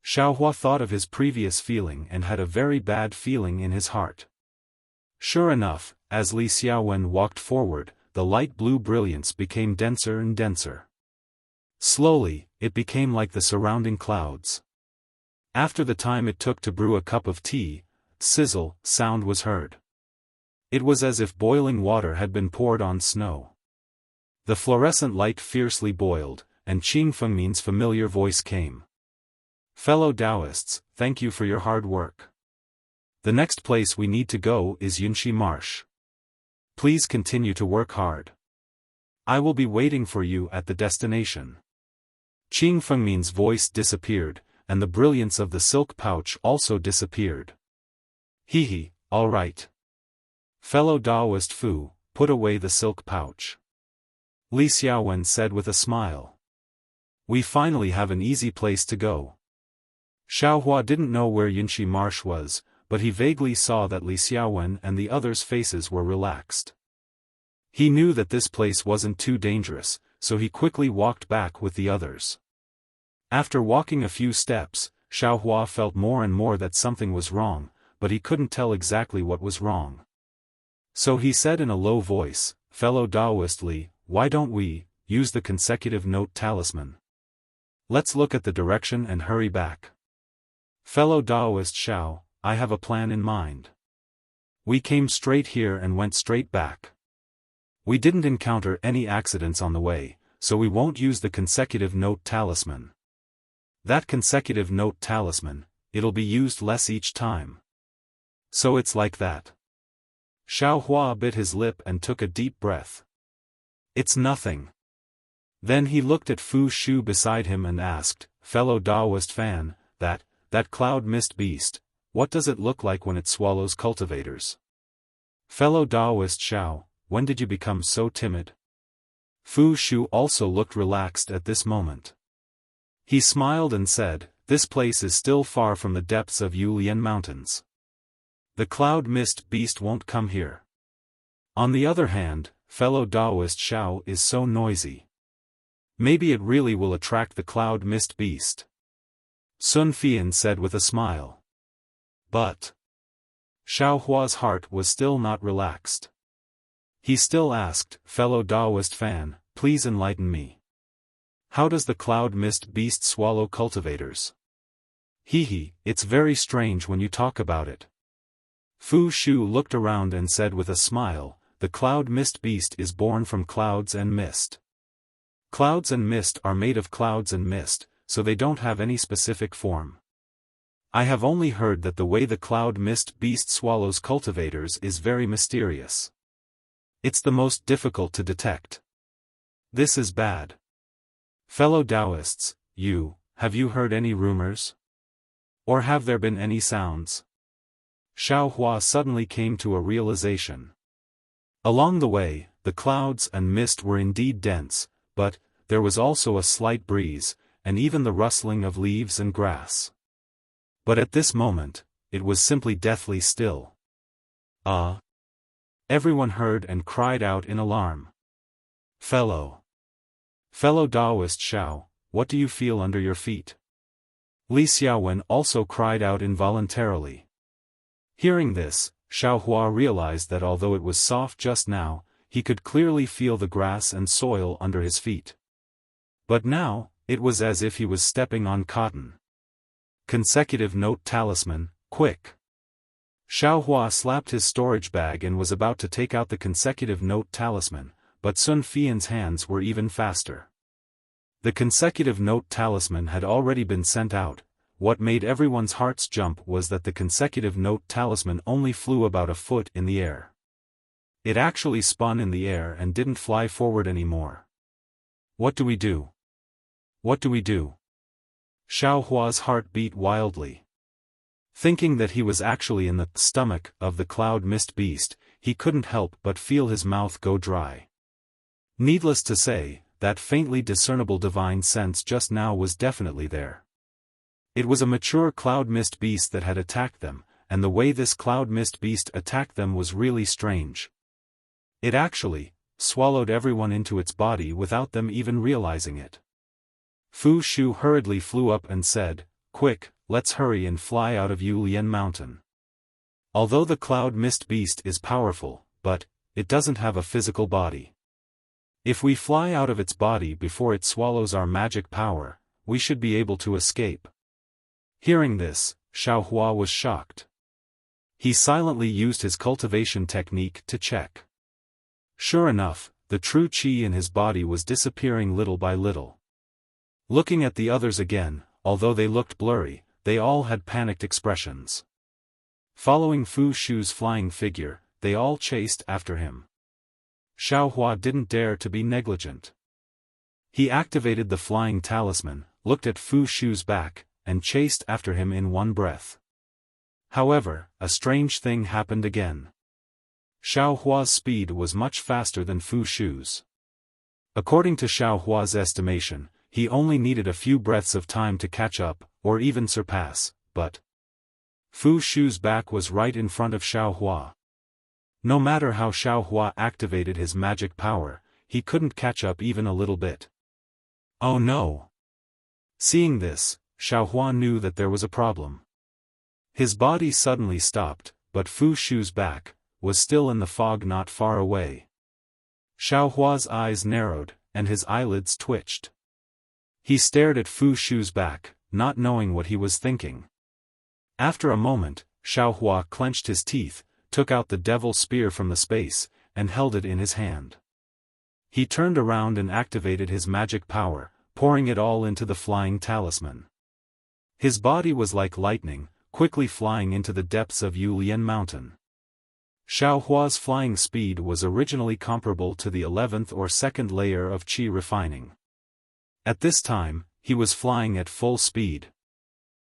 Xiaohua thought of his previous feeling and had a very bad feeling in his heart. Sure enough, as Li Xiaowen walked forward, the light blue brilliance became denser and denser. Slowly, it became like the surrounding clouds. After the time it took to brew a cup of tea, sizzle sound was heard. It was as if boiling water had been poured on snow. The fluorescent light fiercely boiled, and Qing Fengmin's familiar voice came. "Fellow Taoists, thank you for your hard work. The next place we need to go is Yunxi Marsh. Please continue to work hard. I will be waiting for you at the destination." Qing Fengmin's voice disappeared, and the brilliance of the silk pouch also disappeared. "Hee, all right. Fellow Taoist Fu, put away the silk pouch," Li Xiaowen said with a smile. "We finally have an easy place to go." Xiaohua didn't know where Yunxi Marsh was, but he vaguely saw that Li Xiaowen and the others' faces were relaxed. He knew that this place wasn't too dangerous, so he quickly walked back with the others. After walking a few steps, Xiaohua felt more and more that something was wrong, but he couldn't tell exactly what was wrong. So he said in a low voice, "Fellow Taoist Li, why don't we use the consecutive note talisman? Let's look at the direction and hurry back. Fellow Taoist Xiao, I have a plan in mind. We came straight here and went straight back. We didn't encounter any accidents on the way, so we won't use the consecutive note talisman. That consecutive note talisman, it'll be used less each time. So it's like that." Xiaohua bit his lip and took a deep breath. "It's nothing." Then he looked at Fu Shu beside him and asked, "Fellow Taoist fan, that cloud mist beast, what does it look like when it swallows cultivators?" "Fellow Taoist Xiao, when did you become so timid?" Fu Shu also looked relaxed at this moment. He smiled and said, "This place is still far from the depths of Yulian Mountains. The cloud mist beast won't come here. On the other hand, fellow Taoist Xiao is so noisy. Maybe it really will attract the cloud mist beast," Sun Fian said with a smile. But Xiaohua's heart was still not relaxed. He still asked, "Fellow Taoist fan, please enlighten me. How does the cloud mist beast swallow cultivators? It's very strange when you talk about it." Fu Shu looked around and said with a smile, "The cloud mist beast is born from clouds and mist. Clouds and mist are made of clouds and mist, so they don't have any specific form. I have only heard that the way the cloud mist beast swallows cultivators is very mysterious. It's the most difficult to detect. This is bad. Fellow Taoists, have you heard any rumors? Or have there been any sounds?" Xiaohua suddenly came to a realization. Along the way, the clouds and mist were indeed dense, but there was also a slight breeze, and even the rustling of leaves and grass. But at this moment, it was simply deathly still. Everyone heard and cried out in alarm. Fellow Taoist Xiao, what do you feel under your feet?" Li Xiaowen also cried out involuntarily. Hearing this, Xiaohua realized that although it was soft just now, he could clearly feel the grass and soil under his feet. But now, it was as if he was stepping on cotton. "Consecutive note talisman, quick!" Xiaohua slapped his storage bag and was about to take out the consecutive note talisman, but Sun Fian's hands were even faster. The consecutive note talisman had already been sent out. What made everyone's hearts jump was that the consecutive note talisman only flew about a foot in the air. It actually spun in the air and didn't fly forward anymore. What do we do? What do we do? Xiao Hua's heart beat wildly. Thinking that he was actually in the stomach of the cloud mist beast, he couldn't help but feel his mouth go dry. Needless to say, that faintly discernible divine sense just now was definitely there. It was a mature cloud mist beast that had attacked them, and the way this cloud mist beast attacked them was really strange. It actually swallowed everyone into its body without them even realizing it. Fu Shu hurriedly flew up and said, "Quick, let's hurry and fly out of Yulian Mountain." Although the cloud mist beast is powerful, but it doesn't have a physical body. If we fly out of its body before it swallows our magic power, we should be able to escape. Hearing this, Xiao Hua was shocked. He silently used his cultivation technique to check. Sure enough, the true qi in his body was disappearing little by little. Looking at the others again, although they looked blurry, they all had panicked expressions. Following Fu Shu's flying figure, they all chased after him. Xiao Hua didn't dare to be negligent. He activated the flying talisman, looked at Fu Shu's back, and chased after him in one breath. However, a strange thing happened again. Xiao Hua's speed was much faster than Fu Shu's. According to Xiao Hua's estimation, he only needed a few breaths of time to catch up, or even surpass, but Fu Shu's back was right in front of Xiao Hua. No matter how Xiao Hua activated his magic power, he couldn't catch up even a little bit. Oh no! Seeing this, Xiao Hua knew that there was a problem. His body suddenly stopped, but Fu Shu's back was still in the fog not far away. Xiao Hua's eyes narrowed, and his eyelids twitched. He stared at Fu Shu's back, not knowing what he was thinking. After a moment, Xiao Hua clenched his teeth, took out the devil spear from the space, and held it in his hand. He turned around and activated his magic power, pouring it all into the flying talisman. His body was like lightning, quickly flying into the depths of Yulian Mountain. Xiao Hua's flying speed was originally comparable to the 11th or 2nd layer of qi refining. At this time, he was flying at full speed.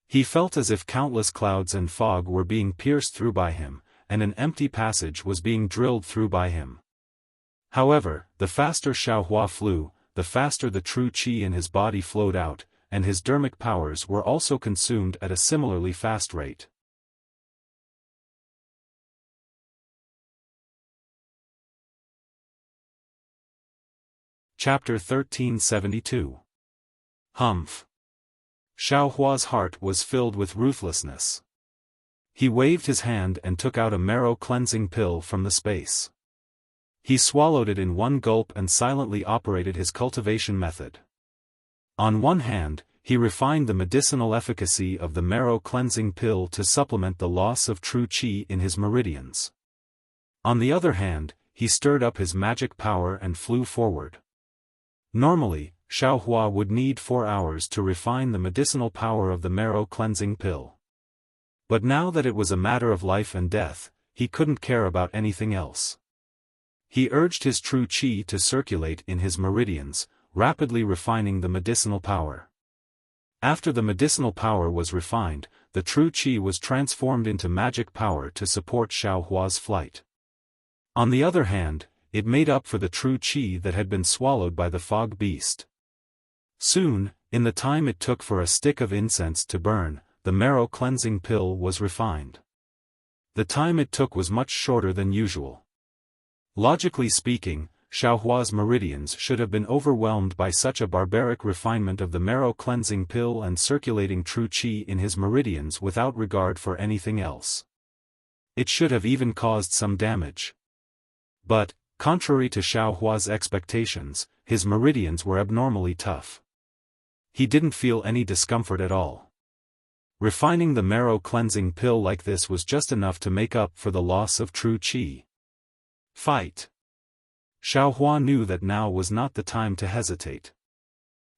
He felt as if countless clouds and fog were being pierced through by him, and an empty passage was being drilled through by him. However, the faster Xiao Hua flew, the faster the true qi in his body flowed out, and his dermic powers were also consumed at a similarly fast rate. Chapter 1372. Humph. Xiao Hua's heart was filled with ruthlessness. He waved his hand and took out a marrow-cleansing pill from the space. He swallowed it in one gulp and silently operated his cultivation method. On one hand, he refined the medicinal efficacy of the marrow-cleansing pill to supplement the loss of true qi in his meridians. On the other hand, he stirred up his magic power and flew forward. Normally, Xiao Hua would need 4 hours to refine the medicinal power of the marrow-cleansing pill. But now that it was a matter of life and death, he couldn't care about anything else. He urged his true qi to circulate in his meridians, rapidly refining the medicinal power. After the medicinal power was refined, the true qi was transformed into magic power to support Xiao Hua's flight. On the other hand, it made up for the true qi that had been swallowed by the fog beast. Soon, in the time it took for a stick of incense to burn, the marrow-cleansing pill was refined. The time it took was much shorter than usual. Logically speaking, Xiao Hua's meridians should have been overwhelmed by such a barbaric refinement of the marrow-cleansing pill and circulating true qi in his meridians without regard for anything else. It should have even caused some damage. But, contrary to Xiao Hua's expectations, his meridians were abnormally tough. He didn't feel any discomfort at all. Refining the marrow-cleansing pill like this was just enough to make up for the loss of true qi. Fight! Xiao Hua knew that now was not the time to hesitate.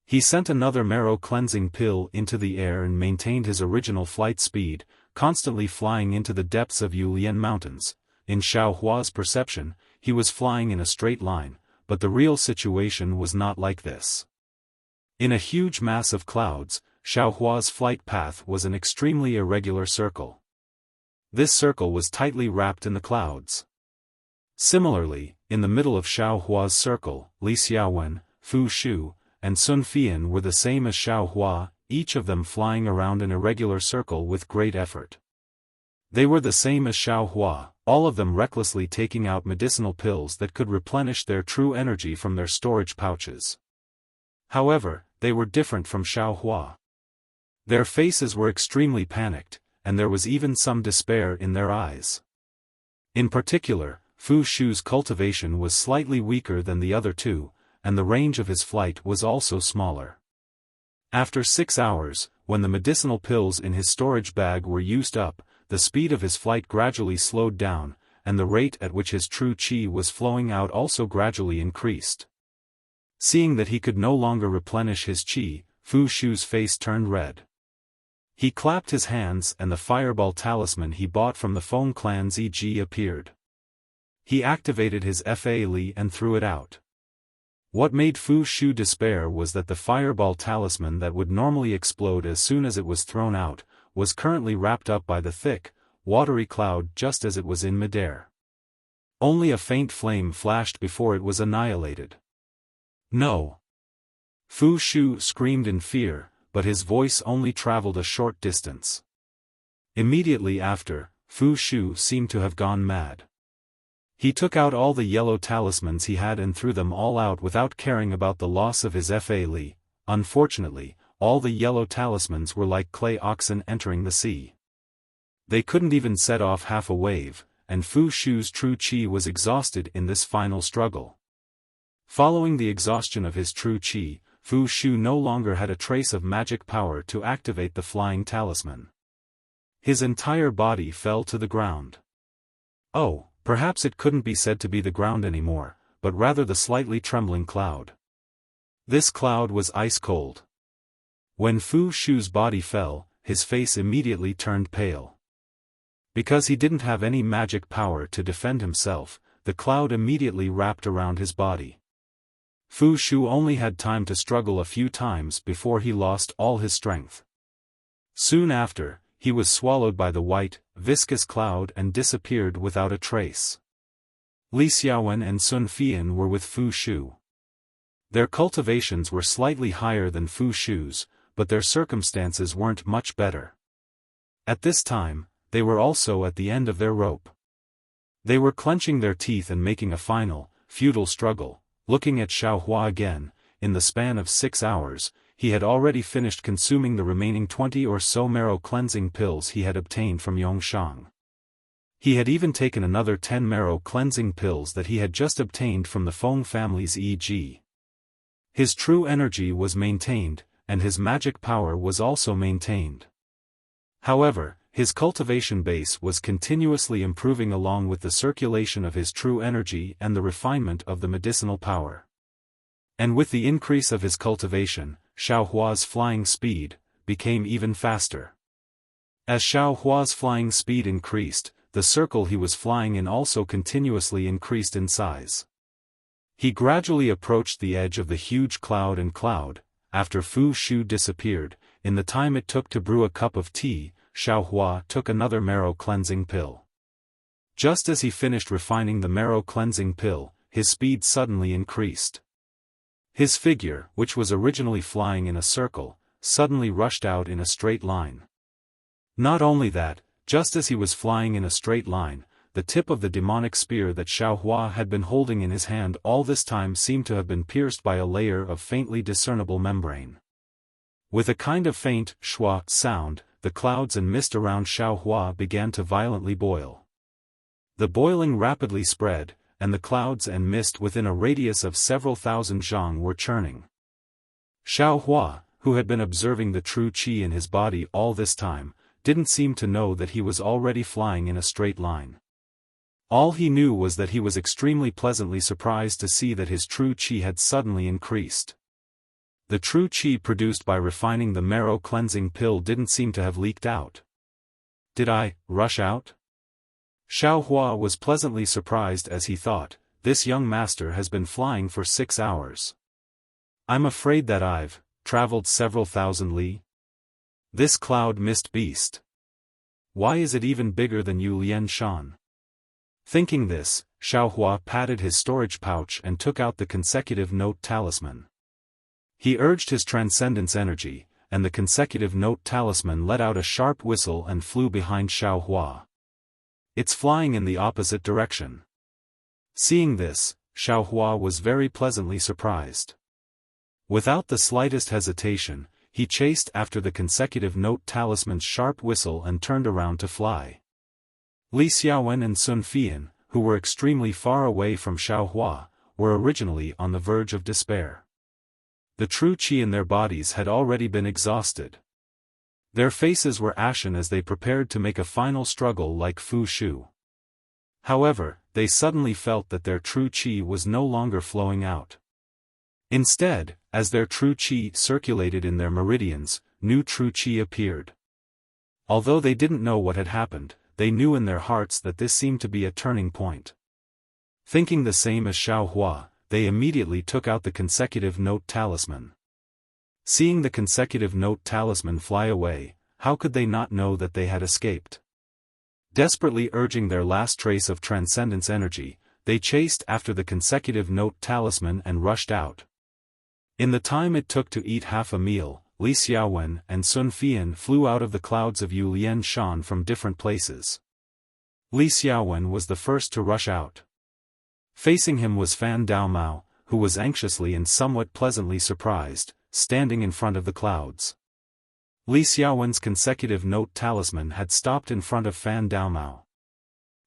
He sent another marrow-cleansing pill into the air and maintained his original flight speed, constantly flying into the depths of Yulian Mountains. In Xiao Hua's perception, he was flying in a straight line, but the real situation was not like this. In a huge mass of clouds, Xiaohua's flight path was an extremely irregular circle. This circle was tightly wrapped in the clouds. Similarly, in the middle of Xiaohua's circle, Li Xiaowen, Fu Shu, and Sun Fian were the same as Xiaohua, each of them flying around an irregular circle with great effort. They were the same as Xiaohua, all of them recklessly taking out medicinal pills that could replenish their true energy from their storage pouches. However, they were different from Xiaohua. Their faces were extremely panicked, and there was even some despair in their eyes. In particular, Fu Shu's cultivation was slightly weaker than the other two, and the range of his flight was also smaller. After 6 hours, when the medicinal pills in his storage bag were used up, the speed of his flight gradually slowed down, and the rate at which his true qi was flowing out also gradually increased. Seeing that he could no longer replenish his qi, Fu Shu's face turned red. He clapped his hands and the fireball talisman he bought from the Feng clan's EG appeared. He activated his Fa Li and threw it out. What made Fu Shu despair was that the fireball talisman that would normally explode as soon as it was thrown out, was currently wrapped up by the thick, watery cloud just as it was in midair. Only a faint flame flashed before it was annihilated. No! Fu Shu screamed in fear, but his voice only traveled a short distance. Immediately after, Fu Shu seemed to have gone mad. He took out all the yellow talismans he had and threw them all out without caring about the loss of his Fa Li. Unfortunately, all the yellow talismans were like clay oxen entering the sea. They couldn't even set off half a wave, and Fu Shu's true qi was exhausted in this final struggle. Following the exhaustion of his true qi, Fu Shu no longer had a trace of magic power to activate the flying talisman. His entire body fell to the ground. Oh, perhaps it couldn't be said to be the ground anymore, but rather the slightly trembling cloud. This cloud was ice cold. When Fu Shu's body fell, his face immediately turned pale. Because he didn't have any magic power to defend himself, the cloud immediately wrapped around his body. Fu Shu only had time to struggle a few times before he lost all his strength. Soon after, he was swallowed by the white, viscous cloud and disappeared without a trace. Li Xiaowen and Sun Fian were with Fu Shu. Their cultivations were slightly higher than Fu Shu's, but their circumstances weren't much better. At this time, they were also at the end of their rope. They were clenching their teeth and making a final, futile struggle. Looking at Xiaohua again, in the span of 6 hours, he had already finished consuming the remaining 20 or so marrow cleansing pills he had obtained from Yongshang. He had even taken another 10 marrow cleansing pills that he had just obtained from the Feng family's EG. His true energy was maintained, and his magic power was also maintained. However, his cultivation base was continuously improving along with the circulation of his true energy and the refinement of the medicinal power. And with the increase of his cultivation, Xiaohua's flying speed became even faster. As Xiaohua's flying speed increased, the circle he was flying in also continuously increased in size. He gradually approached the edge of the huge cloud and cloud. After Fu Shu disappeared, in the time it took to brew a cup of tea, Xiaohua took another marrow cleansing pill. Just as he finished refining the marrow cleansing pill, his speed suddenly increased. His figure, which was originally flying in a circle, suddenly rushed out in a straight line. Not only that, just as he was flying in a straight line, the tip of the demonic spear that Xiaohua had been holding in his hand all this time seemed to have been pierced by a layer of faintly discernible membrane. With a kind of faint schwa sound, the clouds and mist around Xiaohua began to violently boil. The boiling rapidly spread, and the clouds and mist within a radius of several thousand zhang were churning. Xiaohua, who had been observing the true qi in his body all this time, didn't seem to know that he was already flying in a straight line. All he knew was that he was extremely pleasantly surprised to see that his true qi had suddenly increased. The true qi produced by refining the marrow cleansing pill didn't seem to have leaked out. Did I rush out? Xiaohua was pleasantly surprised as he thought, this young master has been flying for 6 hours. I'm afraid that I've traveled several thousand li. This cloud mist beast. Why is it even bigger than Yu Lian Shan? Thinking this, Xiaohua patted his storage pouch and took out the consecutive note talisman. He urged his transcendence energy, and the consecutive note talisman let out a sharp whistle and flew behind Xiaohua. It's flying in the opposite direction. Seeing this, Xiaohua was very pleasantly surprised. Without the slightest hesitation, he chased after the consecutive note talisman's sharp whistle and turned around to fly. Li Xiaowen and Sun Fian, who were extremely far away from Xiaohua, were originally on the verge of despair. The true qi in their bodies had already been exhausted. Their faces were ashen as they prepared to make a final struggle like Fu Shu. However, they suddenly felt that their true qi was no longer flowing out. Instead, as their true qi circulated in their meridians, new true qi appeared. Although they didn't know what had happened, they knew in their hearts that this seemed to be a turning point. Thinking the same as Xiaohua, they immediately took out the consecutive note talisman. Seeing the consecutive note talisman fly away, how could they not know that they had escaped? Desperately urging their last trace of transcendence energy, they chased after the consecutive note talisman and rushed out. In the time it took to eat half a meal, Li Xiaowen and Sun Fian flew out of the clouds of Yu Lian Shan from different places. Li Xiaowen was the first to rush out. Facing him was Fan Daomao, who was anxiously and somewhat pleasantly surprised, standing in front of the clouds. Li Xiaowen's consecutive note talisman had stopped in front of Fan Daomao.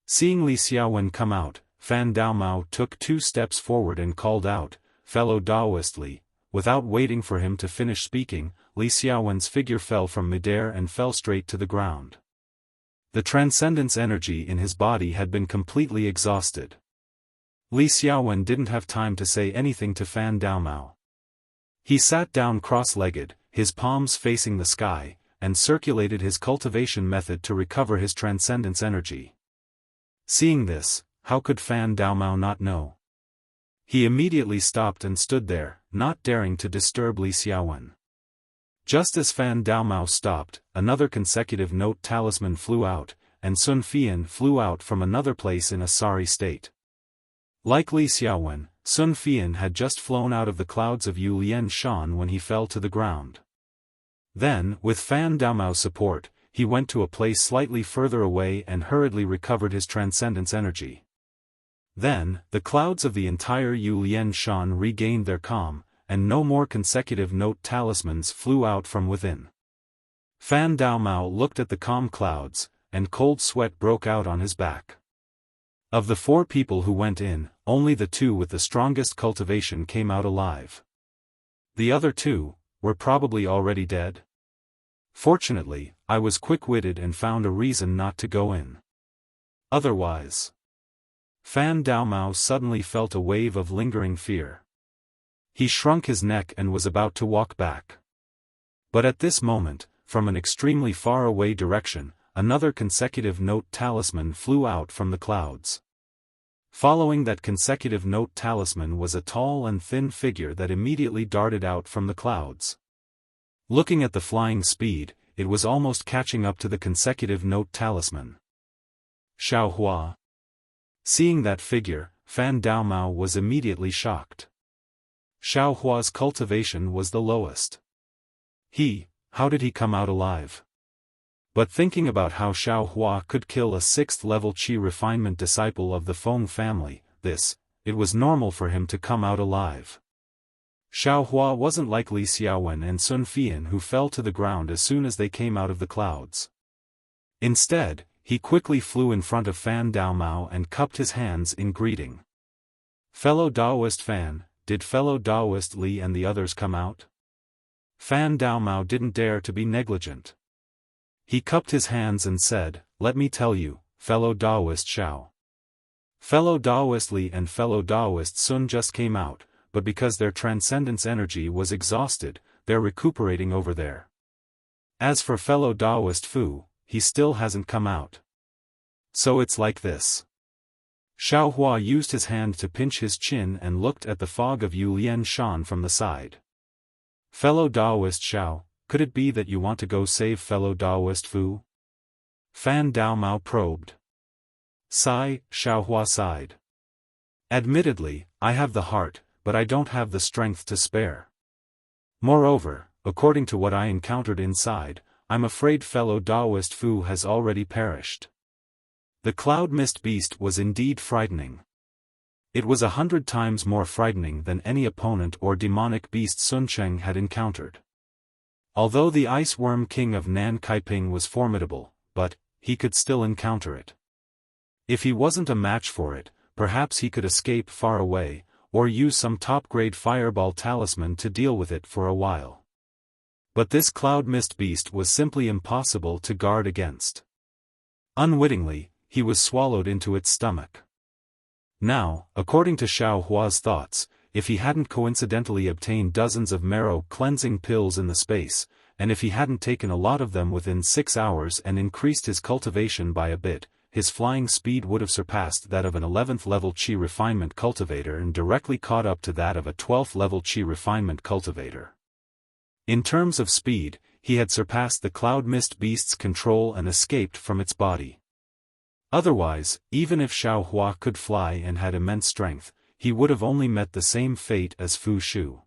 Seeing Li Xiaowen come out, Fan Daomao took 2 steps forward and called out, "Fellow Daoist Li." Without waiting for him to finish speaking, Li Xiaowen's figure fell from midair and fell straight to the ground. The transcendence energy in his body had been completely exhausted. Li Xiaowen didn't have time to say anything to Fan Daomao. He sat down cross-legged, his palms facing the sky, and circulated his cultivation method to recover his transcendence energy. Seeing this, how could Fan Daomao not know? He immediately stopped and stood there, not daring to disturb Li Xiaowen. Just as Fan Daomao stopped, another consecutive note talisman flew out, and Sun Fian flew out from another place in a sorry state. Like Li Xiaowen, Sun Fian had just flown out of the clouds of Yu Lian Shan when he fell to the ground. Then, with Fan Daomao's support, he went to a place slightly further away and hurriedly recovered his transcendence energy. Then, the clouds of the entire Yu Lian Shan regained their calm, and no more consecutive note talismans flew out from within. Fan Daomao looked at the calm clouds, and cold sweat broke out on his back. Of the 4 people who went in, only the 2 with the strongest cultivation came out alive. The other 2 were probably already dead. Fortunately, I was quick-witted and found a reason not to go in. Otherwise... Fan Daomao suddenly felt a wave of lingering fear. He shrunk his neck and was about to walk back. But at this moment, from an extremely far away direction, another consecutive note talisman flew out from the clouds. Following that consecutive note talisman was a tall and thin figure that immediately darted out from the clouds. Looking at the flying speed, it was almost catching up to the consecutive note talisman. Xiaohua. Seeing that figure, Fan Daomao was immediately shocked. Xiaohua's cultivation was the lowest. How did he come out alive? But thinking about how Xiaohua could kill a 6th-level qi refinement disciple of the Feng family, it was normal for him to come out alive. Xiaohua wasn't like Li Xiaowen and Sun Fian who fell to the ground as soon as they came out of the clouds. Instead, he quickly flew in front of Fan Daomao and cupped his hands in greeting. "Fellow Daoist Fan, did fellow Daoist Li and the others come out?" Fan Daomao didn't dare to be negligent. He cupped his hands and said, "Let me tell you, fellow Daoist Xiao. Fellow Daoist Li and fellow Daoist Sun just came out, but because their transcendence energy was exhausted, they're recuperating over there. As for fellow Daoist Fu, he still hasn't come out. So it's like this. Xiaohua used his hand to pinch his chin and looked at the fog of Yulian Shan from the side. Fellow Daoist Xiao, could it be that you want to go save fellow Daoist Fu? Fan Daomao probed. Sigh, Xiaohua sighed. Admittedly, I have the heart, but I don't have the strength to spare. Moreover, according to what I encountered inside, I'm afraid fellow Daoist Fu has already perished. The cloud mist beast was indeed frightening. It was 100 times more frightening than any opponent or demonic beast Sun Cheng had encountered. Although the ice worm king of Nan Kaiping was formidable, but he could still encounter it. If he wasn't a match for it, perhaps he could escape far away, or use some top-grade fireball talisman to deal with it for a while. But this cloud mist beast was simply impossible to guard against. Unwittingly, he was swallowed into its stomach. Now, according to Xiao Hua's thoughts, if he hadn't coincidentally obtained dozens of marrow cleansing pills in the space, and if he hadn't taken a lot of them within 6 hours and increased his cultivation by a bit, his flying speed would have surpassed that of an 11th level Qi refinement cultivator and directly caught up to that of a 12th level Qi refinement cultivator. In terms of speed, he had surpassed the cloud mist beast's control and escaped from its body. Otherwise, even if Xiao Hua could fly and had immense strength, he would have only met the same fate as Fu Shu.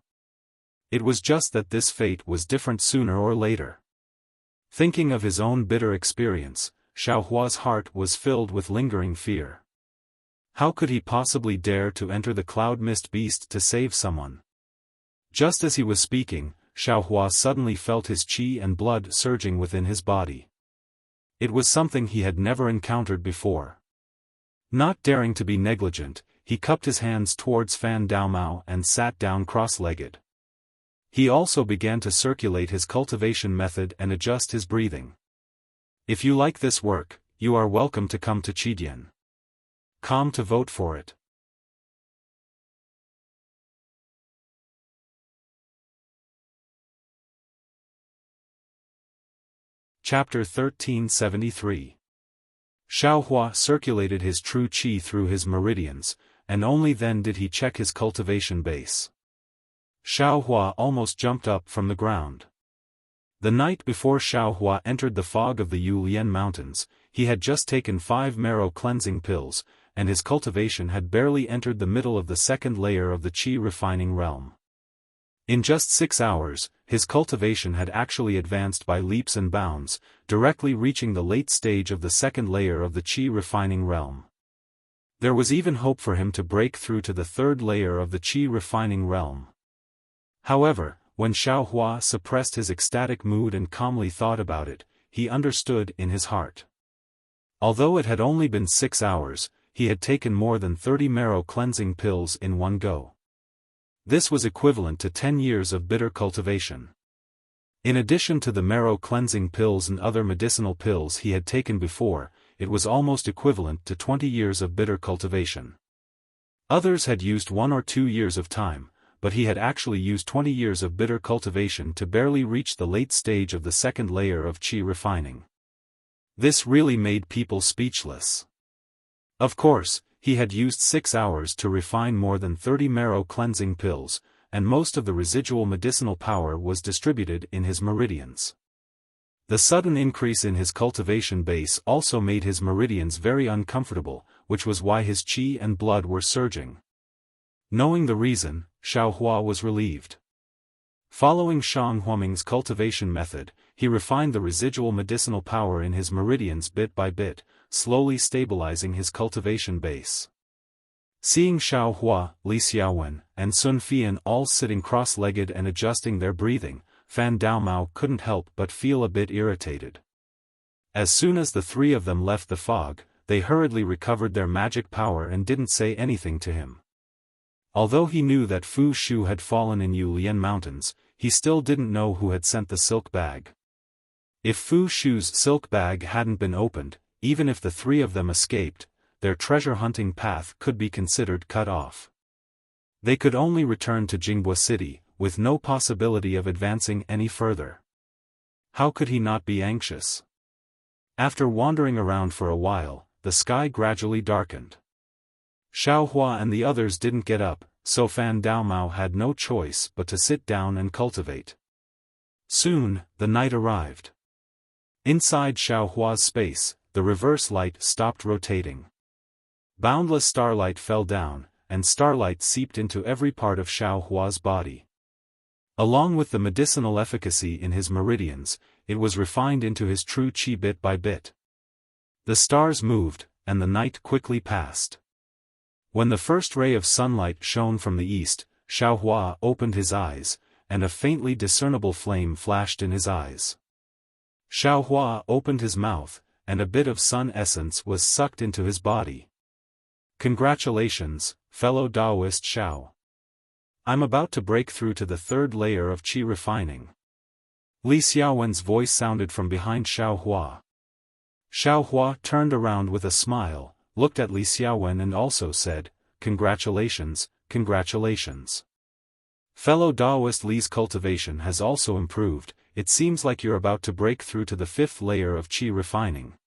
It was just that this fate was different sooner or later. Thinking of his own bitter experience, Xiao Hua's heart was filled with lingering fear. How could he possibly dare to enter the cloud mist beast to save someone? Just as he was speaking, Xiao Hua suddenly felt his qi and blood surging within his body. It was something he had never encountered before. Not daring to be negligent, he cupped his hands towards Fan Daomao and sat down cross-legged. He also began to circulate his cultivation method and adjust his breathing. If you like this work, you are welcome to come to Qidian.com to vote for it. Chapter 1373. Xiao Hua circulated his true qi through his meridians, and only then did he check his cultivation base. Xiao Hua almost jumped up from the ground. The night before Xiao Hua entered the fog of the Yulian Mountains, he had just taken 5 marrow cleansing pills, and his cultivation had barely entered the middle of the second layer of the qi refining realm. In just 6 hours, his cultivation had actually advanced by leaps and bounds, directly reaching the late stage of the second layer of the qi refining realm. There was even hope for him to break through to the third layer of the qi refining realm. However, when Xiao Hua suppressed his ecstatic mood and calmly thought about it, he understood in his heart. Although it had only been 6 hours, he had taken more than 30 marrow cleansing pills in one go. This was equivalent to 10 years of bitter cultivation. In addition to the marrow cleansing pills and other medicinal pills he had taken before, it was almost equivalent to 20 years of bitter cultivation. Others had used 1 or 2 years of time, but he had actually used 20 years of bitter cultivation to barely reach the late stage of the second layer of qi refining. This really made people speechless. Of course, he had used 6 hours to refine more than 30 marrow cleansing pills, and most of the residual medicinal power was distributed in his meridians. The sudden increase in his cultivation base also made his meridians very uncomfortable, which was why his qi and blood were surging. Knowing the reason, Xiao Hua was relieved. Following Shang Huaming's cultivation method, he refined the residual medicinal power in his meridians bit by bit, slowly stabilizing his cultivation base. Seeing Xiao Hua, Li Xiaowen, and Sun Fian all sitting cross-legged and adjusting their breathing, Fan Daomao couldn't help but feel a bit irritated. As soon as the 3 of them left the fog, they hurriedly recovered their magic power and didn't say anything to him. Although he knew that Fu Shu had fallen in Yulian Mountains, he still didn't know who had sent the silk bag. If Fu Shu's silk bag hadn't been opened, even if the 3 of them escaped, their treasure-hunting path could be considered cut off. They could only return to Jinghua City, with no possibility of advancing any further. How could he not be anxious? After wandering around for a while, the sky gradually darkened. Xiaohua and the others didn't get up, so Fan Daomao had no choice but to sit down and cultivate. Soon, the night arrived. Inside Xiaohua's space, the reverse light stopped rotating. Boundless starlight fell down, and starlight seeped into every part of Xiaohua's body. Along with the medicinal efficacy in his meridians, it was refined into his true qi bit by bit. The stars moved, and the night quickly passed. When the first ray of sunlight shone from the east, Xiaohua opened his eyes, and a faintly discernible flame flashed in his eyes. Xiaohua opened his mouth, and a bit of sun essence was sucked into his body. Congratulations, fellow Taoist Xiao. I'm about to break through to the third layer of qi refining. Li Xiaowen's voice sounded from behind Xiaohua. Xiaohua turned around with a smile, looked at Li Xiaowen and also said, "Congratulations, congratulations. Fellow Taoist Li's cultivation has also improved. It seems like you're about to break through to the fifth layer of qi refining.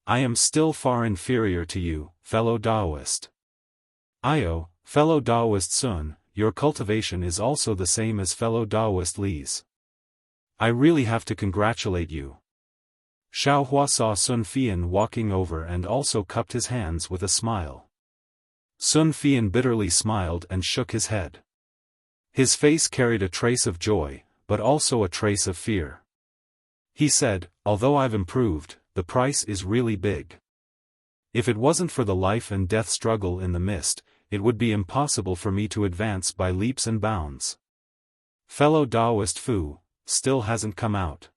I am still far inferior to you, fellow Taoist. Io, fellow Taoist Sun, your cultivation is also the same as fellow Taoist Li's. I really have to congratulate you." Xiaohua saw Sun Fian walking over and also cupped his hands with a smile. Sun Fian bitterly smiled and shook his head. His face carried a trace of joy, but also a trace of fear. He said, "Although I've improved, the price is really big. If it wasn't for the life and death struggle in the mist, it would be impossible for me to advance by leaps and bounds. Fellow Taoist Fu still hasn't come out."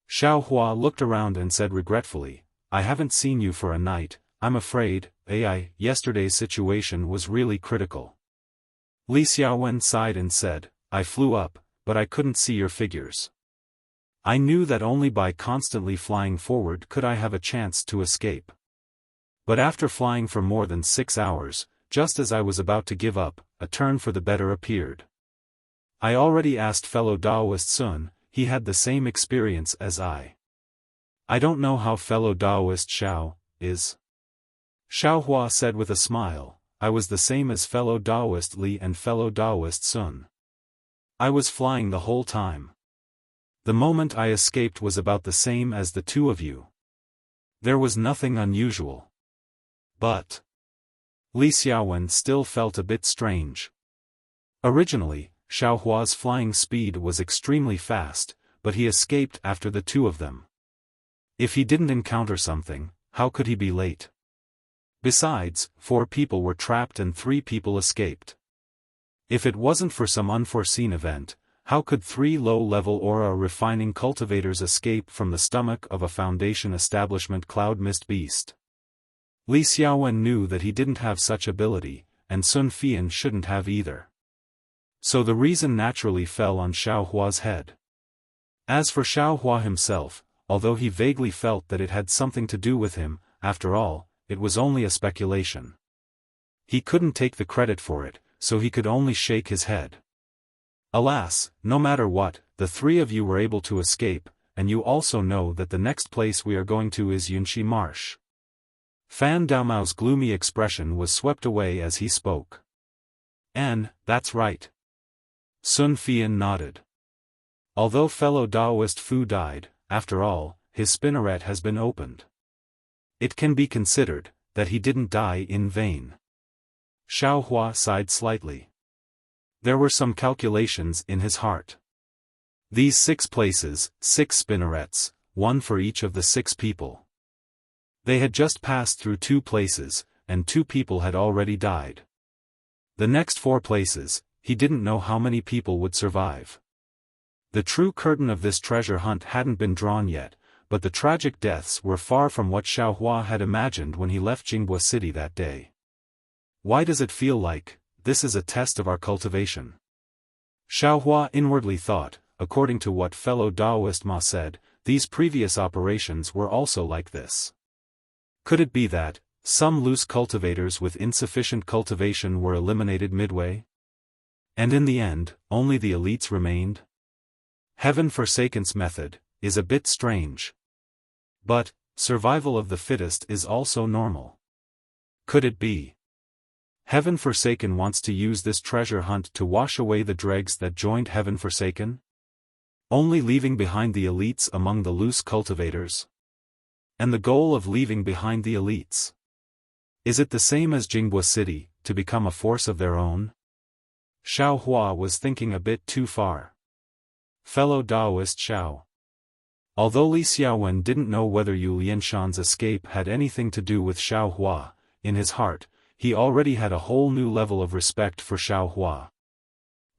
Xiaohua looked around and said regretfully, "I haven't seen you for a night. I'm afraid, yesterday's situation was really critical." Li Xiaowen sighed and said, "I flew up, but I couldn't see your figures. I knew that only by constantly flying forward could I have a chance to escape. But after flying for more than 6 hours, just as I was about to give up, a turn for the better appeared. I already asked fellow Taoist Sun, he had the same experience as I. I don't know how fellow Taoist Xiao is." Xiaohua said with a smile, "I was the same as fellow Taoist Li and fellow Taoist Sun. I was flying the whole time. The moment I escaped was about the same as the two of you. There was nothing unusual. But..." Li Xiaowen still felt a bit strange. Originally, Xiaohua's flying speed was extremely fast, but he escaped after the two of them. If he didn't encounter something, how could he be late? Besides, 4 people were trapped and 3 people escaped. If it wasn't for some unforeseen event, how could 3 low-level aura refining cultivators escape from the stomach of a Foundation establishment cloud mist beast? Li Xiaowen knew that he didn't have such ability, and Sun Fian shouldn't have either. So the reason naturally fell on Xiaohua's head. As for Xiaohua himself, although he vaguely felt that it had something to do with him, after all, it was only a speculation. He couldn't take the credit for it, so he could only shake his head. Alas, no matter what, the 3 of you were able to escape, and you also know that the next place we are going to is Yunxi Marsh. Fan Daomao's gloomy expression was swept away as he spoke. "And, that's right." Sun Fian nodded. Although fellow Taoist Fu died, after all, his spinneret has been opened. It can be considered that he didn't die in vain. Xiaohua sighed slightly. There were some calculations in his heart. These 6 places, 6 spinnerets, 1 for each of the 6 people. They had just passed through 2 places, and 2 people had already died. The next 4 places, he didn't know how many people would survive. The true curtain of this treasure hunt hadn't been drawn yet, but the tragic deaths were far from what Xiaohua had imagined when he left Jinghua City that day. Why does it feel like this is a test of our cultivation? Xiaohua inwardly thought, according to what fellow Taoist Ma said, these previous operations were also like this. Could it be that some loose cultivators with insufficient cultivation were eliminated midway? And in the end, only the elites remained? Heaven-forsaken's method is a bit strange. But survival of the fittest is also normal. Could it be? Heaven Forsaken wants to use this treasure hunt to wash away the dregs that joined Heaven Forsaken? Only leaving behind the elites among the loose cultivators? And the goal of leaving behind the elites? Is it the same as Jinghua City, to become a force of their own? Xiao Hua was thinking a bit too far. Fellow Taoist Xiao. Although Li Xiaowen didn't know whether Yu Lianshan's escape had anything to do with Xiao Hua, in his heart, he already had a whole new level of respect for Xiao Hua.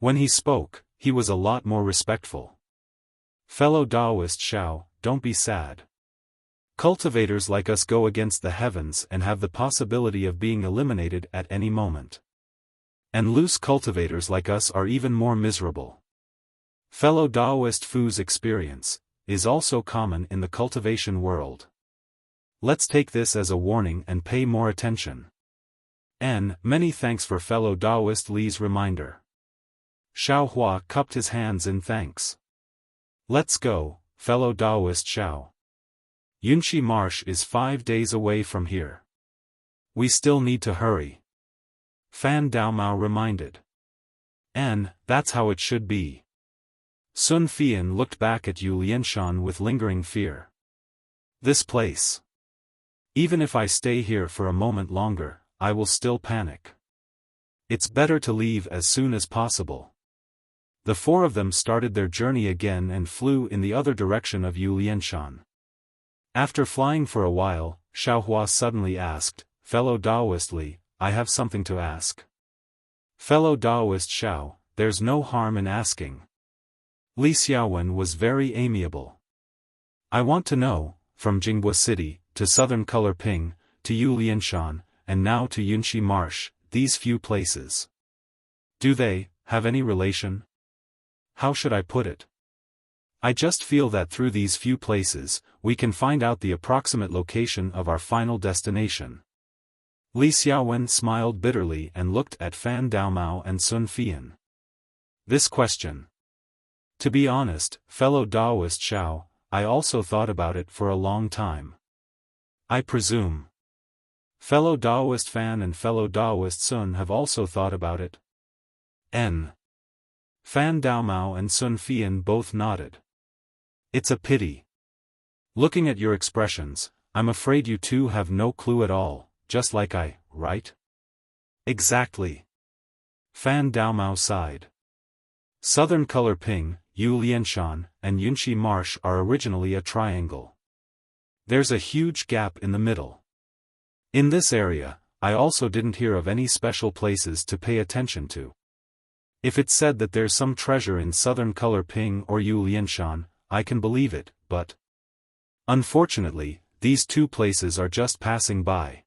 When he spoke, he was a lot more respectful. Fellow Taoist Xiao, don't be sad. Cultivators like us go against the heavens and have the possibility of being eliminated at any moment. And loose cultivators like us are even more miserable. Fellow Taoist Fu's experience is also common in the cultivation world. Let's take this as a warning and pay more attention. Many thanks for fellow Taoist Li's reminder. Xiao Hua cupped his hands in thanks. Let's go, fellow Taoist Xiao. Yunshi Marsh is 5 days away from here. We still need to hurry. Fan Daomao reminded. That's how it should be. Sun Fian looked back at Yu Lianshan with lingering fear. This place. Even if I stay here for a moment longer, I will still panic. It's better to leave as soon as possible. The four of them started their journey again and flew in the other direction of Yu Lianshan. After flying for a while, Xiao Hua suddenly asked, Fellow Taoist Li, I have something to ask. Fellow Taoist Xiao, there's no harm in asking. Li Xiaowen was very amiable. I want to know, from Jinghua City, to southern Color Ping, to Yu Lianshan, and now to Yunshi Marsh, these few places. Do they have any relation? How should I put it? I just feel that through these few places, we can find out the approximate location of our final destination. Li Xiaowen smiled bitterly and looked at Fan Daomao and Sun Fian. This question. To be honest, fellow Taoist Xiao, I also thought about it for a long time. I presume fellow Taoist Fan and fellow Taoist Sun have also thought about it. Fan Daomao and Sun Fian both nodded. It's a pity. Looking at your expressions, I'm afraid you two have no clue at all, just like I, right? Exactly. Fan Daomao sighed. Southern Color Ping, Yu Lianshan, and Yunshi Marsh are originally a triangle. There's a huge gap in the middle. In this area, I also didn't hear of any special places to pay attention to. If it's said that there's some treasure in Southern Color Ping or Yu Lianshan, I can believe it, but unfortunately, these two places are just passing by.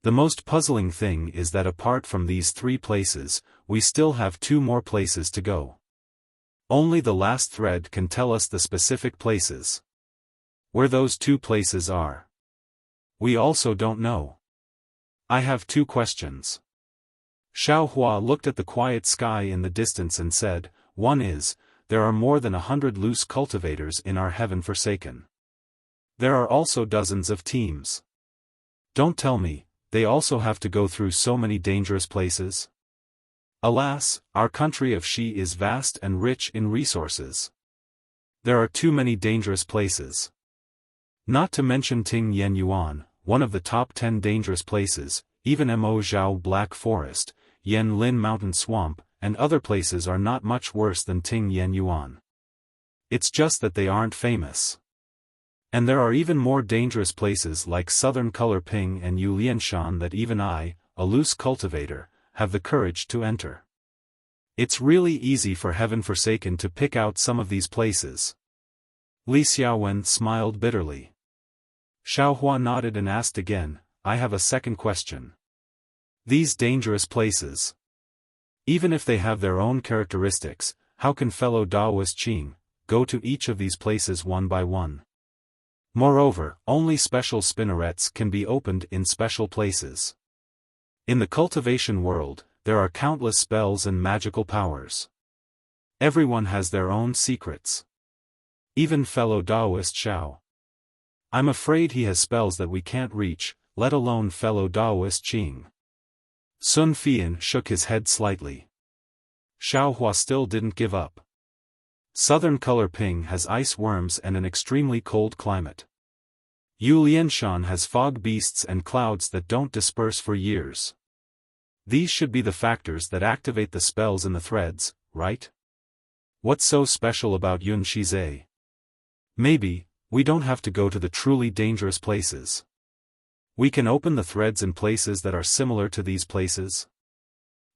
The most puzzling thing is that apart from these three places, we still have 2 more places to go. Only the last thread can tell us the specific places. Where those 2 places are, we also don't know. I have 2 questions. Xiao Hua looked at the quiet sky in the distance and said, one is, there are more than 100 loose cultivators in our Heaven Forsaken. There are also dozens of teams. Don't tell me, they also have to go through so many dangerous places? Alas, our country of Xi is vast and rich in resources. There are too many dangerous places. Not to mention Ting Yen Yuan, one of the top 10 dangerous places, even Mo Zhao Black Forest, Yen Lin Mountain Swamp, and other places are not much worse than Ting Yen Yuan. It's just that they aren't famous. And there are even more dangerous places like Southern Color Ping and Yu Lianshan that even I, a loose cultivator, have the courage to enter. It's really easy for Heaven Forsaken to pick out some of these places. Li Xiaowen smiled bitterly. Xiao Hua nodded and asked again, I have a second question. These dangerous places. Even if they have their own characteristics, how can fellow Taoist Qing go to each of these places one by one? Moreover, only special spinnerets can be opened in special places. In the cultivation world, there are countless spells and magical powers. Everyone has their own secrets. Even fellow Taoist Xiao. I'm afraid he has spells that we can't reach, let alone fellow Taoist Qing. Sun Fian shook his head slightly. Xiaohua still didn't give up. Southern Color Ping has ice worms and an extremely cold climate. Yulianshan has fog beasts and clouds that don't disperse for years. These should be the factors that activate the spells in the threads, right? What's so special about Yun Shizhe? Maybe, we don't have to go to the truly dangerous places. We can open the threads in places that are similar to these places?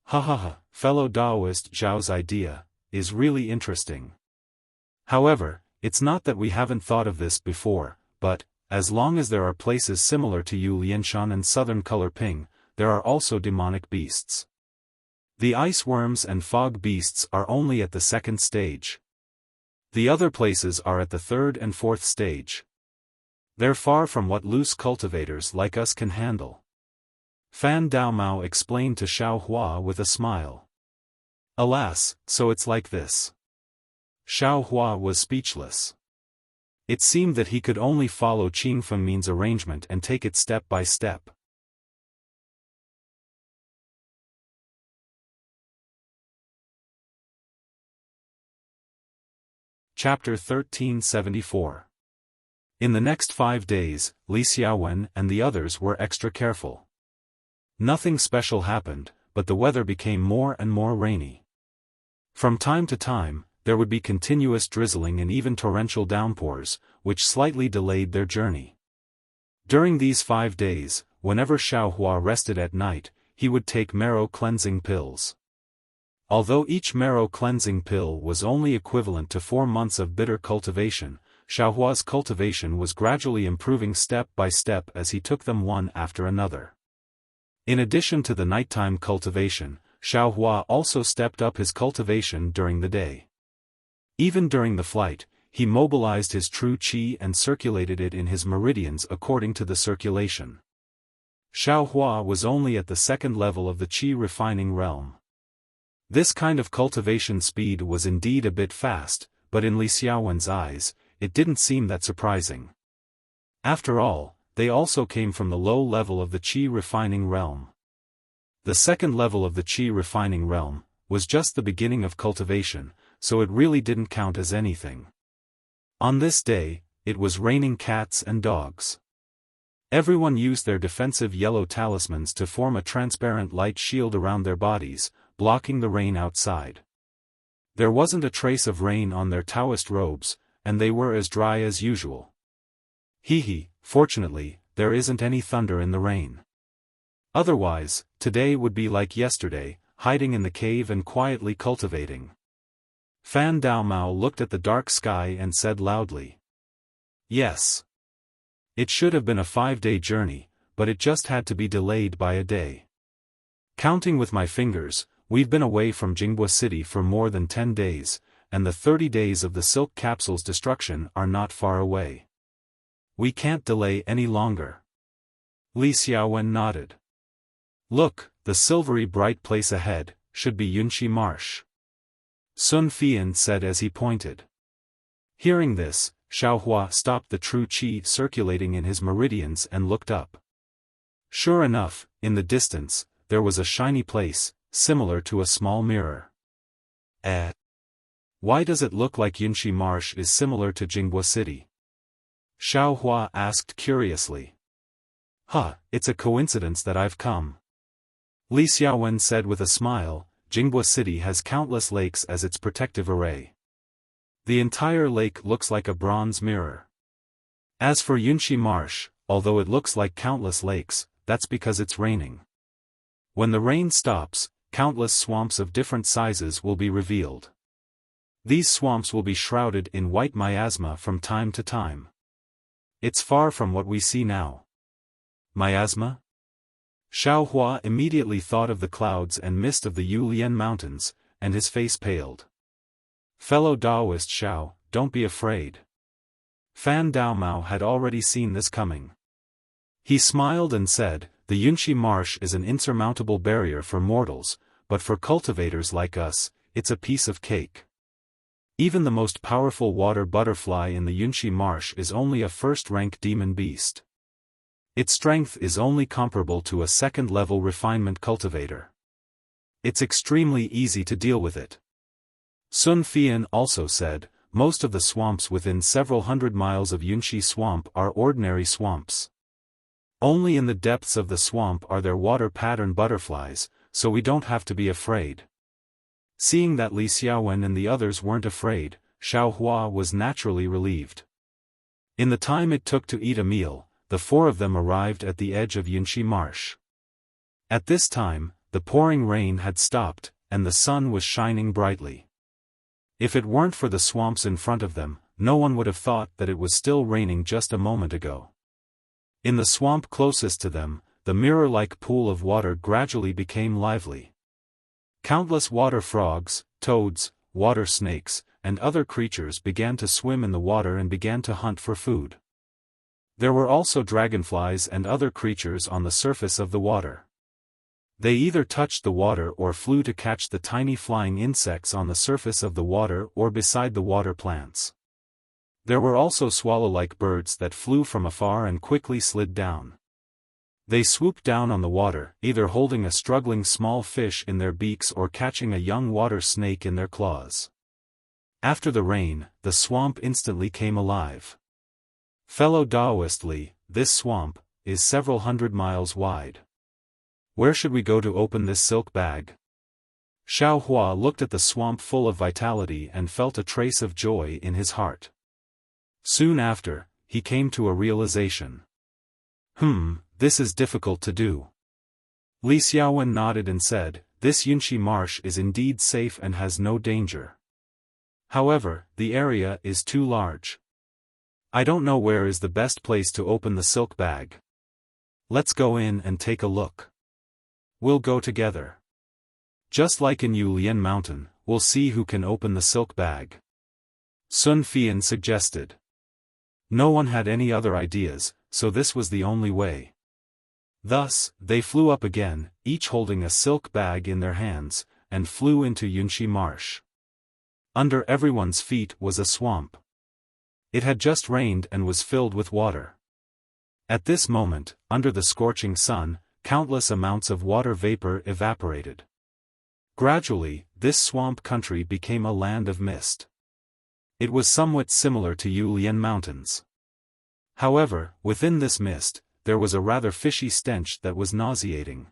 Ha ha ha, fellow Daoist Zhao's idea is really interesting. However, it's not that we haven't thought of this before, but, as long as there are places similar to Yu Lianshan and Southern Color Ping, there are also demonic beasts. The ice worms and fog beasts are only at the second stage. The other places are at the third and fourth stage. They're far from what loose cultivators like us can handle. Fan Daomao explained to Xiaohua with a smile. Alas, so it's like this. Xiaohua was speechless. It seemed that he could only follow Qing Fengmin's arrangement and take it step by step. Chapter 1374. In the next 5 days, Li Xiaowen and the others were extra careful. Nothing special happened, but the weather became more and more rainy. From time to time, there would be continuous drizzling and even torrential downpours, which slightly delayed their journey. During these 5 days, whenever Xiaohua rested at night, he would take marrow cleansing pills. Although each marrow cleansing pill was only equivalent to 4 months of bitter cultivation, Xiaohua's cultivation was gradually improving step by step as he took them one after another. In addition to the nighttime cultivation, Xiaohua also stepped up his cultivation during the day. Even during the flight, he mobilized his true qi and circulated it in his meridians according to the circulation. Xiaohua was only at the second level of the qi refining realm. This kind of cultivation speed was indeed a bit fast, but in Li Xiaowen's eyes, it didn't seem that surprising. After all, they also came from the low level of the qi refining realm. The second level of the qi refining realm was just the beginning of cultivation, so it really didn't count as anything. On this day, it was raining cats and dogs. Everyone used their defensive yellow talismans to form a transparent light shield around their bodies, blocking the rain outside. There wasn't a trace of rain on their Taoist robes, and they were as dry as usual. Fortunately, there isn't any thunder in the rain. Otherwise, today would be like yesterday, hiding in the cave and quietly cultivating. Fan Daomao looked at the dark sky and said loudly. Yes. It should have been a 5-day journey, but it just had to be delayed by a day. Counting with my fingers, we've been away from Jinghua City for more than 10 days, and the 30 days of the silk capsule's destruction are not far away. We can't delay any longer. Li Xiaowen nodded. Look, the silvery bright place ahead should be Yunxi Marsh. Sun Fian said as he pointed. Hearing this, Xiaohua stopped the true qi circulating in his meridians and looked up. Sure enough, in the distance, there was a shiny place, similar to a small mirror. Why does it look like Yunxi Marsh is similar to Jinghua City? Xiaohua asked curiously. It's a coincidence that I've come. Li Xiaowen said with a smile, Jinghua City has countless lakes as its protective array. The entire lake looks like a bronze mirror. As for Yunxi Marsh, although it looks like countless lakes, that's because it's raining. When the rain stops, countless swamps of different sizes will be revealed. These swamps will be shrouded in white miasma from time to time. It's far from what we see now. Miasma? Xiaohua immediately thought of the clouds and mist of the Yulian Mountains, and his face paled. Fellow Daoist Xiao, don't be afraid. Fan Daomao had already seen this coming. He smiled and said, the Yunxi Marsh is an insurmountable barrier for mortals, but for cultivators like us, it's a piece of cake. Even the most powerful water butterfly in the Yunxi Marsh is only a first-rank demon beast. Its strength is only comparable to a second-level refinement cultivator. It's extremely easy to deal with it. Sun Fian also said, most of the swamps within several hundred miles of Yunxi Swamp are ordinary swamps. Only in the depths of the swamp are there water-pattern butterflies, so we don't have to be afraid. Seeing that Li Xiaowen and the others weren't afraid, Xiao Hua was naturally relieved. In the time it took to eat a meal, the four of them arrived at the edge of Yunxi Marsh. At this time, the pouring rain had stopped, and the sun was shining brightly. If it weren't for the swamps in front of them, no one would have thought that it was still raining just a moment ago. In the swamp closest to them, the mirror-like pool of water gradually became lively. Countless water frogs, toads, water snakes, and other creatures began to swim in the water and began to hunt for food. There were also dragonflies and other creatures on the surface of the water. They either touched the water or flew to catch the tiny flying insects on the surface of the water or beside the water plants. There were also swallow-like birds that flew from afar and quickly slid down. They swooped down on the water, either holding a struggling small fish in their beaks or catching a young water snake in their claws. After the rain, the swamp instantly came alive. Fellow Taoist Li, this swamp is several hundred miles wide. Where should we go to open this silk bag? Xiao Hua looked at the swamp full of vitality and felt a trace of joy in his heart. Soon after, he came to a realization. This is difficult to do. Li Xiaowen nodded and said, this Yunxi Marsh is indeed safe and has no danger. However, the area is too large. I don't know where is the best place to open the silk bag. Let's go in and take a look. We'll go together. Just like in Yulian Mountain, we'll see who can open the silk bag. Sun Fian suggested. No one had any other ideas, so this was the only way. Thus, they flew up again, each holding a silk bag in their hands, and flew into Yunxi Marsh. Under everyone's feet was a swamp. It had just rained and was filled with water. At this moment, under the scorching sun, countless amounts of water vapor evaporated. Gradually, this swamp country became a land of mist. It was somewhat similar to Yulian Mountains. However, within this mist, there was a rather fishy stench that was nauseating.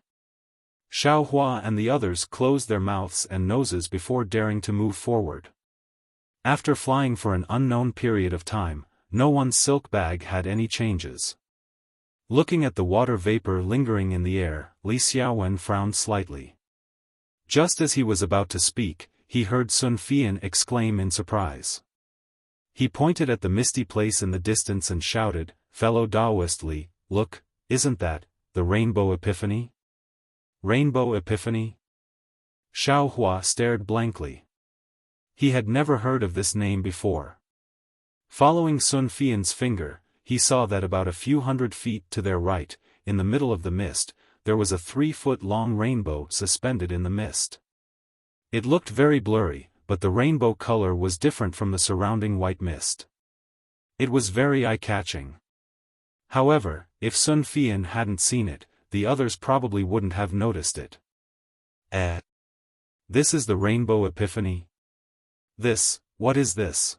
Xiao Hua and the others closed their mouths and noses before daring to move forward. After flying for an unknown period of time, no one's silk bag had any changes. Looking at the water vapor lingering in the air, Li Xiaowen frowned slightly. Just as he was about to speak, he heard Sun Fian exclaim in surprise. He pointed at the misty place in the distance and shouted, fellow Taoist Li, look, isn't that the Rainbow Epiphany? Rainbow Epiphany? Xiao Hua stared blankly. He had never heard of this name before. Following Sun Fian's finger, he saw that about a few hundred feet to their right, in the middle of the mist, there was a 3-foot-long rainbow suspended in the mist. It looked very blurry, but the rainbow color was different from the surrounding white mist. It was very eye-catching. However, if Sun Fian hadn't seen it, the others probably wouldn't have noticed it. This is the Rainbow Epiphany? What is this?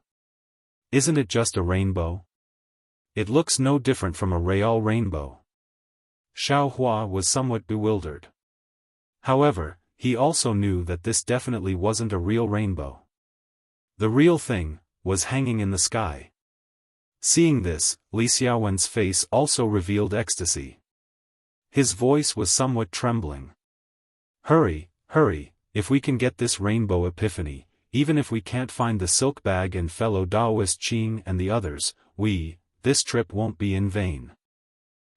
Isn't it just a rainbow? It looks no different from a real rainbow. Xiao Hua was somewhat bewildered. However, he also knew that this definitely wasn't a real rainbow. The real thing was hanging in the sky. Seeing this, Li Xiaowen's face also revealed ecstasy. His voice was somewhat trembling. Hurry, if we can get this Rainbow Epiphany, even if we can't find the silk bag and fellow Taoist Qing and the others, this trip won't be in vain.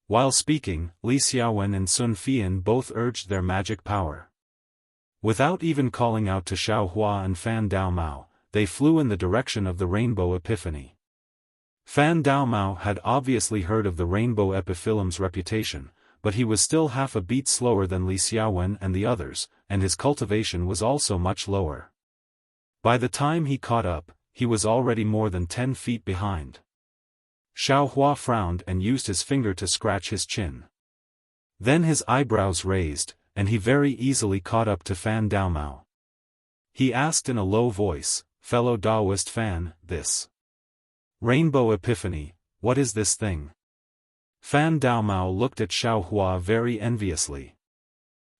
While speaking, Li Xiaowen and Sun Fian both urged their magic power. Without even calling out to Xiao Hua and Fan Daomao, they flew in the direction of the Rainbow Epiphany. Fan Daomao had obviously heard of the Rainbow Epiphyllum's reputation, but he was still half a beat slower than Li Xiaowen and the others, and his cultivation was also much lower. By the time he caught up, he was already more than 10 feet behind. Xiao Hua frowned and used his finger to scratch his chin. Then his eyebrows raised, and he very easily caught up to Fan Daomao. He asked in a low voice, "Fellow Daoist Fan, this Rainbow Epiphany, what is this thing?" Fan Daomao looked at Xiao Hua very enviously.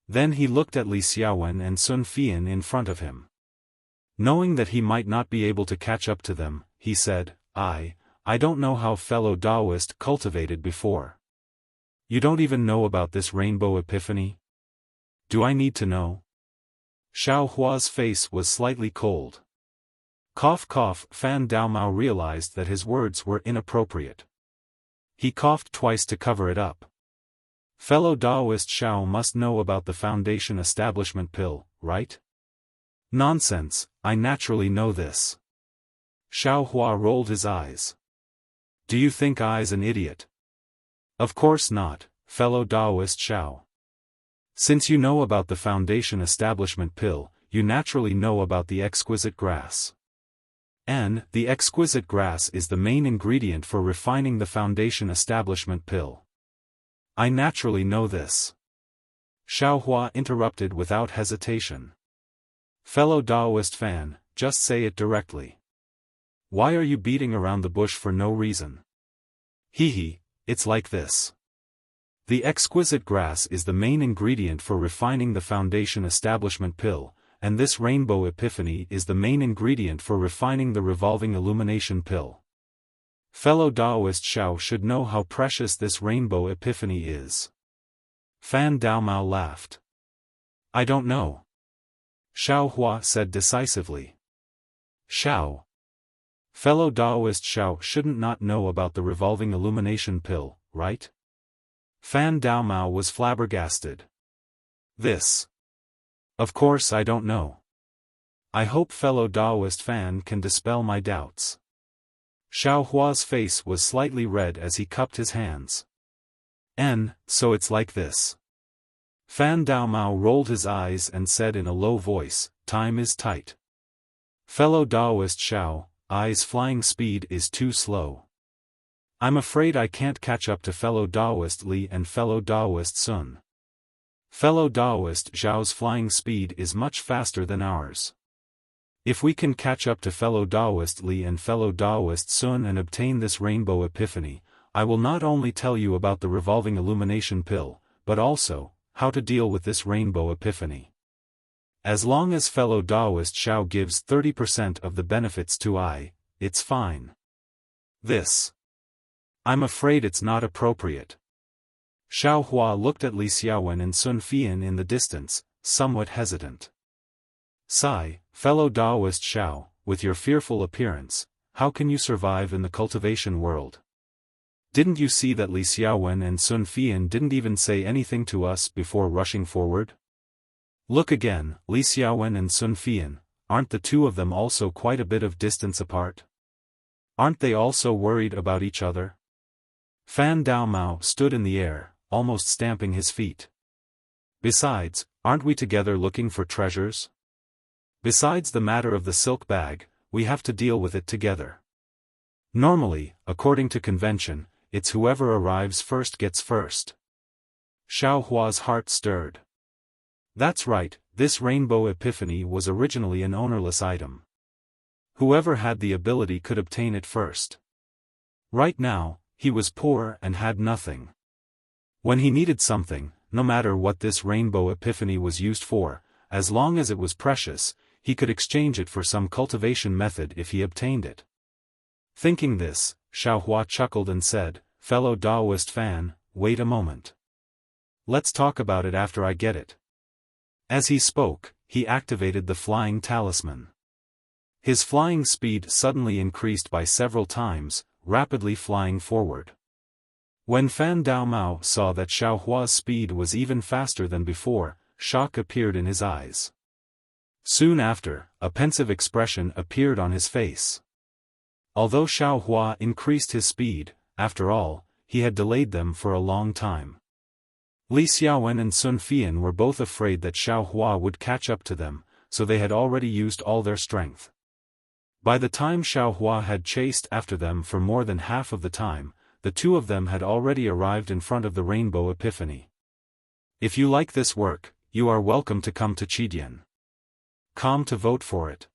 Then he looked at Li Xiaowen and Sun Fian in front of him. Knowing that he might not be able to catch up to them, he said, I don't know how fellow Daoist cultivated before. You don't even know about this Rainbow Epiphany? Do I need to know? Xiao Hua's face was slightly cold. Cough cough. Fan Daomao realized that his words were inappropriate. He coughed twice to cover it up. Fellow Daoist Xiao must know about the Foundation Establishment Pill, right? Nonsense, I naturally know this. Xiao Hua rolled his eyes. Do you think I's an idiot? Of course not, fellow Daoist Xiao. Since you know about the Foundation Establishment Pill, you naturally know about the exquisite grass. And the exquisite grass is the main ingredient for refining the Foundation Establishment Pill. I naturally know this. Xiao Hua interrupted without hesitation. Fellow Daoist Fan, just say it directly. Why are you beating around the bush for no reason? Hee, it's like this. The exquisite grass is the main ingredient for refining the Foundation Establishment Pill, and this Rainbow Epiphany is the main ingredient for refining the Revolving Illumination Pill. Fellow Daoist Xiao should know how precious this Rainbow Epiphany is. Fan Daomao laughed. I don't know. Xiao Hua said decisively. Xiao. Fellow Daoist Xiao shouldn't not know about the Revolving Illumination Pill, right? Fan Daomao was flabbergasted. This. Of course I don't know. I hope fellow Daoist Fan can dispel my doubts. Xiao Hua's face was slightly red as he cupped his hands. So it's like this. Fan Daomao rolled his eyes and said in a low voice, time is tight. Fellow Daoist Xiao, I's flying speed is too slow. I'm afraid I can't catch up to fellow Daoist Li and fellow Daoist Sun. Fellow Daoist Zhao's flying speed is much faster than ours. If we can catch up to fellow Daoist Li and fellow Daoist Sun and obtain this Rainbow Epiphany, I will not only tell you about the Revolving Illumination Pill, but also, how to deal with this Rainbow Epiphany. As long as fellow Daoist Xiao gives 30% of the benefits to I, it's fine. This. I'm afraid it's not appropriate. Xiao Hua looked at Li Xiaowen and Sun Fian in the distance, somewhat hesitant. Sigh, fellow Daoist Xiao, with your fearful appearance, how can you survive in the cultivation world? Didn't you see that Li Xiaowen and Sun Fian didn't even say anything to us before rushing forward? Look again, Li Xiaowen and Sun Fian, aren't the two of them also quite a bit of distance apart? Aren't they also worried about each other? Fan Daomao stood in the air, almost stamping his feet. Besides, aren't we together looking for treasures? Besides the matter of the silk bag, we have to deal with it together. Normally, according to convention, it's whoever arrives first gets first. Xiao Hua's heart stirred. That's right, this Rainbow Epiphany was originally an ownerless item. Whoever had the ability could obtain it first. Right now, he was poor and had nothing. When he needed something, no matter what this Rainbow Epiphany was used for, as long as it was precious, he could exchange it for some cultivation method if he obtained it. Thinking this, Xiao Hua chuckled and said, fellow Daoist Fan, wait a moment. Let's talk about it after I get it. As he spoke, he activated the flying talisman. His flying speed suddenly increased by several times, rapidly flying forward. When Fan Daomao saw that Xiao Hua's speed was even faster than before, shock appeared in his eyes. Soon after, a pensive expression appeared on his face. Although Xiao Hua increased his speed, after all, he had delayed them for a long time. Li Xiaowen and Sun Fian were both afraid that Xiao Hua would catch up to them, so they had already used all their strength. By the time Xiaohua had chased after them for more than half of the time, the two of them had already arrived in front of the Rainbow Epiphany. If you like this work, you are welcome to come to Qidian.com to vote for it.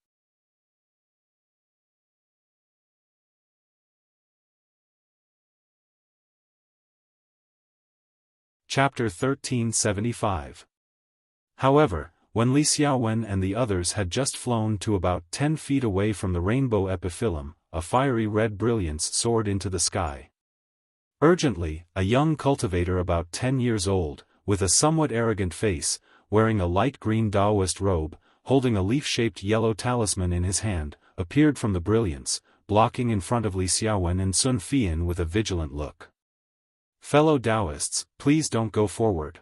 Chapter 1375. However, when Li Xiaowen and the others had just flown to about 10 feet away from the rainbow epiphyllum, a fiery red brilliance soared into the sky. Urgently, a young cultivator about 10 years old, with a somewhat arrogant face, wearing a light green Taoist robe, holding a leaf-shaped yellow talisman in his hand, appeared from the brilliance, blocking in front of Li Xiaowen and Sun Fian with a vigilant look. Fellow Taoists, please don't go forward.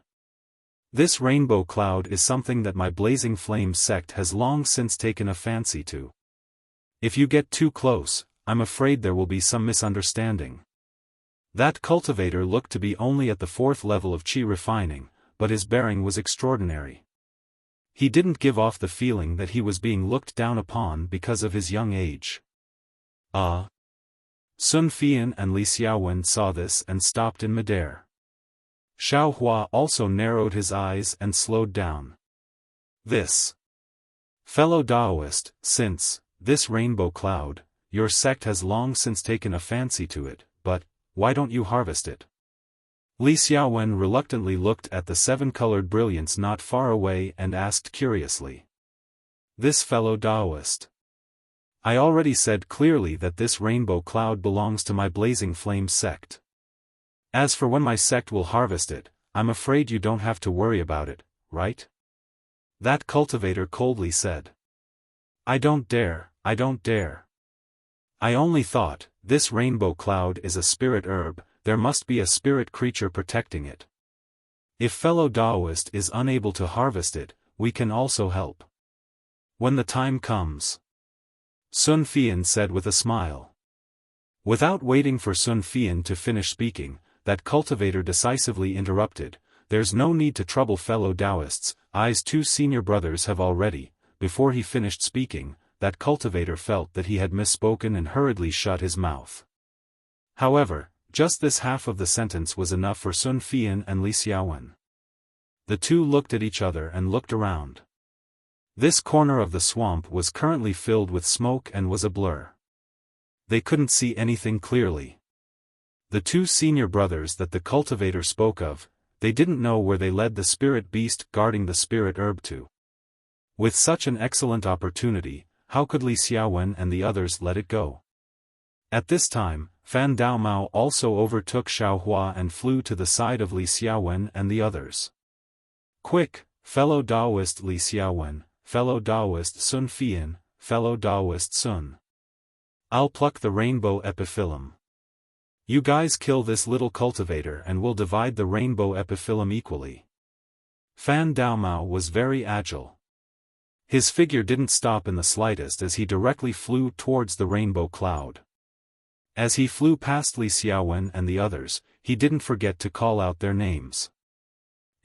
This rainbow cloud is something that my Blazing Flame sect has long since taken a fancy to. If you get too close, I'm afraid there will be some misunderstanding. That cultivator looked to be only at the 4th level of qi refining, but his bearing was extraordinary. He didn't give off the feeling that he was being looked down upon because of his young age. Sun Fian and Li Xiaowen saw this and stopped in midair. Xiaohua also narrowed his eyes and slowed down. This. Fellow Taoist, since, this rainbow cloud, your sect has long since taken a fancy to it, but, why don't you harvest it? Li Xiaowen reluctantly looked at the 7-colored brilliance not far away and asked curiously. This fellow Taoist. I already said clearly that this rainbow cloud belongs to my Blazing Flame sect. As for when my sect will harvest it, I'm afraid you don't have to worry about it, right? That cultivator coldly said. I don't dare. I only thought, this rainbow cloud is a spirit herb, there must be a spirit creature protecting it. If fellow Taoist is unable to harvest it, we can also help. When the time comes. Sun Fian said with a smile. Without waiting for Sun Fian to finish speaking, that cultivator decisively interrupted, there's no need to trouble fellow Taoists, I's 2 senior brothers have already. Before he finished speaking, that cultivator felt that he had misspoken and hurriedly shut his mouth. However, just this half of the sentence was enough for Sun Fian and Li Xiaowen. The two looked at each other and looked around. This corner of the swamp was currently filled with smoke and was a blur. They couldn't see anything clearly. The 2 senior brothers that the cultivator spoke of, they didn't know where they led the spirit beast guarding the spirit herb to. With such an excellent opportunity, how could Li Xiaowen and the others let it go? At this time, Fan Daomao also overtook Xiaohua and flew to the side of Li Xiaowen and the others. Quick, fellow Taoist Li Xiaowen, fellow Taoist Sun Fian, fellow Taoist Sun. I'll pluck the rainbow epiphyllum. You guys kill this little cultivator and we'll divide the rainbow epiphyllum equally. Fan Daomao was very agile. His figure didn't stop in the slightest as he directly flew towards the rainbow cloud. As he flew past Li Xiaowen and the others, he didn't forget to call out their names.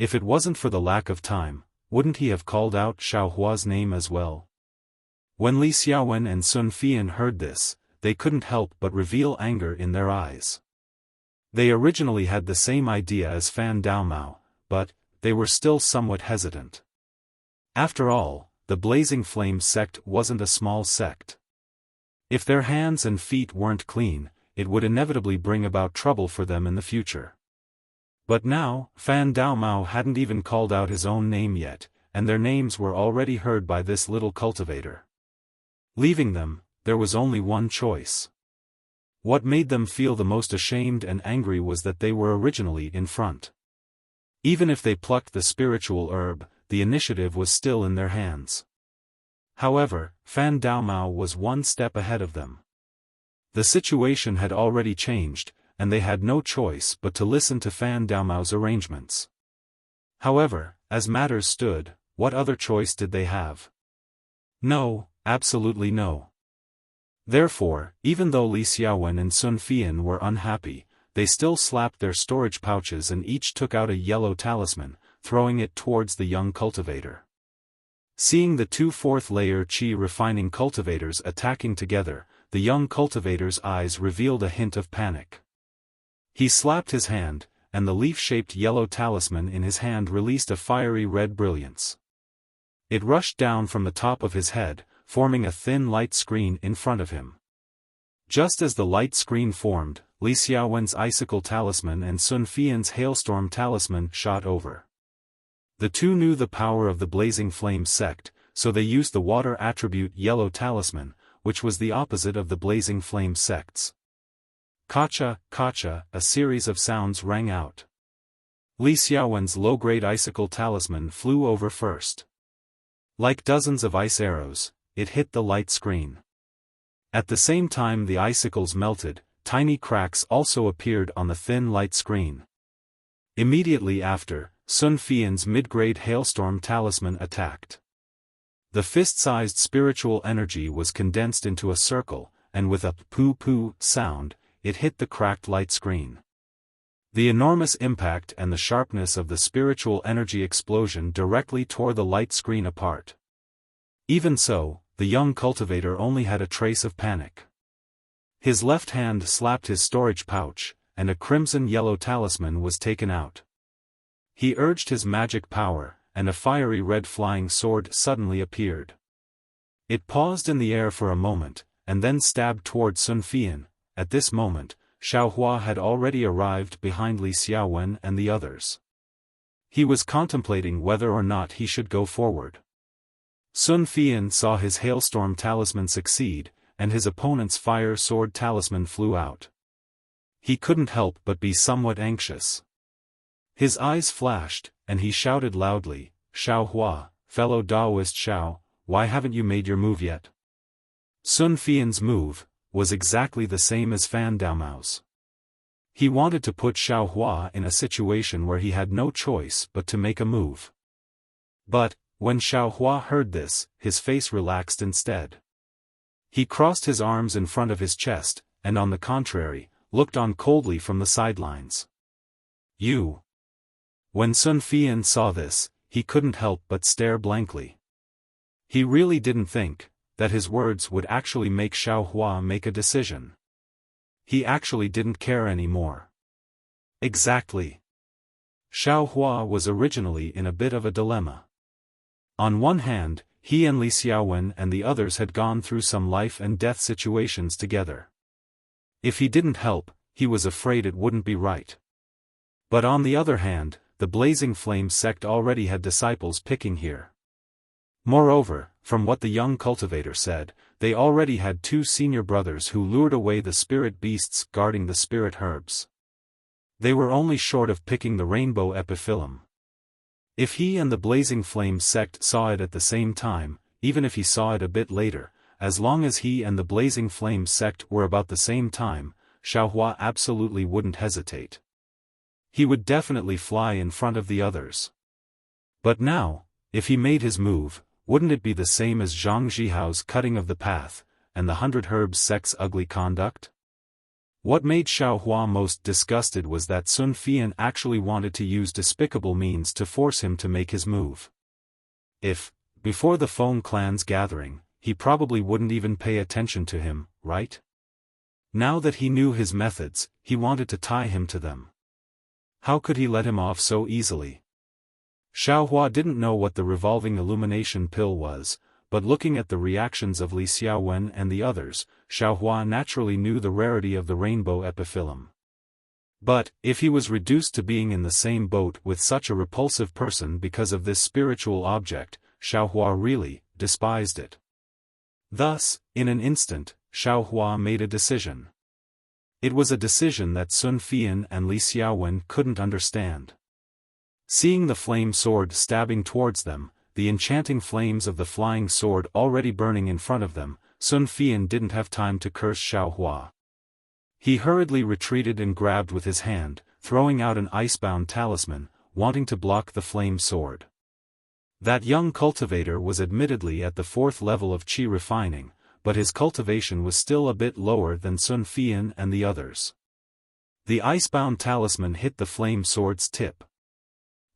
If it wasn't for the lack of time, wouldn't he have called out Xiaohua's name as well? When Li Xiaowen and Sun Fian heard this, they couldn't help but reveal anger in their eyes. They originally had the same idea as Fan Daomao, but, they were still somewhat hesitant. After all, the Blazing Flame sect wasn't a small sect. If their hands and feet weren't clean, it would inevitably bring about trouble for them in the future. But now, Fan Daomao hadn't even called out his own name yet, and their names were already heard by this little cultivator. Leaving them, there was only one choice. What made them feel the most ashamed and angry was that they were originally in front. Even if they plucked the spiritual herb, the initiative was still in their hands. However, Fan Daomao was one step ahead of them. The situation had already changed, and they had no choice but to listen to Fan Daomao's arrangements. However, as matters stood, what other choice did they have? No, absolutely no. Therefore, even though Li Xiaowen and Sun Fian were unhappy, they still slapped their storage pouches and each took out a yellow talisman, throwing it towards the young cultivator. Seeing the two fourth-layer Qi refining cultivators attacking together, the young cultivator's eyes revealed a hint of panic. He slapped his hand, and the leaf-shaped yellow talisman in his hand released a fiery red brilliance. It rushed down from the top of his head, forming a thin light screen in front of him. Just as the light screen formed, Li Xiaowen's icicle talisman and Sun Fian's hailstorm talisman shot over. The two knew the power of the blazing flame sect, so they used the water attribute yellow talisman, which was the opposite of the blazing flame sects. Kacha, kacha, a series of sounds rang out. Li Xiaowen's low-grade icicle talisman flew over first. Like dozens of ice arrows, it hit the light screen. At the same time the icicles melted, tiny cracks also appeared on the thin light screen. Immediately after, Sun Fian's mid-grade hailstorm talisman attacked. The fist-sized spiritual energy was condensed into a circle, and with a poo-poo sound, it hit the cracked light screen. The enormous impact and the sharpness of the spiritual energy explosion directly tore the light screen apart. Even so, the young cultivator only had a trace of panic. His left hand slapped his storage pouch, and a crimson-yellow talisman was taken out. He urged his magic power, and a fiery red flying sword suddenly appeared. It paused in the air for a moment, and then stabbed toward Sun Fian. At this moment, Xiaohua had already arrived behind Li Xiaowen and the others. He was contemplating whether or not he should go forward. Sun Fian saw his hailstorm talisman succeed, and his opponent's fire sword talisman flew out. He couldn't help but be somewhat anxious. His eyes flashed, and he shouted loudly, "Xiaohua, fellow Daoist Xiao, why haven't you made your move yet?" Sun Fian's move was exactly the same as Fan Daomao's. He wanted to put Xiaohua in a situation where he had no choice but to make a move. But, when Xiaohua heard this, his face relaxed instead. He crossed his arms in front of his chest, and on the contrary, looked on coldly from the sidelines. "You." When Sun Fian saw this, he couldn't help but stare blankly. He really didn't think that his words would actually make Xiaohua make a decision. He actually didn't care anymore. Exactly. Xiaohua was originally in a bit of a dilemma. On one hand, he and Li Xiaowen and the others had gone through some life-and-death situations together. If he didn't help, he was afraid it wouldn't be right. But on the other hand, the Blazing Flame sect already had disciples picking here. Moreover, from what the young cultivator said, they already had two senior brothers who lured away the spirit beasts guarding the spirit herbs. They were only short of picking the rainbow epiphyllum. If he and the Blazing Flame sect saw it at the same time, even if he saw it a bit later, as long as he and the Blazing Flame sect were about the same time, Xiaohua absolutely wouldn't hesitate. He would definitely fly in front of the others. But now, if he made his move, wouldn't it be the same as Zhang Jihao's cutting of the path, and the 100 Herbs sect's ugly conduct? What made Xiaohua most disgusted was that Sun Fian actually wanted to use despicable means to force him to make his move. If, before the Feng clan's gathering, he probably wouldn't even pay attention to him, right? Now that he knew his methods, he wanted to tie him to them. How could he let him off so easily? Xiaohua didn't know what the revolving illumination pill was, but looking at the reactions of Li Xiaowen and the others, Xiaohua naturally knew the rarity of the rainbow epiphyllum. But, if he was reduced to being in the same boat with such a repulsive person because of this spiritual object, Xiaohua really despised it. Thus, in an instant, Xiaohua made a decision. It was a decision that Sun Fian and Li Xiaowen couldn't understand. Seeing the flame sword stabbing towards them, the enchanting flames of the flying sword already burning in front of them, Sun Fian didn't have time to curse Xiaohua. He hurriedly retreated and grabbed with his hand, throwing out an icebound talisman, wanting to block the flame sword. That young cultivator was admittedly at the 4th level of Qi refining, but his cultivation was still a bit lower than Sun Fian and the others. The icebound talisman hit the flame sword's tip.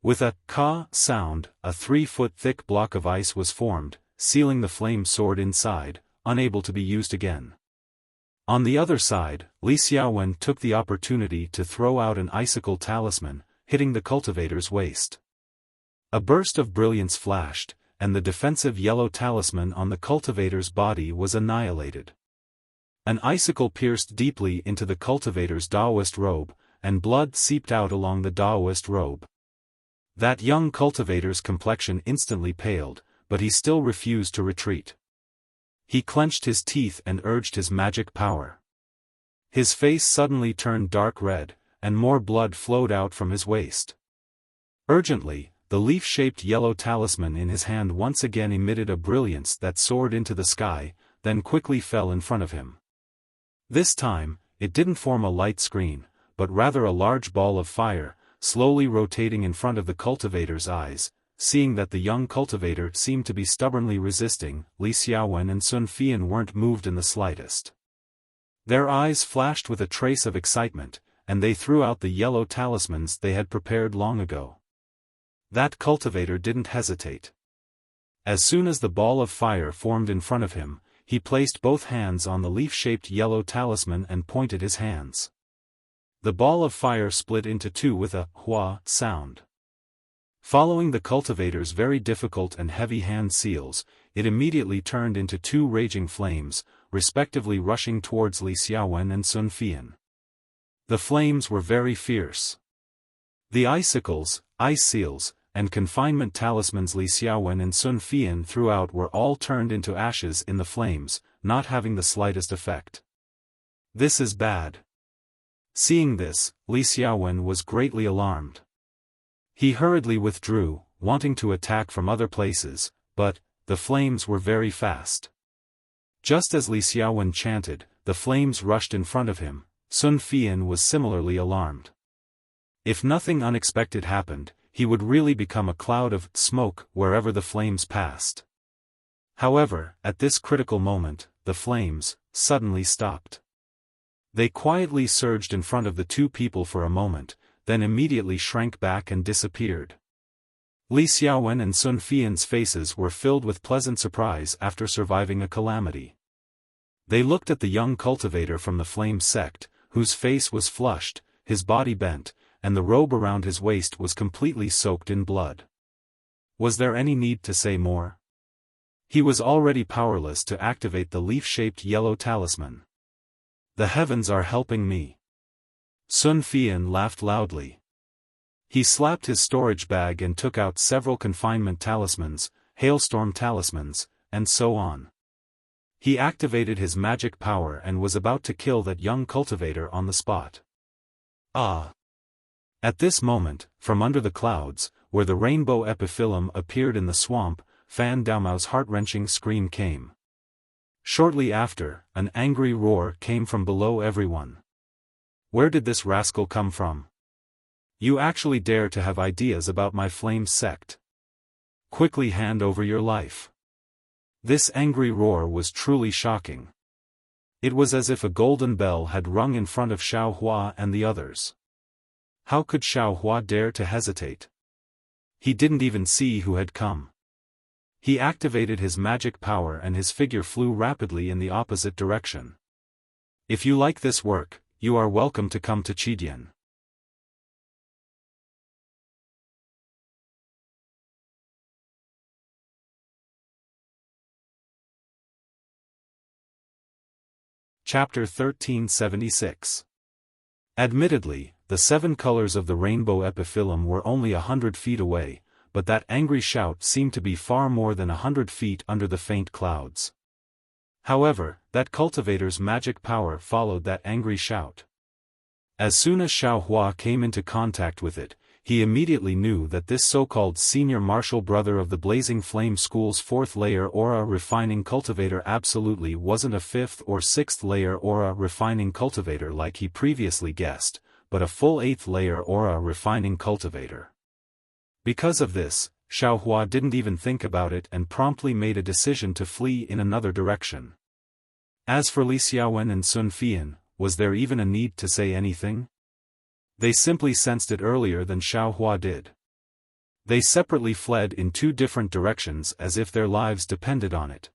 With a "ka" sound, a 3-foot thick block of ice was formed, sealing the flame sword inside, unable to be used again. On the other side, Li Xiaowen took the opportunity to throw out an icicle talisman, hitting the cultivator's waist. A burst of brilliance flashed, and the defensive yellow talisman on the cultivator's body was annihilated. An icicle pierced deeply into the cultivator's Daoist robe, and blood seeped out along the Daoist robe. That young cultivator's complexion instantly paled, but he still refused to retreat. He clenched his teeth and urged his magic power. His face suddenly turned dark red, and more blood flowed out from his waist. Urgently, the leaf-shaped yellow talisman in his hand once again emitted a brilliance that soared into the sky, then quickly fell in front of him. This time, it didn't form a light screen, but rather a large ball of fire, slowly rotating in front of the cultivator's eyes. Seeing that the young cultivator seemed to be stubbornly resisting, Li Xiaowen and Sun Fian weren't moved in the slightest. Their eyes flashed with a trace of excitement, and they threw out the yellow talismans they had prepared long ago. That cultivator didn't hesitate. As soon as the ball of fire formed in front of him, he placed both hands on the leaf-shaped yellow talisman and pointed his hands. The ball of fire split into two with a "hua" sound. Following the cultivator's very difficult and heavy hand seals, it immediately turned into two raging flames, respectively rushing towards Li Xiaowen and Sun Fian. The flames were very fierce. The icicles, ice seals, and confinement talismans Li Xiaowen and Sun Fian threw out were all turned into ashes in the flames, not having the slightest effect. This is bad. Seeing this, Li Xiaowen was greatly alarmed. He hurriedly withdrew, wanting to attack from other places, but the flames were very fast. Just as Li Xiaowen chanted, the flames rushed in front of him. Sun Fian was similarly alarmed. If nothing unexpected happened, he would really become a cloud of smoke wherever the flames passed. However, at this critical moment, the flames suddenly stopped. They quietly surged in front of the two people for a moment, then immediately shrank back and disappeared. Li Xiaowen and Sun Fian's faces were filled with pleasant surprise after surviving a calamity. They looked at the young cultivator from the flame sect, whose face was flushed, his body bent, and the robe around his waist was completely soaked in blood. Was there any need to say more? He was already powerless to activate the leaf-shaped yellow talisman. The heavens are helping me. Sun Fian laughed loudly. He slapped his storage bag and took out several confinement talismans, hailstorm talismans, and so on. He activated his magic power and was about to kill that young cultivator on the spot. Ah! At this moment, from under the clouds, where the rainbow epiphyllum appeared in the swamp, Fan Daomao's heart-wrenching scream came. Shortly after, an angry roar came from below everyone. Where did this rascal come from? You actually dare to have ideas about my flame sect? Quickly hand over your life. This angry roar was truly shocking. It was as if a golden bell had rung in front of Xiao Hua and the others. How could Xiao Hua dare to hesitate? He didn't even see who had come. He activated his magic power and his figure flew rapidly in the opposite direction. If you like this work, you are welcome to come to Qidian. Chapter 1376. Admittedly, the 7 colors of the rainbow epiphyllum were only 100 feet away, but that angry shout seemed to be far more than 100 feet under the faint clouds. However, that cultivator's magic power followed that angry shout. As soon as Xiao Hua came into contact with it, he immediately knew that this so-called senior martial brother of the Blazing Flame School's 4th layer aura refining cultivator absolutely wasn't a 5th or 6th layer aura refining cultivator like he previously guessed, but a full 8th layer aura refining cultivator. Because of this, Xiao Hua didn't even think about it and promptly made a decision to flee in another direction. As for Li Xiaowen and Sun Fian, was there even a need to say anything? They simply sensed it earlier than Xiao Hua did. They separately fled in two different directions as if their lives depended on it.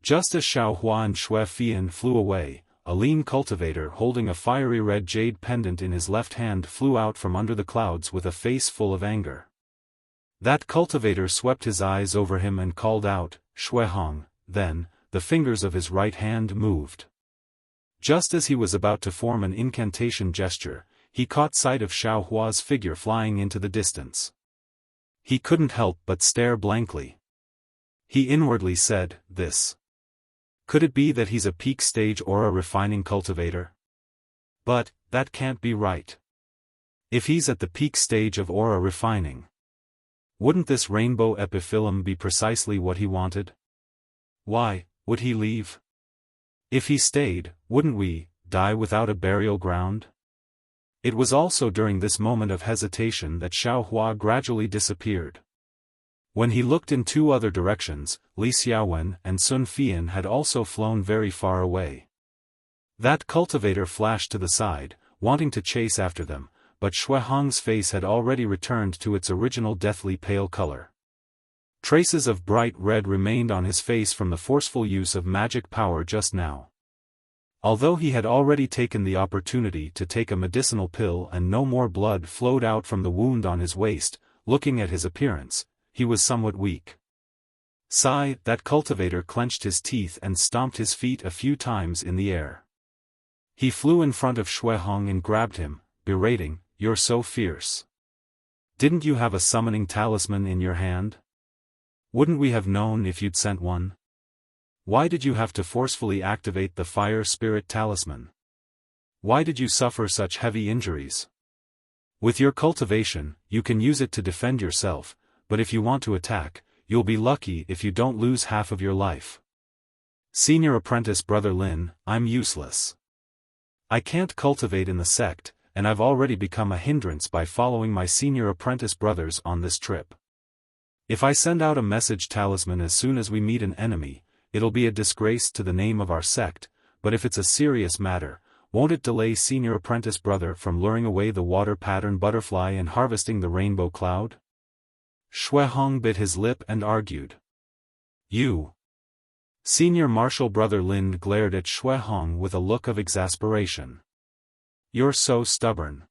Just as Xiaofan and Xiaofan flew away, a lean cultivator holding a fiery red jade pendant in his left hand flew out from under the clouds with a face full of anger. That cultivator swept his eyes over him and called out, "Xuehong," then, the fingers of his right hand moved. Just as he was about to form an incantation gesture, he caught sight of Xiaohua's figure flying into the distance. He couldn't help but stare blankly. He inwardly said, "This. Could it be that he's a peak stage aura refining cultivator? But, that can't be right. If he's at the peak stage of aura refining, wouldn't this rainbow epiphyllum be precisely what he wanted? Why would he leave? If he stayed, wouldn't we die without a burial ground?" It was also during this moment of hesitation that Xiaohua gradually disappeared. When he looked in two other directions, Li Xiaowen and Sun Fian had also flown very far away. That cultivator flashed to the side, wanting to chase after them, but Xuehong's face had already returned to its original deathly pale color. Traces of bright red remained on his face from the forceful use of magic power just now. Although he had already taken the opportunity to take a medicinal pill and no more blood flowed out from the wound on his waist, looking at his appearance, he was somewhat weak. Sigh, that cultivator clenched his teeth and stomped his feet a few times in the air. He flew in front of Xuehong and grabbed him, berating, "You're so fierce. Didn't you have a summoning talisman in your hand? Wouldn't we have known if you'd sent one? Why did you have to forcefully activate the fire spirit talisman? Why did you suffer such heavy injuries? With your cultivation, you can use it to defend yourself, but if you want to attack, you'll be lucky if you don't lose half of your life. Senior apprentice Brother Lin, I'm useless. I can't cultivate in the sect, and I've already become a hindrance by following my senior apprentice brothers on this trip. If I send out a message talisman as soon as we meet an enemy, it'll be a disgrace to the name of our sect, but if it's a serious matter, won't it delay senior apprentice brother from luring away the water pattern butterfly and harvesting the rainbow cloud?" Xuehong bit his lip and argued. "You." Senior Marshal Brother Lin glared at Xuehong with a look of exasperation. "You're so stubborn.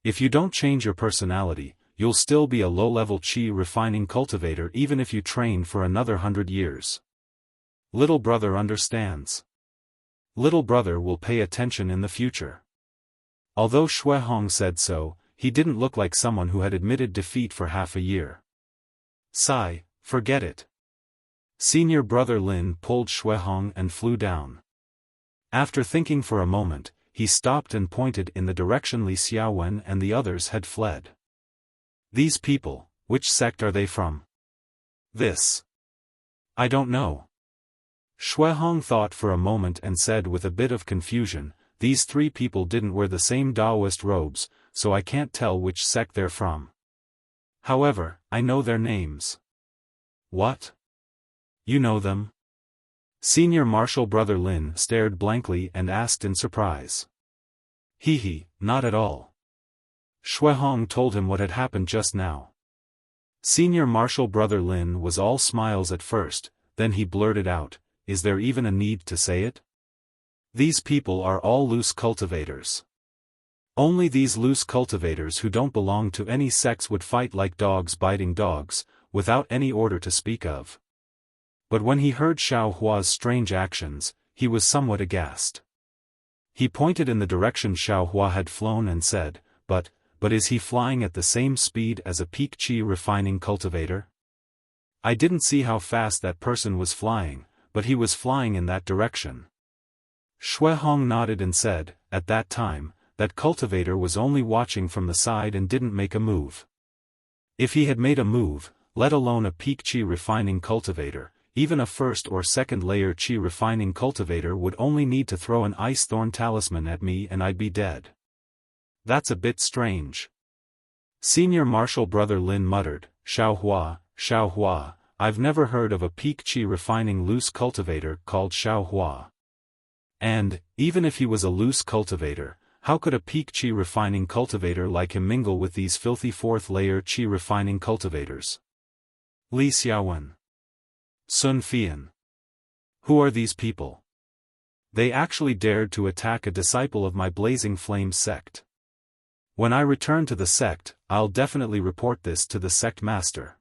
If you don't change your personality, you'll still be a low-level qi refining cultivator even if you train for another 100 years. Little brother understands. Little brother will pay attention in the future." Although Xuehong said so, he didn't look like someone who had admitted defeat for half a year. "Sigh, forget it." Senior Brother Lin pulled Xuehong and flew down. After thinking for a moment, he stopped and pointed in the direction Li Xiaowen and the others had fled. "These people, which sect are they from?" "This. I don't know." Xuehong thought for a moment and said with a bit of confusion, "These three people didn't wear the same Taoist robes, so I can't tell which sect they're from. However, I know their names." "What? You know them?" Senior Marshal Brother Lin stared blankly and asked in surprise. "Hee, not at all." Xuehong told him what had happened just now. Senior Marshal Brother Lin was all smiles at first, then he blurted out, "Is there even a need to say it? These people are all loose cultivators. Only these loose cultivators who don't belong to any sects would fight like dogs biting dogs, without any order to speak of." But when he heard Xiaohua's strange actions, he was somewhat aghast. He pointed in the direction Xiaohua had flown and said, but is he flying at the same speed as a peak qi refining cultivator? I didn't see how fast that person was flying, but he was flying in that direction." Xuehong nodded and said, "At that time, that cultivator was only watching from the side and didn't make a move. If he had made a move, let alone a peak qi refining cultivator, even a first or second layer qi refining cultivator would only need to throw an ice thorn talisman at me and I'd be dead. That's a bit strange." Senior Marshal Brother Lin muttered, Xiaohua, I've never heard of a peak qi refining loose cultivator called Xiaohua. And, even if he was a loose cultivator, How could a peak Qi refining cultivator like him mingle with these filthy fourth-layer Qi refining cultivators? Li Xiaowen. Sun Fian. Who are these people? They actually dared to attack a disciple of my Blazing Flame sect. When I return to the sect, I'll definitely report this to the sect master.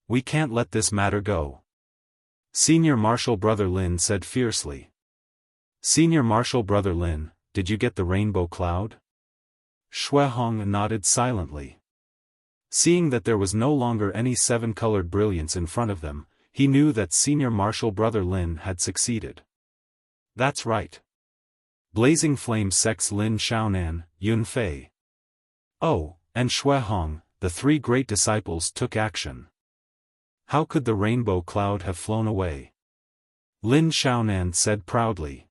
We can't let this matter go. Senior Marshal Brother Lin said fiercely. Senior Marshal Brother Lin, did you get the rainbow cloud? Shuehong nodded silently. Seeing that there was no longer any seven-colored brilliance in front of them, he knew that Senior Marshal Brother Lin had succeeded. That's right. Blazing Flame sect's Lin Xiaonan, Yun Fei. Oh, and Shuehong, the three great disciples took action. How could the rainbow cloud have flown away? Lin Xiaonan said proudly.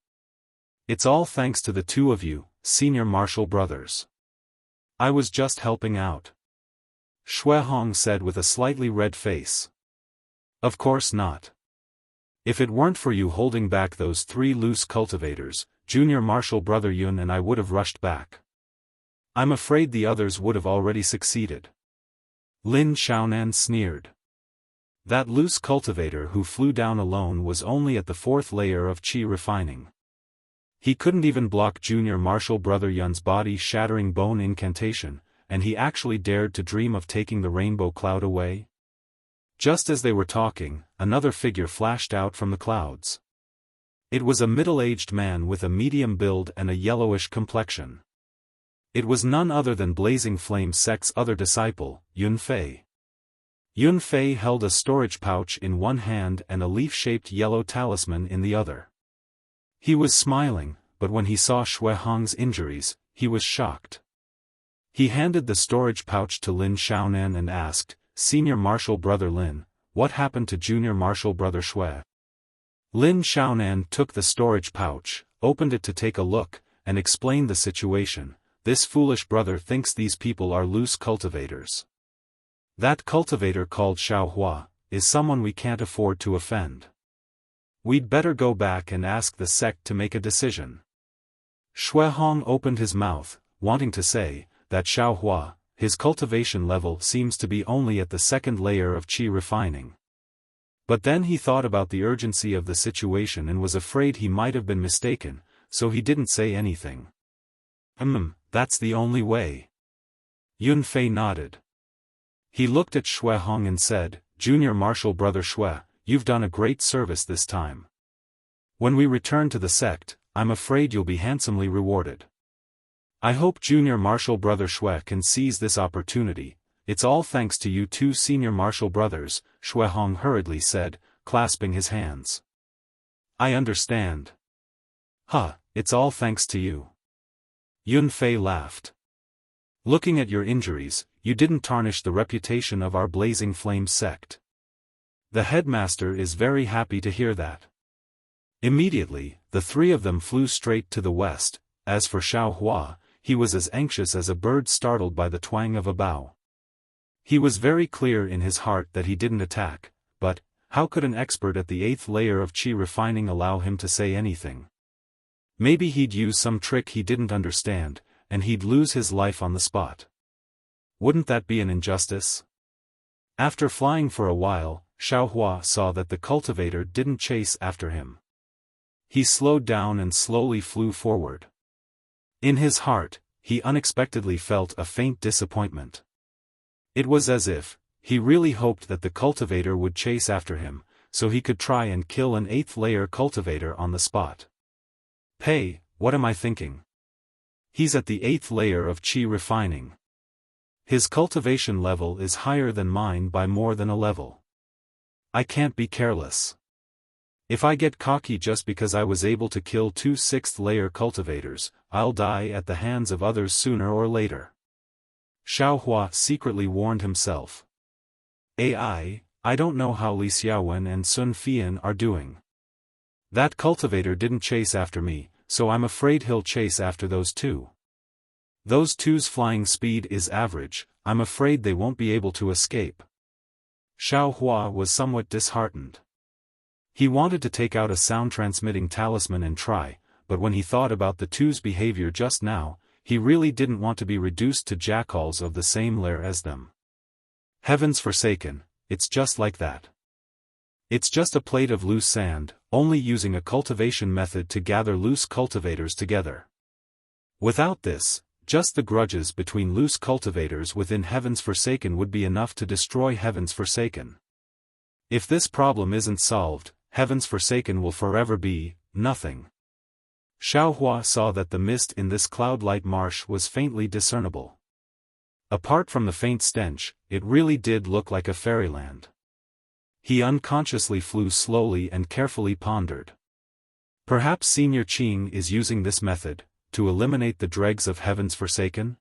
It's all thanks to the two of you, Senior Marshal brothers. I was just helping out. Shuehong said with a slightly red face. Of course not. If it weren't for you holding back those three loose cultivators, Junior Marshal Brother Yun and I would have rushed back. I'm afraid the others would have already succeeded. Lin Xiaonan sneered. That loose cultivator who flew down alone was only at the fourth layer of Qi refining. He couldn't even block Junior Marshal Brother Yun's body-shattering bone incantation, and he actually dared to dream of taking the rainbow cloud away? Just as they were talking, another figure flashed out from the clouds. It was a middle-aged man with a medium build and a yellowish complexion. It was none other than Blazing Flame sect's other disciple, Yun Fei. Yun Fei held a storage pouch in one hand and a leaf-shaped yellow talisman in the other. He was smiling, but when he saw Shuehong's injuries, he was shocked. He handed the storage pouch to Lin Xiaonan and asked, Senior Marshal Brother Lin, what happened to Junior Marshal Brother Shui? Lin Xiaonan took the storage pouch, opened it to take a look, and explained the situation. This foolish brother thinks these people are loose cultivators. That cultivator called Xiaohua is someone we can't afford to offend. We'd better go back and ask the sect to make a decision. Shuehong opened his mouth, wanting to say that Xiaohua, his cultivation level seems to be only at the second layer of Qi refining. But then he thought about the urgency of the situation and was afraid he might have been mistaken, so he didn't say anything. That's the only way. Yun Fei nodded. He looked at Shuehong and said, Junior Marshal Brother Shui, you've done a great service this time. When we return to the sect, I'm afraid you'll be handsomely rewarded. I hope Junior Marshal Brother Shui can seize this opportunity. It's all thanks to you two Senior Marshal brothers, Shuehong hurriedly said, clasping his hands. I understand. It's all thanks to you. Yun Fei laughed. Looking at your injuries, you didn't tarnish the reputation of our Blazing Flame sect. The headmaster is very happy to hear that. Immediately, the three of them flew straight to the west. As for Xiaohua, he was as anxious as a bird startled by the twang of a bow. He was very clear in his heart that he didn't attack, but how could an expert at the 8th layer of Qi refining allow him to say anything? Maybe he'd use some trick he didn't understand, and he'd lose his life on the spot. Wouldn't that be an injustice? After flying for a while, Xiaohua saw that the cultivator didn't chase after him. He slowed down and slowly flew forward. In his heart, he unexpectedly felt a faint disappointment. It was as if he really hoped that the cultivator would chase after him, so he could try and kill an 8th layer cultivator on the spot. Hey, what am I thinking? He's at the 8th layer of Qi refining. His cultivation level is higher than mine by more than a level. I can't be careless. If I get cocky just because I was able to kill 2 6th layer cultivators, I'll die at the hands of others sooner or later. Xiaohua secretly warned himself. I don't know how Li Xiaowen and Sun Fian are doing. That cultivator didn't chase after me, so I'm afraid he'll chase after those two. Those two's flying speed is average, I'm afraid they won't be able to escape. Xiaohua was somewhat disheartened. He wanted to take out a sound-transmitting talisman and try, but when he thought about the two's behavior just now, he really didn't want to be reduced to jackals of the same lair as them. Heavens forsaken, it's just like that. It's just a plate of loose sand, only using a cultivation method to gather loose cultivators together. Without this, just the grudges between loose cultivators within Heavens Forsaken would be enough to destroy Heavens Forsaken. If this problem isn't solved, Heavens Forsaken will forever be nothing. Xiaohua saw that the mist in this cloud-light marsh was faintly discernible. Apart from the faint stench, it really did look like a fairyland. He unconsciously flew slowly and carefully pondered. Perhaps Senior Qing is using this method to eliminate the dregs of Heavens Forsaken?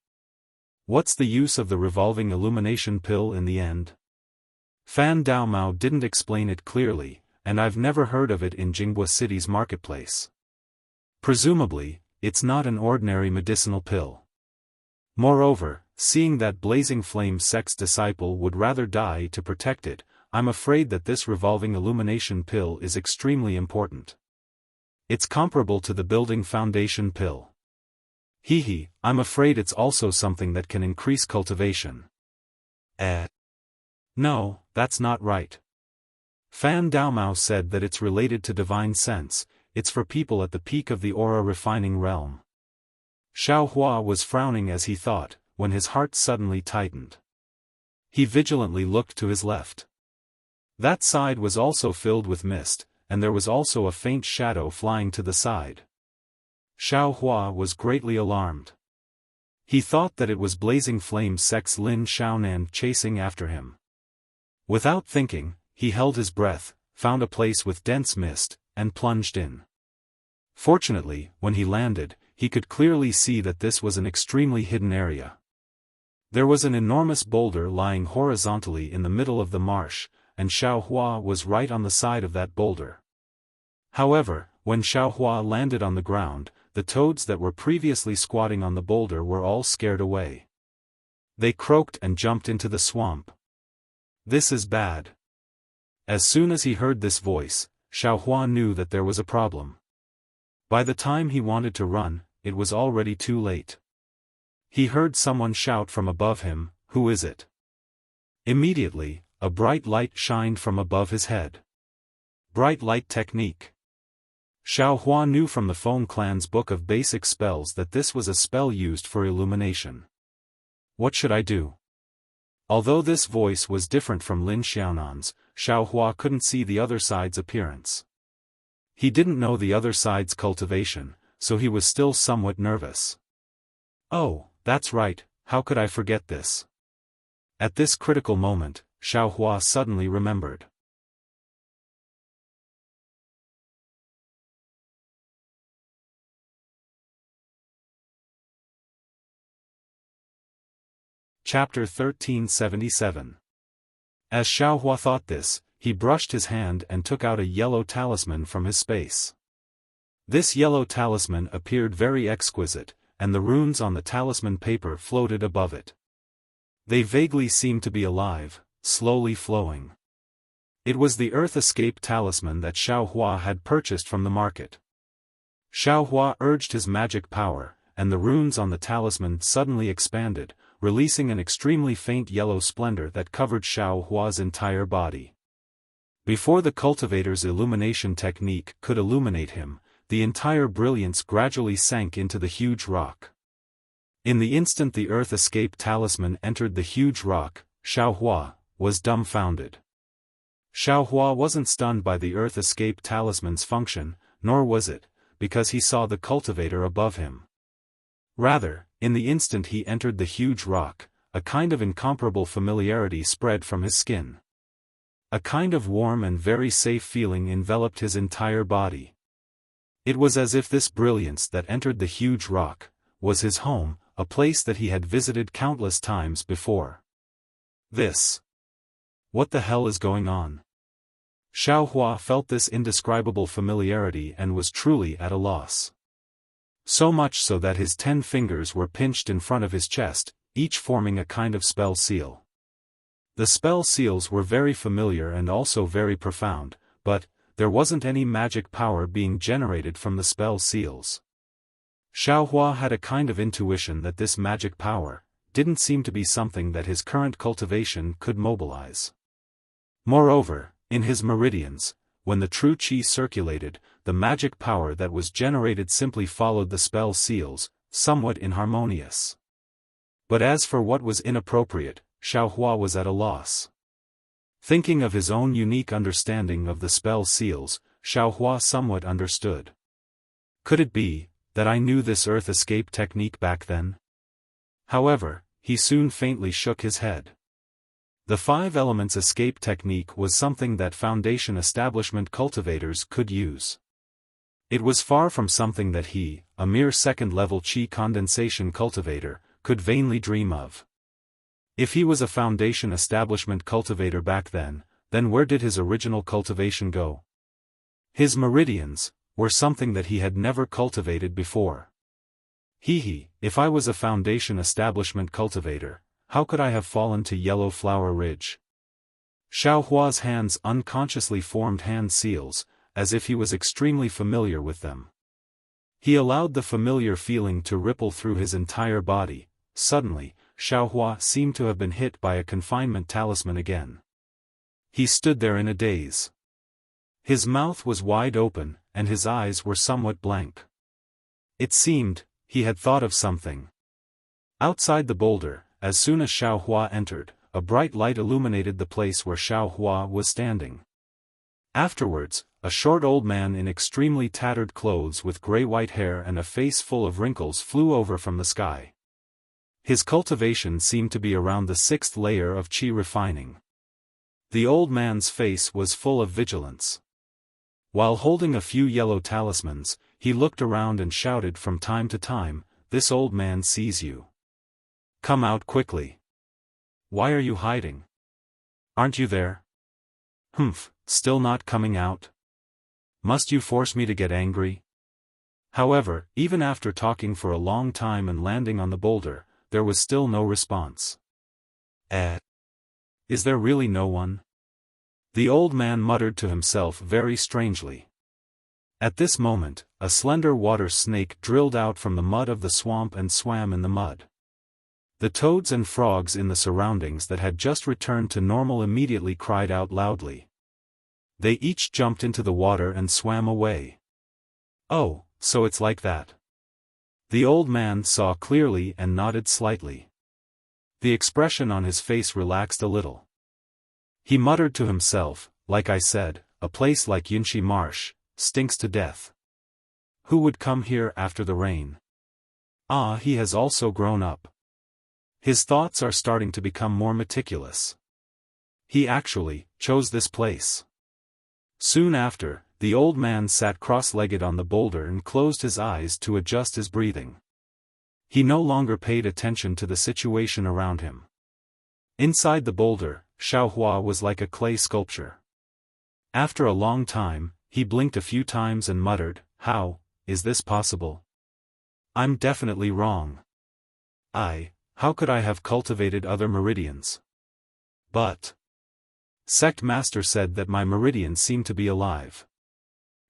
What's the use of the revolving illumination pill in the end? Fan Daomao didn't explain it clearly, and I've never heard of it in Jinghua City's marketplace. Presumably, it's not an ordinary medicinal pill. Moreover, seeing that Blazing Flame Sect's disciple would rather die to protect it, I'm afraid that this revolving illumination pill is extremely important. It's comparable to the building foundation pill. I'm afraid it's also something that can increase cultivation. No, that's not right. Fan Daomao said that it's related to divine sense, it's for people at the peak of the aura refining realm. Xiaohua was frowning as he thought, when his heart suddenly tightened. He vigilantly looked to his left. That side was also filled with mist, and there was also a faint shadow flying to the side. Xiaohua was greatly alarmed. He thought that it was Blazing Flame Sect's Lin Xiaonan chasing after him. Without thinking, he held his breath, found a place with dense mist, and plunged in. Fortunately, when he landed, he could clearly see that this was an extremely hidden area. There was an enormous boulder lying horizontally in the middle of the marsh, and Xiaohua was right on the side of that boulder. However, when Xiaohua landed on the ground, the toads that were previously squatting on the boulder were all scared away. They croaked and jumped into the swamp. This is bad. As soon as he heard this voice, Xiaohua knew that there was a problem. By the time he wanted to run, it was already too late. He heard someone shout from above him, "Who is it?" Immediately, a bright light shined from above his head. Bright light technique. Xiaohua knew from the Feng clan's book of basic spells that this was a spell used for illumination. What should I do? Although this voice was different from Lin Xiaonan's, Xiaohua couldn't see the other side's appearance. He didn't know the other side's cultivation, so he was still somewhat nervous. Oh, that's right, how could I forget this? At this critical moment, Xiaohua suddenly remembered. Chapter 1377. As Xiaohua thought this, he brushed his hand and took out a yellow talisman from his space. This yellow talisman appeared very exquisite, and the runes on the talisman paper floated above it. They vaguely seemed to be alive, slowly flowing. It was the Earth Escape talisman that Xiaohua had purchased from the market. Xiaohua urged his magic power, and the runes on the talisman suddenly expanded, releasing an extremely faint yellow splendor that covered Xiaohua's entire body. Before the cultivator's illumination technique could illuminate him, the entire brilliance gradually sank into the huge rock. In the instant the Earth Escape talisman entered the huge rock, Xiaohua was dumbfounded. Xiaohua wasn't stunned by the Earth Escape talisman's function, nor was it, because he saw the cultivator above him. Rather, in the instant he entered the huge rock, a kind of incomparable familiarity spread from his skin. A kind of warm and very safe feeling enveloped his entire body. It was as if this brilliance that entered the huge rock was his home, a place that he had visited countless times before. What the hell is going on? Xiaohua felt this indescribable familiarity and was truly at a loss. So much so that his 10 fingers were pinched in front of his chest, each forming a kind of spell seal. The spell seals were very familiar and also very profound, but there wasn't any magic power being generated from the spell seals. Xiaohua had a kind of intuition that this magic power didn't seem to be something that his current cultivation could mobilize. Moreover, in his meridians, when the true qi circulated, the magic power that was generated simply followed the spell seals, somewhat inharmonious. But as for what was inappropriate, Xiaohua was at a loss. Thinking of his own unique understanding of the spell seals, Xiaohua somewhat understood. Could it be that I knew this earth escape technique back then? However, he soon faintly shook his head. The 5 elements escape technique was something that Foundation establishment cultivators could use. It was far from something that he, a mere second-level qi condensation cultivator, could vainly dream of. If he was a Foundation establishment cultivator back then where did his original cultivation go? His meridians were something that he had never cultivated before. If I was a Foundation establishment cultivator, how could I have fallen to Yellow Flower Ridge? Xiaohua's hands unconsciously formed hand seals, as if he was extremely familiar with them. He allowed the familiar feeling to ripple through his entire body. Suddenly, Xiaohua seemed to have been hit by a confinement talisman again. He stood there in a daze. His mouth was wide open, and his eyes were somewhat blank. It seemed he had thought of something. Outside the boulder, as soon as Xiaohua entered, a bright light illuminated the place where Xiaohua was standing. Afterwards, a short old man in extremely tattered clothes with gray-white hair and a face full of wrinkles flew over from the sky. His cultivation seemed to be around the 6th layer of qi refining. The old man's face was full of vigilance. While holding a few yellow talismans, he looked around and shouted from time to time, "This old man sees you. Come out quickly. Why are you hiding? Aren't you there? Still not coming out? Must you force me to get angry?" However, even after talking for a long time and landing on the boulder, there was still no response. Is there really no one? The old man muttered to himself very strangely. At this moment, a slender water snake drilled out from the mud of the swamp and swam in the mud. The toads and frogs in the surroundings that had just returned to normal immediately cried out loudly. They each jumped into the water and swam away. "Oh, so it's like that." The old man saw clearly and nodded slightly. The expression on his face relaxed a little. He muttered to himself, "Like I said, a place like Yunshi Marsh stinks to death. Who would come here after the rain? He has also grown up. His thoughts are starting to become more meticulous. He actually chose this place." Soon after, the old man sat cross-legged on the boulder and closed his eyes to adjust his breathing. He no longer paid attention to the situation around him. Inside the boulder, Xiaohua was like a clay sculpture. After a long time, he blinked a few times and muttered, "How is this possible? I'm definitely wrong. How could I have cultivated other meridians? But Sect Master said that my meridians seem to be alive.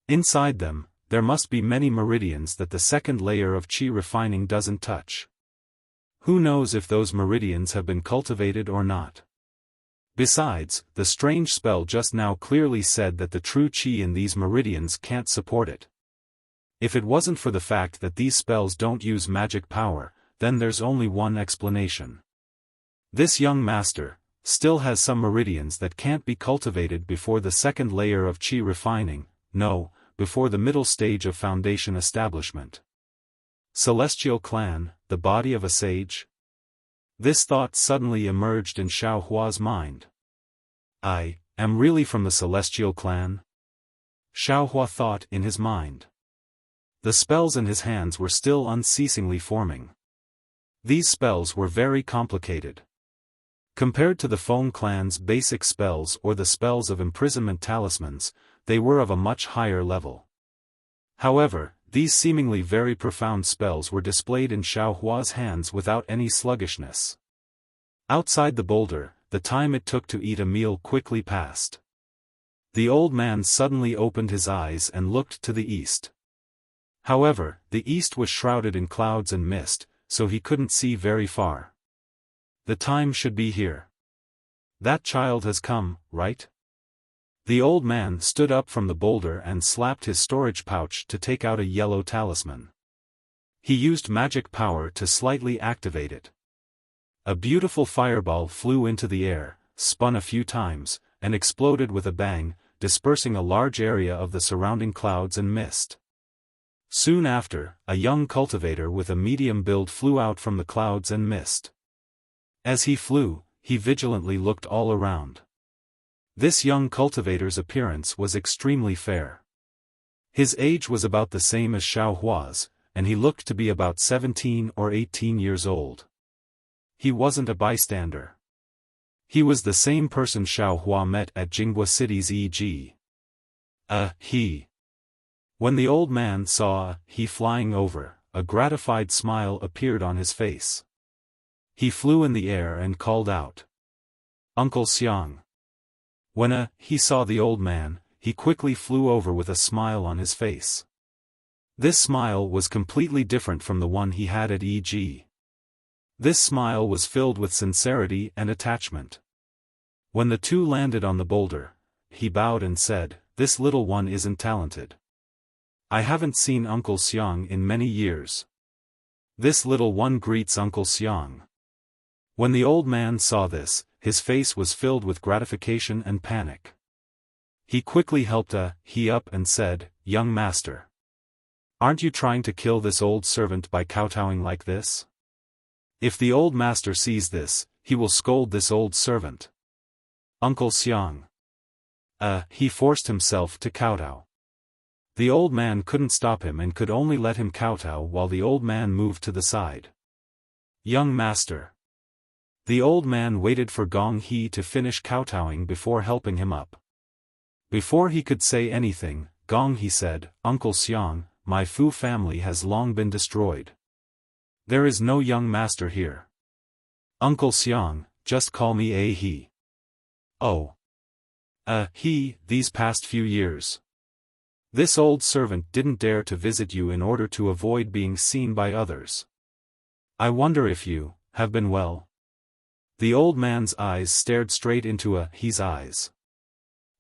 Inside them, there must be many meridians that the 2nd layer of qi refining doesn't touch. Who knows if those meridians have been cultivated or not? Besides, the strange spell just now clearly said that the true qi in these meridians can't support it. If it wasn't for the fact that these spells don't use magic power, then there's only one explanation. This young master still has some meridians that can't be cultivated before the 2nd layer of qi refining, before the middle stage of Foundation establishment. Celestial clan, the body of a sage? This thought suddenly emerged in Xiaohua's mind. I am really from the Celestial clan? Xiaohua thought in his mind. The spells in his hands were still unceasingly forming. These spells were very complicated. Compared to the Feng clan's basic spells or the spells of imprisonment talismans, they were of a much higher level. However, these seemingly very profound spells were displayed in Xiaohua's hands without any sluggishness. Outside the boulder, the time it took to eat a meal quickly passed. The old man suddenly opened his eyes and looked to the east. However, the east was shrouded in clouds and mist, so he couldn't see very far. The time should be here. That child has come, right? The old man stood up from the boulder and slapped his storage pouch to take out a yellow talisman. He used magic power to slightly activate it. A beautiful fireball flew into the air, spun a few times, and exploded with a bang, dispersing a large area of the surrounding clouds and mist. Soon after, a young cultivator with a medium build flew out from the clouds and mist. As he flew, he vigilantly looked all around. This young cultivator's appearance was extremely fair. His age was about the same as Xiaohua's, and he looked to be about 17 or 18 years old. He wasn't a bystander. He was the same person Xiaohua met at Jinghua City's e.g. he. When the old man saw he flying over, a gratified smile appeared on his face. He flew in the air and called out, "Uncle Xiang." When he saw the old man, he quickly flew over with a smile on his face. This smile was completely different from the one he had at e.g. This smile was filled with sincerity and attachment. When the two landed on the boulder, he bowed and said, "This little one isn't talented. I haven't seen Uncle Xiang in many years. This little one greets Uncle Xiang." When the old man saw this, his face was filled with gratification and panic. He quickly helped he up and said, "Young master. Aren't you trying to kill this old servant by kowtowing like this? If the old master sees this, he will scold this old servant." Uncle Xiang. He forced himself to kowtow. The old man couldn't stop him and could only let him kowtow while the old man moved to the side. "Young master." The old man waited for Gong He to finish kowtowing before helping him up. Before he could say anything, Gong He said, "Uncle Xiang, my Fu family has long been destroyed. There is no young master here. Uncle Xiang, just call me a he." "Oh. He, these past few years. This old servant didn't dare to visit you in order to avoid being seen by others. I wonder if you have been well." The old man's eyes stared straight into he's eyes.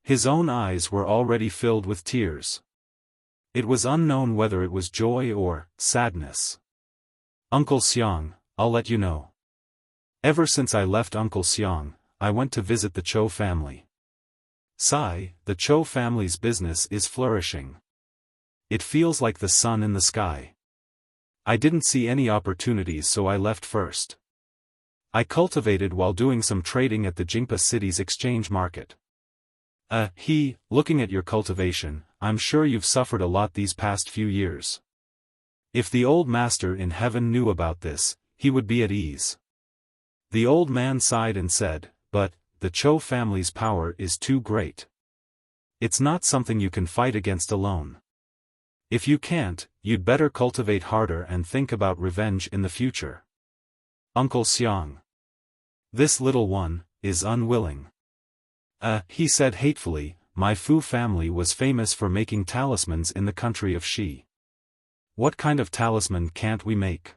His own eyes were already filled with tears. It was unknown whether it was joy or sadness. "Uncle Xiang, I'll let you know. Ever since I left Uncle Xiang, I went to visit the Chou family. The Chou family's business is flourishing. It feels like the sun in the sky. I didn't see any opportunities, so I left first. I cultivated while doing some trading at the Jinghua City's exchange market. Looking at your cultivation, I'm sure you've suffered a lot these past few years. If the old master in heaven knew about this, he would be at ease." The old man sighed and said, "But the Chou family's power is too great. It's not something you can fight against alone. If you can't, you'd better cultivate harder and think about revenge in the future." "Uncle Xiang. This little one is unwilling." He said hatefully, "My Fu family was famous for making talismans in the country of Xi. What kind of talisman can't we make?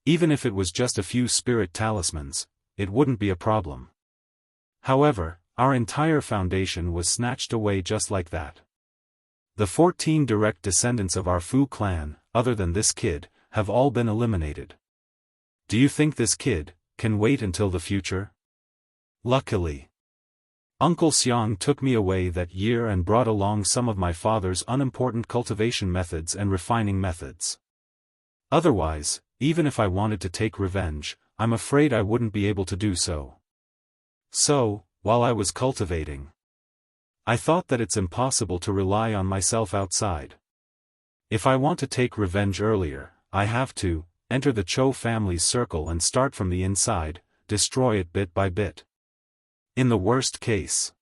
Even if it was just a few spirit talismans, it wouldn't be a problem. However, our entire foundation was snatched away just like that. The 14 direct descendants of our Fu clan, other than this kid, have all been eliminated. Do you think this kid can wait until the future? Luckily, Uncle Xiang took me away that year and brought along some of my father's unimportant cultivation methods and refining methods. Otherwise, even if I wanted to take revenge, I'm afraid I wouldn't be able to do so. So, while I was cultivating, I thought that it's impossible to rely on myself outside. If I want to take revenge earlier, I have to enter the Chou family's circle and start from the inside, destroy it bit by bit. In the worst case,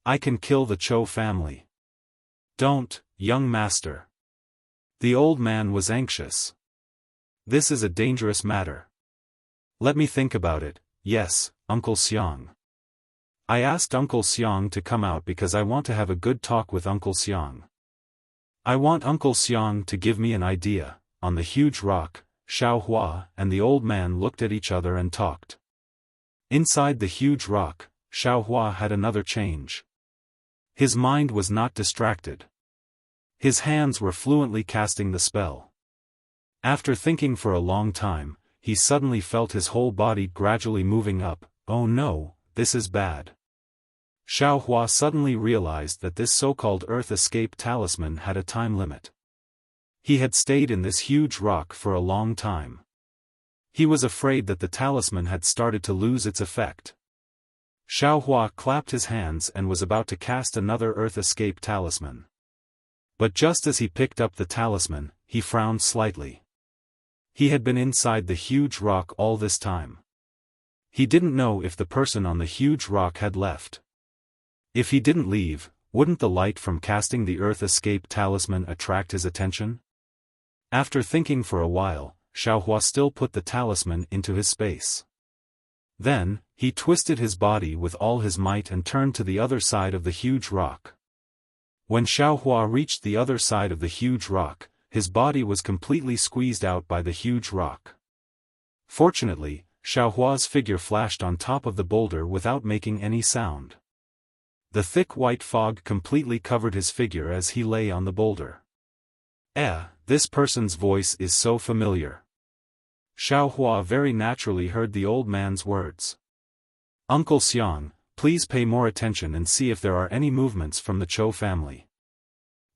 I can kill the Chou family." "Don't, young master." The old man was anxious. "This is a dangerous matter. Let me think about it." "Yes, Uncle Xiang. I asked Uncle Xiang to come out because I want to have a good talk with Uncle Xiang. I want Uncle Xiang to give me an idea. On the huge rock, Xiaohua and the old man looked at each other and talked. Inside the huge rock, Xiaohua had another change. His mind was not distracted. His hands were fluently casting the spell. After thinking for a long time, he suddenly felt his whole body gradually moving up. Oh no, this is bad. Xiaohua suddenly realized that this so-called Earth Escape Talisman had a time limit. He had stayed in this huge rock for a long time. He was afraid that the talisman had started to lose its effect. Xiaohua clapped his hands and was about to cast another Earth Escape Talisman. But just as he picked up the talisman, he frowned slightly. He had been inside the huge rock all this time. He didn't know if the person on the huge rock had left. If he didn't leave, wouldn't the light from casting the Earth Escape Talisman attract his attention? After thinking for a while, Xiaohua still put the talisman into his space. Then, he twisted his body with all his might and turned to the other side of the huge rock. When Xiaohua reached the other side of the huge rock, his body was completely squeezed out by the huge rock. Fortunately, Xiaohua's figure flashed on top of the boulder without making any sound. The thick white fog completely covered his figure as he lay on the boulder. This person's voice is so familiar. Xiaohua very naturally heard the old man's words. Uncle Xiang, please pay more attention and see if there are any movements from the Chou family.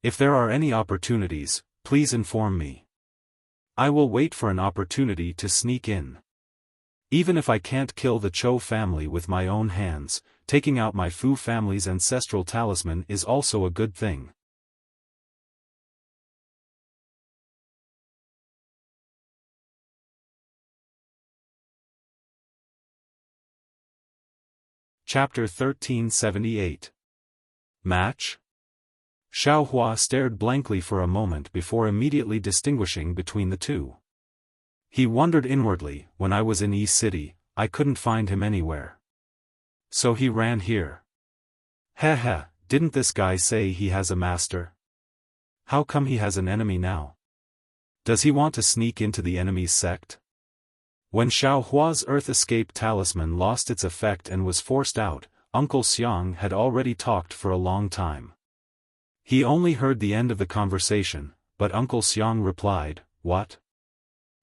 If there are any opportunities, please inform me. I will wait for an opportunity to sneak in. Even if I can't kill the Chou family with my own hands, taking out my Fu family's ancestral talisman is also a good thing. Chapter 1378. Match? Xiaohua stared blankly for a moment before immediately distinguishing between the two. He wondered inwardly, when I was in East City, I couldn't find him anywhere. So he ran here. Heh, didn't this guy say he has a master? How come he has an enemy now? Does he want to sneak into the enemy's sect? When Xiaohua's Earth Escape Talisman lost its effect and was forced out, Uncle Xiang had already talked for a long time. He only heard the end of the conversation, but Uncle Xiang replied, "What?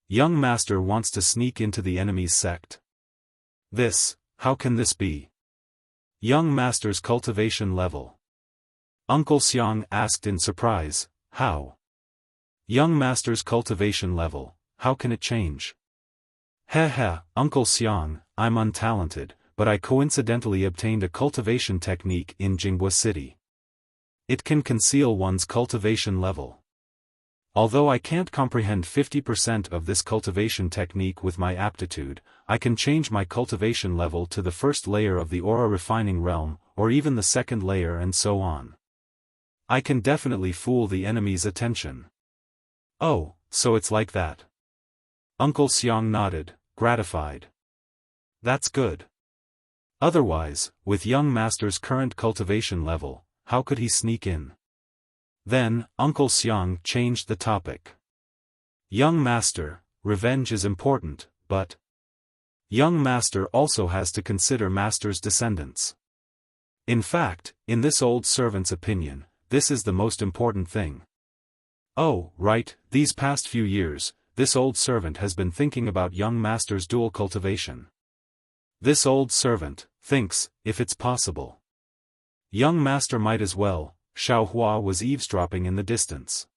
Young master wants to sneak into the enemy's sect? How can this be? Young master's cultivation level." Uncle Xiang asked in surprise, "How? Young master's cultivation level, how can it change?" Uncle Xiang, I'm untalented, but I coincidentally obtained a cultivation technique in Jinghua City. It can conceal one's cultivation level. Although I can't comprehend 50% of this cultivation technique with my aptitude, I can change my cultivation level to the first layer of the aura refining realm, or even the second layer and so on. I can definitely fool the enemy's attention. Oh, so it's like that. Uncle Xiang nodded, gratified. That's good. Otherwise, with young master's current cultivation level, how could he sneak in? Then, Uncle Xiang changed the topic. Young master, revenge is important, but young master also has to consider master's descendants. In fact, in this old servant's opinion, this is the most important thing. Oh, right, these past few years, this old servant has been thinking about young master's dual cultivation. This old servant thinks, if it's possible, young master might as well. Xiaohua was eavesdropping in the distance.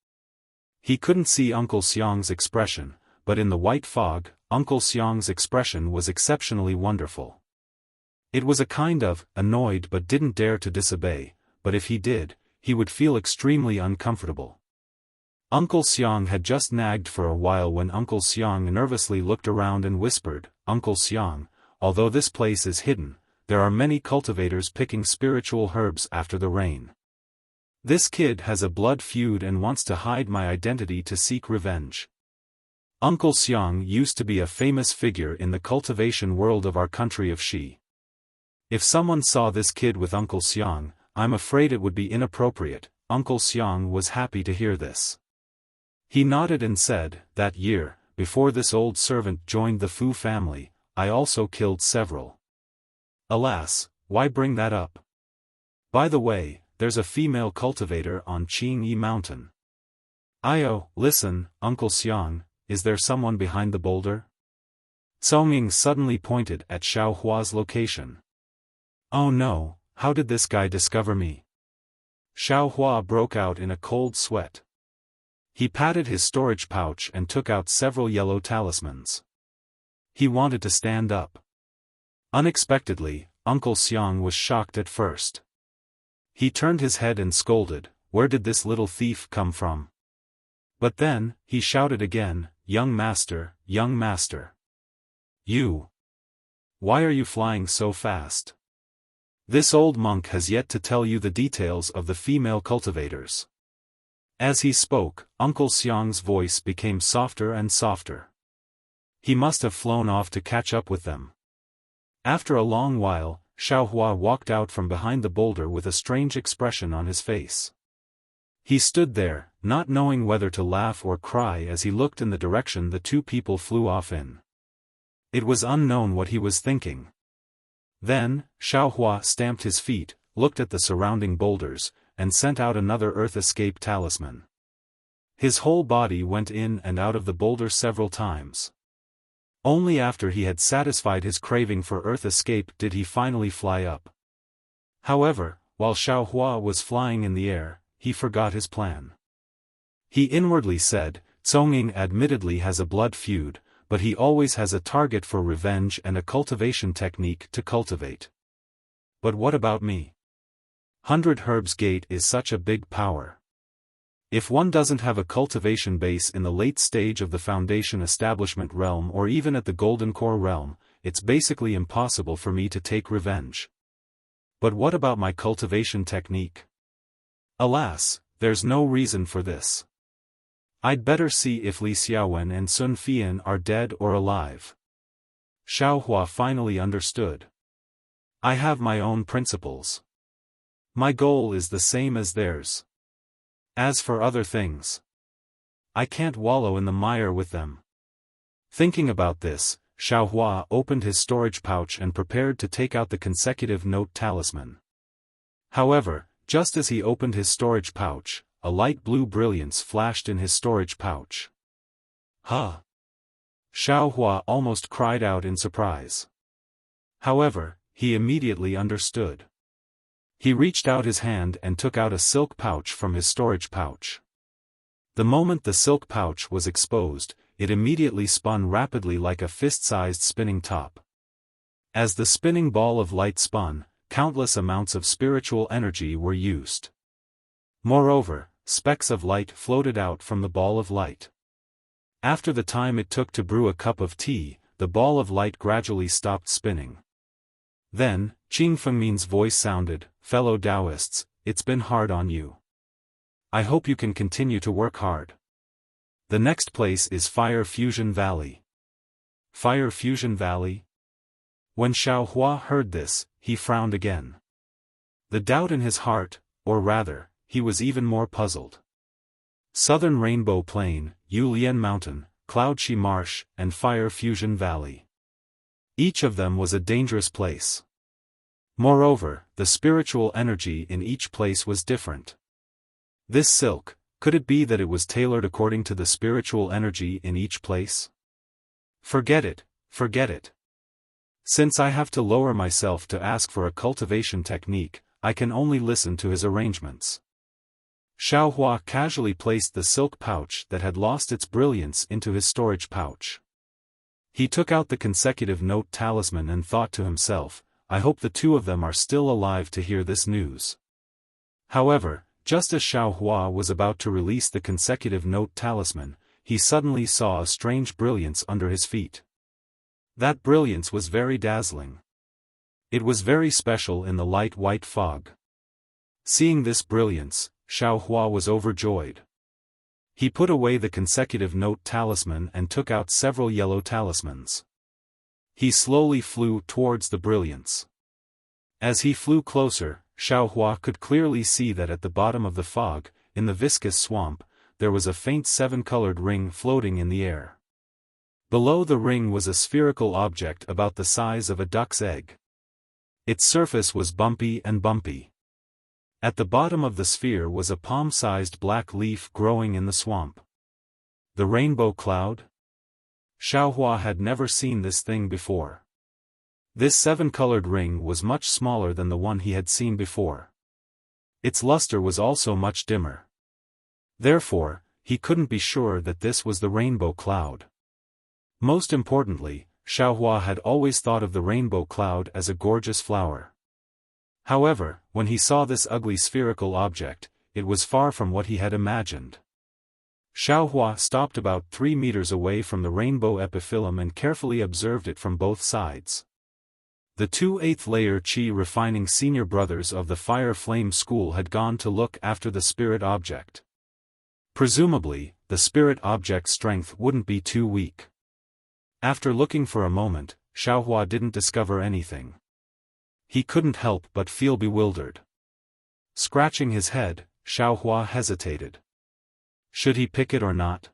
He couldn't see Uncle Xiang's expression, but in the white fog, Uncle Xiang's expression was exceptionally wonderful. It was a kind of annoyed but didn't dare to disobey, but if he did, he would feel extremely uncomfortable. Uncle Xiang had just nagged for a while when Uncle Xiang nervously looked around and whispered, "Uncle Xiang, although this place is hidden, there are many cultivators picking spiritual herbs after the rain. This kid has a blood feud and wants to hide my identity to seek revenge." Uncle Xiang used to be a famous figure in the cultivation world of our country of Xi. If someone saw this kid with Uncle Xiang, I'm afraid it would be inappropriate. Uncle Xiang was happy to hear this. He nodded and said, "That year, before this old servant joined the Fu family, I also killed several." "Alas, why bring that up? By the way, there's a female cultivator on Qingyi Mountain." Listen, Uncle Xiang, is there someone behind the boulder?" Songming suddenly pointed at Xiao Hua's location. "Oh no, how did this guy discover me?" Xiao Hua broke out in a cold sweat. He patted his storage pouch and took out several yellow talismans. He wanted to stand up. Unexpectedly, Uncle Xiang was shocked at first. He turned his head and scolded, "Where did this little thief come from?" But then, he shouted again, young master, you! Why are you flying so fast? This old monk has yet to tell you the details of the female cultivators." As he spoke, Uncle Xiang's voice became softer and softer. He must have flown off to catch up with them. After a long while, Xiao Hua walked out from behind the boulder with a strange expression on his face. He stood there, not knowing whether to laugh or cry as he looked in the direction the two people flew off in. It was unknown what he was thinking. Then, Xiao Hua stamped his feet, looked at the surrounding boulders, and sent out another earth escape talisman. His whole body went in and out of the boulder several times. Only after he had satisfied his craving for earth escape did he finally fly up. However, while Xiao Hua was flying in the air, he forgot his plan. He inwardly said, "Tsonging admittedly has a blood feud, but he always has a target for revenge and a cultivation technique to cultivate. But what about me? 100 Herbs Gate is such a big power. If one doesn't have a cultivation base in the late stage of the Foundation Establishment realm or even at the Golden Core realm, it's basically impossible for me to take revenge. But what about my cultivation technique? Alas, there's no reason for this. I'd better see if Li Xiaowen and Sun Fian are dead or alive." Xiao Hua finally understood. "I have my own principles. My goal is the same as theirs. As for other things, I can't wallow in the mire with them." Thinking about this, Xiao Hua opened his storage pouch and prepared to take out the consecutive note talisman. However, just as he opened his storage pouch, a light blue brilliance flashed in his storage pouch. "Huh!" Xiao Hua almost cried out in surprise. However, he immediately understood. He reached out his hand and took out a silk pouch from his storage pouch. The moment the silk pouch was exposed, it immediately spun rapidly like a fist-sized spinning top. As the spinning ball of light spun, countless amounts of spiritual energy were used. Moreover, specks of light floated out from the ball of light. After the time it took to brew a cup of tea, the ball of light gradually stopped spinning. Then, Qing Fengmin's voice sounded, "Fellow Taoists, it's been hard on you. I hope you can continue to work hard. The next place is Fire Fusion Valley." Fire Fusion Valley? When Xiao Hua heard this, he frowned again. The doubt in his heart, or rather, he was even more puzzled. Southern Rainbow Plain, Yulian Mountain, Cloudshi Marsh, and Fire Fusion Valley. Each of them was a dangerous place. Moreover, the spiritual energy in each place was different. This silk, could it be that it was tailored according to the spiritual energy in each place? Forget it. Since I have to lower myself to ask for a cultivation technique, I can only listen to his arrangements. Xiao Hua casually placed the silk pouch that had lost its brilliance into his storage pouch. He took out the consecutive note talisman and thought to himself, "I hope the two of them are still alive to hear this news." However, just as Xiao Hua was about to release the consecutive note talisman, he suddenly saw a strange brilliance under his feet. That brilliance was very dazzling. It was very special in the light white fog. Seeing this brilliance, Xiao Hua was overjoyed. He put away the consecutive note talisman and took out several yellow talismans. He slowly flew towards the brilliance. As he flew closer, Xiaohua could clearly see that at the bottom of the fog, in the viscous swamp, there was a faint seven-colored ring floating in the air. Below the ring was a spherical object about the size of a duck's egg. Its surface was bumpy and bumpy. At the bottom of the sphere was a palm-sized black leaf growing in the swamp. The rainbow cloud? Xiaohua had never seen this thing before. This seven-colored ring was much smaller than the one he had seen before. Its luster was also much dimmer. Therefore, he couldn't be sure that this was the rainbow cloud. Most importantly, Xiaohua had always thought of the rainbow cloud as a gorgeous flower. However, when he saw this ugly spherical object, it was far from what he had imagined. Xiaohua stopped about 3 meters away from the rainbow epiphyllum and carefully observed it from both sides. The two 8th-layer Qi refining senior brothers of the Fire Flame School had gone to look after the spirit object. Presumably, the spirit object's strength wouldn't be too weak. After looking for a moment, Xiaohua didn't discover anything. He couldn't help but feel bewildered. Scratching his head, Xiaohua hesitated. Should he pick it or not?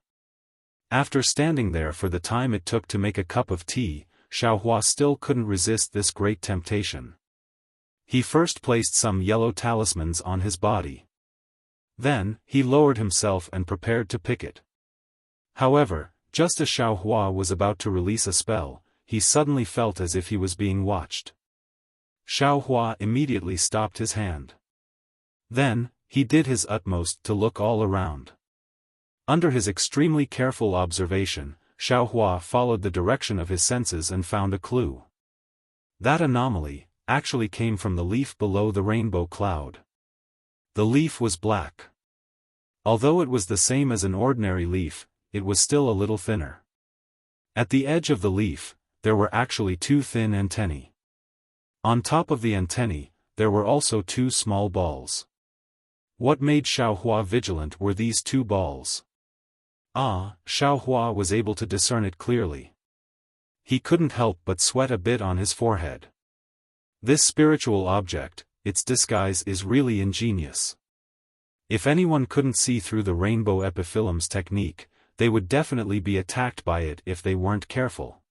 After standing there for the time it took to make a cup of tea, Xiaohua still couldn't resist this great temptation. He first placed some yellow talismans on his body. Then, he lowered himself and prepared to pick it. However, just as Xiaohua was about to release a spell, he suddenly felt as if he was being watched. Xiaohua immediately stopped his hand. Then, he did his utmost to look all around. Under his extremely careful observation, Xiaohua followed the direction of his senses and found a clue. That anomaly actually came from the leaf below the rainbow cloud. The leaf was black. Although it was the same as an ordinary leaf, it was still a little thinner. At the edge of the leaf, there were actually 2 thin antennae. On top of the antennae, there were also 2 small balls. What made Xiaohua vigilant were these 2 balls. Xiaohua was able to discern it clearly. He couldn't help but sweat a bit on his forehead. This spiritual object, its disguise is really ingenious. If anyone couldn't see through the rainbow epiphyllum's technique, they would definitely be attacked by it if they weren't careful.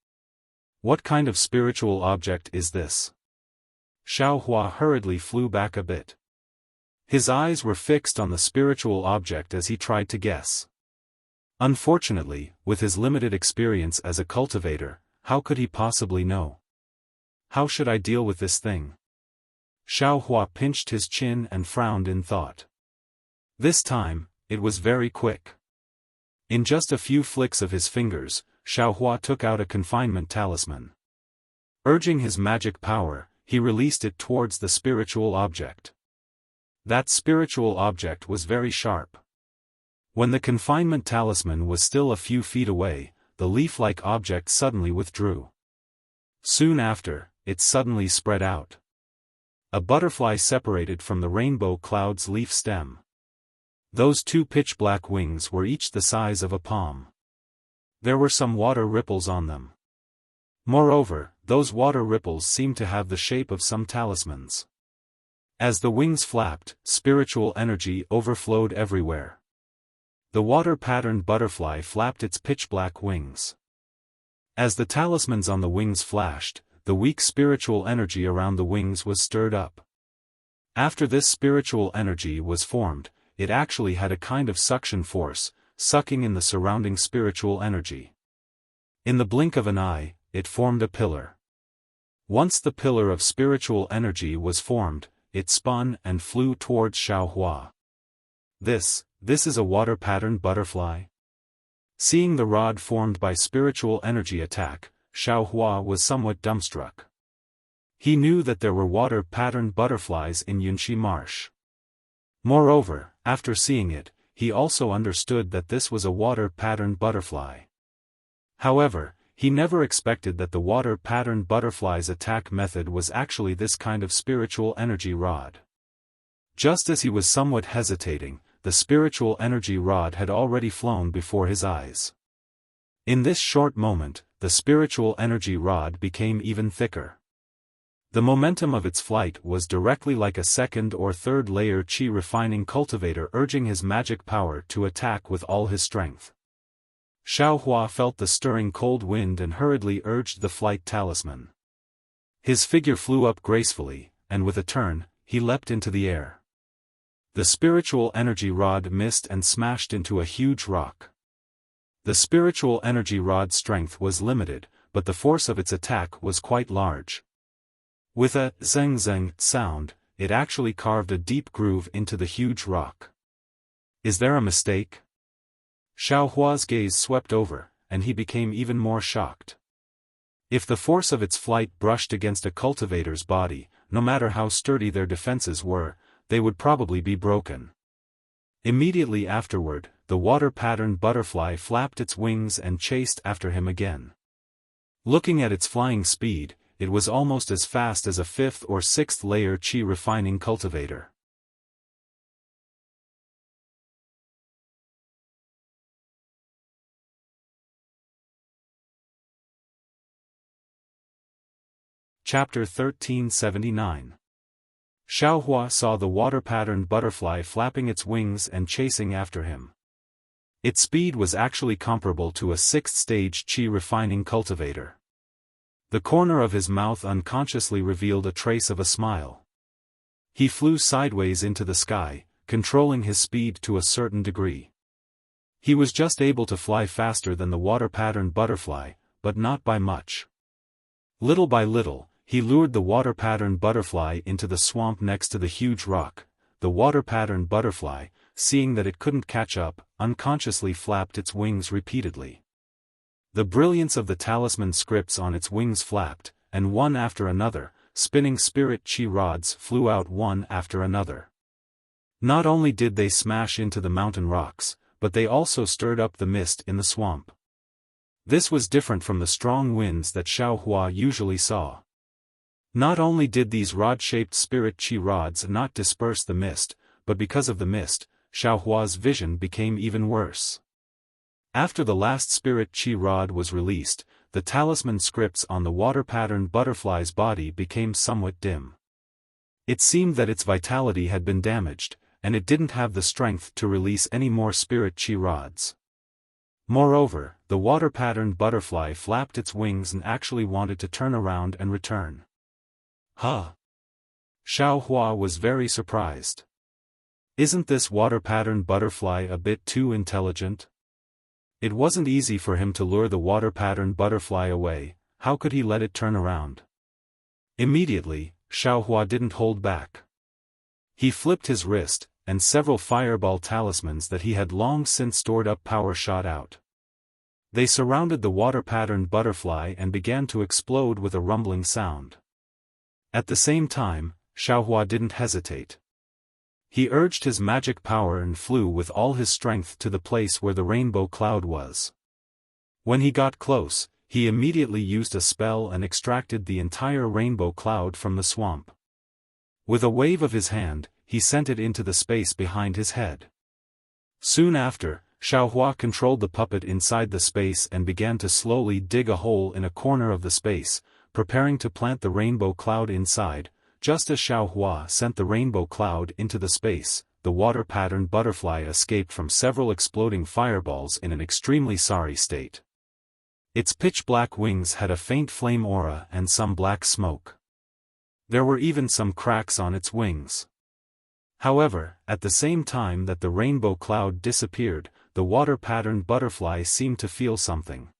What kind of spiritual object is this? Xiaohua hurriedly flew back a bit. His eyes were fixed on the spiritual object as he tried to guess. Unfortunately, with his limited experience as a cultivator, how could he possibly know? How should I deal with this thing? Xiaohua pinched his chin and frowned in thought. This time, it was very quick. In just a few flicks of his fingers, Xiaohua took out a confinement talisman. Urging his magic power, he released it towards the spiritual object. That spiritual object was very sharp. When the confinement talisman was still a few feet away, the leaf-like object suddenly withdrew. Soon after, it suddenly spread out. A butterfly separated from the rainbow cloud's leaf stem. Those 2 pitch-black wings were each the size of a palm. There were some water ripples on them. Moreover, those water ripples seemed to have the shape of some talismans. As the wings flapped, spiritual energy overflowed everywhere. The water-patterned butterfly flapped its pitch-black wings. As the talismans on the wings flashed, the weak spiritual energy around the wings was stirred up. After this spiritual energy was formed, it actually had a kind of suction force, sucking in the surrounding spiritual energy. In the blink of an eye, it formed a pillar. Once the pillar of spiritual energy was formed, it spun and flew towards Xiaohua. This is a water-patterned butterfly? Seeing the rod formed by spiritual energy attack, Xiaohua was somewhat dumbstruck. He knew that there were water-patterned butterflies in Yunxi Marsh. Moreover, after seeing it, he also understood that this was a water-patterned butterfly. However, he never expected that the water-patterned butterfly's attack method was actually this kind of spiritual energy rod. Just as he was somewhat hesitating, the spiritual energy rod had already flown before his eyes. In this short moment, the spiritual energy rod became even thicker. The momentum of its flight was directly like a second or third layer qi refining cultivator urging his magic power to attack with all his strength. Xiaohua felt the stirring cold wind and hurriedly urged the flight talisman. His figure flew up gracefully, and with a turn, he leapt into the air. The spiritual energy rod missed and smashed into a huge rock. The spiritual energy rod's strength was limited, but the force of its attack was quite large. With a zeng-zeng sound, it actually carved a deep groove into the huge rock. Is there a mistake? Xiaohua's gaze swept over, and he became even more shocked. If the force of its flight brushed against a cultivator's body, no matter how sturdy their defenses were, they would probably be broken. Immediately afterward, the water-patterned butterfly flapped its wings and chased after him again. Looking at its flying speed, it was almost as fast as a fifth or sixth layer qi refining cultivator. Chapter 1379. Xiaohua saw the water-patterned butterfly flapping its wings and chasing after him. Its speed was actually comparable to a sixth-stage qi refining cultivator. The corner of his mouth unconsciously revealed a trace of a smile. He flew sideways into the sky, controlling his speed to a certain degree. He was just able to fly faster than the water-patterned butterfly, but not by much. Little by little, he lured the water-patterned butterfly into the swamp next to the huge rock. The water-patterned butterfly, seeing that it couldn't catch up, unconsciously flapped its wings repeatedly. The brilliance of the talisman scripts on its wings flapped, and one after another, spinning spirit qi rods flew out one after another. Not only did they smash into the mountain rocks, but they also stirred up the mist in the swamp. This was different from the strong winds that Xiaohua usually saw. Not only did these rod-shaped spirit qi rods not disperse the mist, but because of the mist, Xiaohua's vision became even worse. After the last spirit qi rod was released, the talisman scripts on the water-patterned butterfly's body became somewhat dim. It seemed that its vitality had been damaged, and it didn't have the strength to release any more spirit qi rods. Moreover, the water-patterned butterfly flapped its wings and actually wanted to turn around and return. Huh! Xiaohua was very surprised. Isn't this water-patterned butterfly a bit too intelligent? It wasn't easy for him to lure the water-patterned butterfly away. How could he let it turn around? Immediately, Xiaohua didn't hold back. He flipped his wrist, and several fireball talismans that he had long since stored up power shot out. They surrounded the water-patterned butterfly and began to explode with a rumbling sound. At the same time, Xiaohua didn't hesitate. He urged his magic power and flew with all his strength to the place where the rainbow cloud was. When he got close, he immediately used a spell and extracted the entire rainbow cloud from the swamp. With a wave of his hand, he sent it into the space behind his head. Soon after, Xiaohua controlled the puppet inside the space and began to slowly dig a hole in a corner of the space, preparing to plant the rainbow cloud inside. Just as Xiaohua sent the rainbow cloud into the space, the water-patterned butterfly escaped from several exploding fireballs in an extremely sorry state. Its pitch-black wings had a faint flame aura and some black smoke. There were even some cracks on its wings. However, at the same time that the rainbow cloud disappeared, the water-patterned butterfly seemed to feel something.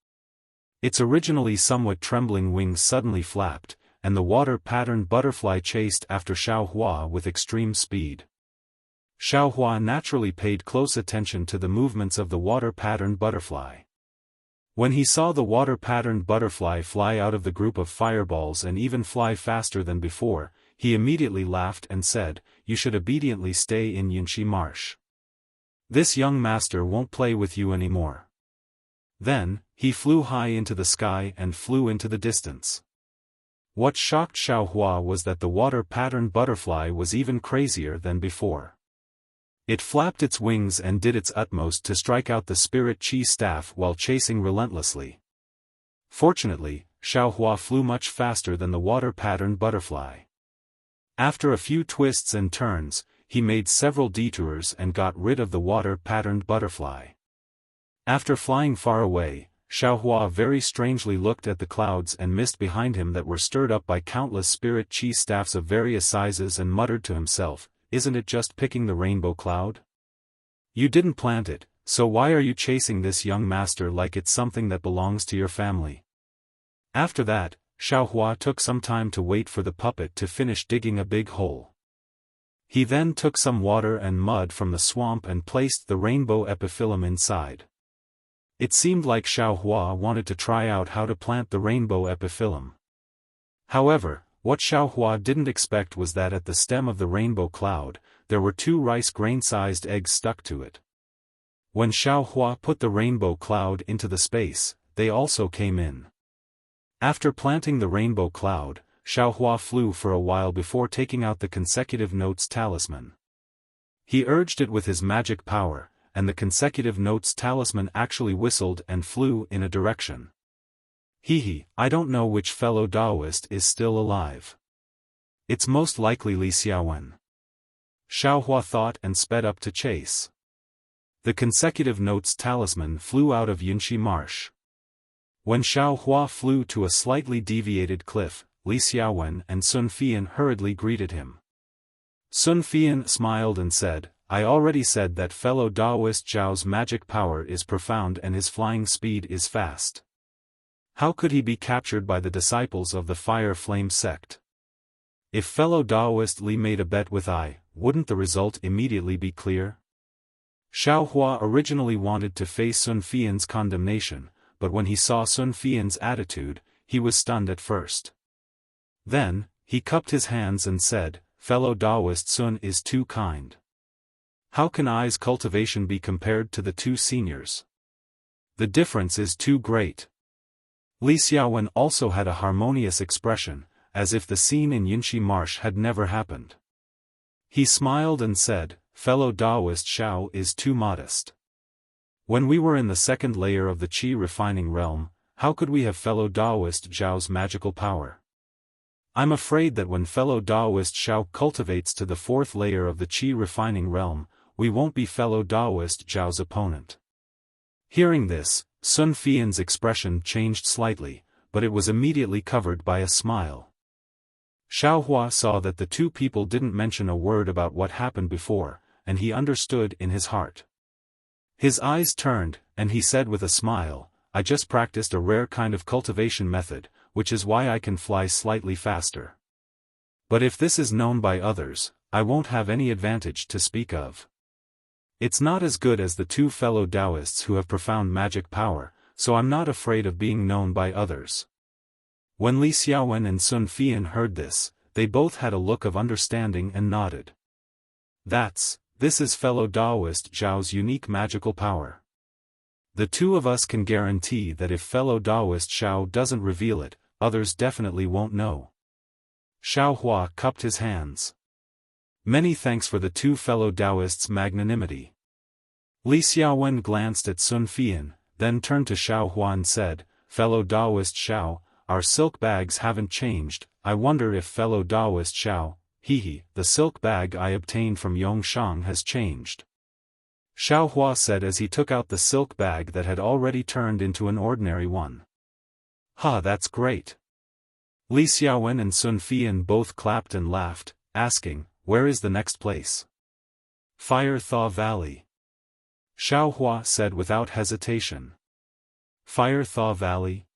Its originally somewhat trembling wings suddenly flapped, and the water-patterned butterfly chased after Xiaohua with extreme speed. Xiaohua naturally paid close attention to the movements of the water-patterned butterfly. When he saw the water-patterned butterfly fly out of the group of fireballs and even fly faster than before, he immediately laughed and said, "You should obediently stay in Yunxi Marsh. This young master won't play with you anymore." Then, he flew high into the sky and flew into the distance. What shocked Xiaohua was that the water-patterned butterfly was even crazier than before. It flapped its wings and did its utmost to strike out the spirit qi staff while chasing relentlessly. Fortunately, Xiaohua flew much faster than the water-patterned butterfly. After a few twists and turns, he made several detours and got rid of the water-patterned butterfly. After flying far away, Xiaohua very strangely looked at the clouds and mist behind him that were stirred up by countless spirit chi staffs of various sizes and muttered to himself, "Isn't it just picking the rainbow cloud? You didn't plant it, so why are you chasing this young master like it's something that belongs to your family?" After that, Xiaohua took some time to wait for the puppet to finish digging a big hole. He then took some water and mud from the swamp and placed the rainbow epiphyllum inside. It seemed like Xiaohua wanted to try out how to plant the rainbow epiphyllum. However, what Xiaohua didn't expect was that at the stem of the rainbow cloud, there were 2 rice grain-sized eggs stuck to it. When Xiaohua put the rainbow cloud into the space, they also came in. After planting the rainbow cloud, Xiaohua flew for a while before taking out the consecutive notes talisman. He urged it with his magic power, and the consecutive notes talisman actually whistled and flew in a direction. I don't know which fellow Taoist is still alive. It's most likely Li Xiaowen. Xiaohua thought and sped up to chase. The consecutive notes talisman flew out of Yunxi Marsh. When Xiaohua flew to a slightly deviated cliff, Li Xiaowen and Sun Fian hurriedly greeted him. Sun Fian smiled and said, "I already said that fellow Taoist Zhao's magic power is profound and his flying speed is fast. How could he be captured by the disciples of the Fire Flame sect? If fellow Taoist Li made a bet with I, wouldn't the result immediately be clear?" Xiaohua originally wanted to face Sun Fian's condemnation, but when he saw Sun Fian's attitude, he was stunned at first. Then, he cupped his hands and said, "Fellow Taoist Sun is too kind. How can I's cultivation be compared to the 2 seniors? The difference is too great." Li Xiaowen also had a harmonious expression, as if the scene in Yunxi Marsh had never happened. He smiled and said, "Fellow Taoist Xiao is too modest. When we were in the 2nd layer of the Qi refining realm, how could we have fellow Taoist Zhao's magical power? I'm afraid that when fellow Taoist Xiao cultivates to the 4th layer of the Qi refining realm, we won't be fellow Taoist Zhao's opponent." Hearing this, Sun Fian's expression changed slightly, but it was immediately covered by a smile. Xiaohua saw that the 2 people didn't mention a word about what happened before, and he understood in his heart. His eyes turned, and he said with a smile, "I just practiced a rare kind of cultivation method, which is why I can fly slightly faster. But if this is known by others, I won't have any advantage to speak of. It's not as good as the 2 fellow Taoists who have profound magic power, so I'm not afraid of being known by others." When Li Xiaowen and Sun Fian heard this, they both had a look of understanding and nodded. This is fellow Taoist Zhao's unique magical power. The 2 of us can guarantee that if fellow Taoist Xiao doesn't reveal it, others definitely won't know. Xiaohua cupped his hands. Many thanks for the 2 fellow Taoists' magnanimity. Li Xiaowen glanced at Sun Fian, then turned to Xiaohua and said, "Fellow Taoist Xiao, our silk bags haven't changed. I wonder if fellow Taoist Xiao, the silk bag I obtained from Yongshang has changed." Xiaohua said as he took out the silk bag that had already turned into an ordinary one. That's great." Li Xiaowen and Sun Fian both clapped and laughed, asking, "Where is the next place?" "Fire Thaw Valley." Xiaohua said without hesitation. "Fire Thaw Valley?"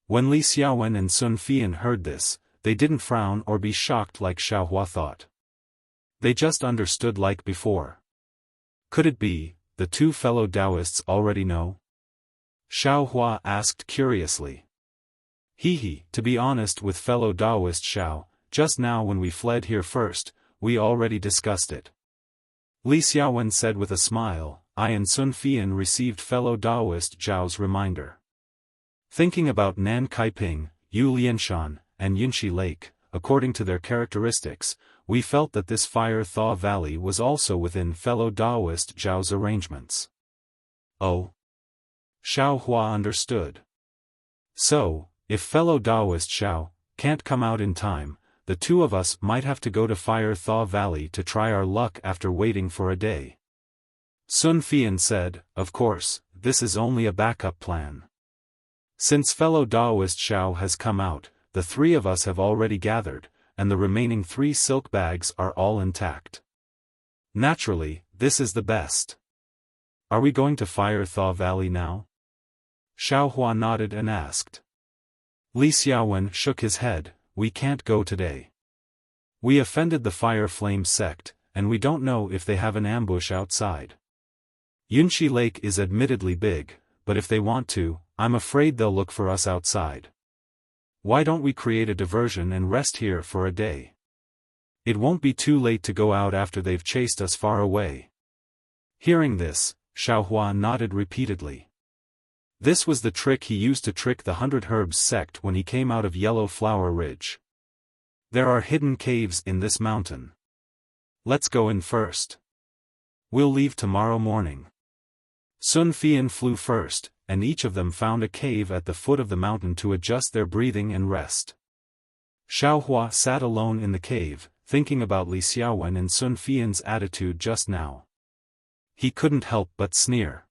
When Li Xiaowen and Sun Fian heard this, they didn't frown or be shocked like Xiaohua thought. They just understood like before. Could it be, the 2 fellow Taoists already know? Xiaohua asked curiously. To be honest with fellow Taoist Xiao, just now when we fled here first, we already discussed it. Li Xiaowen said with a smile, I and Sun Fian received fellow Taoist Zhao's reminder. Thinking about Nan Kaiping, Yu Lianshan, and Yunxi Lake, according to their characteristics, we felt that this Fire Thaw Valley was also within fellow Taoist Zhao's arrangements. Oh. Xiaohua understood. So, If fellow Taoist Xiao can't come out in time, the two of us might have to go to Fire Thaw Valley to try our luck after waiting for a day. Sun Fian said, of course, this is only a backup plan. Since fellow Taoist Xiao has come out, the three of us have already gathered, and the remaining 3 silk bags are all intact. Naturally, this is the best. Are we going to Fire Thaw Valley now? Xiaohua nodded and asked. Li Xiaowen shook his head, we can't go today. We offended the Fire Flame sect, and we don't know if they have an ambush outside. Yunxi Lake is admittedly big, but if they want to, I'm afraid they'll look for us outside. Why don't we create a diversion and rest here for a day? It won't be too late to go out after they've chased us far away. Hearing this, Xiaohua nodded repeatedly. This was the trick he used to trick the 100 Herbs sect when he came out of Yellow Flower Ridge. There are hidden caves in this mountain. Let's go in first. We'll leave tomorrow morning. Sun Fian flew first, and each of them found a cave at the foot of the mountain to adjust their breathing and rest. Xiaohua sat alone in the cave, thinking about Li Xiaowen and Sun Fian's attitude just now. He couldn't help but sneer.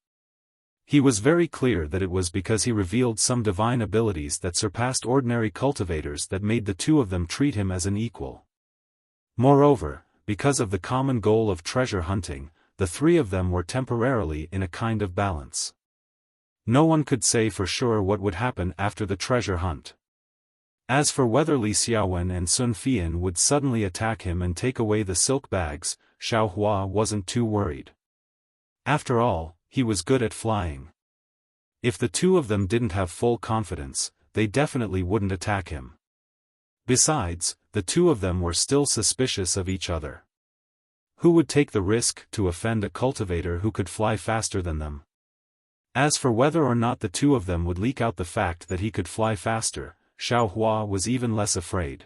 He was very clear that it was because he revealed some divine abilities that surpassed ordinary cultivators that made the two of them treat him as an equal. Moreover, because of the common goal of treasure hunting, the three of them were temporarily in a kind of balance. No one could say for sure what would happen after the treasure hunt. As for whether Li Xiaowen and Sun Fian would suddenly attack him and take away the silk bags, Xiaohua wasn't too worried. After all, he was good at flying. If the two of them didn't have full confidence, they definitely wouldn't attack him. Besides, the two of them were still suspicious of each other. Who would take the risk to offend a cultivator who could fly faster than them? As for whether or not the two of them would leak out the fact that he could fly faster, Xiaohua was even less afraid.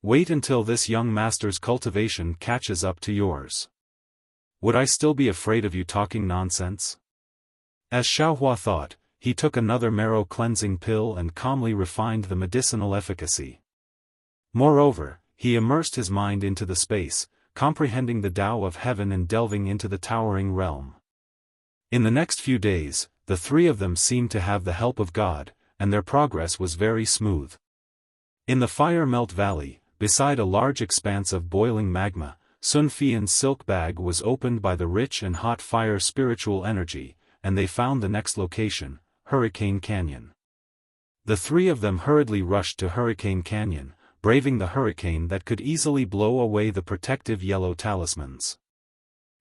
Wait until this young master's cultivation catches up to yours. Would I still be afraid of you talking nonsense? As Xiaohua thought, he took another marrow cleansing pill and calmly refined the medicinal efficacy. Moreover, he immersed his mind into the space, comprehending the Tao of heaven and delving into the towering realm. In the next few days, the three of them seemed to have the help of God, and their progress was very smooth. In the Fire Melt Valley, beside a large expanse of boiling magma, Sun Fian's silk bag was opened by the rich and hot fire spiritual energy, and they found the next location, Hurricane Canyon. The three of them hurriedly rushed to Hurricane Canyon, braving the hurricane that could easily blow away the protective yellow talismans.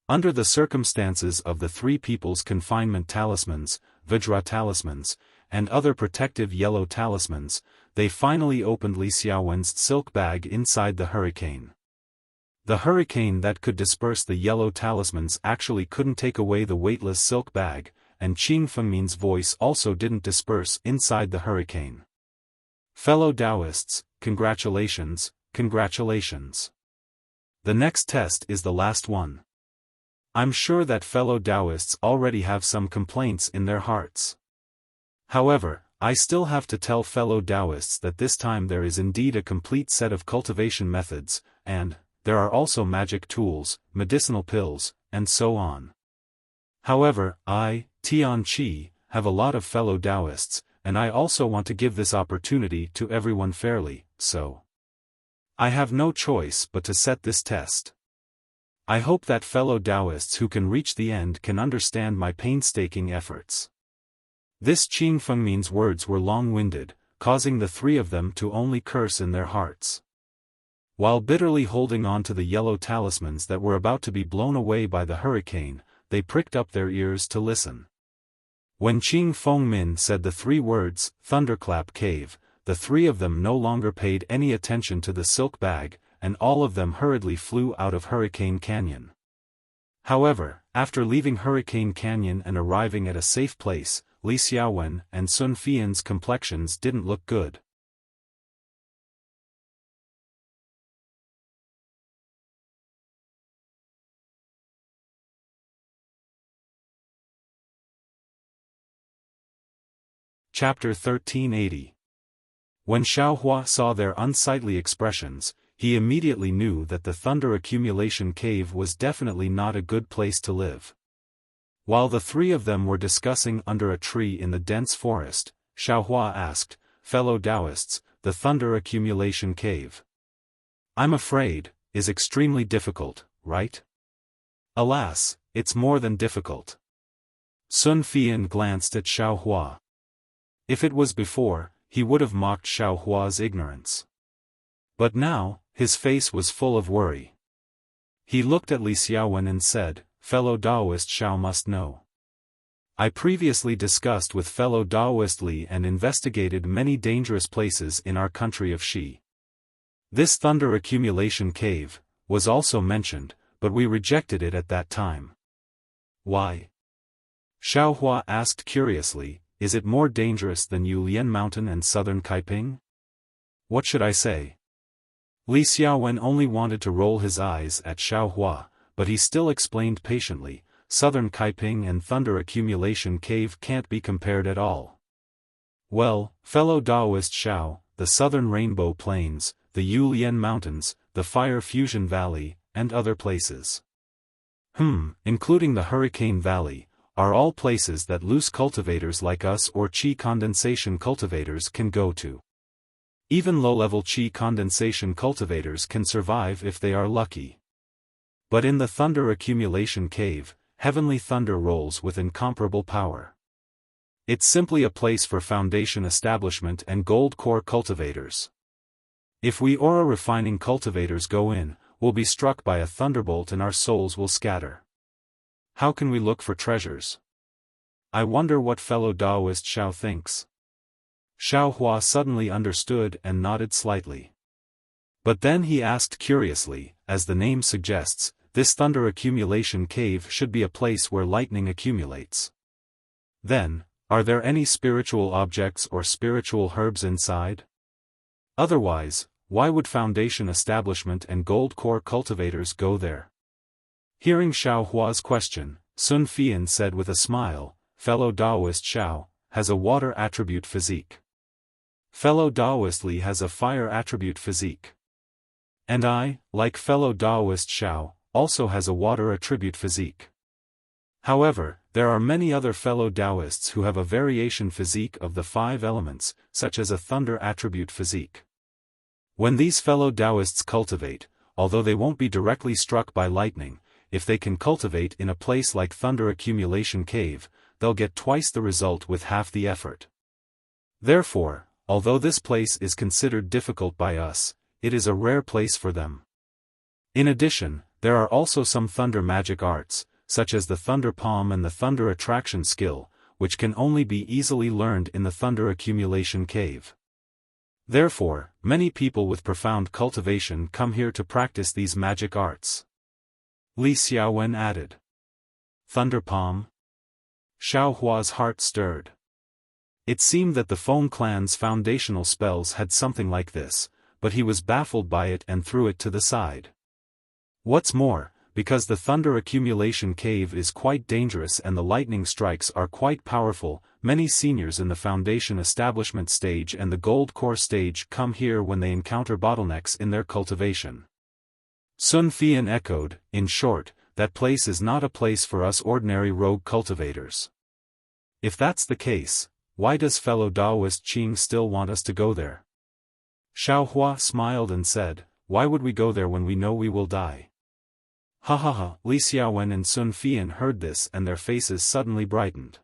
Under the circumstances of the three people's confinement talismans, Vajra talismans, and other protective yellow talismans, they finally opened Li Xiaowen's silk bag inside the hurricane. The hurricane that could disperse the yellow talismans actually couldn't take away the weightless silk bag, and Qing Fengmin's voice also didn't disperse inside the hurricane. Fellow Taoists, congratulations, congratulations. The next test is the last one. I'm sure that fellow Taoists already have some complaints in their hearts. However, I still have to tell fellow Taoists that this time there is indeed a complete set of cultivation methods, and there are also magic tools, medicinal pills, and so on. However, I, Tian Qi, have a lot of fellow Taoists, and I also want to give this opportunity to everyone fairly, so I have no choice but to set this test. I hope that fellow Taoists who can reach the end can understand my painstaking efforts. This Qing Fengmin's words were long-winded, causing the three of them to only curse in their hearts. While bitterly holding on to the yellow talismans that were about to be blown away by the hurricane, they pricked up their ears to listen. When Qing Fengmin said the three words, Thunderclap Cave, the three of them no longer paid any attention to the silk bag, and all of them hurriedly flew out of Hurricane Canyon. However, after leaving Hurricane Canyon and arriving at a safe place, Li Xiaowen and Sun Fian's complexions didn't look good. Chapter 1380 When Xiaohua saw their unsightly expressions, he immediately knew that the thunder accumulation cave was definitely not a good place to live. While the three of them were discussing under a tree in the dense forest, Xiaohua asked, "Fellow Taoists, the thunder accumulation cave, I'm afraid, is extremely difficult, right?" "Alas, it's more than difficult." Sun Fian glanced at Xiaohua. If it was before, he would have mocked Xiaohua's ignorance. But now, his face was full of worry. He looked at Li Xiaowen and said, "Fellow Taoist Xiao must know. I previously discussed with fellow Taoist Li and investigated many dangerous places in our country of Xi. This thunder accumulation cave was also mentioned, but we rejected it at that time." "Why?" Xiaohua asked curiously, "Is it more dangerous than Yulian Mountain and southern Kaiping?" "What should I say?" Li Xiaowen only wanted to roll his eyes at Xiaohua, but he still explained patiently, "Southern Kaiping and Thunder Accumulation Cave can't be compared at all. Well, fellow Taoist Xiao, the Southern Rainbow Plains, the Yulian Mountains, the Fire Fusion Valley, and other places. Including the Hurricane Valley, are all places that loose cultivators like us or Qi condensation cultivators can go to. Even low-level Qi condensation cultivators can survive if they are lucky. But in the Thunder Accumulation Cave, heavenly thunder rolls with incomparable power. It's simply a place for foundation establishment and gold core cultivators. If we aura refining cultivators go in, we'll be struck by a thunderbolt and our souls will scatter. How can we look for treasures? I wonder what fellow Taoist Xiao thinks." Xiaohua suddenly understood and nodded slightly. But then he asked curiously, "As the name suggests, this thunder accumulation cave should be a place where lightning accumulates. Then, are there any spiritual objects or spiritual herbs inside? Otherwise, why would foundation establishment and gold core cultivators go there?" Hearing Xiaohua's question, Sun Fian said with a smile, "Fellow Taoist Xiao has a water attribute physique. Fellow Taoist Li has a fire attribute physique. And I, like fellow Taoist Xiao, also has a water attribute physique. However, there are many other fellow Taoists who have a variation physique of the 5 elements, such as a thunder attribute physique. When these fellow Taoists cultivate, although they won't be directly struck by lightning, if they can cultivate in a place like Thunder Accumulation Cave, they'll get twice the result with half the effort. Therefore, although this place is considered difficult by us, it is a rare place for them. In addition, there are also some thunder magic arts, such as the Thunder Palm and the Thunder Attraction skill, which can only be easily learned in the Thunder Accumulation Cave. Therefore, many people with profound cultivation come here to practice these magic arts." Li Xiaowen added. "Thunder Palm?" Xiaohua's heart stirred. It seemed that the Feng clan's foundational spells had something like this, but he was baffled by it and threw it to the side. What's more, because the Thunder Accumulation Cave is quite dangerous and the lightning strikes are quite powerful, many seniors in the foundation establishment stage and the gold core stage come here when they encounter bottlenecks in their cultivation. Sun Fian echoed, "In short, that place is not a place for us ordinary rogue cultivators." "If that's the case, why does fellow Taoist Qing still want us to go there?" Xiaohua smiled and said, "Why would we go there when we know we will die?" Ha ha ha! Li Xiaowen and Sun Fian heard this and their faces suddenly brightened.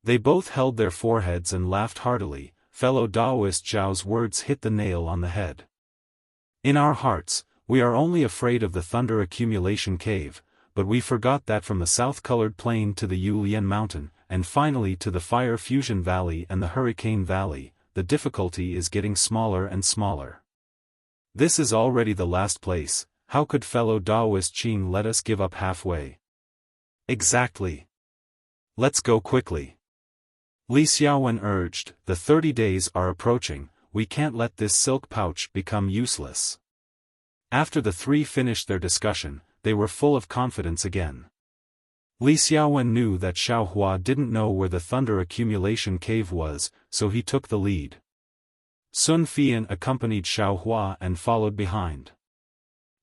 They both held their foreheads and laughed heartily. Fellow Taoist Zhao's words hit the nail on the head. In our hearts, we are only afraid of the Thunder Accumulation Cave, but we forgot that from the south-colored plain to the Yulian Mountain, and finally to the Fire Fusion Valley and the Hurricane Valley, the difficulty is getting smaller and smaller. This is already the last place. How could fellow Taoist Qing let us give up halfway? Exactly. Let's go quickly. Li Xiaowen urged, "The 30 days are approaching, we can't let this silk pouch become useless." After the three finished their discussion, they were full of confidence again. Li Xiaowen knew that Xiaohua didn't know where the Thunder Accumulation Cave was, so he took the lead. Sun Fian accompanied Xiaohua and followed behind.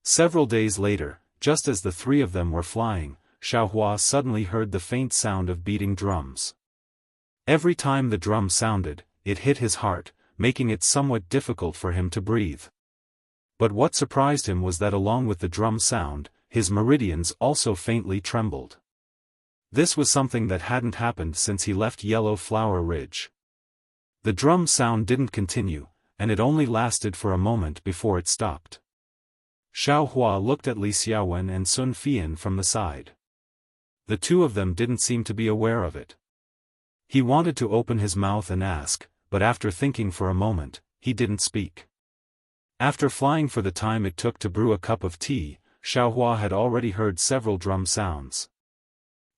Several days later, just as the three of them were flying, Xiaohua suddenly heard the faint sound of beating drums. Every time the drum sounded, it hit his heart, making it somewhat difficult for him to breathe. But what surprised him was that along with the drum sound, his meridians also faintly trembled. This was something that hadn't happened since he left Yellow Flower Ridge. The drum sound didn't continue, and it only lasted for a moment before it stopped. Xiaohua looked at Li Xiaowen and Sun Fian from the side. The two of them didn't seem to be aware of it. He wanted to open his mouth and ask, but after thinking for a moment, he didn't speak. After flying for the time it took to brew a cup of tea, Xiaohua had already heard several drum sounds.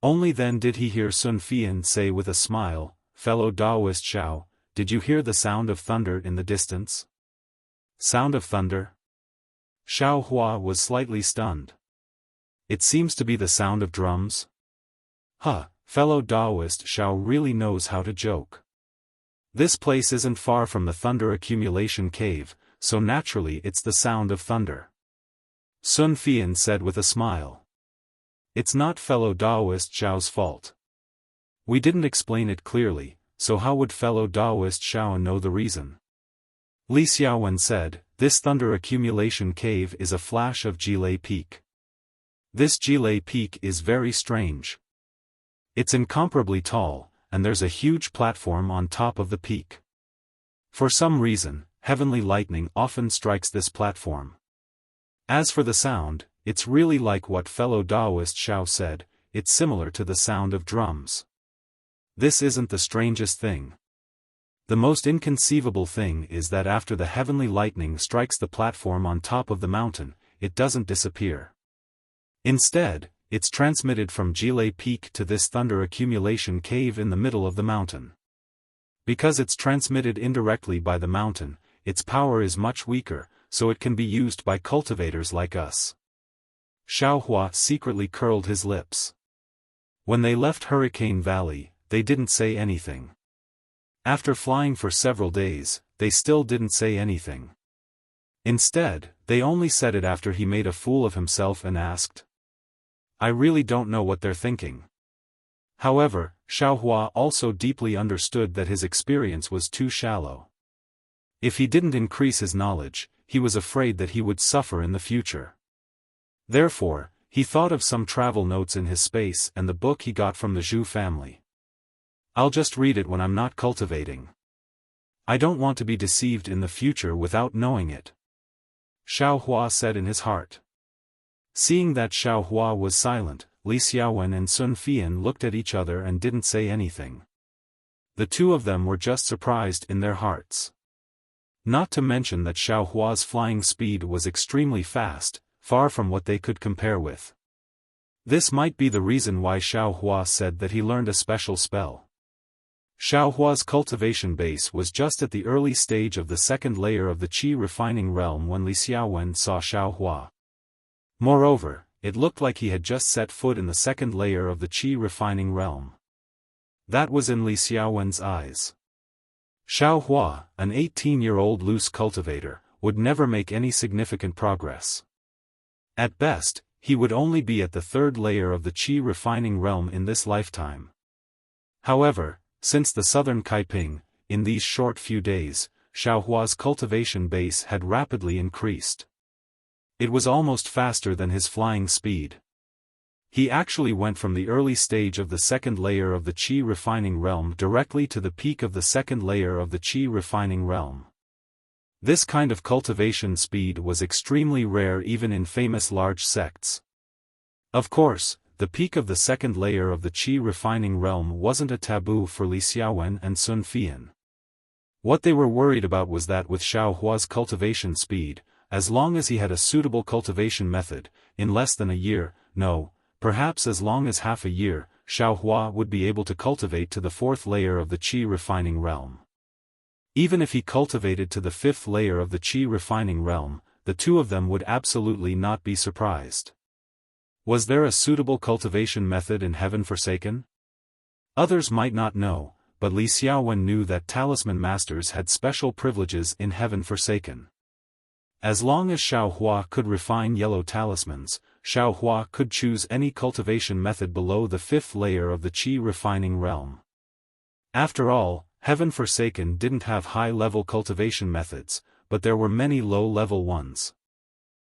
Only then did he hear Sun Fian say with a smile, "Fellow Taoist Xiao, did you hear the sound of thunder in the distance?" Sound of thunder? Xiaohua was slightly stunned. It seems to be the sound of drums? Huh, fellow Taoist Xiao really knows how to joke. This place isn't far from the thunder accumulation cave, so naturally it's the sound of thunder. Sun Fian said with a smile. It's not fellow Taoist Xiao's fault. We didn't explain it clearly, so how would fellow Taoist Xiao know the reason? Li Xiaowen said, this thunder accumulation cave is a flash of Jilei Peak. This Jilei Peak is very strange. It's incomparably tall, and there's a huge platform on top of the peak. For some reason, heavenly lightning often strikes this platform. As for the sound, it's really like what fellow Taoist Xiao said, it's similar to the sound of drums. This isn't the strangest thing. The most inconceivable thing is that after the heavenly lightning strikes the platform on top of the mountain, it doesn't disappear. Instead, it's transmitted from Jilei Peak to this thunder accumulation cave in the middle of the mountain. Because it's transmitted indirectly by the mountain, its power is much weaker, so it can be used by cultivators like us. Xiaohua secretly curled his lips. When they left Hurricane Valley, they didn't say anything. After flying for several days, they still didn't say anything. Instead, they only said it after he made a fool of himself and asked, I really don't know what they're thinking. However, Xiaohua also deeply understood that his experience was too shallow. If he didn't increase his knowledge, he was afraid that he would suffer in the future. Therefore, he thought of some travel notes in his space and the book he got from the Zhu family. I'll just read it when I'm not cultivating. I don't want to be deceived in the future without knowing it. Xiaohua said in his heart. Seeing that Xiaohua was silent, Li Xiaowen and Sun Fian looked at each other and didn't say anything. The two of them were just surprised in their hearts. Not to mention that Xiaohua's flying speed was extremely fast, far from what they could compare with. This might be the reason why Xiaohua said that he learned a special spell. Xiaohua's cultivation base was just at the early stage of the second layer of the qi refining realm when Li Xiaowen saw Xiaohua. Moreover, it looked like he had just set foot in the second layer of the qi refining realm. That was in Li Xiaowen's eyes. Xiaohua, an 18-year-old loose cultivator, would never make any significant progress. At best, he would only be at the third layer of the qi refining realm in this lifetime. However, since the southern Kaiping, in these short few days, Xiaohua's cultivation base had rapidly increased. It was almost faster than his flying speed. He actually went from the early stage of the second layer of the qi refining realm directly to the peak of the second layer of the qi refining realm. This kind of cultivation speed was extremely rare even in famous large sects. Of course, the peak of the second layer of the qi refining realm wasn't a taboo for Li Xiaowen and Sun Fian. What they were worried about was that with Xiaohua's cultivation speed, as long as he had a suitable cultivation method, in less than a year, no, perhaps as long as half a year, Xiaohua would be able to cultivate to the fourth layer of the qi refining realm. Even if he cultivated to the fifth layer of the qi refining realm, the two of them would absolutely not be surprised. Was there a suitable cultivation method in Heaven Forsaken? Others might not know, but Li Xiaowen knew that talisman masters had special privileges in Heaven Forsaken. As long as Xiao Hua could refine yellow talismans, Xiao Hua could choose any cultivation method below the 5th layer of the Qi refining realm. After all, Heaven Forsaken didn't have high-level cultivation methods, but there were many low-level ones.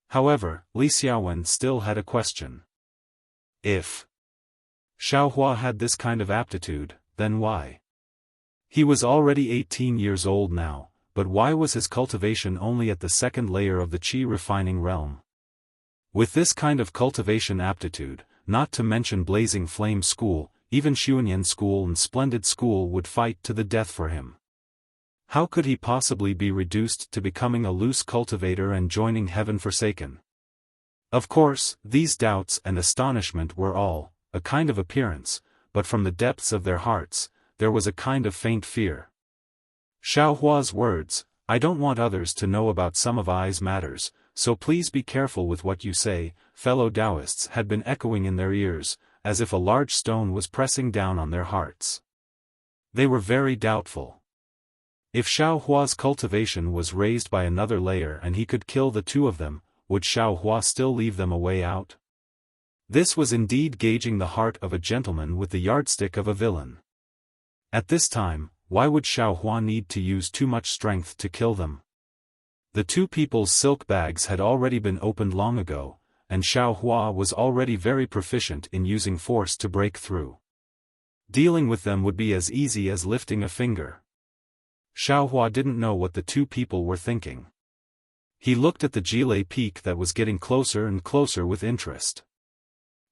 However, Li Xiaowen still had a question. If Xiao Hua had this kind of aptitude, then why? He was already 18 years old now, but why was his cultivation only at the 2nd layer of the Qi refining realm? With this kind of cultivation aptitude, not to mention Blazing Flame School, even Xuanyan School and Splendid School would fight to the death for him. How could he possibly be reduced to becoming a loose cultivator and joining Heaven Forsaken? Of course, these doubts and astonishment were all a kind of appearance, but from the depths of their hearts, there was a kind of faint fear. Xiao Hua's words, "I don't want others to know about some of I's matters, so please be careful with what you say," fellow Taoists had been echoing in their ears, as if a large stone was pressing down on their hearts. They were very doubtful. If Xiao Hua's cultivation was raised by another layer and he could kill the two of them, would Xiao Hua still leave them a way out? This was indeed gauging the heart of a gentleman with the yardstick of a villain. At this time, why would Xiao Hua need to use too much strength to kill them? The two people's silk bags had already been opened long ago, and Xiao Hua was already very proficient in using force to break through. Dealing with them would be as easy as lifting a finger. Xiao Hua didn't know what the two people were thinking. He looked at the Jilei Peak that was getting closer and closer with interest.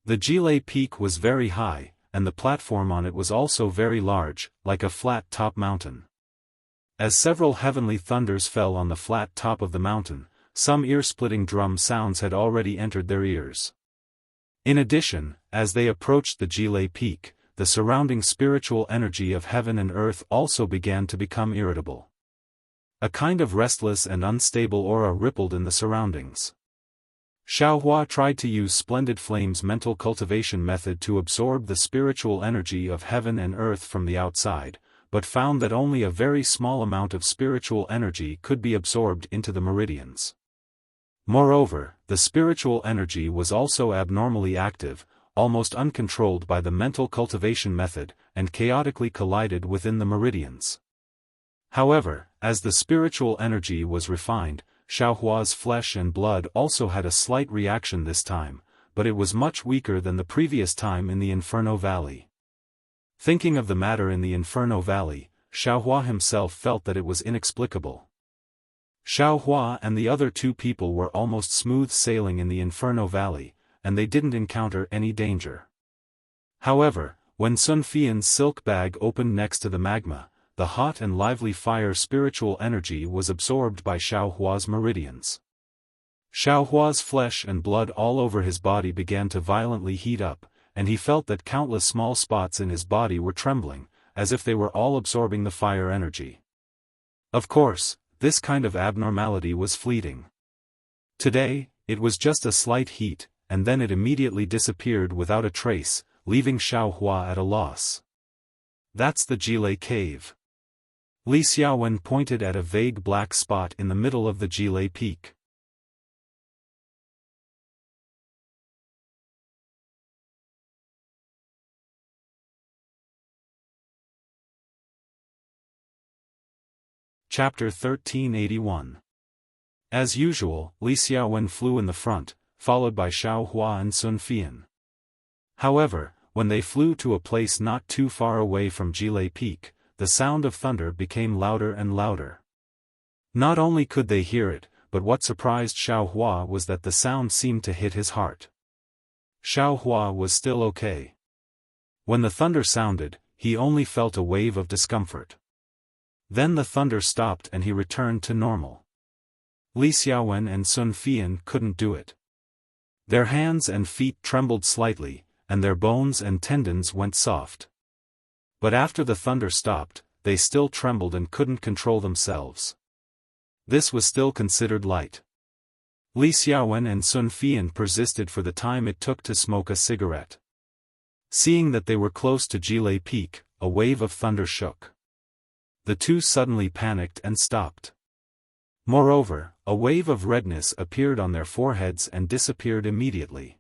The Jilei Peak was very high, and the platform on it was also very large, like a flat-top mountain. As several heavenly thunders fell on the flat top of the mountain, some ear-splitting drum sounds had already entered their ears. In addition, as they approached the Jilei Peak, the surrounding spiritual energy of heaven and earth also began to become irritable. A kind of restless and unstable aura rippled in the surroundings. Xiao Hua tried to use Splendid Flame's mental cultivation method to absorb the spiritual energy of heaven and earth from the outside, but found that only a very small amount of spiritual energy could be absorbed into the meridians. Moreover, the spiritual energy was also abnormally active, almost uncontrolled by the mental cultivation method, and chaotically collided within the meridians. However, as the spiritual energy was refined, Xiao Hua's flesh and blood also had a slight reaction this time, but it was much weaker than the previous time in the Inferno Valley. Thinking of the matter in the Inferno Valley, Xiao Hua himself felt that it was inexplicable. Xiao Hua and the other two people were almost smooth sailing in the Inferno Valley, and they didn't encounter any danger. However, when Sun Fian's silk bag opened next to the magma, the hot and lively fire spiritual energy was absorbed by Xiao Hua's meridians. Xiao Hua's flesh and blood all over his body began to violently heat up, and he felt that countless small spots in his body were trembling, as if they were all absorbing the fire energy. Of course, this kind of abnormality was fleeting. Today, it was just a slight heat, and then it immediately disappeared without a trace, leaving Xiao Hua at a loss. That's the Jilei Cave. Li Xiaowen pointed at a vague black spot in the middle of the Jilei Peak. Chapter 1381. As usual, Li Xiaowen flew in the front, followed by Xiao Hua and Sun Fian. However, when they flew to a place not too far away from Jilei Peak, the sound of thunder became louder and louder. Not only could they hear it, but what surprised Xiao Hua was that the sound seemed to hit his heart. Xiao Hua was still okay. When the thunder sounded, he only felt a wave of discomfort. Then the thunder stopped and he returned to normal. Li Xiaowen and Sun Fian couldn't do it. Their hands and feet trembled slightly, and their bones and tendons went soft. But after the thunder stopped, they still trembled and couldn't control themselves. This was still considered light. Li Xiaowen and Sun Fian persisted for the time it took to smoke a cigarette. Seeing that they were close to Jilei Peak, a wave of thunder shook. The two suddenly panicked and stopped. Moreover, a wave of redness appeared on their foreheads and disappeared immediately.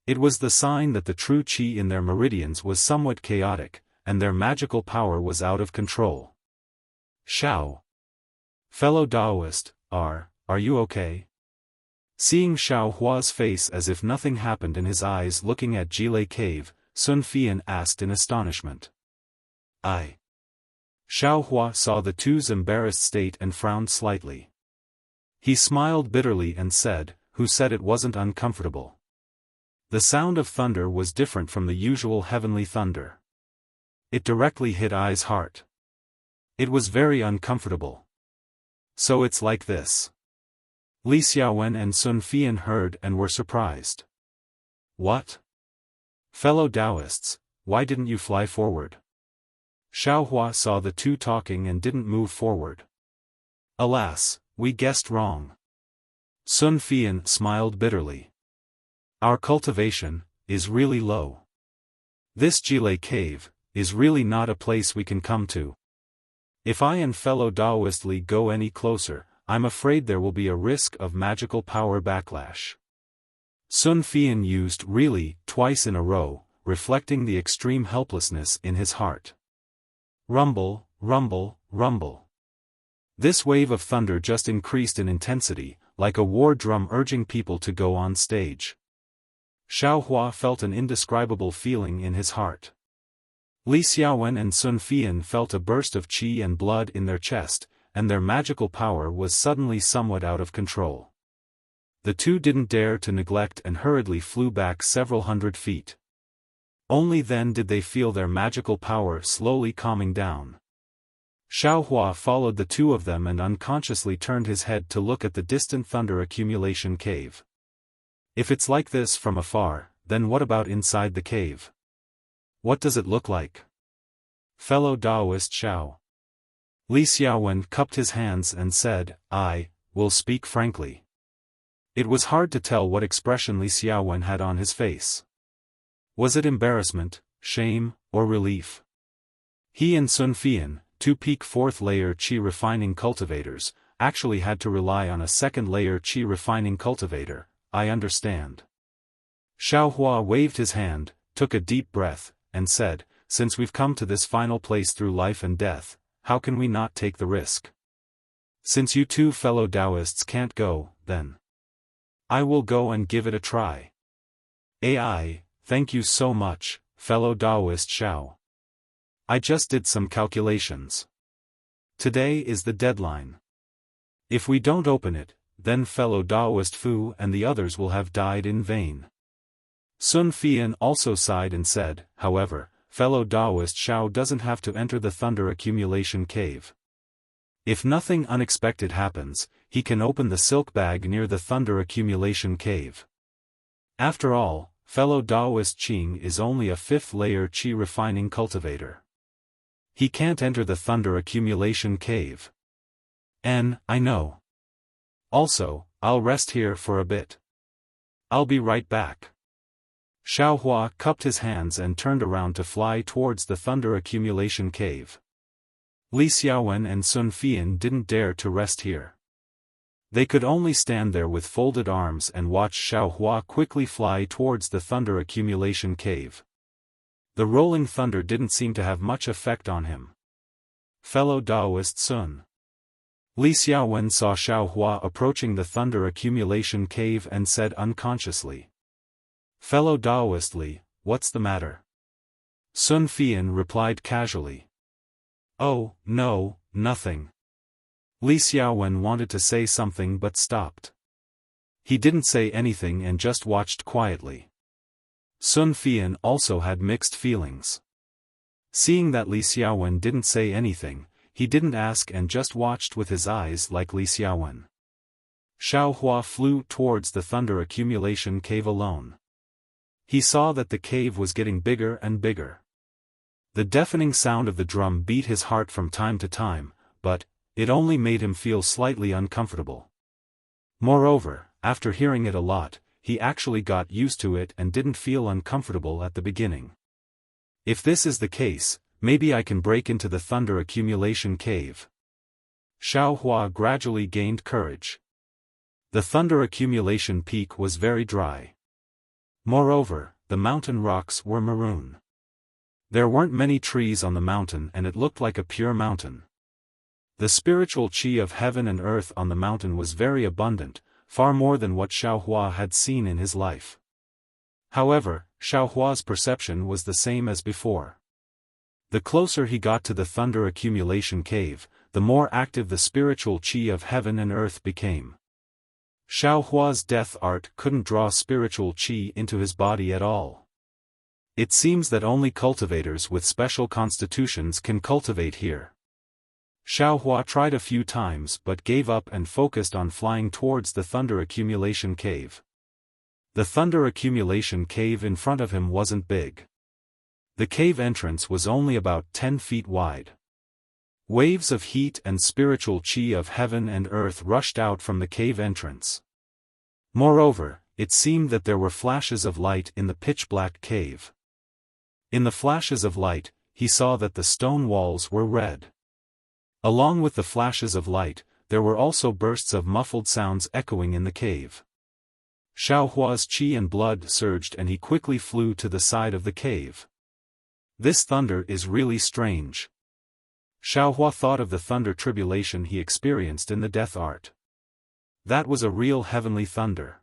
It was the sign that the true qi in their meridians was somewhat chaotic, and their magical power was out of control. Xiao. Fellow Taoist, are you okay? Seeing Xiao Hua's face as if nothing happened and his eyes looking at Jile Cave, Sun Fian asked in astonishment. Xiao Hua saw the two's embarrassed state and frowned slightly. He smiled bitterly and said, "Who said it wasn't uncomfortable?" The sound of thunder was different from the usual heavenly thunder. It directly hit Ai's heart. It was very uncomfortable. So it's like this. Li Xiaowen and Sun Fian heard and were surprised. What? Fellow Taoists, why didn't you fly forward? Xiao Hua saw the two talking and didn't move forward. Alas, we guessed wrong. Sun Fian smiled bitterly. Our cultivation is really low. This Jile Cave is really not a place we can come to. If I and fellow Taoist Li go any closer, I'm afraid there will be a risk of magical power backlash. Sun Fian used really twice in a row, reflecting the extreme helplessness in his heart. Rumble, rumble, rumble. This wave of thunder just increased in intensity, like a war drum urging people to go on stage. Xiao Hua felt an indescribable feeling in his heart. Li Xiaowen and Sun Fian felt a burst of qi and blood in their chest, and their magical power was suddenly somewhat out of control. The two didn't dare to neglect and hurriedly flew back several hundred feet. Only then did they feel their magical power slowly calming down. Xiao Hua followed the two of them and unconsciously turned his head to look at the distant thunder accumulation cave. If it's like this from afar, then what about inside the cave? What does it look like? Fellow Taoist Xiao. Li Xiaowen cupped his hands and said, "I will speak frankly." It was hard to tell what expression Li Xiaowen had on his face. Was it embarrassment, shame, or relief? He and Sun Fian, two peak 4th layer qi refining cultivators, actually had to rely on a 2nd layer qi refining cultivator. I understand. Xiao Hua waved his hand, took a deep breath, and said, "Since we've come to this final place through life and death, how can we not take the risk? Since you two fellow Taoists can't go, then I will go and give it a try." Thank you so much, fellow Taoist Xiao. I just did some calculations. Today is the deadline. If we don't open it, then fellow Taoist Fu and the others will have died in vain. Sun Fian also sighed and said, "However, fellow Taoist Xiao doesn't have to enter the thunder accumulation cave. If nothing unexpected happens, he can open the silk bag near the thunder accumulation cave. After all, fellow Taoist Qing is only a 5th layer qi refining cultivator. He can't enter the thunder accumulation cave." I know. Also, I'll rest here for a bit. I'll be right back. Xiao Hua cupped his hands and turned around to fly towards the thunder accumulation cave. Li Xiaowen and Sun Fian didn't dare to rest here. They could only stand there with folded arms and watch Xiao Hua quickly fly towards the thunder accumulation cave. The rolling thunder didn't seem to have much effect on him. Fellow Taoist Sun. Li Xiaowen saw Xiao Hua approaching the thunder accumulation cave and said unconsciously, "Fellow Taoist Li, what's the matter?" Sun Fian replied casually, "Oh, no, nothing." Li Xiaowen wanted to say something but stopped. He didn't say anything and just watched quietly. Sun Fian also had mixed feelings. Seeing that Li Xiaowen didn't say anything, he didn't ask and just watched with his eyes like Li Xiaowen. Xiao Hua flew towards the thunder accumulation cave alone. He saw that the cave was getting bigger and bigger. The deafening sound of the drum beat his heart from time to time, but it only made him feel slightly uncomfortable. Moreover, after hearing it a lot, he actually got used to it and didn't feel uncomfortable at the beginning. If this is the case, maybe I can break into the thunder accumulation cave. Xiaohua gradually gained courage. The thunder accumulation peak was very dry. Moreover, the mountain rocks were maroon. There weren't many trees on the mountain and it looked like a pure mountain. The spiritual qi of heaven and earth on the mountain was very abundant, far more than what Xiaohua had seen in his life. However, Xiaohua's perception was the same as before. The closer he got to the thunder accumulation cave, the more active the spiritual qi of heaven and earth became. Xiaohua's death art couldn't draw spiritual qi into his body at all. It seems that only cultivators with special constitutions can cultivate here. Xiaohua tried a few times but gave up and focused on flying towards the thunder accumulation cave. The thunder accumulation cave in front of him wasn't big. The cave entrance was only about 10 feet wide. Waves of heat and spiritual qi of heaven and earth rushed out from the cave entrance. Moreover, it seemed that there were flashes of light in the pitch-black cave. In the flashes of light, he saw that the stone walls were red. Along with the flashes of light, there were also bursts of muffled sounds echoing in the cave. Xiaohua's qi and blood surged and he quickly flew to the side of the cave. This thunder is really strange. Xiaohua thought of the thunder tribulation he experienced in the death art. That was a real heavenly thunder.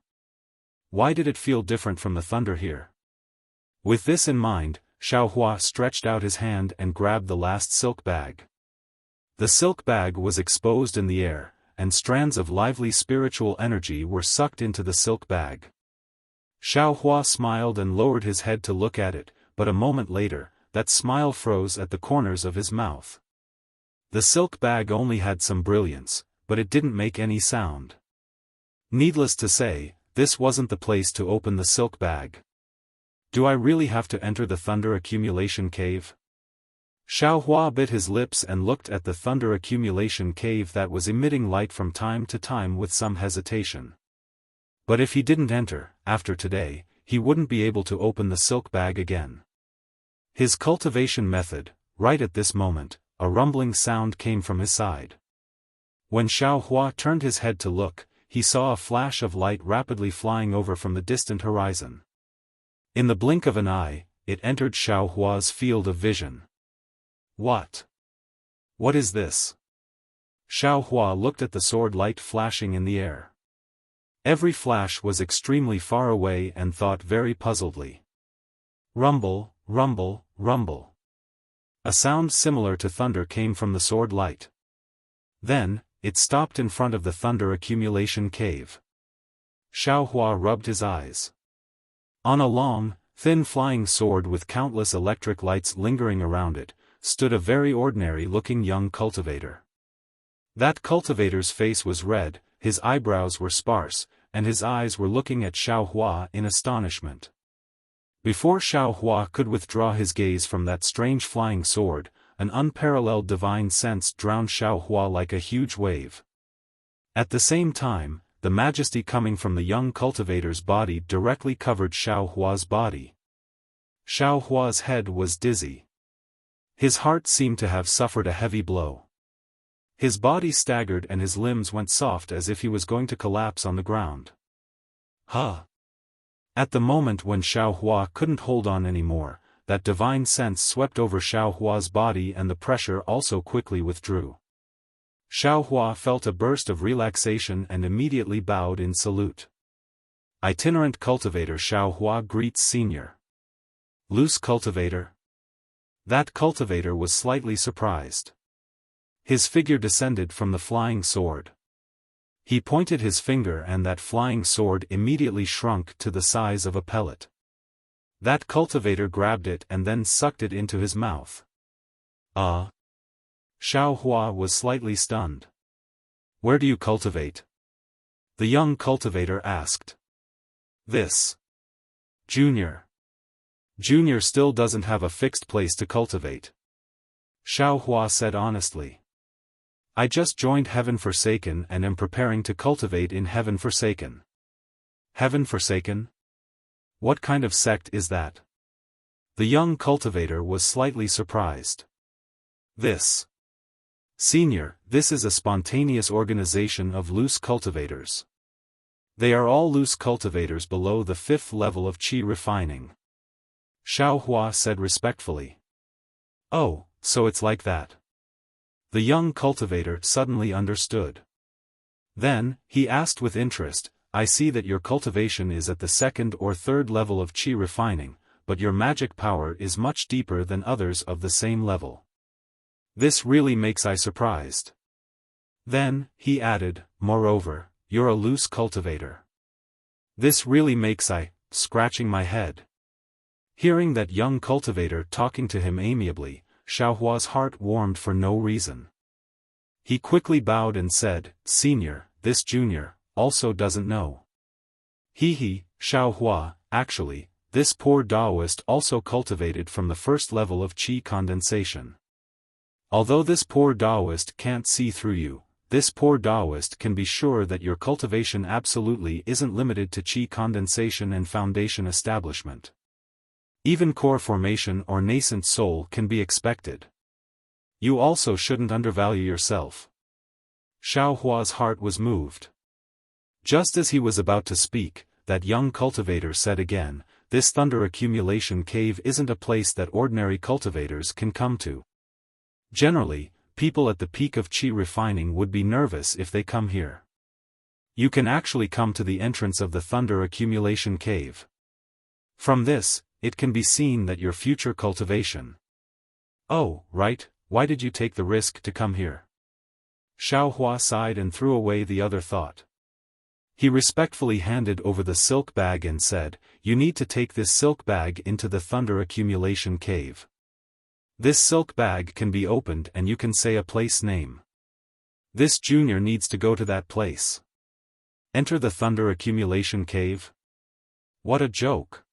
Why did it feel different from the thunder here? With this in mind, Xiaohua stretched out his hand and grabbed the last silk bag. The silk bag was exposed in the air, and strands of lively spiritual energy were sucked into the silk bag. Xiaohua smiled and lowered his head to look at it, but a moment later, that smile froze at the corners of his mouth. The silk bag only had some brilliance, but it didn't make any sound. Needless to say, this wasn't the place to open the silk bag. Do I really have to enter the thunder accumulation cave? Xiaohua bit his lips and looked at the thunder accumulation cave that was emitting light from time to time with some hesitation. But if he didn't enter, after today, he wouldn't be able to open the silk bag again. His cultivation method, right at this moment, a rumbling sound came from his side. When Xiaohua turned his head to look, he saw a flash of light rapidly flying over from the distant horizon. In the blink of an eye, it entered Xiaohua's field of vision. What? What is this? Xiaohua looked at the sword light flashing in the air. Every flash was extremely far away and thought very puzzledly. Rumble, rumble, rumble. A sound similar to thunder came from the sword light. Then, it stopped in front of the thunder accumulation cave. Xiaohua rubbed his eyes. On a long, thin flying sword with countless electric lights lingering around it, stood a very ordinary-looking young cultivator. That cultivator's face was red, his eyebrows were sparse, and his eyes were looking at Xiaohua in astonishment. Before Xiaohua could withdraw his gaze from that strange flying sword, an unparalleled divine sense drowned Xiaohua like a huge wave. At the same time, the majesty coming from the young cultivator's body directly covered Xiaohua's body. Xiaohua's head was dizzy. His heart seemed to have suffered a heavy blow. His body staggered and his limbs went soft as if he was going to collapse on the ground. Huh! At the moment when Xiaohua couldn't hold on anymore, that divine sense swept over Xiaohua's body and the pressure also quickly withdrew. Xiaohua felt a burst of relaxation and immediately bowed in salute. Itinerant cultivator Xiaohua greets senior. Loose cultivator. That cultivator was slightly surprised. His figure descended from the flying sword. He pointed his finger and that flying sword immediately shrunk to the size of a pellet. That cultivator grabbed it and then sucked it into his mouth. Xiaohua was slightly stunned. Where do you cultivate? The young cultivator asked. This. Junior. Junior still doesn't have a fixed place to cultivate. Xiaohua said honestly. I just joined Heaven Forsaken and am preparing to cultivate in Heaven Forsaken. Heaven Forsaken? What kind of sect is that? The young cultivator was slightly surprised. This. Senior, this is a spontaneous organization of loose cultivators. They are all loose cultivators below the 5th level of qi refining. Xiaohua said respectfully. Oh, so it's like that. The young cultivator suddenly understood. Then, he asked with interest, I see that your cultivation is at the 2nd or 3rd level of qi refining, but your magic power is much deeper than others of the same level. This really makes I surprised. Then, he added, moreover, you're a loose cultivator. This really makes I, scratching my head. Hearing that young cultivator talking to him amiably, Xiaohua's heart warmed for no reason. He quickly bowed and said, Senior, this junior, also doesn't know. Xiaohua, actually, this poor Taoist also cultivated from the 1st level of qi condensation. Although this poor Taoist can't see through you, this poor Taoist can be sure that your cultivation absolutely isn't limited to qi condensation and foundation establishment. Even core formation or nascent soul can be expected. You also shouldn't undervalue yourself. Xiaohua's heart was moved. Just as he was about to speak, that young cultivator said again, this thunder accumulation cave isn't a place that ordinary cultivators can come to. Generally, people at the peak of qi refining would be nervous if they come here. You can actually come to the entrance of the thunder accumulation cave. From this, it can be seen that your future cultivation. Oh, right, why did you take the risk to come here? Xiaohua sighed and threw away the other thought. He respectfully handed over the silk bag and said, you need to take this silk bag into the thunder accumulation cave. This silk bag can be opened and you can say a place name. This junior needs to go to that place. Enter the thunder accumulation cave? What a joke.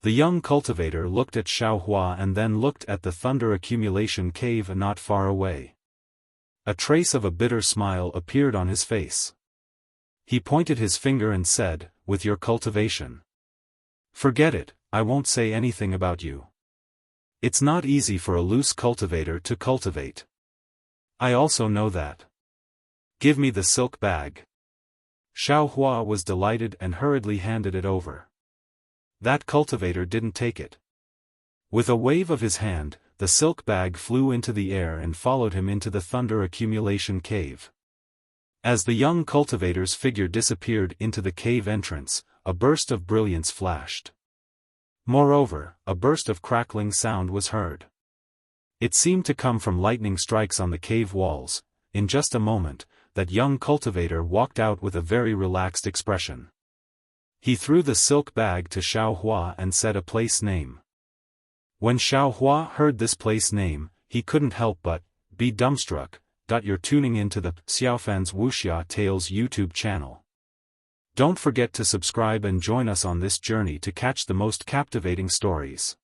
The young cultivator looked at Xiaohua and then looked at the thunder accumulation cave not far away. A trace of a bitter smile appeared on his face. He pointed his finger and said, with your cultivation. Forget it, I won't say anything about you. It's not easy for a loose cultivator to cultivate. I also know that. Give me the silk bag. Xiaohua was delighted and hurriedly handed it over. That cultivator didn't take it. With a wave of his hand, the silk bag flew into the air and followed him into the thunder accumulation cave. As the young cultivator's figure disappeared into the cave entrance, a burst of brilliance flashed. Moreover, a burst of crackling sound was heard. It seemed to come from lightning strikes on the cave walls. In just a moment, that young cultivator walked out with a very relaxed expression. He threw the silk bag to Xiaohua and said a place name. When Xiaohua heard this place name, he couldn't help but be dumbstruck. You're tuning into the Xiaofan's Wuxia Tales YouTube channel. Don't forget to subscribe and join us on this journey to catch the most captivating stories.